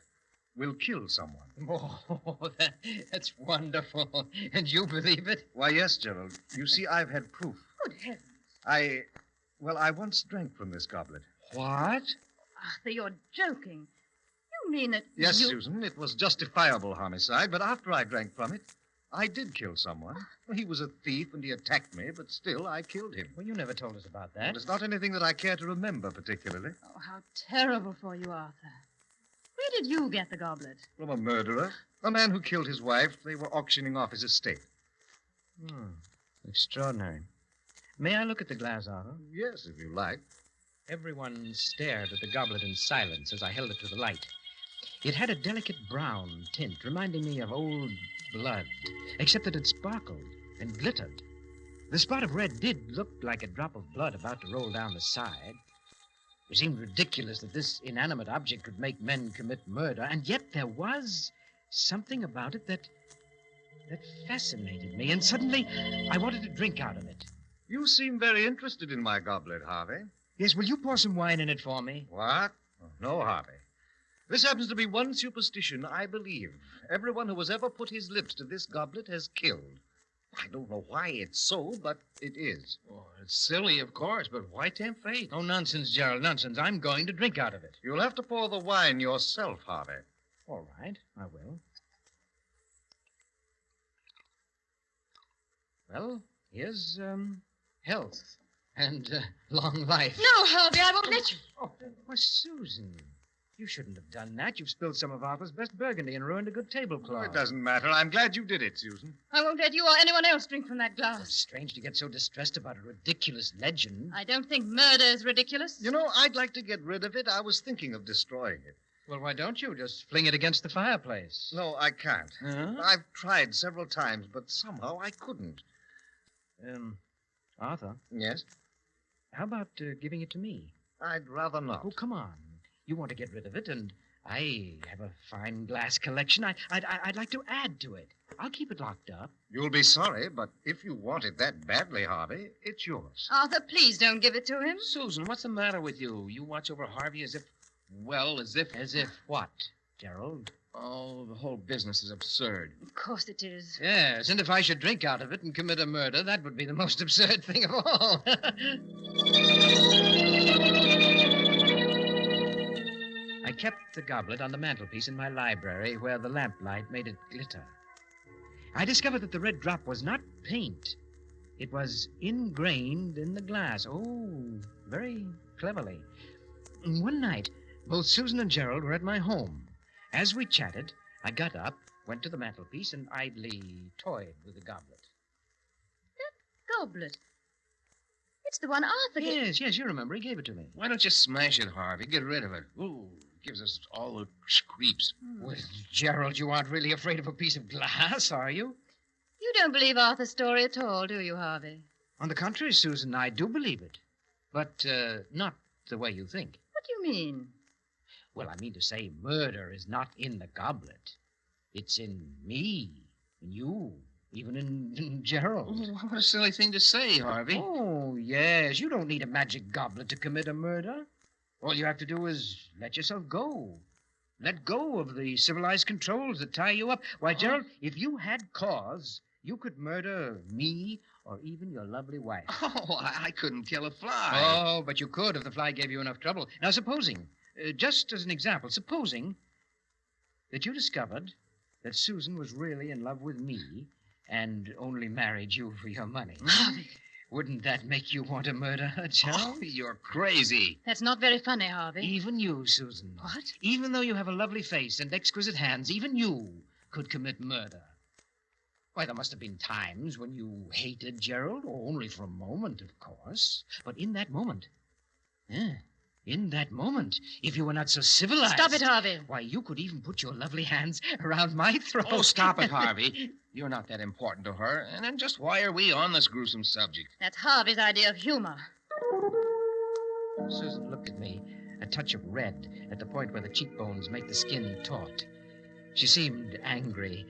will kill someone. Oh, that's wonderful. And you believe it? Why, yes, Gerald. You see, I've had proof. Good heavens. I once drank from this goblet. What? Arthur, you're joking. You mean that Yes, Susan, it was justifiable homicide, but after I drank from it, I did kill someone. He was a thief and he attacked me, but still I killed him. Well, you never told us about that. And it's not anything that I care to remember particularly. Oh, how terrible for you, Arthur. Where did you get the goblet? From a murderer. A man who killed his wife. They were auctioning off his estate. Extraordinary. May I look at the glass, Arthur? Yes, if you like. Everyone stared at the goblet in silence as I held it to the light. It had a delicate brown tint, reminding me of old blood, except that it sparkled and glittered. The spot of red did look like a drop of blood about to roll down the side. It seemed ridiculous that this inanimate object could make men commit murder, and yet there was something about it that fascinated me, and suddenly I wanted to drink out of it. You seem very interested in my goblet, Harvey. Yes, will you pour some wine in it for me? What? No, Harvey. This happens to be one superstition I believe. Everyone who has ever put his lips to this goblet has killed. I don't know why it's so, but it is. Oh, it's silly, of course, but why tempt fate? Oh, nonsense, Gerald, nonsense. I'm going to drink out of it. You'll have to pour the wine yourself, Harvey. All right, I will. Well, here's, health and long life. No, Harvey, I won't let you. Oh, why, Susan, you shouldn't have done that. You've spilled some of Arthur's best burgundy and ruined a good tablecloth. It doesn't matter. I'm glad you did it, Susan. I won't let you or anyone else drink from that glass. It's strange to get so distressed about a ridiculous legend. I don't think murder is ridiculous. You know, I'd like to get rid of it. I was thinking of destroying it. Well, why don't you? Just fling it against the fireplace. No, I can't. Huh? I've tried several times, but somehow I couldn't. Arthur? Yes? How about giving it to me? I'd rather not. Oh, come on. You want to get rid of it, and I have a fine glass collection. I'd like to add to it. I'll keep it locked up. You'll be sorry, but if you want it that badly, Harvey, it's yours. Arthur, please don't give it to him. Susan, what's the matter with you? You watch over Harvey as if... As if what, Gerald? Oh, the whole business is absurd. Of course it is. Yes, and if I should drink out of it and commit a murder, that would be the most absurd thing of all. I kept the goblet on the mantelpiece in my library where the lamplight made it glitter. I discovered that the red drop was not paint. It was ingrained in the glass. Oh, very cleverly. One night, both Susan and Gerald were at my home. As we chatted, I got up, went to the mantelpiece, and idly toyed with the goblet. That goblet? It's the one Arthur gave. Yes, you remember. He gave it to me. Why don't you smash it, Harvey? Get rid of it. Ooh, it gives us all the creeps. Well, Gerald, you aren't really afraid of a piece of glass, are you? You don't believe Arthur's story at all, do you, Harvey? On the contrary, Susan, I do believe it. But not the way you think. What do you mean? Well, I mean to say murder is not in the goblet. It's in me, in you, even in Gerald. Oh, what a silly thing to say, Harvey. Oh, yes. You don't need a magic goblet to commit a murder. All you have to do is let yourself go. Let go of the civilized controls that tie you up. Why, Gerald, if you had cause, you could murder me or even your lovely wife. Oh, I couldn't kill a fly. Oh, but you could if the fly gave you enough trouble. Now, supposing, just as an example, supposing that you discovered that Susan was really in love with me and only married you for your money. Wouldn't that make you want to murder her, Gerald? Oh, you're crazy. That's not very funny, Harvey. Even you, Susan. What? Even though you have a lovely face and exquisite hands, even you could commit murder. Why, there must have been times when you hated Gerald, or only for a moment, of course. But in that moment, if you were not so civilized... Stop it, Harvey. Why, you could even put your lovely hands around my throat. Oh, stop it, Harvey. You're not that important to her. And then just why are we on this gruesome subject? That's Harvey's idea of humor. Susan looked at me, a touch of red at the point where the cheekbones make the skin taut. She seemed angry,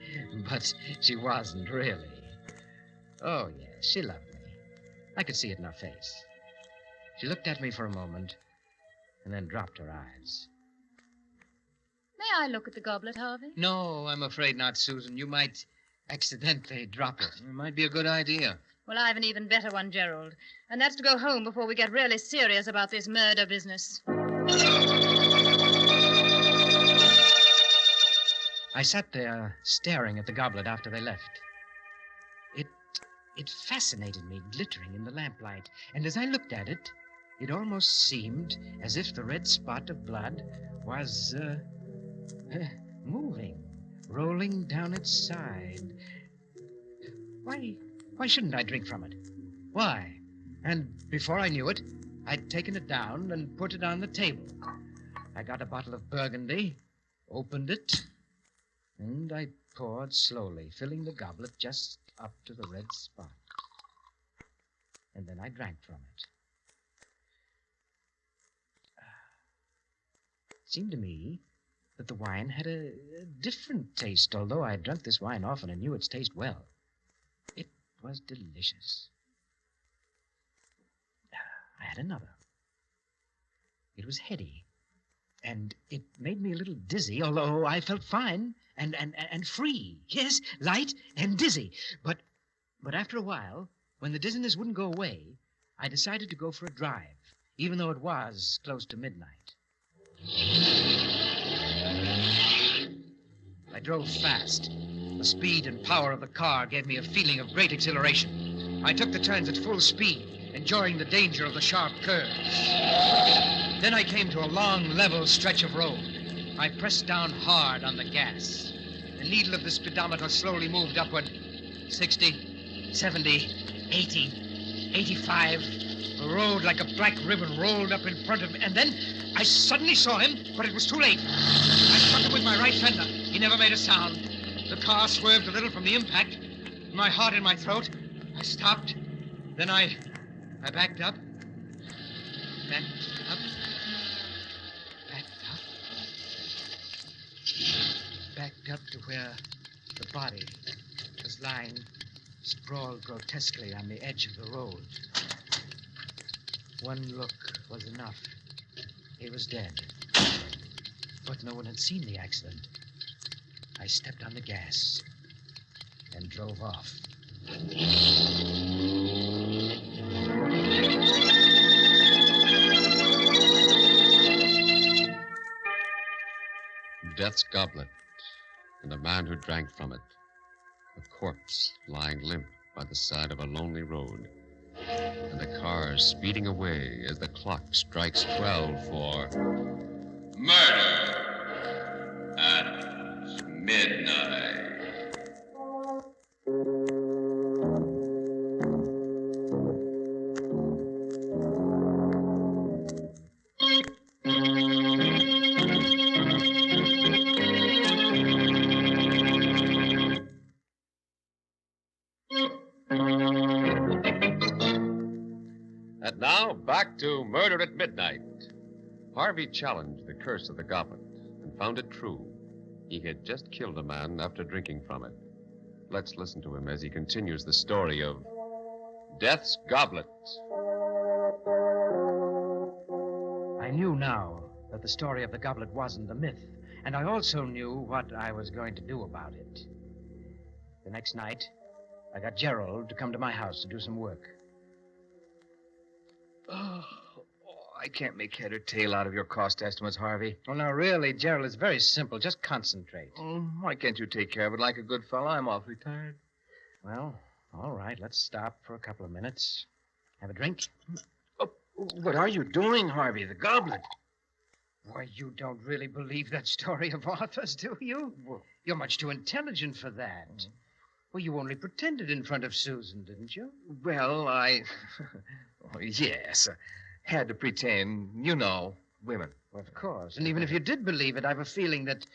but she wasn't really. Oh, yes, she loved me. I could see it in her face. She looked at me for a moment and then dropped her eyes. May I look at the goblet, Harvey? No, I'm afraid not, Susan. You might accidentally drop it. It might be a good idea. Well, I have an even better one, Gerald. And that's to go home before we get really serious about this murder business. I sat there staring at the goblet after they left. It fascinated me, glittering in the lamplight. And as I looked at it, it almost seemed as if the red spot of blood was, moving, rolling down its side. Why shouldn't I drink from it? Why? And before I knew it, I'd taken it down and put it on the table. I got a bottle of Burgundy, opened it, and I poured slowly, filling the goblet just up to the red spot. And then I drank from it. It seemed to me that the wine had a different taste, although I had drunk this wine often and knew its taste well. It was delicious. I had another. It was heady, and it made me a little dizzy, although I felt fine and free. Yes, light and dizzy. But after a while, when the dizziness wouldn't go away, I decided to go for a drive, even though it was close to midnight. I drove fast. The speed and power of the car gave me a feeling of great exhilaration. I took the turns at full speed, enjoying the danger of the sharp curves. Then I came to a long, level stretch of road. I pressed down hard on the gas. The needle of the speedometer slowly moved upward. 60, 70, 80, 85. The road, like a black ribbon, rolled up in front of me. And then I suddenly saw him, but it was too late. I struck him with my right fender. He never made a sound. The car swerved a little from the impact. My heart in my throat. I stopped. Then I backed up. Backed up. Backed up. Backed up to where the body was lying sprawled grotesquely on the edge of the road. One look was enough. He was dead. But no one had seen the accident. I stepped on the gas and drove off. Death's goblet, and a man who drank from it. A corpse lying limp by the side of a lonely road. And a car speeding away as the clock strikes 12 for Murder at midnight. And now, back to Murder at Midnight. Harvey challenged the curse of the goblet and found it true. He had just killed a man after drinking from it. Let's listen to him as he continues the story of Death's Goblet. I knew now that the story of the goblet wasn't a myth, and I also knew what I was going to do about it. The next night, I got Gerald to come to my house to do some work. Oh, I can't make head or tail out of your cost estimates, Harvey. Well, now, really, Gerald, it's very simple. Just concentrate. Why can't you take care of it like a good fellow? I'm awfully tired. Well, all right. Let's stop for a couple of minutes. Have a drink? Oh, what are you doing, Harvey? The goblet. Why, you don't really believe that story of Arthur's, do you? Well, you're much too intelligent for that. Well, you only pretended in front of Susan, didn't you? Well, oh, yes. Had to pretend. You know, women. Well, of course. And even if you did believe it, I have a feeling that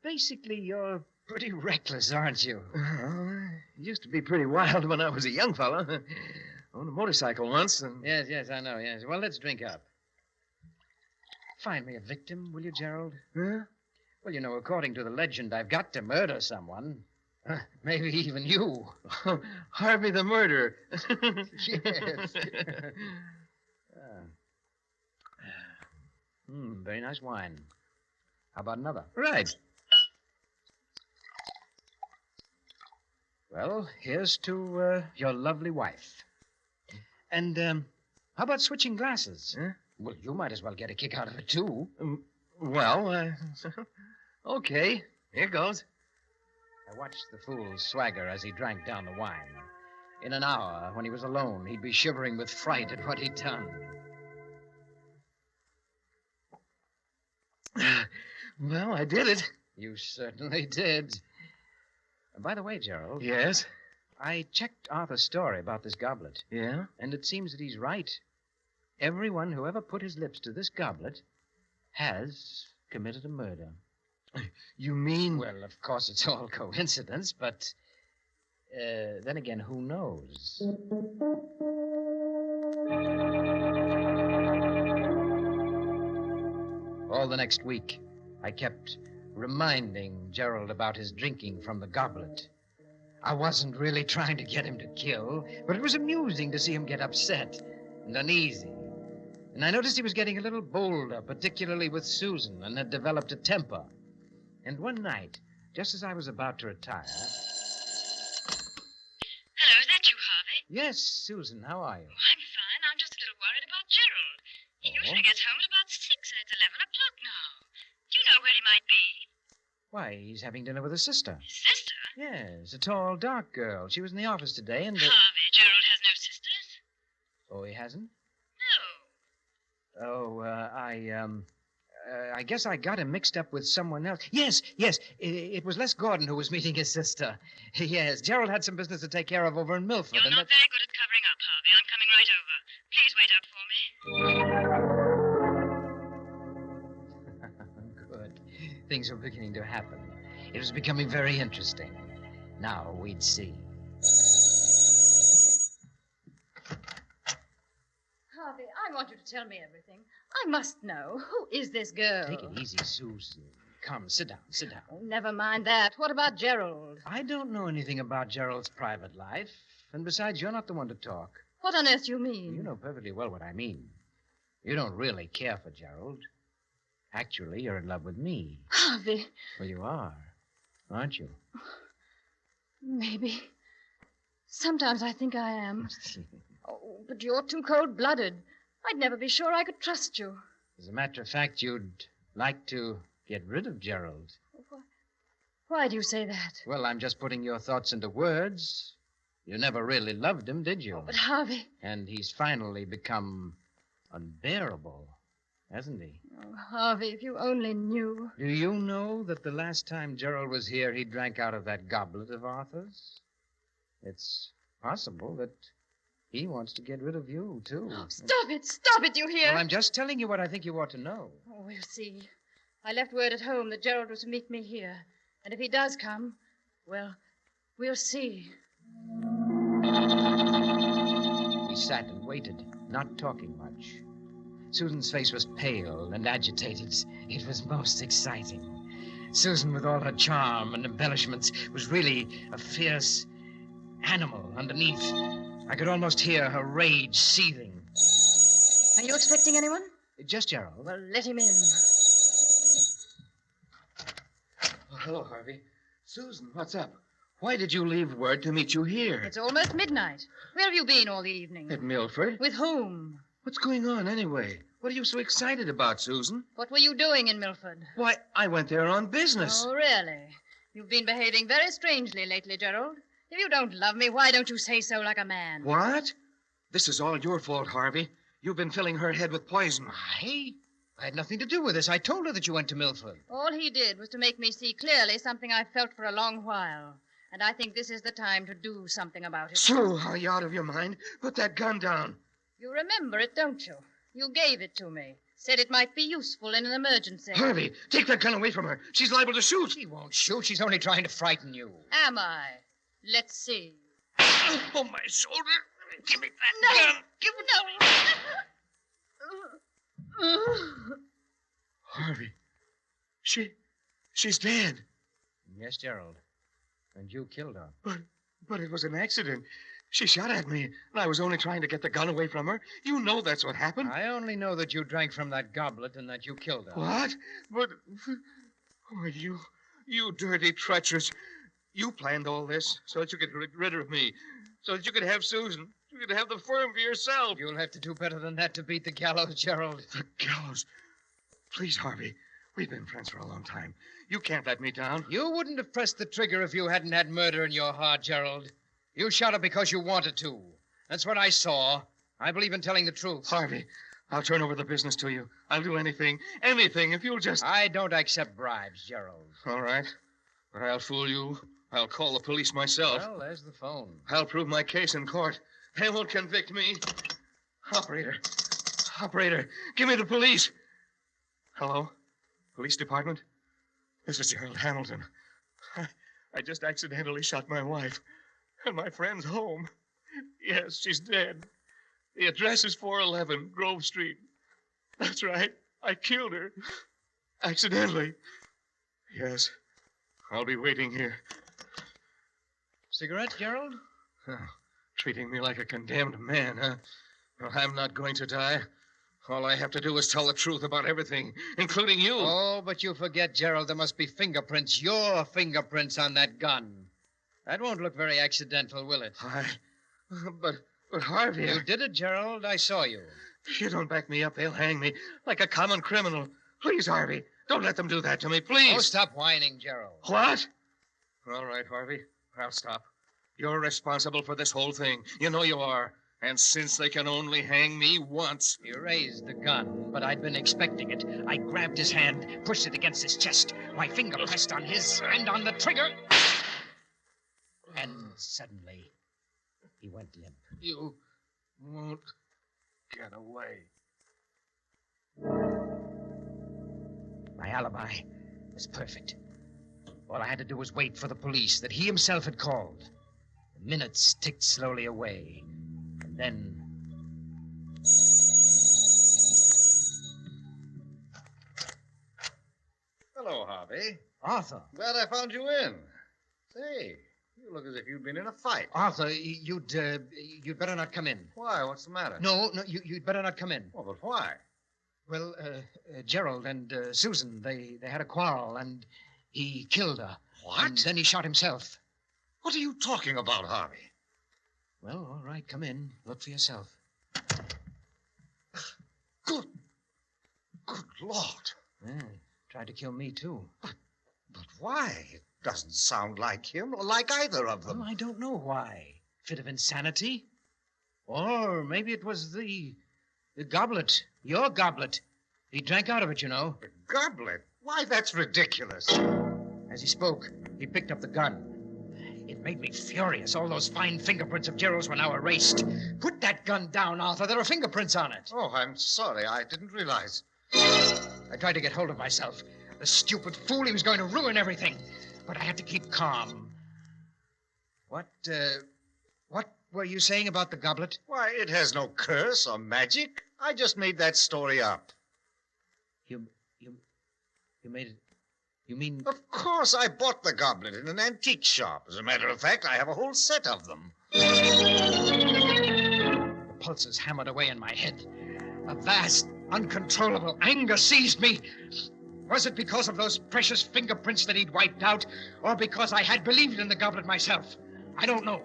basically you're pretty reckless, aren't you? Used to be pretty wild when I was a young fellow. On a motorcycle once. And... Yes, I know, yes. Well, let's drink up. Find me a victim, will you, Gerald? Huh? Well, you know, according to the legend, I've got to murder someone. Maybe even you. Harvey the murderer. Yes. Very nice wine. How about another? Right. Well, here's to your lovely wife. And how about switching glasses? Huh? Well, you might as well get a kick out of it, too. Okay. Here goes. I watched the fool swagger as he drank down the wine. In an hour, when he was alone, he'd be shivering with fright at what he'd done. Well, I did it. You certainly did. By the way, Gerald. Yes? I checked Arthur's story about this goblet. Yeah? And it seems that he's right. Everyone who ever put his lips to this goblet has committed a murder. You mean... Well, of course, it's all coincidence, but then again, who knows? All the next week, I kept reminding Gerald about his drinking from the goblet. I wasn't really trying to get him to kill, but it was amusing to see him get upset and uneasy. And I noticed he was getting a little bolder, particularly with Susan, and had developed a temper. And one night, just as I was about to retire... Hello, is that you, Harvey? Yes, Susan, how are you? I'm fine. I'm just a little worried about Gerald. He usually gets home at about 6, and it's 11 o'clock now. Do you know where he might be? Why, he's having dinner with his sister. His sister? Yes, a tall, dark girl. She was in the office today, and... Harvey, Gerald has no sisters? Oh, he hasn't? No. Oh, I guess I got him mixed up with someone else. Yes, it was Les Gordon who was meeting his sister. Yes, Gerald had some business to take care of over in Milford. You're not very good at covering up, Harvey. I'm coming right over. Please wait up for me. Good. Things were beginning to happen. It was becoming very interesting. Now we'd see. Harvey, I want you to tell me everything. I must know. Who is this girl? Take it easy, Susan. Come, sit down. Oh, never mind that. What about Gerald? I don't know anything about Gerald's private life. And besides, you're not the one to talk. What on earth do you mean? You know perfectly well what I mean. You don't really care for Gerald. Actually, you're in love with me. Harvey. Well, you are, aren't you? Maybe. Sometimes I think I am. Oh, but you're too cold-blooded. I'd never be sure I could trust you. As a matter of fact, you'd like to get rid of Gerald. Why do you say that? Well, I'm just putting your thoughts into words. You never really loved him, did you? But Harvey... And he's finally become unbearable, hasn't he? Oh, Harvey, if you only knew. Do you know that the last time Gerald was here, he drank out of that goblet of Arthur's? It's possible that he wants to get rid of you, too. Oh, stop it, you hear? Well, I'm just telling you what I think you ought to know. Oh, we'll see. I left word at home that Gerald was to meet me here. And if he does come, well, we'll see. We sat and waited, not talking much. Susan's face was pale and agitated. It was most exciting. Susan, with all her charm and embellishments, was really a fierce animal underneath. I could almost hear her rage seething. Are you expecting anyone? Just Gerald. Well, let him in. Oh, hello, Harvey. Susan, what's up? Why did you leave word to meet you here? It's almost midnight. Where have you been all the evening? At Milford? With whom? What's going on, anyway? What are you so excited about, Susan? What were you doing in Milford? Why, I went there on business. Oh, really? You've been behaving very strangely lately, Gerald. If you don't love me, why don't you say so like a man? What? This is all your fault, Harvey. You've been filling her head with poison. I had nothing to do with this. I told her that you went to Milford. All he did was to make me see clearly something I've felt for a long while. And I think this is the time to do something about it. Sue, are you out of your mind? Put that gun down. You remember it, don't you? You gave it to me. Said it might be useful in an emergency. Harvey, take that gun away from her. She's liable to shoot. She won't shoot. She's only trying to frighten you. Am I? Let's see. Oh, my shoulder. Give me that gun. Give no. Harvey, she's dead. Yes, Gerald. And you killed her. But it was an accident. She shot at me, and I was only trying to get the gun away from her. You know that's what happened. I only know that you drank from that goblet and that you killed her. What? But... Oh, you dirty, treacherous... You planned all this so that you could get rid of me, so that you could have Susan. You could have the firm for yourself. You'll have to do better than that to beat the gallows, Gerald. The gallows? Please, Harvey. We've been friends for a long time. You can't let me down. You wouldn't have pressed the trigger if you hadn't had murder in your heart, Gerald. You shot her because you wanted to. That's what I saw. I believe in telling the truth. Harvey, I'll turn over the business to you. I'll do anything, if you'll just... I don't accept bribes, Gerald. All right. But I'll fool you I'll call the police myself. Well, there's the phone. I'll prove my case in court. They won't convict me. Operator, give me the police. Hello? Police department? This is Gerald Hamilton. I just accidentally shot my wife. And my friend's home. Yes, she's dead. The address is 411 Grove Street. That's right. I killed her. Accidentally. Yes. I'll be waiting here. Cigarette, Gerald? Oh, treating me like a condemned man, huh? Well, I'm not going to die. All I have to do is tell the truth about everything, including you. Oh, but you forget, Gerald, there must be fingerprints, your fingerprints on that gun. That won't look very accidental, will it? But Harvey... You did it, Gerald. I saw you. If you don't back me up, they'll hang me like a common criminal. Please, Harvey, don't let them do that to me, please. Oh, stop whining, Gerald. What? All right, Harvey, I'll stop. You're responsible for this whole thing. You know you are. And since they can only hang me once... You raised the gun, but I'd been expecting it. I grabbed his hand, pushed it against his chest. My finger pressed on his and on the trigger. And suddenly, he went limp. You won't get away. My alibi was perfect. All I had to do was wait for the police that he himself had called. The minutes ticked slowly away. And then... Hello, Harvey. Arthur. Glad I found you in. Say, you look as if you'd been in a fight. Arthur, you'd better not come in. Why? What's the matter? No, you'd better not come in. Well, but why? Well, Gerald and Susan, they had a quarrel, and he killed her. What? And then he shot himself. What are you talking about, Harvey? Well, all right, come in. Look for yourself. Good Lord. Yeah, tried to kill me, too. But why? It doesn't sound like him or like either of them. Well, I don't know why. Fit of insanity? Or maybe it was the goblet. Your goblet. He drank out of it, you know. The goblet? Why, that's ridiculous. As he spoke, he picked up the gun. It made me furious. All those fine fingerprints of Gerald's were now erased. Put that gun down, Arthur. There are fingerprints on it. Oh, I'm sorry. I didn't realize. I tried to get hold of myself. The stupid fool, he was going to ruin everything. But I had to keep calm. What were you saying about the goblet? Why, it has no curse or magic. I just made that story up. You made it... You mean... Of course, I bought the goblet in an antique shop. As a matter of fact, I have a whole set of them. The pulses hammered away in my head. A vast, uncontrollable anger seized me. Was it because of those precious fingerprints that he'd wiped out, or because I had believed in the goblet myself? I don't know.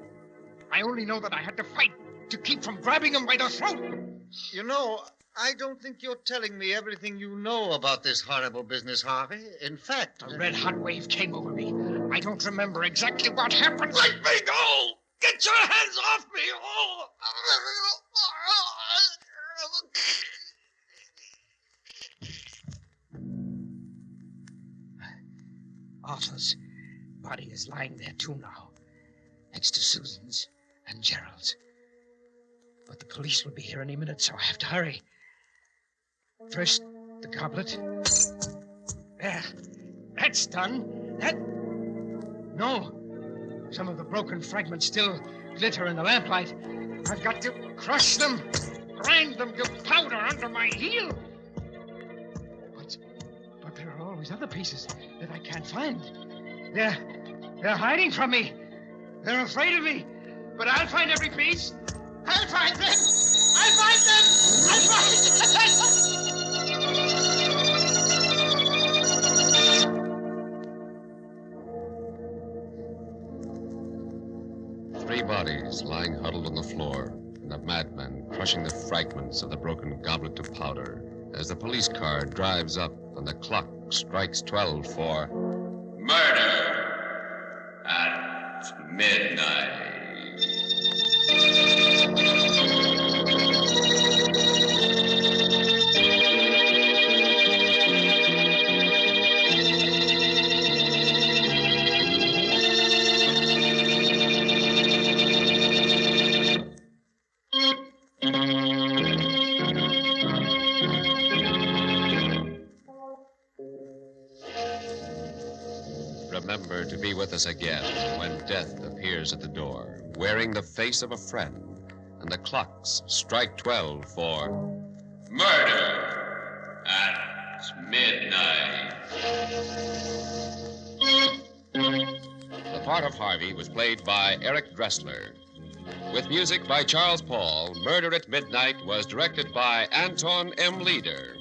I only know that I had to fight to keep from grabbing him by the throat. You know, I don't think you're telling me everything you know about this horrible business, Harvey. In fact... A red-hot wave came over me. I don't remember exactly what happened. Let me go! Get your hands off me! Oh! Arthur's body is lying there, too, now. Next to Susan's and Gerald's. But the police will be here any minute, so I have to hurry. First, the goblet. There. That's done. No. Some of the broken fragments still glitter in the lamplight. I've got to crush them, grind them to powder under my heel. But there are always other pieces that I can't find. They're hiding from me. They're afraid of me. But I'll find every piece. I'll find them. I'll find them. I'll find them. Three bodies lying huddled on the floor, and a madman crushing the fragments of the broken goblet to powder as the police car drives up and the clock strikes 12 for Murder at Midnight. never to be with us again when death appears at the door, wearing the face of a friend, and the clocks strike 12 for Murder at Midnight. The part of Harvey was played by Eric Dressler. With music by Charles Paul, Murder at Midnight was directed by Anton M. Leader.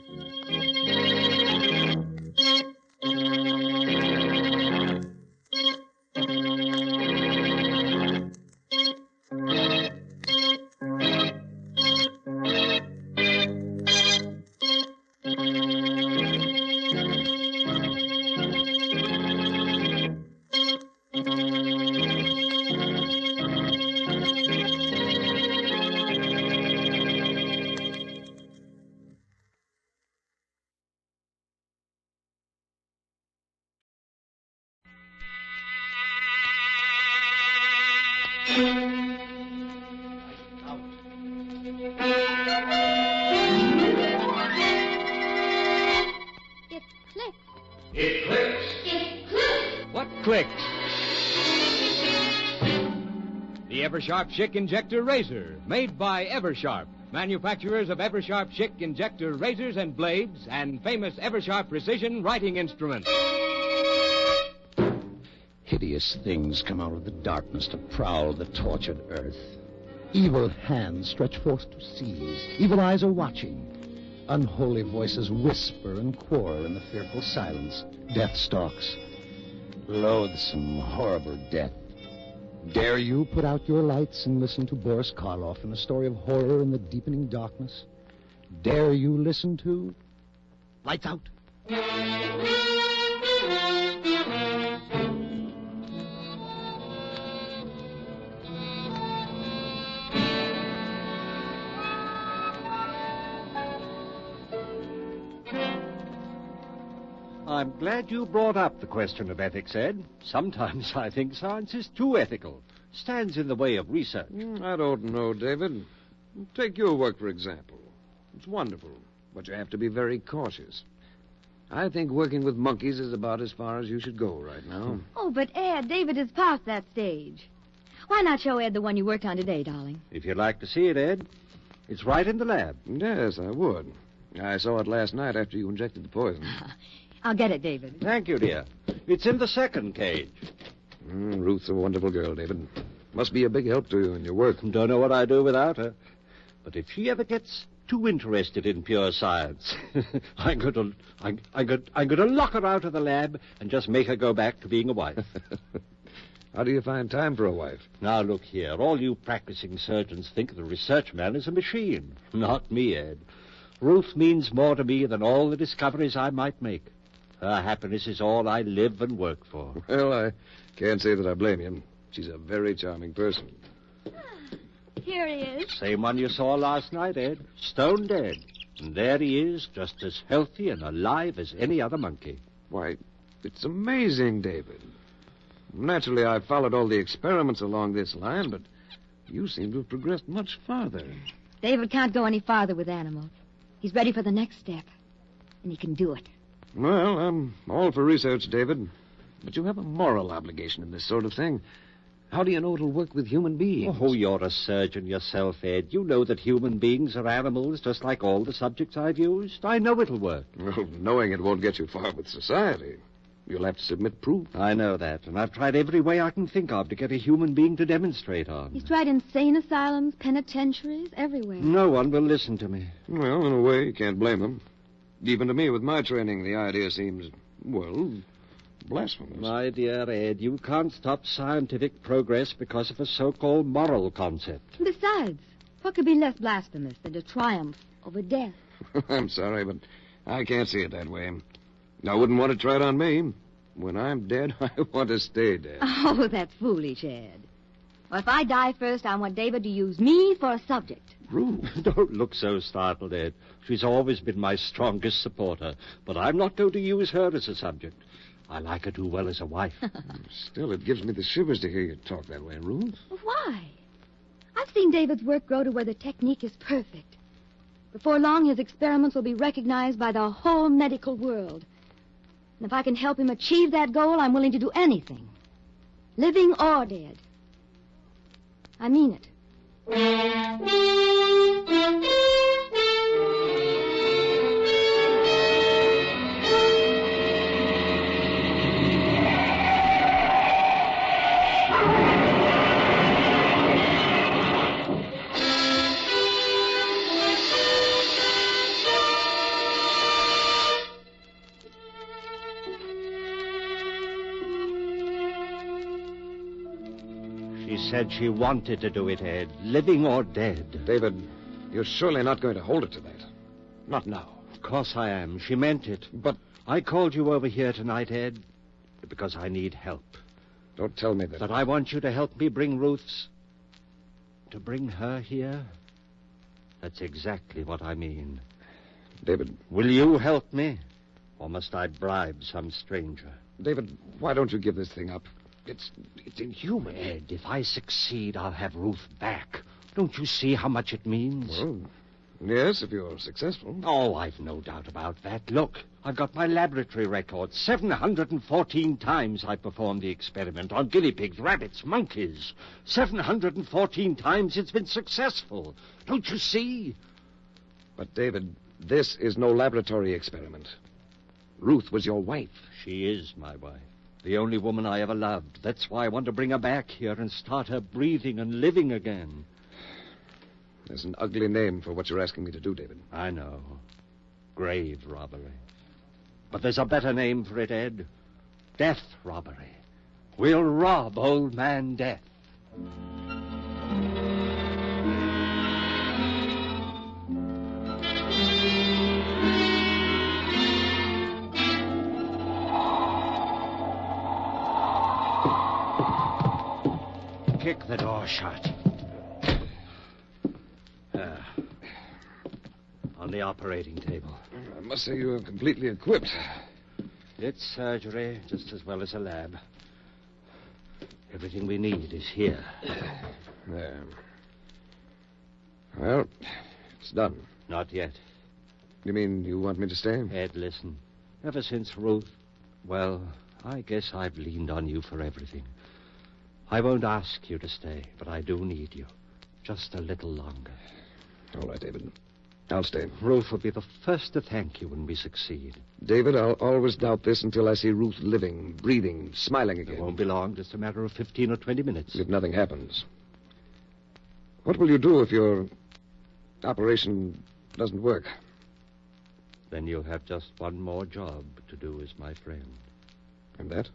The Eversharp Schick Injector Razor, made by Eversharp, manufacturers of Eversharp Schick Injector Razors and Blades, and famous Eversharp Precision Writing Instruments. Hideous things come out of the darkness to prowl the tortured earth. Evil hands stretch forth to seize. Evil eyes are watching. Unholy voices whisper and quarrel in the fearful silence. Death stalks. Loathsome, horrible death. Dare you put out your lights and listen to Boris Karloff in a story of horror in the deepening darkness? Dare you listen to... Lights Out? I'm glad you brought up the question of ethics, Ed. Sometimes I think science is too ethical. Stands in the way of research. I don't know, David. Take your work, for example. It's wonderful, but you have to be very cautious. I think working with monkeys is about as far as you should go right now. Oh, but Ed, David is past that stage. Why not show Ed the one you worked on today, darling? If you'd like to see it, Ed, it's right in the lab. Yes, I would. I saw it last night after you injected the poison. I'll get it, David. Thank you, dear. It's in the second cage. Ruth's a wonderful girl, David. Must be a big help to you in your work. Don't know what I'd do without her. But if she ever gets too interested in pure science, I'm going to lock her out of the lab and just make her go back to being a wife. How do you find time for a wife? Now, look here. All you practicing surgeons think the research man is a machine. Not me, Ed. Ruth means more to me than all the discoveries I might make. Her happiness is all I live and work for. Well, I can't say that I blame you. She's a very charming person. Here he is. Same one you saw last night, Ed. Stone dead. And there he is, just as healthy and alive as any other monkey. Why, it's amazing, David. Naturally, I followed all the experiments along this line, but you seem to have progressed much farther. David can't go any farther with animals. He's ready for the next step, and he can do it. Well, I'm all for research, David. But you have a moral obligation in this sort of thing. How do you know it'll work with human beings? Oh, you're a surgeon yourself, Ed. You know that human beings are animals just like all the subjects I've used. I know it'll work. Well, knowing it won't get you far with society. You'll have to submit proof. I know that, and I've tried every way I can think of to get a human being to demonstrate on. He's tried insane asylums, penitentiaries, everywhere. No one will listen to me. Well, in a way, you can't blame them. Even to me, with my training, the idea seems, well, blasphemous. My dear Ed, you can't stop scientific progress because of a so-called moral concept. Besides, what could be less blasphemous than to triumph over death? I'm sorry, but I can't see it that way. I wouldn't want to try it on me. When I'm dead, I want to stay dead. Oh, that's foolish, Ed. Well, if I die first, I want David to use me for a subject. Ruth. Don't look so startled, Ed. She's always been my strongest supporter, but I'm not going to use her as a subject. I like her too well as a wife. Still, it gives me the shivers to hear you talk that way, Ruth. Why? I've seen David's work grow to where the technique is perfect. Before long, his experiments will be recognized by the whole medical world. And if I can help him achieve that goal, I'm willing to do anything. Living or dead. I mean it. She said she wanted to do it, Ed, living or dead. David, you're surely not going to hold her to that. Not now. Of course I am. She meant it. But I called you over here tonight, Ed, because I need help. Don't tell me that. That I want you to help me bring Ruth's... To bring her here? That's exactly what I mean. David. Will you help me? Or must I bribe some stranger? David, why don't you give this thing up? It's inhuman. Ed, if I succeed, I'll have Ruth back. Don't you see how much it means? Well, yes, if you're successful. Oh, I've no doubt about that. Look, I've got my laboratory record. 714 times I performed the experiment on guinea pigs, rabbits, monkeys. 714 times it's been successful. Don't you see? But, David, this is no laboratory experiment. Ruth was your wife. She is my wife. The only woman I ever loved. That's why I want to bring her back here and start her breathing and living again. There's an ugly name for what you're asking me to do, David. I know. Grave robbery. But there's a better name for it, Ed. Death robbery. We'll rob old man Death. Kick the door shut. On the operating table. I must say you are completely equipped. It's surgery just as well as a lab. Everything we need is here. There. Well, it's done. Not yet. You mean you want me to stay? Ed, listen. Ever since Ruth, well, I guess I've leaned on you for everything. I won't ask you to stay, but I do need you. Just a little longer. All right, David. I'll stay. Ruth will be the first to thank you when we succeed. David, I'll always doubt this until I see Ruth living, breathing, smiling again. It won't be long, just a matter of 15 or 20 minutes. If nothing happens. What will you do if your operation doesn't work? Then you'll have just one more job to do as my friend. And that?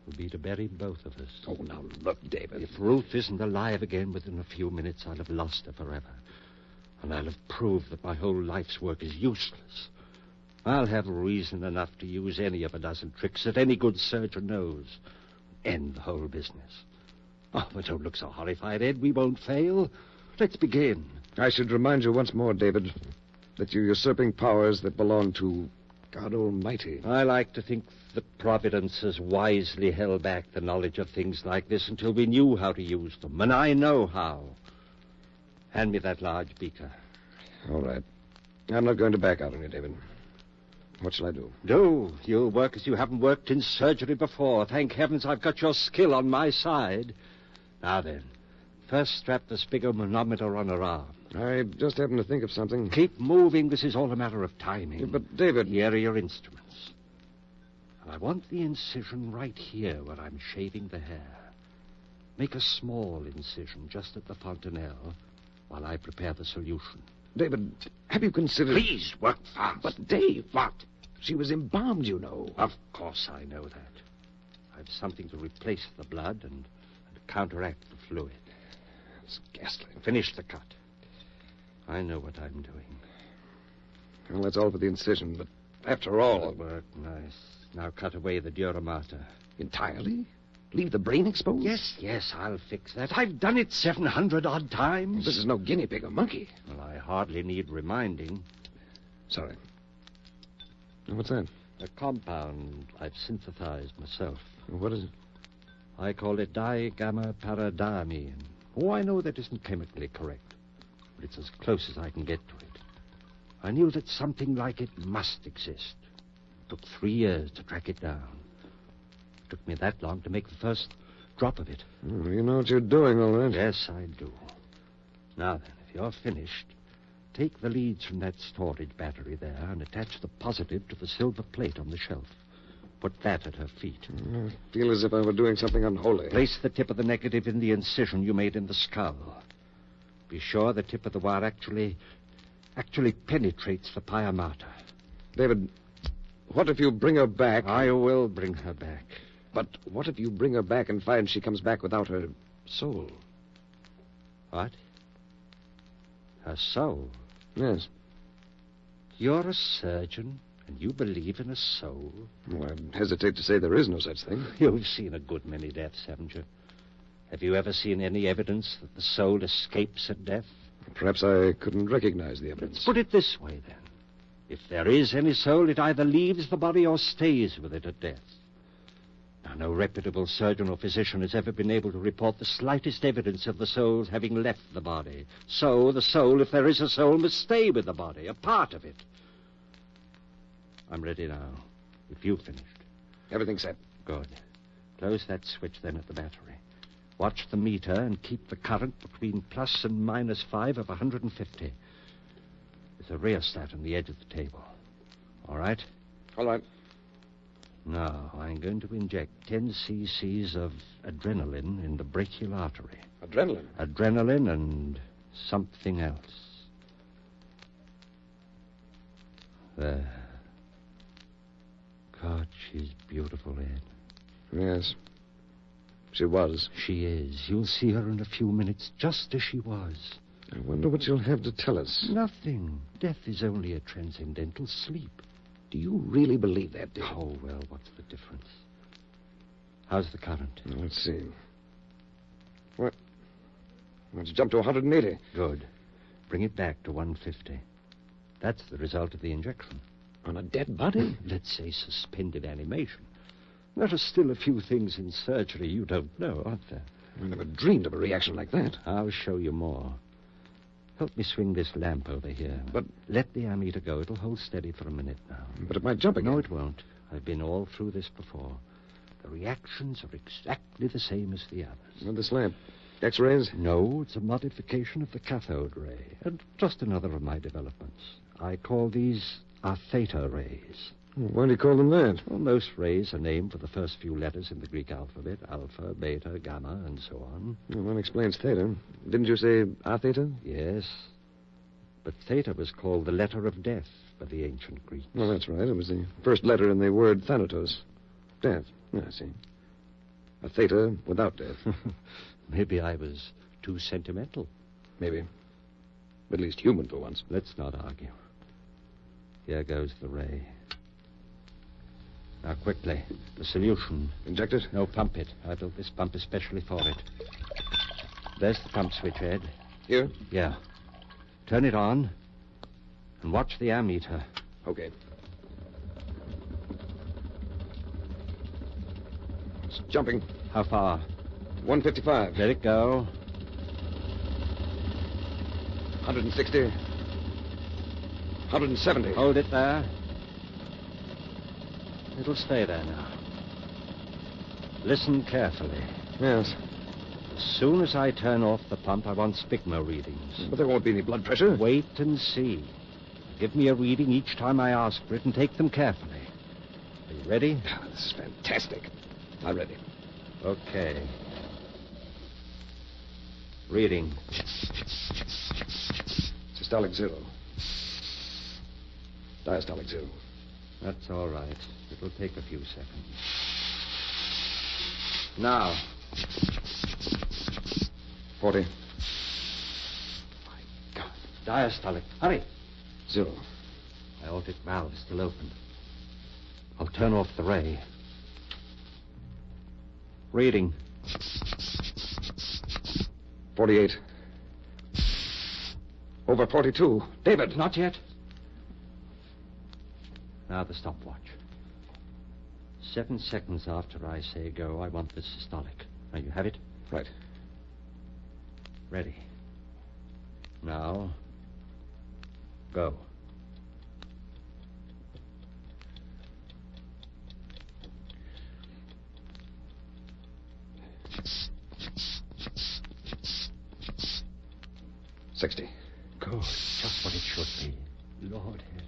Will be to bury both of us. Oh, now look, David. If Ruth isn't alive again within a few minutes, I'll have lost her forever. And I'll have proved that my whole life's work is useless. I'll have reason enough to use any of a dozen tricks that any good surgeon knows. End the whole business. Oh, but don't look so horrified, Ed. We won't fail. Let's begin. I should remind you once more, David, that you're usurping powers that belong to God Almighty. I like to think that Providence has wisely held back the knowledge of things like this until we knew how to use them, and I know how. Hand me that large beaker. All right. I'm not going to back out on you, David. What shall I do? Do. You'll work as you haven't worked in surgery before. Thank heavens I've got your skill on my side. Now then, first strap the sphygmomanometer on her arm. I just happened to think of something. Keep moving. This is all a matter of timing. Yeah, but, David... Here are your instruments. And I want the incision right here where I'm shaving the hair. Make a small incision just at the fontanelle while I prepare the solution. David, have you considered... Please, work fast. But, Dave... What? She was embalmed, you know. Of course I know that. I've something to replace the blood and counteract the fluid. It's ghastly. Finish the cut. I know what I'm doing. Well, that's all for the incision, but after all... That'll work nice. Now cut away the dura mater. Entirely? Leave the brain exposed? Yes, I'll fix that. I've done it 700-odd times. Well, this is no guinea pig or monkey. Well, I hardly need reminding. Sorry. What's that? A compound I've synthesized myself. What is it? I call it digamma-paradamine. Oh, I know that isn't chemically correct, but it's as close as I can get to it. I knew that something like it must exist. Took 3 years to track it down. Took me that long to make the first drop of it. Oh, you know what you're doing, all right. Yes, I do. Now then, if you're finished, take the leads from that storage battery there and attach the positive to the silver plate on the shelf. Put that at her feet. I feel as if I were doing something unholy. Place the tip of the negative in the incision you made in the skull. Be sure the tip of the wire actually penetrates the pia mater. David, what if you bring her back? I will bring her back. But what if you bring her back and find she comes back without her soul? What? Her soul? Yes. You're a surgeon, and you believe in a soul? Well, I hesitate to say there is no such thing. You've seen a good many deaths, haven't you? Have you ever seen any evidence that the soul escapes at death? Perhaps I couldn't recognize the evidence. Let's put it this way, then. If there is any soul, it either leaves the body or stays with it at death. Now, no reputable surgeon or physician has ever been able to report the slightest evidence of the soul's having left the body. So, the soul, if there is a soul, must stay with the body, a part of it. I'm ready now, if you've finished. Everything's set. Good. Close that switch, then, at the battery. Watch the meter and keep the current between plus and minus 5 of 150. There's a rheostat on the edge of the table. All right? All right. Now, I'm going to inject 10 cc's of adrenaline in the brachial artery. Adrenaline? Adrenaline and something else. There. God, she's beautiful, Ed. Yes. She was. She is. You'll see her in a few minutes, just as she was. I wonder what you'll have to tell us. Nothing. Death is only a transcendental sleep. Do you really believe that, Dick? Oh, well, what's the difference? How's the current? Let's see. What? Well, it's jumped to 180. Good. Bring it back to 150. That's the result of the injection. On a dead body? Let's say suspended animation. There are still a few things in surgery you don't know, aren't there? I never dreamed of a reaction like that. I'll show you more. Help me swing this lamp over here. But let the ammeter go. It'll hold steady for a minute now. But it might jump again. No, it won't. I've been all through this before. The reactions are exactly the same as the others. Well, this lamp. X-rays? No, it's a modification of the cathode ray. And just another of my developments. I call these our theta rays. Why do you call them that? Well, most rays are named for the first few letters in the Greek alphabet. Alpha, beta, gamma, and so on. Well, that explains theta. Didn't you say a theta? Yes. But theta was called the letter of death by the ancient Greeks. Well, that's right. It was the first letter in the word thanatos. Death. I see. A theta without death. Maybe I was too sentimental. Maybe. At least human for once. Let's not argue. Here goes the ray. Now, quickly. The solution. Inject it? No, pump it. I built this pump especially for it. There's the pump switch, Ed. Here? Yeah. Turn it on and watch the ammeter. Okay. It's jumping. How far? 155. Let it go. 160. 170. Hold it there. It'll stay there now. Listen carefully. Yes. As soon as I turn off the pump, I want spigma readings. But there won't be any blood pressure. Wait and see. Give me a reading each time I ask for it and take them carefully. Are you ready? This is fantastic. I'm ready. Okay. Reading. Systolic 0. Diastolic 0. That's all right. It'll take a few seconds. Now. 40. My God. Diastolic. Hurry. 0. Aortic valve is still open. I'll turn off the ray. Reading. 48. Over 42. David. Not yet. Now the stopwatch. 7 seconds after I say go, I want the systolic. Now you have it? Right. Ready. Now, go. 60. Good. Just what it should be. Lord, Ed.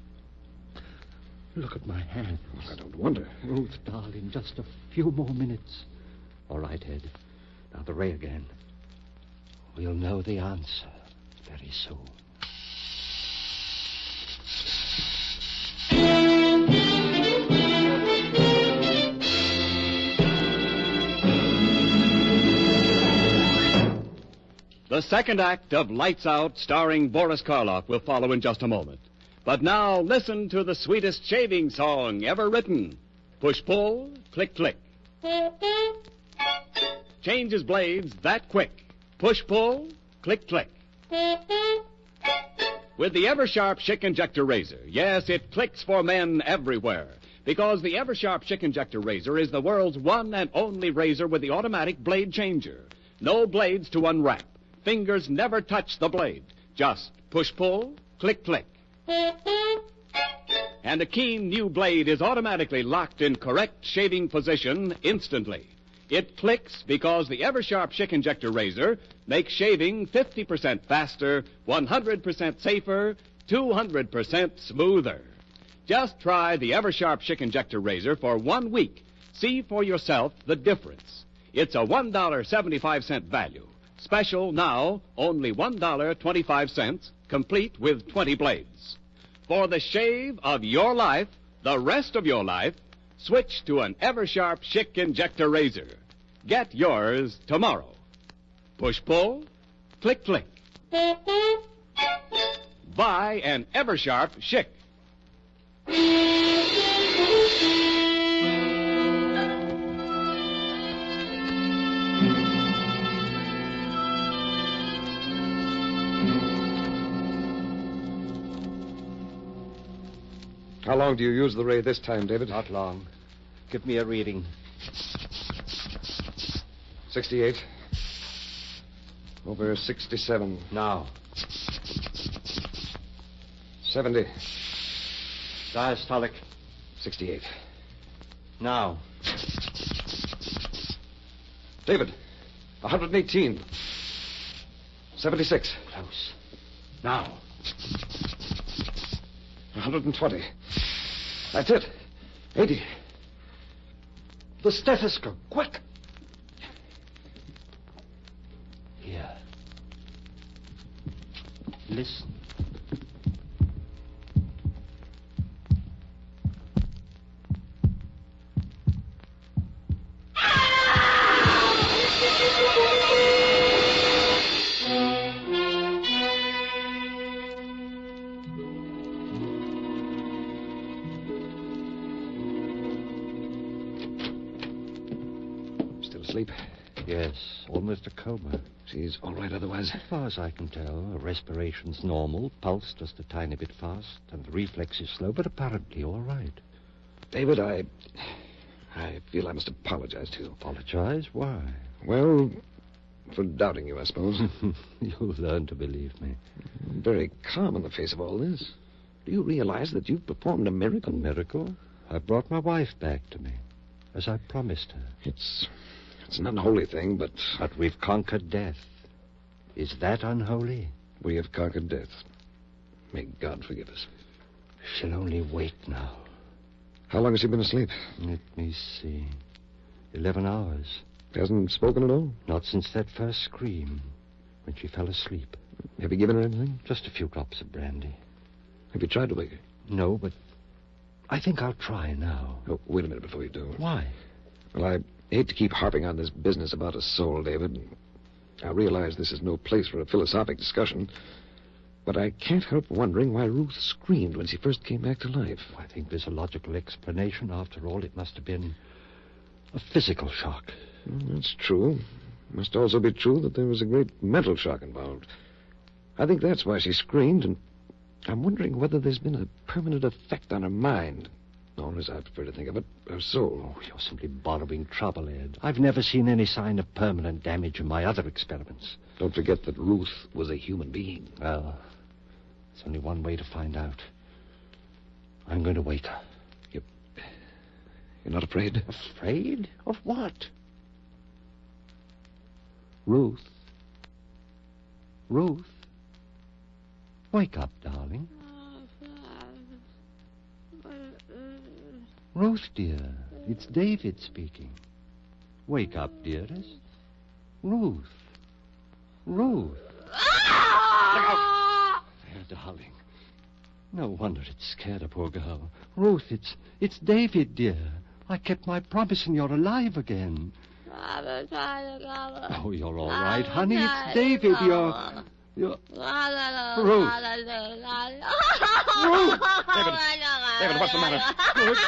Look at my hand. Well, I don't wonder. Ruth, darling, just a few more minutes. All right, Ed. Now the ray again. We'll know the answer very soon. The second act of Lights Out, starring Boris Karloff, will follow in just a moment. But now, listen to the sweetest shaving song ever written. Push-pull, click-click. Changes blades that quick. Push-pull, click-click. With the Eversharp Schick Injector Razor, yes, it clicks for men everywhere. Because the Eversharp Schick Injector Razor is the world's one and only razor with the automatic blade changer. No blades to unwrap. Fingers never touch the blade. Just push-pull, click-click. And a keen new blade is automatically locked in correct shaving position instantly. It clicks because the Eversharp Schick Injector Razor makes shaving 50% faster, 100% safer, 200% smoother. Just try the Eversharp Schick Injector Razor for 1 week. See for yourself the difference. It's a $1.75 value. Special now, only $1.25, complete with 20 blades. For the shave of your life, the rest of your life, switch to an Eversharp Schick Injector Razor. Get yours tomorrow. Push-pull, click-click. Buy an Eversharp Schick. How long do you use the ray this time, David? Not long. Give me a reading. 68. Over 67. Now. 70. Diastolic. 68. Now. David, 118. 76. Close. Now. 120. That's it. 80. The stethoscope. Quick. Here. Listen. Asleep? Yes, almost a coma. She's all right otherwise? As far as I can tell, her respiration's normal, pulse just a tiny bit fast, and the reflex is slow, but apparently all right. David, I feel I must apologize to you. Apologize? Why? Well, for doubting you, I suppose. You'll learn to believe me. Very calm on the face of all this. Do you realize that you've performed a miracle? A miracle? I brought my wife back to me, as I promised her. It's an unholy thing, but... But we've conquered death. Is that unholy? We have conquered death. May God forgive us. She'll only wait now. How long has she been asleep? Let me see. 11 hours. Hasn't spoken at all? Not since that first scream, when she fell asleep. Have you given her anything? Just a few drops of brandy. Have you tried to wake her? No, but I think I'll try now. Oh, wait a minute before you do. Why? Well, I hate to keep harping on this business about a soul, David. I realize this is no place for a philosophic discussion, but I can't help wondering why Ruth screamed when she first came back to life. I think there's a logical explanation. After all, it must have been a physical shock. Well, that's true. It must also be true that there was a great mental shock involved. I think that's why she screamed, and I'm wondering whether there's been a permanent effect on her mind. Or, as I prefer to think of it, her soul. Oh, you're simply borrowing trouble, Ed. I've never seen any sign of permanent damage in my other experiments. Don't forget that Ruth was a human being. Well, there's only one way to find out. I'm going to wake her. You're not afraid? Afraid? Of what? Ruth. Ruth. Wake up, darling. Ruth, dear, it's David speaking. Wake up, dearest. Ruth. Ruth. There, darling. No wonder it scared a poor girl. Ruth, it's David, dear. I kept my promise and you're alive again. Oh, you're all right, honey. It's David. You're... Ruth. Ruth. David, what's the matter? Ruth.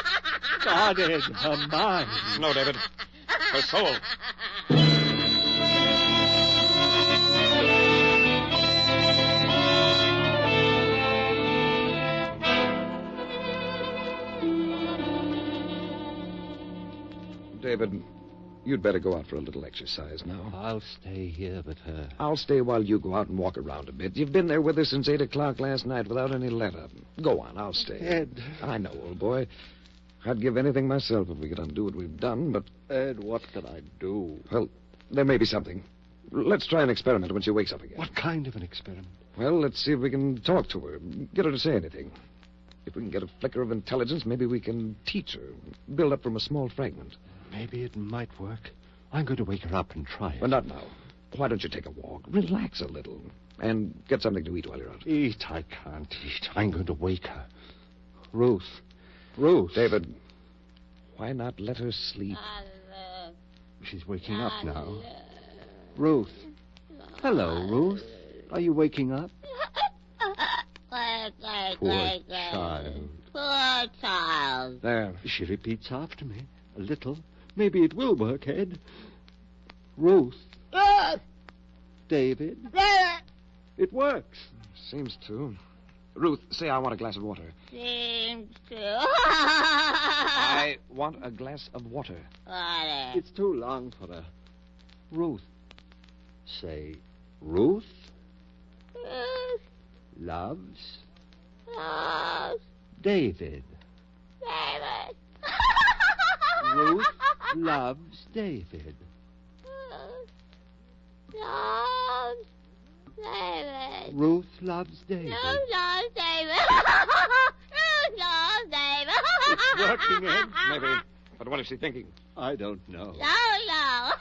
Guarded her mind. No, David. Her soul. David, you'd better go out for a little exercise now. I'll stay here with her. I'll stay while you go out and walk around a bit. You've been there with her since 8 o'clock last night without any letter. Go on, I'll stay. Ed. I know, old boy. I'd give anything myself if we could undo what we've done, but... Ed, what can I do? Well, there may be something. Let's try an experiment when she wakes up again. What kind of an experiment? Well, let's see if we can talk to her, get her to say anything. If we can get a flicker of intelligence, maybe we can teach her, build up from a small fragment. Maybe it might work. I'm going to wake her up and try it. But not now. Why don't you take a walk? Relax a little. And get something to eat while you're out. Eat? I can't eat. I'm going to wake her. Ruth. Ruth. David, why not let her sleep? She's waking up now. Ruth. Hello, Ruth. Are you waking up? Poor child. Poor child. There. She repeats after me. A little. Maybe it will work, Ed. Ruth. David. It works. Seems to. Ruth, say I want a glass of water. Seems to. I want a glass of water. Water. It's too long for her. Ruth. Say, Ruth loves David. David. Ruth loves David. Loves David. Ruth loves David. Ruth loves David. Ruth loves David. It's working, Ed. Maybe. But what is she thinking? I don't know. No.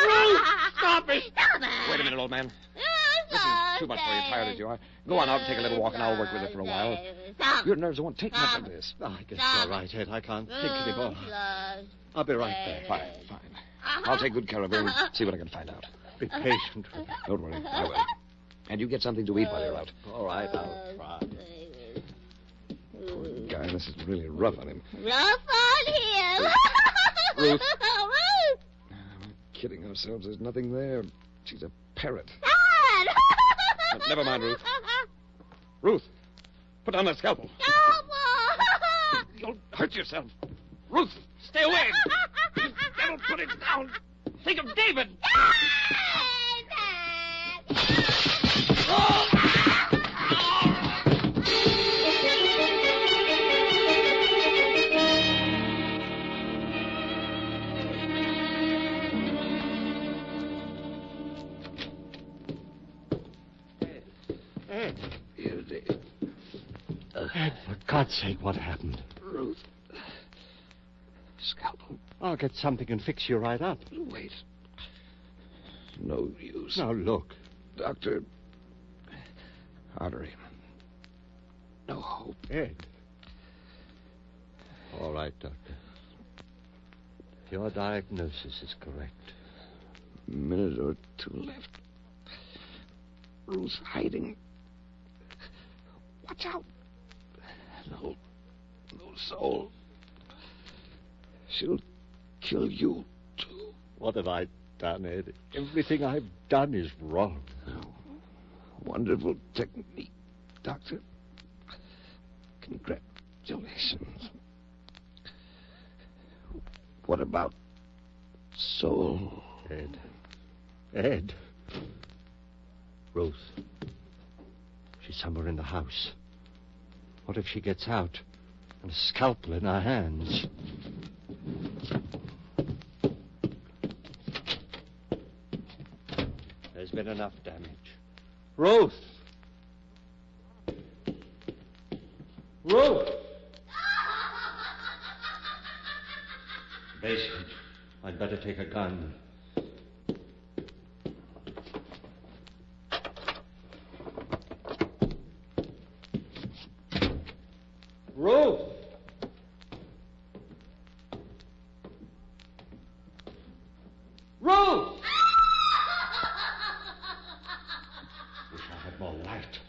Ruth, stop it. Stop it. Wait a minute, old man. Ruth This is loves too much for you, David. tired as you are. Go on out and take a little walk, and I'll work with her for a while. Stop. Your nerves won't take much of this. I guess you're right, Ed. I can't think anymore. Ruth loves I'll be right back. Fine. I'll take good care of her and see what I can find out. Be patient with her. Don't worry, I will. And you get something to eat while you're out. All right, I'll try. Poor guy, this is really rough on him. Rough on him. Ruth. Ruth. We're kidding ourselves. There's nothing there. She's a parrot. Dad. Never mind, Ruth. Ruth, put down that scalpel. Scalpel. You'll hurt yourself. Ruth, stay away. Don't put it down. Think of David. Ed, for God's sake, what happened? Ruth. Scalpel. I'll get something and fix you right up. Wait. No use. Now, look. Doctor. Artery. No hope. Ed. All right, Doctor. Your diagnosis is correct. A minute or two left. Ruth's hiding. Watch out. No soul. She'll kill you, too. What have I done, Ed? Everything I've done is wrong. Wonderful technique, Doctor. Congratulations. What about soul? Ed. Ruth. She's somewhere in the house. What if she gets out and a scalpel in her hands? There's been enough damage. Ruth! Ruth! Basement. I'd better take a gun. Ruth! Ruth! Wish I had more light.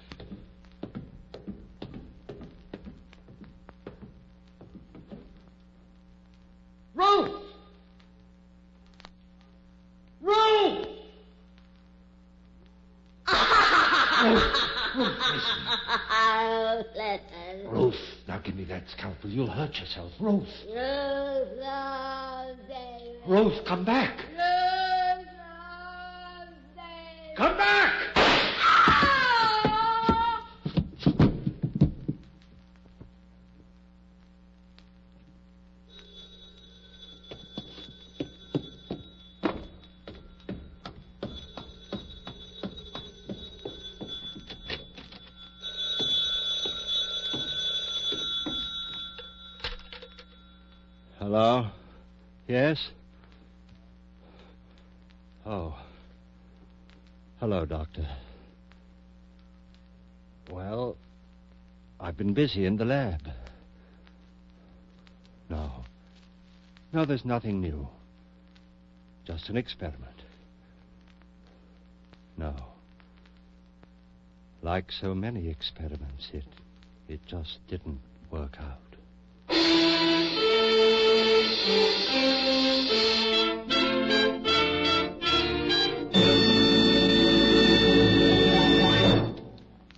Ruth! Ruth! Ruth, listen. Ruth, now give me that scalpel. You'll hurt yourself. Ruth. Ruth, come back. Come back! Hello? Yes? Oh. Hello, Doctor. Well, I've been busy in the lab. No. No, there's nothing new. Just an experiment. No. Like so many experiments, it just didn't work out.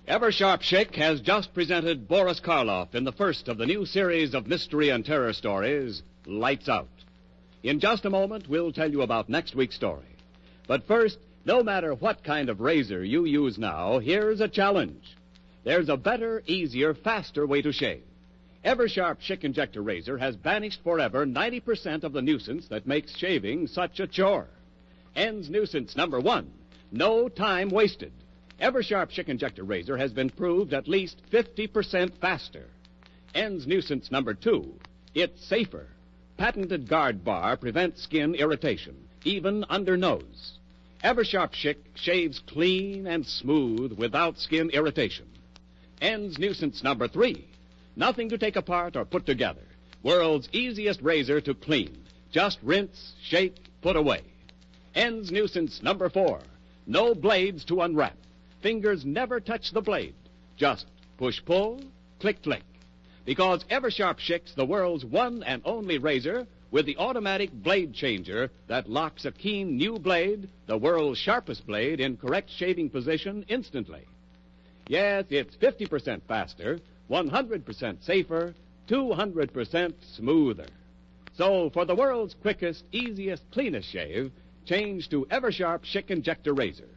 Eversharp Schick has just presented Boris Karloff in the first of the new series of mystery and terror stories, Lights Out. In just a moment, we'll tell you about next week's story. But first, no matter what kind of razor you use now, here's a challenge. There's a better, easier, faster way to shave. Eversharp Schick Injector Razor has banished forever 90% of the nuisance that makes shaving such a chore. Ends nuisance number 1, no time wasted. Eversharp Schick Injector Razor has been proved at least 50% faster. Ends nuisance number 2, it's safer. Patented guard bar prevents skin irritation, even under nose. Eversharp Schick shaves clean and smooth without skin irritation. Ends nuisance number 3, nothing to take apart or put together. World's easiest razor to clean. Just rinse, shake, put away. Ends nuisance number 4, no blades to unwrap. Fingers never touch the blade. Just push-pull, click-click. Because Eversharp Schick's the world's one and only razor with the automatic blade changer that locks a keen new blade, the world's sharpest blade, in correct shaving position instantly. Yes, it's 50% faster, 100% safer, 200% smoother. So for the world's quickest, easiest, cleanest shave, change to Eversharp Schick Injector Razor.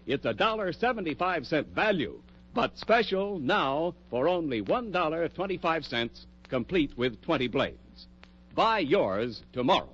It's $1.75 value, but special now for only $1.25, complete with 20 blades. Buy yours tomorrow.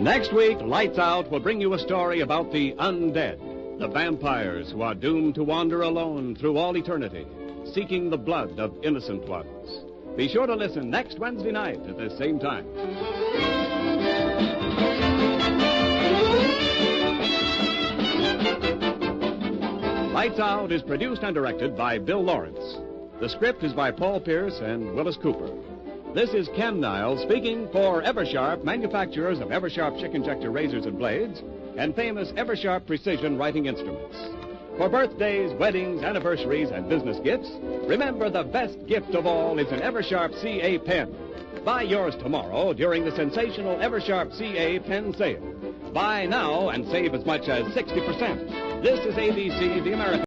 Next week, Lights Out will bring you a story about the undead, the vampires who are doomed to wander alone through all eternity, seeking the blood of innocent ones. Be sure to listen next Wednesday night at the same time. Lights Out is produced and directed by Bill Lawrence. The script is by Paul Pierce and Willis Cooper. This is Ken Niles speaking for Eversharp, manufacturers of Eversharp Schick Injector razors and blades, and famous Eversharp precision writing instruments. For birthdays, weddings, anniversaries, and business gifts, remember the best gift of all is an Eversharp CA pen. Buy yours tomorrow during the sensational Eversharp CA pen sale. Buy now and save as much as 60%. This is ABC, the American